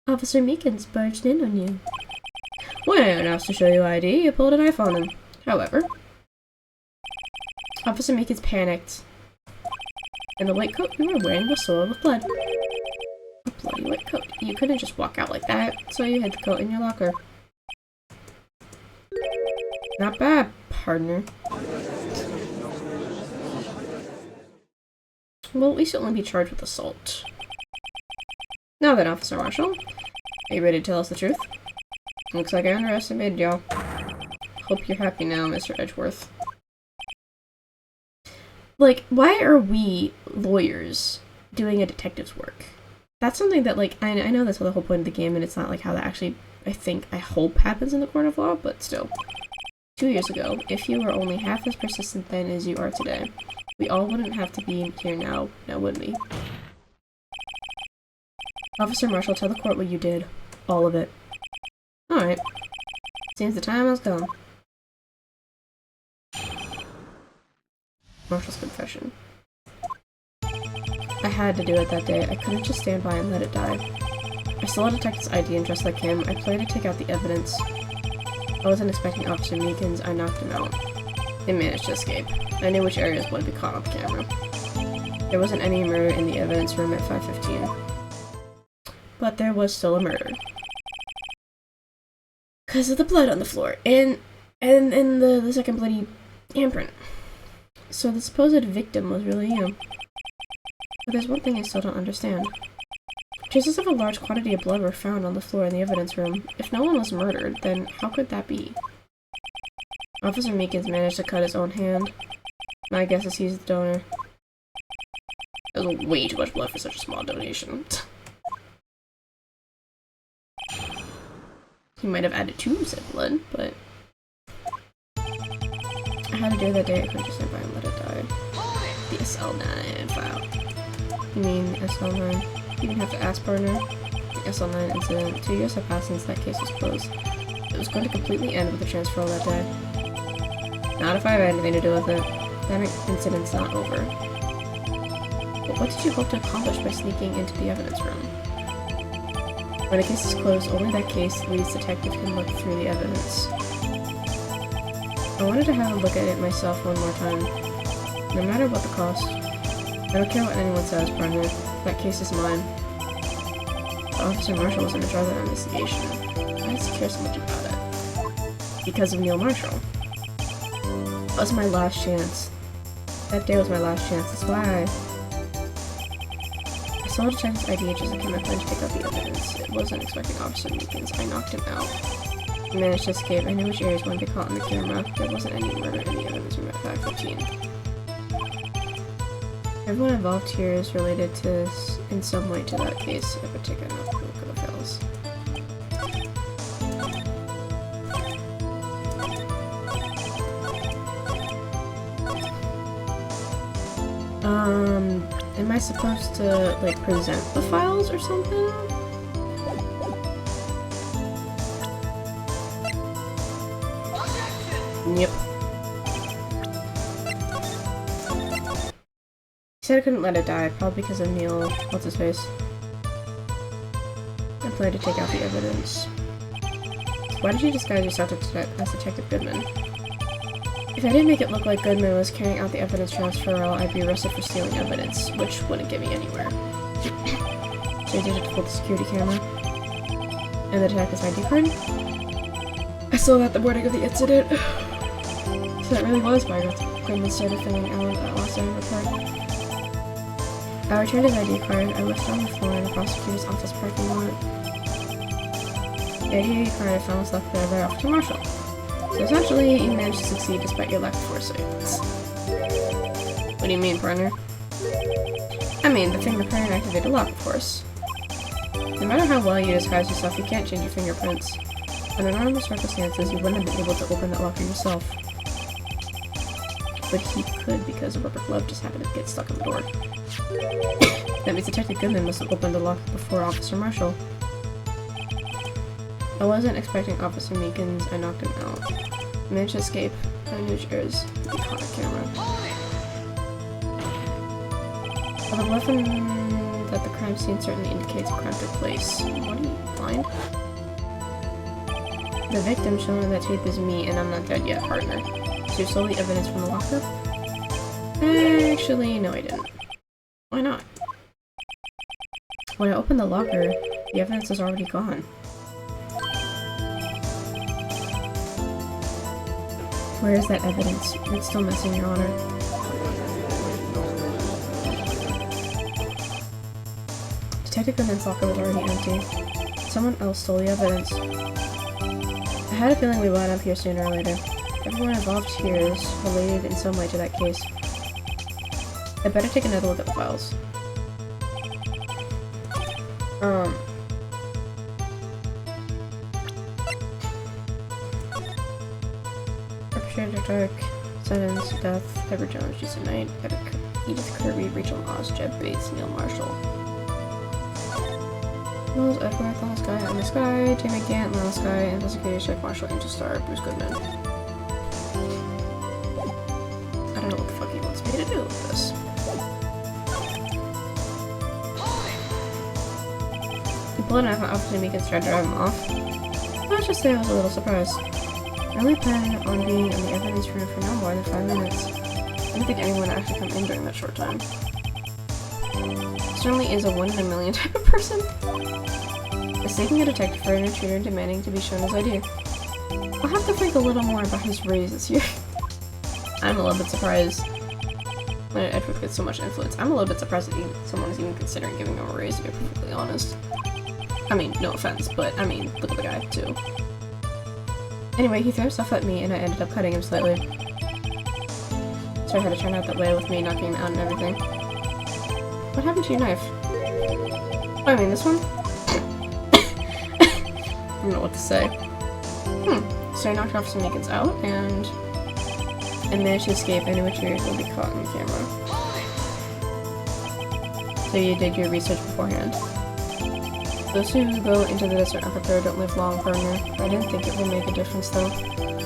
Officer Meekins barged in on you. When anyone asked to show you ID, you pulled a knife on him. However, Officer Meekins panicked, and the white coat you were wearing was soiled with blood. A bloody white coat. You couldn't just walk out like that, so you hid the coat in your locker. Not bad, partner. Well, at least you'll only be charged with assault. Now then, Officer Marshall, are you ready to tell us the truth? Looks like I underestimated y'all. Hope you're happy now, Mr. Edgeworth. Like, why are we lawyers doing a detective's work? That's something that, like, I know that's the whole point of the game, and it's not, like, how that actually, I hope happens in the court of law, but still. 2 years ago, if you were only half as persistent then as you are today, we all wouldn't have to be here now would we? Officer Marshall, tell the court what you did. All of it. Alright. Seems the time has come. Marshall's confession. I had to do it that day. I couldn't just stand by and let it die. I stole a detective's ID and dressed like him. I planned to take out the evidence. I wasn't expecting Officer Meekins. I knocked him out. They managed to escape. I knew which areas would be caught on camera. There wasn't any murder in the evidence room at 5:15. But there was still a murder. Because of the blood on the floor. And the second bloody handprint. So the supposed victim was really you. But there's one thing I still don't understand. Traces of a large quantity of blood were found on the floor in the evidence room. If no one was murdered, then how could that be? Officer Meekins managed to cut his own hand. My guess is he's the donor. That was way too much blood for such a small donation. He might have added 2 said blood, but... I had to do it that day. I couldn't just stand by and let it die. The SL9 file. You mean SL9? You didn't have to ask, partner. The SL9 incident. 2 years have passed since that case was closed. It was going to completely end with the transfer that day. Not if I have anything to do with it. That incident's not over. But what did you hope to accomplish by sneaking into the evidence room? When a case is closed, only that case leads detective can look through the evidence. I wanted to have a look at it myself one more time. No matter what the cost. I don't care what anyone says, partner. That case is mine. Officer Marshall was in charge of that investigation. Why does he care so much about it? Because of Neil Marshall. That was my last chance. That day was my last chance. That's why I saw a detective's ID just like him. I planned to take out the evidence. It wasn't expecting Officer Meekins. I knocked him out. He managed to escape. I knew which areas wouldn't be caught on the camera. There wasn't any murder in the evidence room at 5:15. Everyone involved here is related to in some way to that case. If I take enough look at the files. Am I supposed to, like, present the files or something? Yep. He said I couldn't let it die, probably because of Neil. What's his face? I planned to take out the evidence. Why did you disguise yourself as Detective Goodman? If I didn't make it look like Goodman was carrying out the evidence transferal, I'd be arrested for stealing evidence, which wouldn't get me anywhere. So you did it to pull the security camera? And the detective's ID card? I saw that the morning of the incident. So that really was why Goodman started filling out that last item report. I returned his ID card. I left it on the floor in the prosecutor's office parking lot. The ID card I found was left there by Officer Marshall. So essentially, you managed to succeed despite your lack of foresight. What do you mean, partner? I mean, the fingerprint activated lock, of course. No matter how well you disguise yourself, you can't change your fingerprints. Under normal circumstances, you wouldn't have been able to open that locker yourself. But he could because a rubber glove just happened to get stuck in the door. That means Detective Goodman must have opened the locker before Officer Marshall. I wasn't expecting Officer Meekins. I knocked him out. I managed to escape. I knew which areas would be caught on camera. Well, the weapon at the crime scene certainly indicates a crime took place. What are you, blind? The victim showing that tape is me, and I'm not dead yet, partner. So you stole the evidence from the locker? Actually, no I didn't. Why not? When I opened the locker, the evidence is already gone. Where is that evidence? It's still missing, Your Honor. Detective Goodman's locker was already empty. Someone else stole the evidence. I had a feeling we would end up here sooner or later. Everyone involved here is related in some way to that case. I better take another look at the files. Perpetrator Dark, Sentence, Death, Pepper Jones, Jason Knight, Edith Kirby, Rachel Oz, Jeb Bates, Neil Marshall. Wells, Edward, Lance Guy, Emma Sky, Jamie Gant, Lance Guy, Investigator Chef Marshall, Angel Star, Bruce Goodman. I don't know what the fuck he wants. wants me to do with this. He pulled a knife off to make it try to drive him off. Let's just say I was a little surprised. I only planned on being in the evidence room for no more than 5 minutes. I didn't think anyone would actually come in during that short time. Certainly is a 1 in a million type of person. Mistaking a detective for an intruder and demanding to be shown his ID. I'll have to think a little more about his raise this year. I'm a little bit surprised when an Edward gets so much influence. I'm a little bit surprised that someone is even considering giving him a raise, to be perfectly honest. I mean, no offense, but I mean, look at the guy, too. Anyway, he threw himself at me and I ended up cutting him slightly. So I had to turn out that way with me knocking him out and everything. What happened to your knife? Oh, I mean, this one? I don't know what to say. So I knocked off some Meekins out and managed to escape, any which yours will be caught on camera. So you did your research beforehand. Those who go into the desert unprepared don't live long, partner. I didn't think it would make a difference though.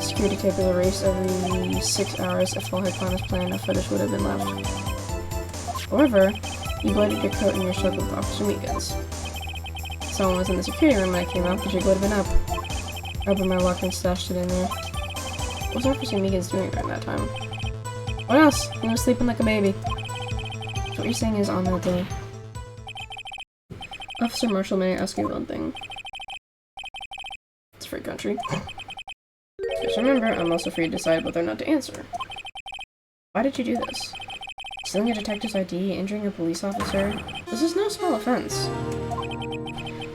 Security tape is erased every 6 hours. If all had gone as planned, no footage would have been left. However, you bloodied your coat and your shirt with Officer Meekins. Someone was in the security room when I came out, the jig would have been up. I opened my locker and stashed it in there. What was Officer Meekins doing during that time? What else? He was sleeping like a baby. So what you're saying is on that day. Officer Marshall, may I ask you one thing? It's a free country. Just remember, I'm also free to decide whether or not to answer. Why did you do this? Stealing a detective's ID, injuring a police officer? This is no small offense.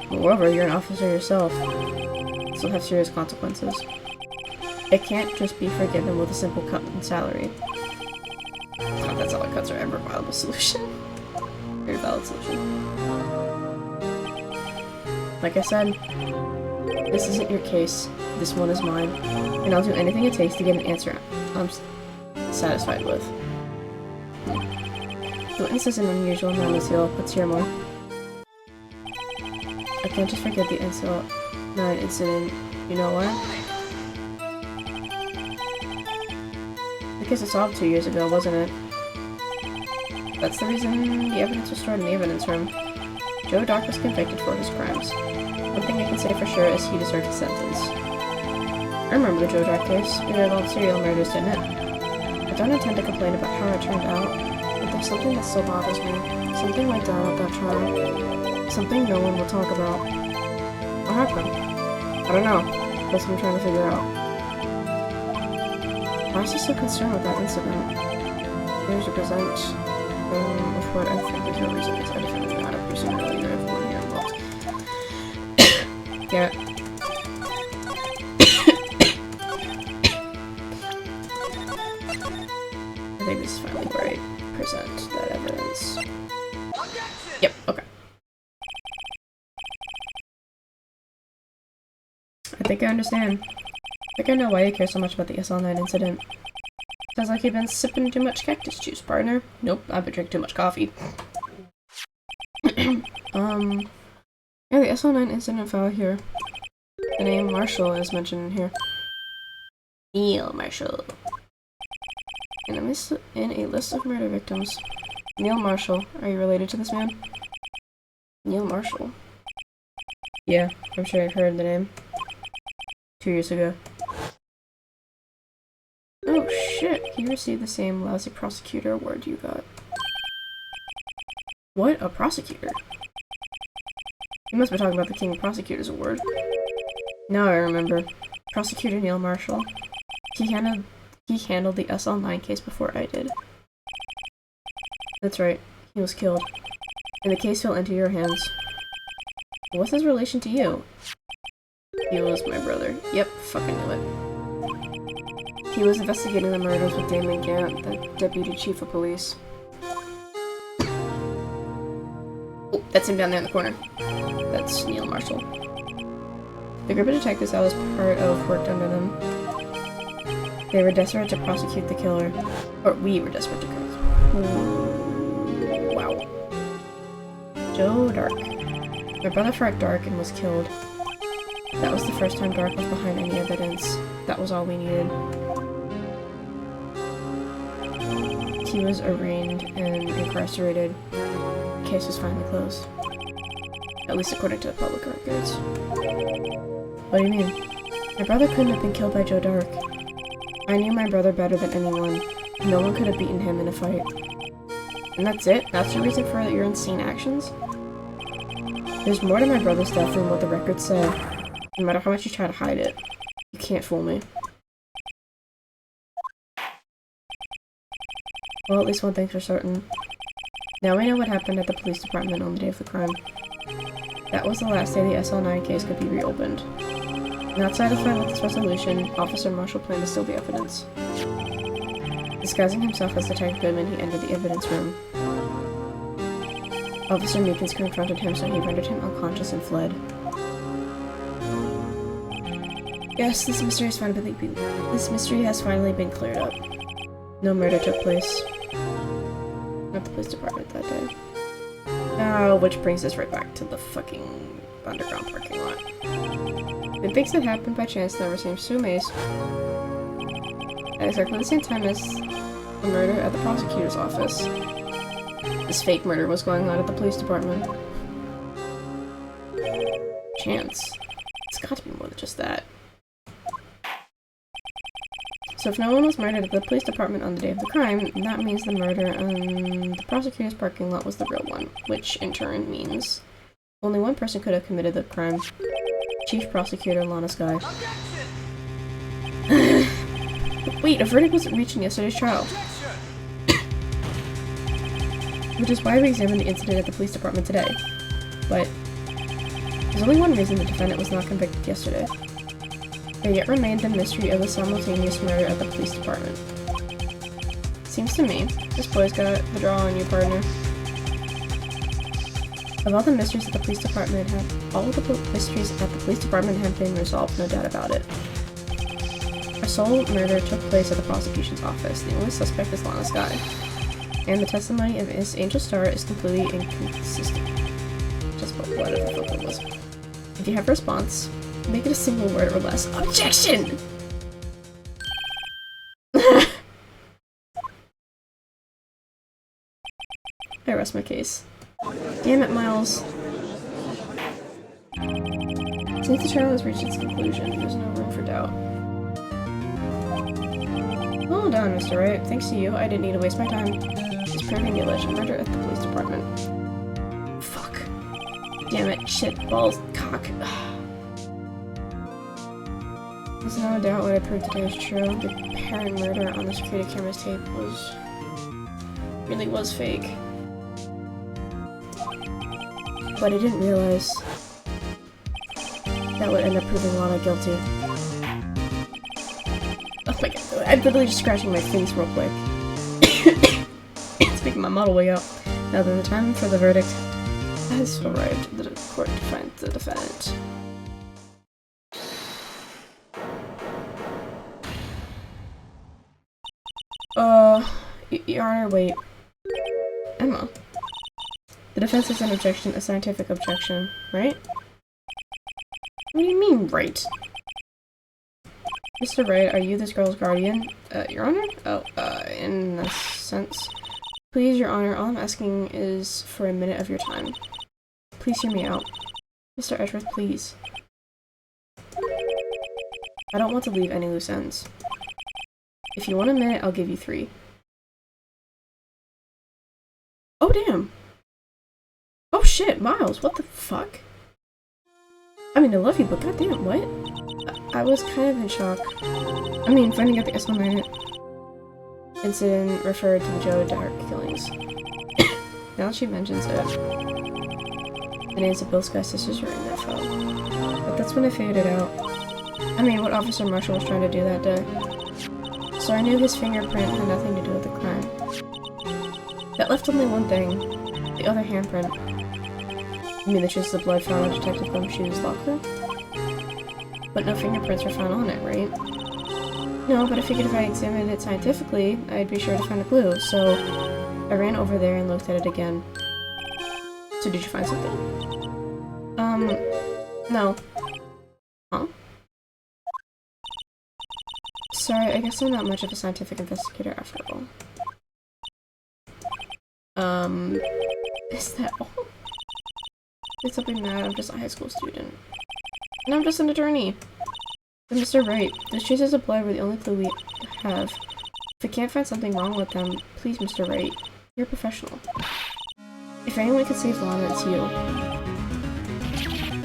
Moreover, you're an officer yourself. This will have serious consequences. It can't just be forgiven with a simple cut in salary. Not that salary cuts are ever a viable solution. Very valid solution. Like I said, this isn't your case. This one is mine. And I'll do anything it takes to get an answer I'm satisfied with. The witness is an unusual man, Lucille. Let's hear more. I can't just forget the incident. You know why? The case was solved 2 years ago, wasn't it? That's the reason the evidence was stored in the evidence room. Joe Dark was convicted for his crimes. One thing I can say for sure is he deserved a sentence. I remember the Joe Dark case. It involved serial murders, didn't it? I don't intend to complain about how it turned out, but there's something that still bothers me. Something went down at that trial. Something no one will talk about. What happened? I don't know. That's what I'm trying to figure out. Why is he so concerned with that incident? Here's to present with what I think is no reason because I definitely not a person really good for one here involved. Yeah. I think this is finally where I present that evidence. Yep, okay. I think I understand. I think I know why you care so much about the SL9 incident. Sounds like you've been sipping too much cactus juice, partner. Nope, I've been drinking too much coffee. Yeah, the SL9 incident file here. The name Marshall is mentioned in here. Neil Marshall. In a list of murder victims. Neil Marshall. Are you related to this man? Neil Marshall. Yeah, I'm sure I've heard the name. 2 years ago. Oh shit, he received the same lousy prosecutor award you got. What? A prosecutor? You must be talking about the King Prosecutor's Award. Now I remember. Prosecutor Neil Marshall. He handled the SL9 case before I did. That's right. He was killed. And the case fell into your hands. What's his relation to you? He was my brother. Yep, fucking knew it. He was investigating the murders with Damon Gant, the deputy chief of police. Oh, that's him down there in the corner. That's Neil Marshall. The group of detectives I was part of worked under them. They were desperate to prosecute the killer. Or we were desperate to prosecute. Wow. Joe Dark. My brother fought Dark and was killed. That was the first time Dark was behind any evidence. That was all we needed. he was arraigned and incarcerated, the case was finally closed. At least according to the public records. What do you mean? My brother couldn't have been killed by Joe Dark. I knew my brother better than anyone. No one could have beaten him in a fight. And that's it? That's the reason for your insane actions? There's more to my brother's death than what the records say. No matter how much you try to hide it, you can't fool me. Well, at least one thing's for certain. Now we know what happened at the police department on the day of the crime. That was the last day the SL9 case could be reopened. Not satisfied with this resolution, Officer Marshall planned to steal the evidence. Disguising himself as Detective Goodman, he entered the evidence room. Officer Meekins confronted him, so he rendered him unconscious and fled. Yes, this mystery has finally been cleared up. No murder took place at the police department that day. Which brings us right back to the fucking underground parking lot. The things that happened by chance never seems to amaze. At exactly the same time as the murder at the prosecutor's office, this fake murder was going on at the police department. Chance. It's got to be more than just that. So if no one was murdered at the police department on the day of the crime, that means the murder in the prosecutor's parking lot was the real one, which in turn means only one person could have committed the crime. Chief Prosecutor Lana Skye. Wait, a verdict wasn't reached in yesterday's trial. Which is why we examined the incident at the police department today. But there's only one reason the defendant was not convicted yesterday. There yet remained the mystery of the simultaneous murder at the police department. Seems to me, this boy's got the draw on you, partner. Of all the mysteries at the police department have been resolved, no doubt about it. A sole murder took place at the prosecution's office. The only suspect is Lana Skye. And the testimony of Miss Angel Star is completely inconsistent. Just whatever the fuck it was. If you have a response, make it a single word or less. Objection! I rest my case. Damn it, Miles. Since the trial has reached its conclusion, there's no room for doubt. Well done, Mr. Wright. Thanks to you, I didn't need to waste my time just proving the alleged murder at the police department. Fuck. Damn it. Shit. Balls. Cock. There's no doubt what I proved today is true. The apparent murder on the security camera's tape really was fake. But I didn't realize that would end up proving Lana guilty. Oh my god, I'm literally just scratching my face real quick. It's making my model way up. Now then, the time for the verdict has arrived. The court to find the defendant. Your Honor, wait. Emma. The defense is an objection, a scientific objection, right? What do you mean, right? Mr. Wright, are you this girl's guardian? Your Honor? Oh, in a sense. Please, Your Honor, all I'm asking is for a minute of your time. Please hear me out. Mr. Edgeworth, please. I don't want to leave any loose ends. If you want a minute, I'll give you 3. Oh, damn! Oh shit, Miles, what the fuck? I mean, I love you, but goddamn, what? I was kind of in shock. I mean, finding out the SL9 incident referred to the Joe Dark killings. Now that she mentions it, the names of Bill Sky's sisters are in that file. But that's when I figured it out. I mean, what Officer Marshall was trying to do that day. So I knew his fingerprint had nothing to do with the crime. That left only one thing. The other handprint. You mean the traces of blood found on Detective Gumshoe's locker? But no fingerprints were found on it, right? No, but I figured if I examined it scientifically, I'd be sure to find a clue, so I ran over there and looked at it again. So did you find something? No. Huh? Sorry, I guess I'm not much of a scientific investigator after all. Is that all? It's something mad, I'm just a high school student. And I'm just an attorney. But Mr. Wright, those traces of blood were the only clue we have. If we can't find something wrong with them, please, Mr. Wright. You're a professional. If anyone can save Lana, it's you.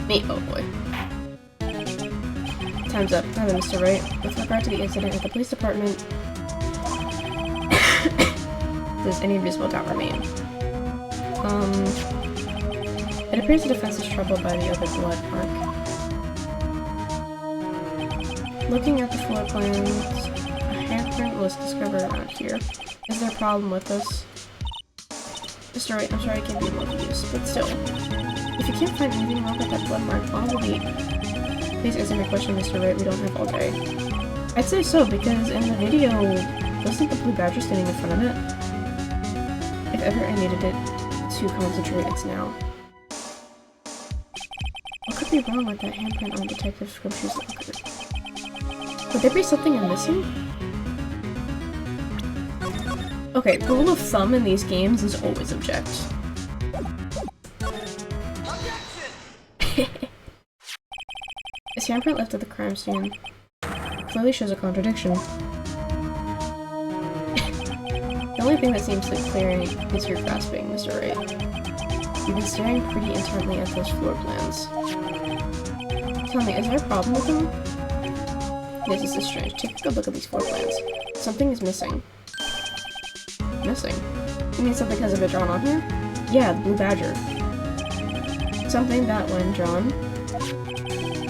Me? Oh boy. Time's up. Now then, Mr. Wright. With regard to the incident at the police department, does any reasonable doubt remain? It appears the defense is troubled by the other blood mark. Looking at the floor plans, a handprint was discovered around here. Is there a problem with this? Mr. Wright, I'm sorry I can't be more use, but still. If you can't find anything wrong with that blood mark, Lana will be... Please answer my question, Mr. Wright, we don't have all day. I'd say so, because in the video, wasn't the blue badger standing in front of it? If ever I needed it to concentrate, it's now. What could be wrong with that handprint on Detective Scrumptious locker? Would there be something I'm missing? Okay, the rule of thumb in these games is always object. This handprint left at the crime scene clearly shows a contradiction. The only thing that seems to clear is your grasping, Mr. Wright. You've been staring pretty intently at those floor plans. Tell me, is there a problem with them? Yes, this is strange. Take a good look at these floor plans. Something is missing. Missing? You mean something hasn't been drawn on here? Yeah, the blue badger. Something that, when drawn,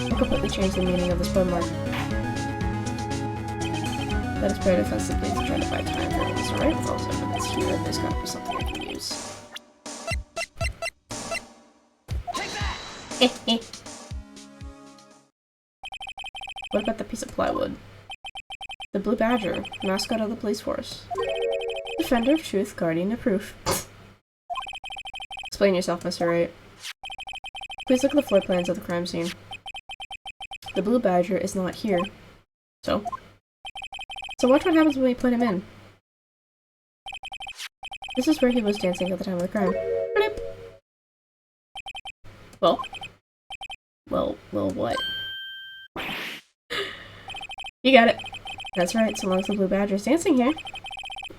will completely change the meaning of this blood mark. That is very defensively to try to buy time for Mr. Wright with all this evidence here. There's gotta be something I can use. What about the piece of plywood? The blue badger, mascot of the police force. Defender of truth, guardian of proof. Explain yourself, Mr. Wright. Please look at the floor plans of the crime scene. The blue badger is not here. So? So watch what happens when we put him in. This is where he was dancing at the time of the crime. Blip. Well, what? You got it. That's right, so long as the blue badger is dancing here,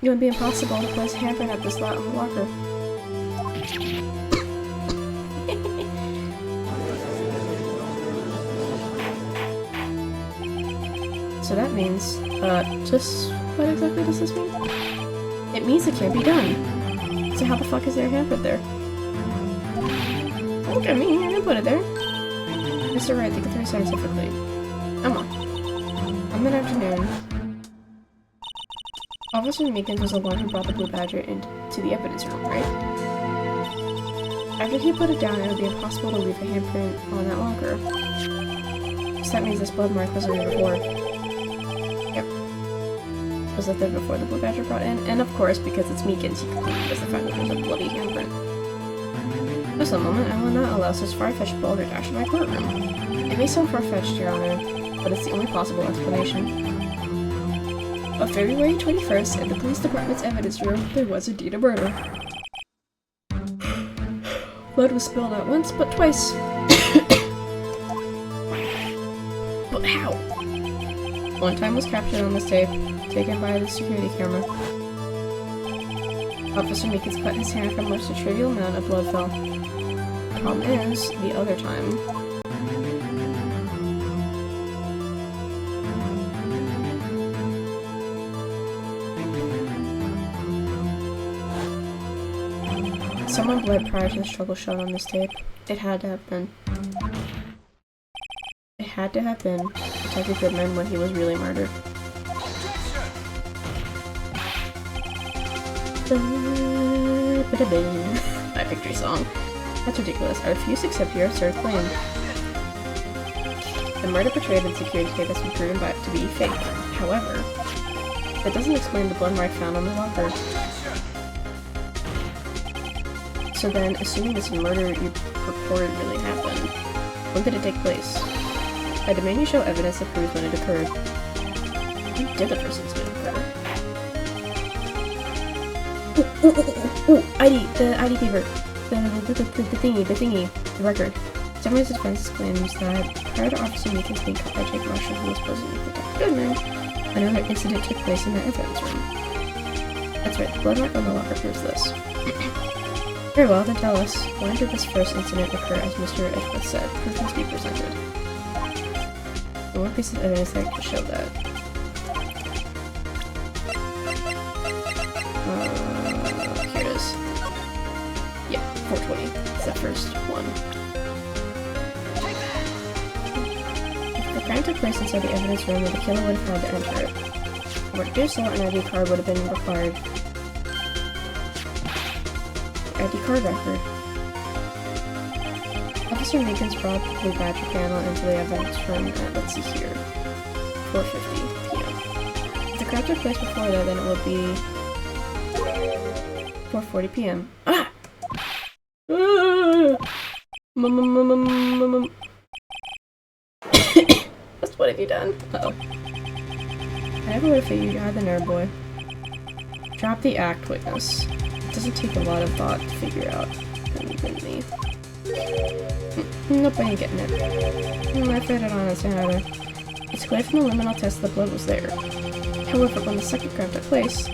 it would be impossible to place a handprint at this slot on the locker. So that means, just what exactly does this mean? It means it can't be done. So how the fuck is there a handprint there? Look at me, I didn't put it there. Mr. Wright, think it through scientifically. Come on. On that afternoon, Officer Meekins was the one who brought the blue badger into the evidence room, right? After he put it down, it would be impossible to leave a handprint on that locker. So that means this blood mark was there before. Yep. Was left there before the blue badger brought in, and of course, because it's Meekins, you can guess the fact that there's a bloody handprint. Just a moment, I will not allow such far-fetched balderdash in my courtroom. It may sound far-fetched, Your Honor, but it's the only possible explanation. On February 21st, in the police department's evidence room, there was indeed a murder. Blood was spilled not once, but twice. But how? One time was captured on this tape, taken by the security camera. Officer Meekins cut his hand from which a trivial amount of blood fell. The problem is, the other time... Someone bled prior to the struggle shown on this tape. It had to have been. It had to have been Detective Goodman when he was really murdered. My victory song. That's ridiculous. I refuse to accept your absurd claim. The murder portrayed in security tape has been proven to be fake. However, that doesn't explain the blood mark found on the locker. So then, assuming this murder you purported really happened, when did it take place? I demand you show evidence that proves when it occurred. When did the person's name occur? Ooh, ID, the ID paper. The thingy, the record. Summarizes the defense's claims that prior to Officer Meekins being caught by Jake Marshall, who was posing to protect Goodman, another incident took place in the evidence room. That's right, the blood mark on the locker proves this. Very well, then tell us, when did this first incident occur as Mr. Edgeworth said? Proof must be presented. And what piece of evidence that could show that? Here it is. Yep, 420. It's the first one. If the crime took place inside the evidence room, then the killer would have had to enter it. Or to do so, an ID card would have been required. ID card record. Officer Meekins brought the blue badger panel into the evidence room at, let's see here, 4:50 p.m. If the crime took place before that, then it would be 4:40 p.m. Ah! What have you done? Uh-oh. I never would have figured you had the nerve, boy. Drop the act, witness. It doesn't take a lot of thought to figure out than me. Nope, I ain't getting it. I'm afraid I don't understand either. It's clear from the liminal test that the blood was there. However, when the second crime took place,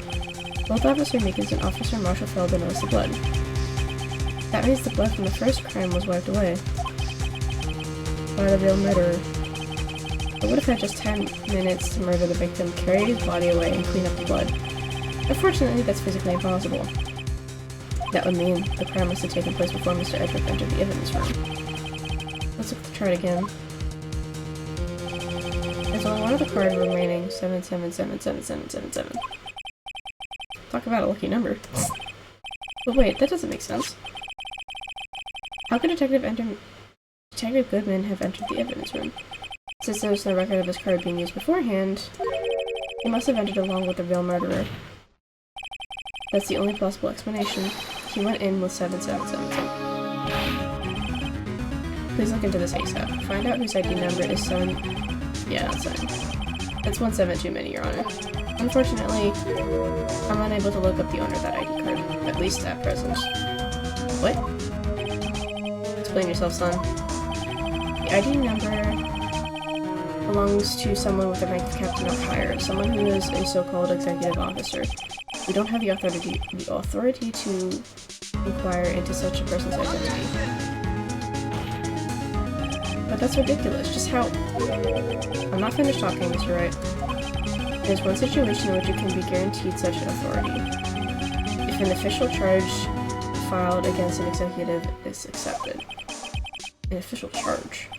both Officer Meekins and Officer Marshall failed to notice the blood. That means the blood from the first crime was wiped away by the real murderer. It would have had just 10 minutes to murder the victim, carry his body away, and clean up the blood. Unfortunately, that's physically impossible. That would mean the crime must have taken place before Mr. Edgeworth entered the evidence room. Let's look at the chart again. There's only one of the cards remaining, 777777. Talk about a lucky number. But wait, that doesn't make sense. How could Detective Goodman have entered the evidence room? Since there's no record of his card being used beforehand, he must have entered along with the real murderer. That's the only possible explanation. He went in with 7777. Please look into this ASAP. Find out whose ID number is 7... Yeah, that's fine. That's 17 too many, Your Honor. Unfortunately, I'm unable to look up the owner of that ID card, at least at present. What? Explain yourself, son. The ID number belongs to someone with the rank of captain or higher, someone who is a so-called executive officer. We don't have the authority to inquire into such a person's identity. But that's ridiculous. Just how... I'm not finished talking, Mr. Wright. There's one situation in which you can be guaranteed such authority. If an official charge filed against an executive is accepted. An official charge?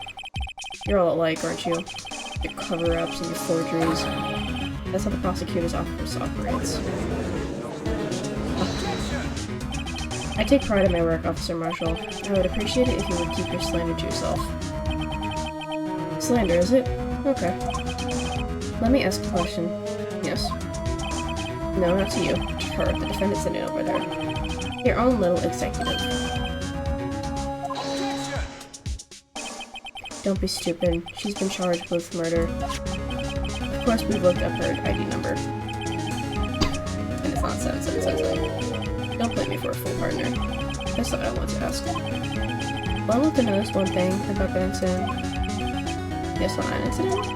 You're all alike, aren't you? Your cover-ups and your forgeries. That's how the prosecutor's office operates. I take pride in my work, Officer Marshall. I would appreciate it if you would keep your slander to yourself. Slander, is it? Okay. Let me ask a question. Yes. No, not to you. To her, the defendant sitting over there. Your own little executive. Don't be stupid. She's been charged with murder. Of course, we've looked up her ID number. And it's not 7777. Don't blame me for a fool, partner. That's what I want to ask. Well, I want to notice one thing about that incident. Yes, on that incident?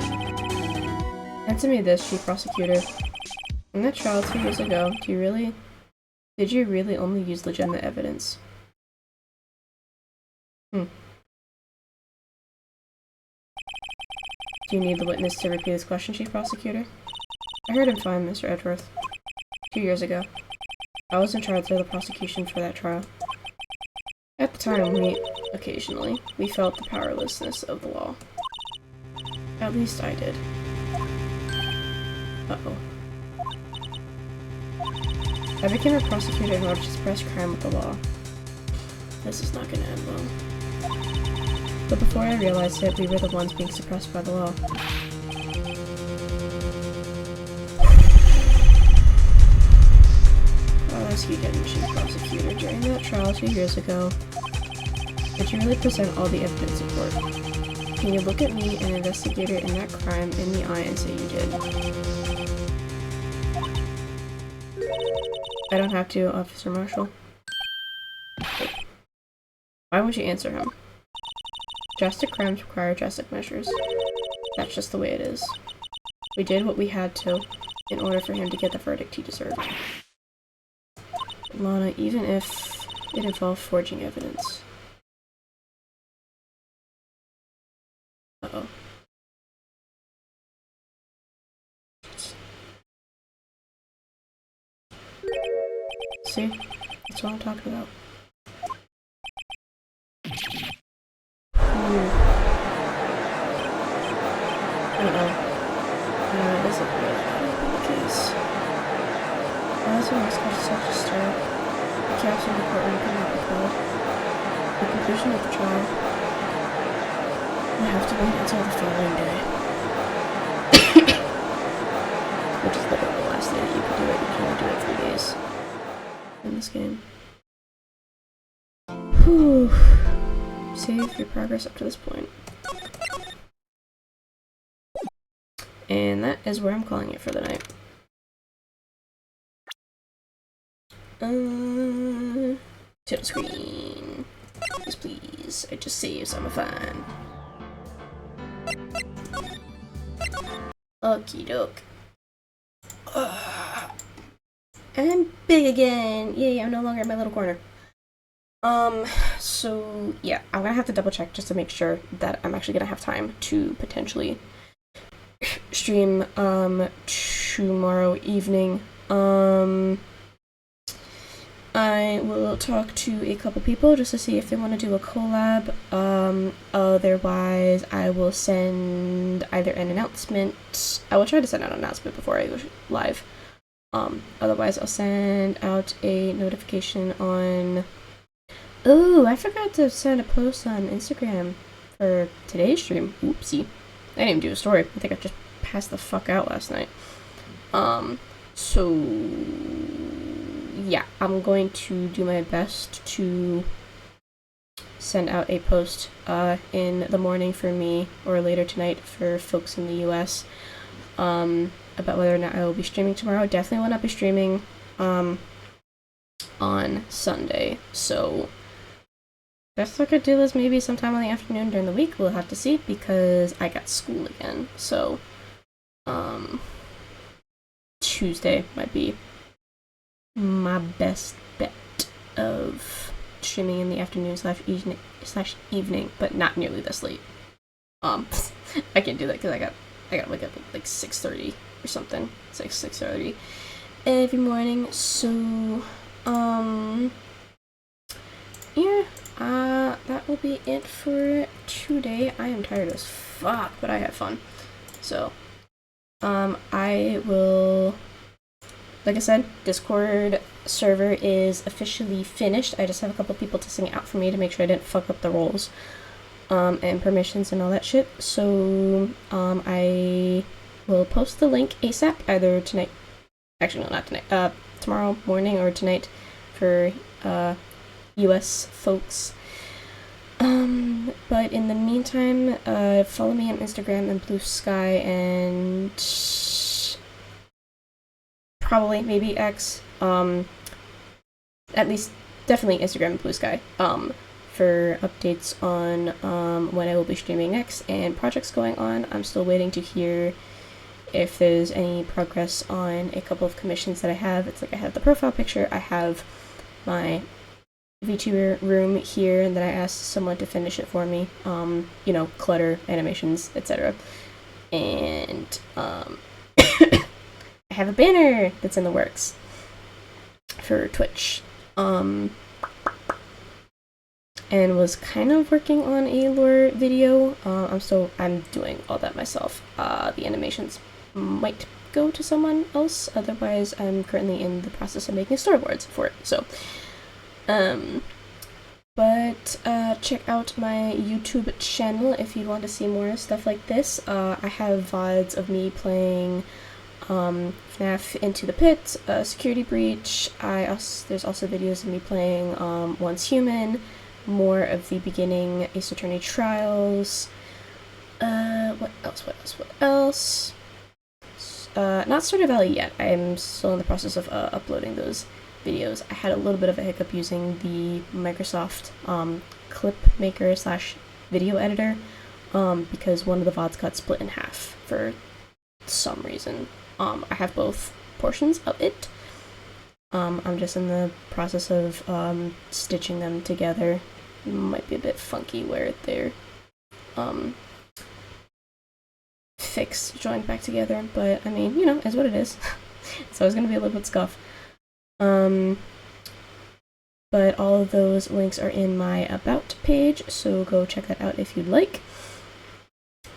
Answer me this, Chief Prosecutor. In that trial 2 years ago, did you really only use legitimate evidence? Do you need the witness to repeat his question, Chief Prosecutor? I heard him fine, Mr. Edgeworth. 2 years ago. I was in charge of the prosecution for that trial. At the time, we felt the powerlessness of the law. At least I did. Uh-oh. I became a prosecutor in order to suppress crime with the law. This is not gonna end well. But before I realized it, we were the ones being suppressed by the law. I'll ask you again, Chief Prosecutor. During that trial 2 years ago, did you really present all the evidence in court? Can you look at me, an investigator in that crime, in the eye and say you did? I don't have to, Officer Marshall. Why would you answer him? Drastic crimes require drastic measures. That's just the way it is. We did what we had to in order for him to get the verdict he deserved. Lana, even if it involved forging evidence. Uh-oh. See? That's what I'm talking about. This is really not the case. As a response to such a stir, the chaos in the courtroom could not be quelled. The conclusion of the trial will have to wait until the following day. Which is literally the last day that you can do it. You can only do it 3 days in this game. Whew. Save your progress up to this point. And that is where I'm calling it for the night. Title screen. Please, please. I just saved, so I'm fine. Okie doke. I'm big again! Yay, I'm no longer in my little corner. So yeah, I'm gonna have to double check just to make sure that I'm actually gonna have time to potentially stream tomorrow evening. I will talk to a couple people just to see if they want to do a collab. Otherwise I will send either an announcement. I will try to send out an announcement before I go live. Otherwise I'll send out a notification on... Oh, I forgot to send a post on Instagram for today's stream. Oopsie. I didn't even do a story. I think I just passed the fuck out last night. So yeah, I'm going to do my best to send out a post in the morning for me or later tonight for folks in the US about whether or not I will be streaming tomorrow. Definitely will not be streaming on Sunday. So best I could do is maybe sometime in the afternoon during the week. We'll have to see because I got school again. So Tuesday might be my best bet of streaming in the afternoon /evening, but not nearly this late. I can't do that because I got to wake up at like 6:30 or something. 6:30 every morning. So yeah, that will be it for today. I am tired as fuck, but I had fun. So I will, like I said, Discord server is officially finished. I just have a couple people testing it out for me to make sure I didn't fuck up the roles and permissions and all that shit. So I will post the link ASAP, either tonight, actually no, not tonight, tomorrow morning or tonight for US folks. But in the meantime, follow me on Instagram and Blue Sky and probably maybe X, at least definitely Instagram and Blue Sky, for updates on when I will be streaming next and projects going on. I'm still waiting to hear if there's any progress on a couple of commissions that I have. It's like I have the profile picture, I have my VTuber room here, and then I asked someone to finish it for me, you know, clutter, animations, etc. And I have a banner that's in the works for Twitch, and was kind of working on a lore video. I'm doing all that myself. The animations might go to someone else, otherwise I'm currently in the process of making storyboards for it. So but check out my YouTube channel if you want to see more stuff like this. I have VODs of me playing FNAF Into the Pit, Security Breach. There's also videos of me playing Once Human, more of the beginning Ace Attorney Trials. What else? Not Stardew Valley yet. I'm still in the process of uploading those videos. I had a little bit of a hiccup using the Microsoft clip maker slash video editor because one of the VODs got split in half for some reason. I have both portions of it. I'm just in the process of stitching them together. It might be a bit funky where they're fixed, joined back together, but I mean, you know, is what it is. So it's gonna be a little bit scuff. But all of those links are in my About page, so go check that out if you'd like.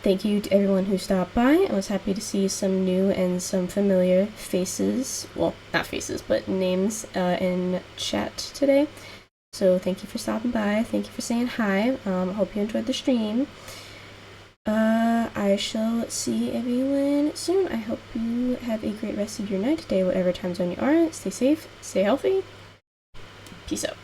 Thank you to everyone who stopped by. I was happy to see some new and some familiar faces, well, not faces, but names in chat today. So thank you for stopping by. Thank you for saying hi. Hope you enjoyed the stream. I shall see everyone soon. I hope you have a great rest of your night, day, whatever time zone you are. Stay safe, stay healthy. Peace out.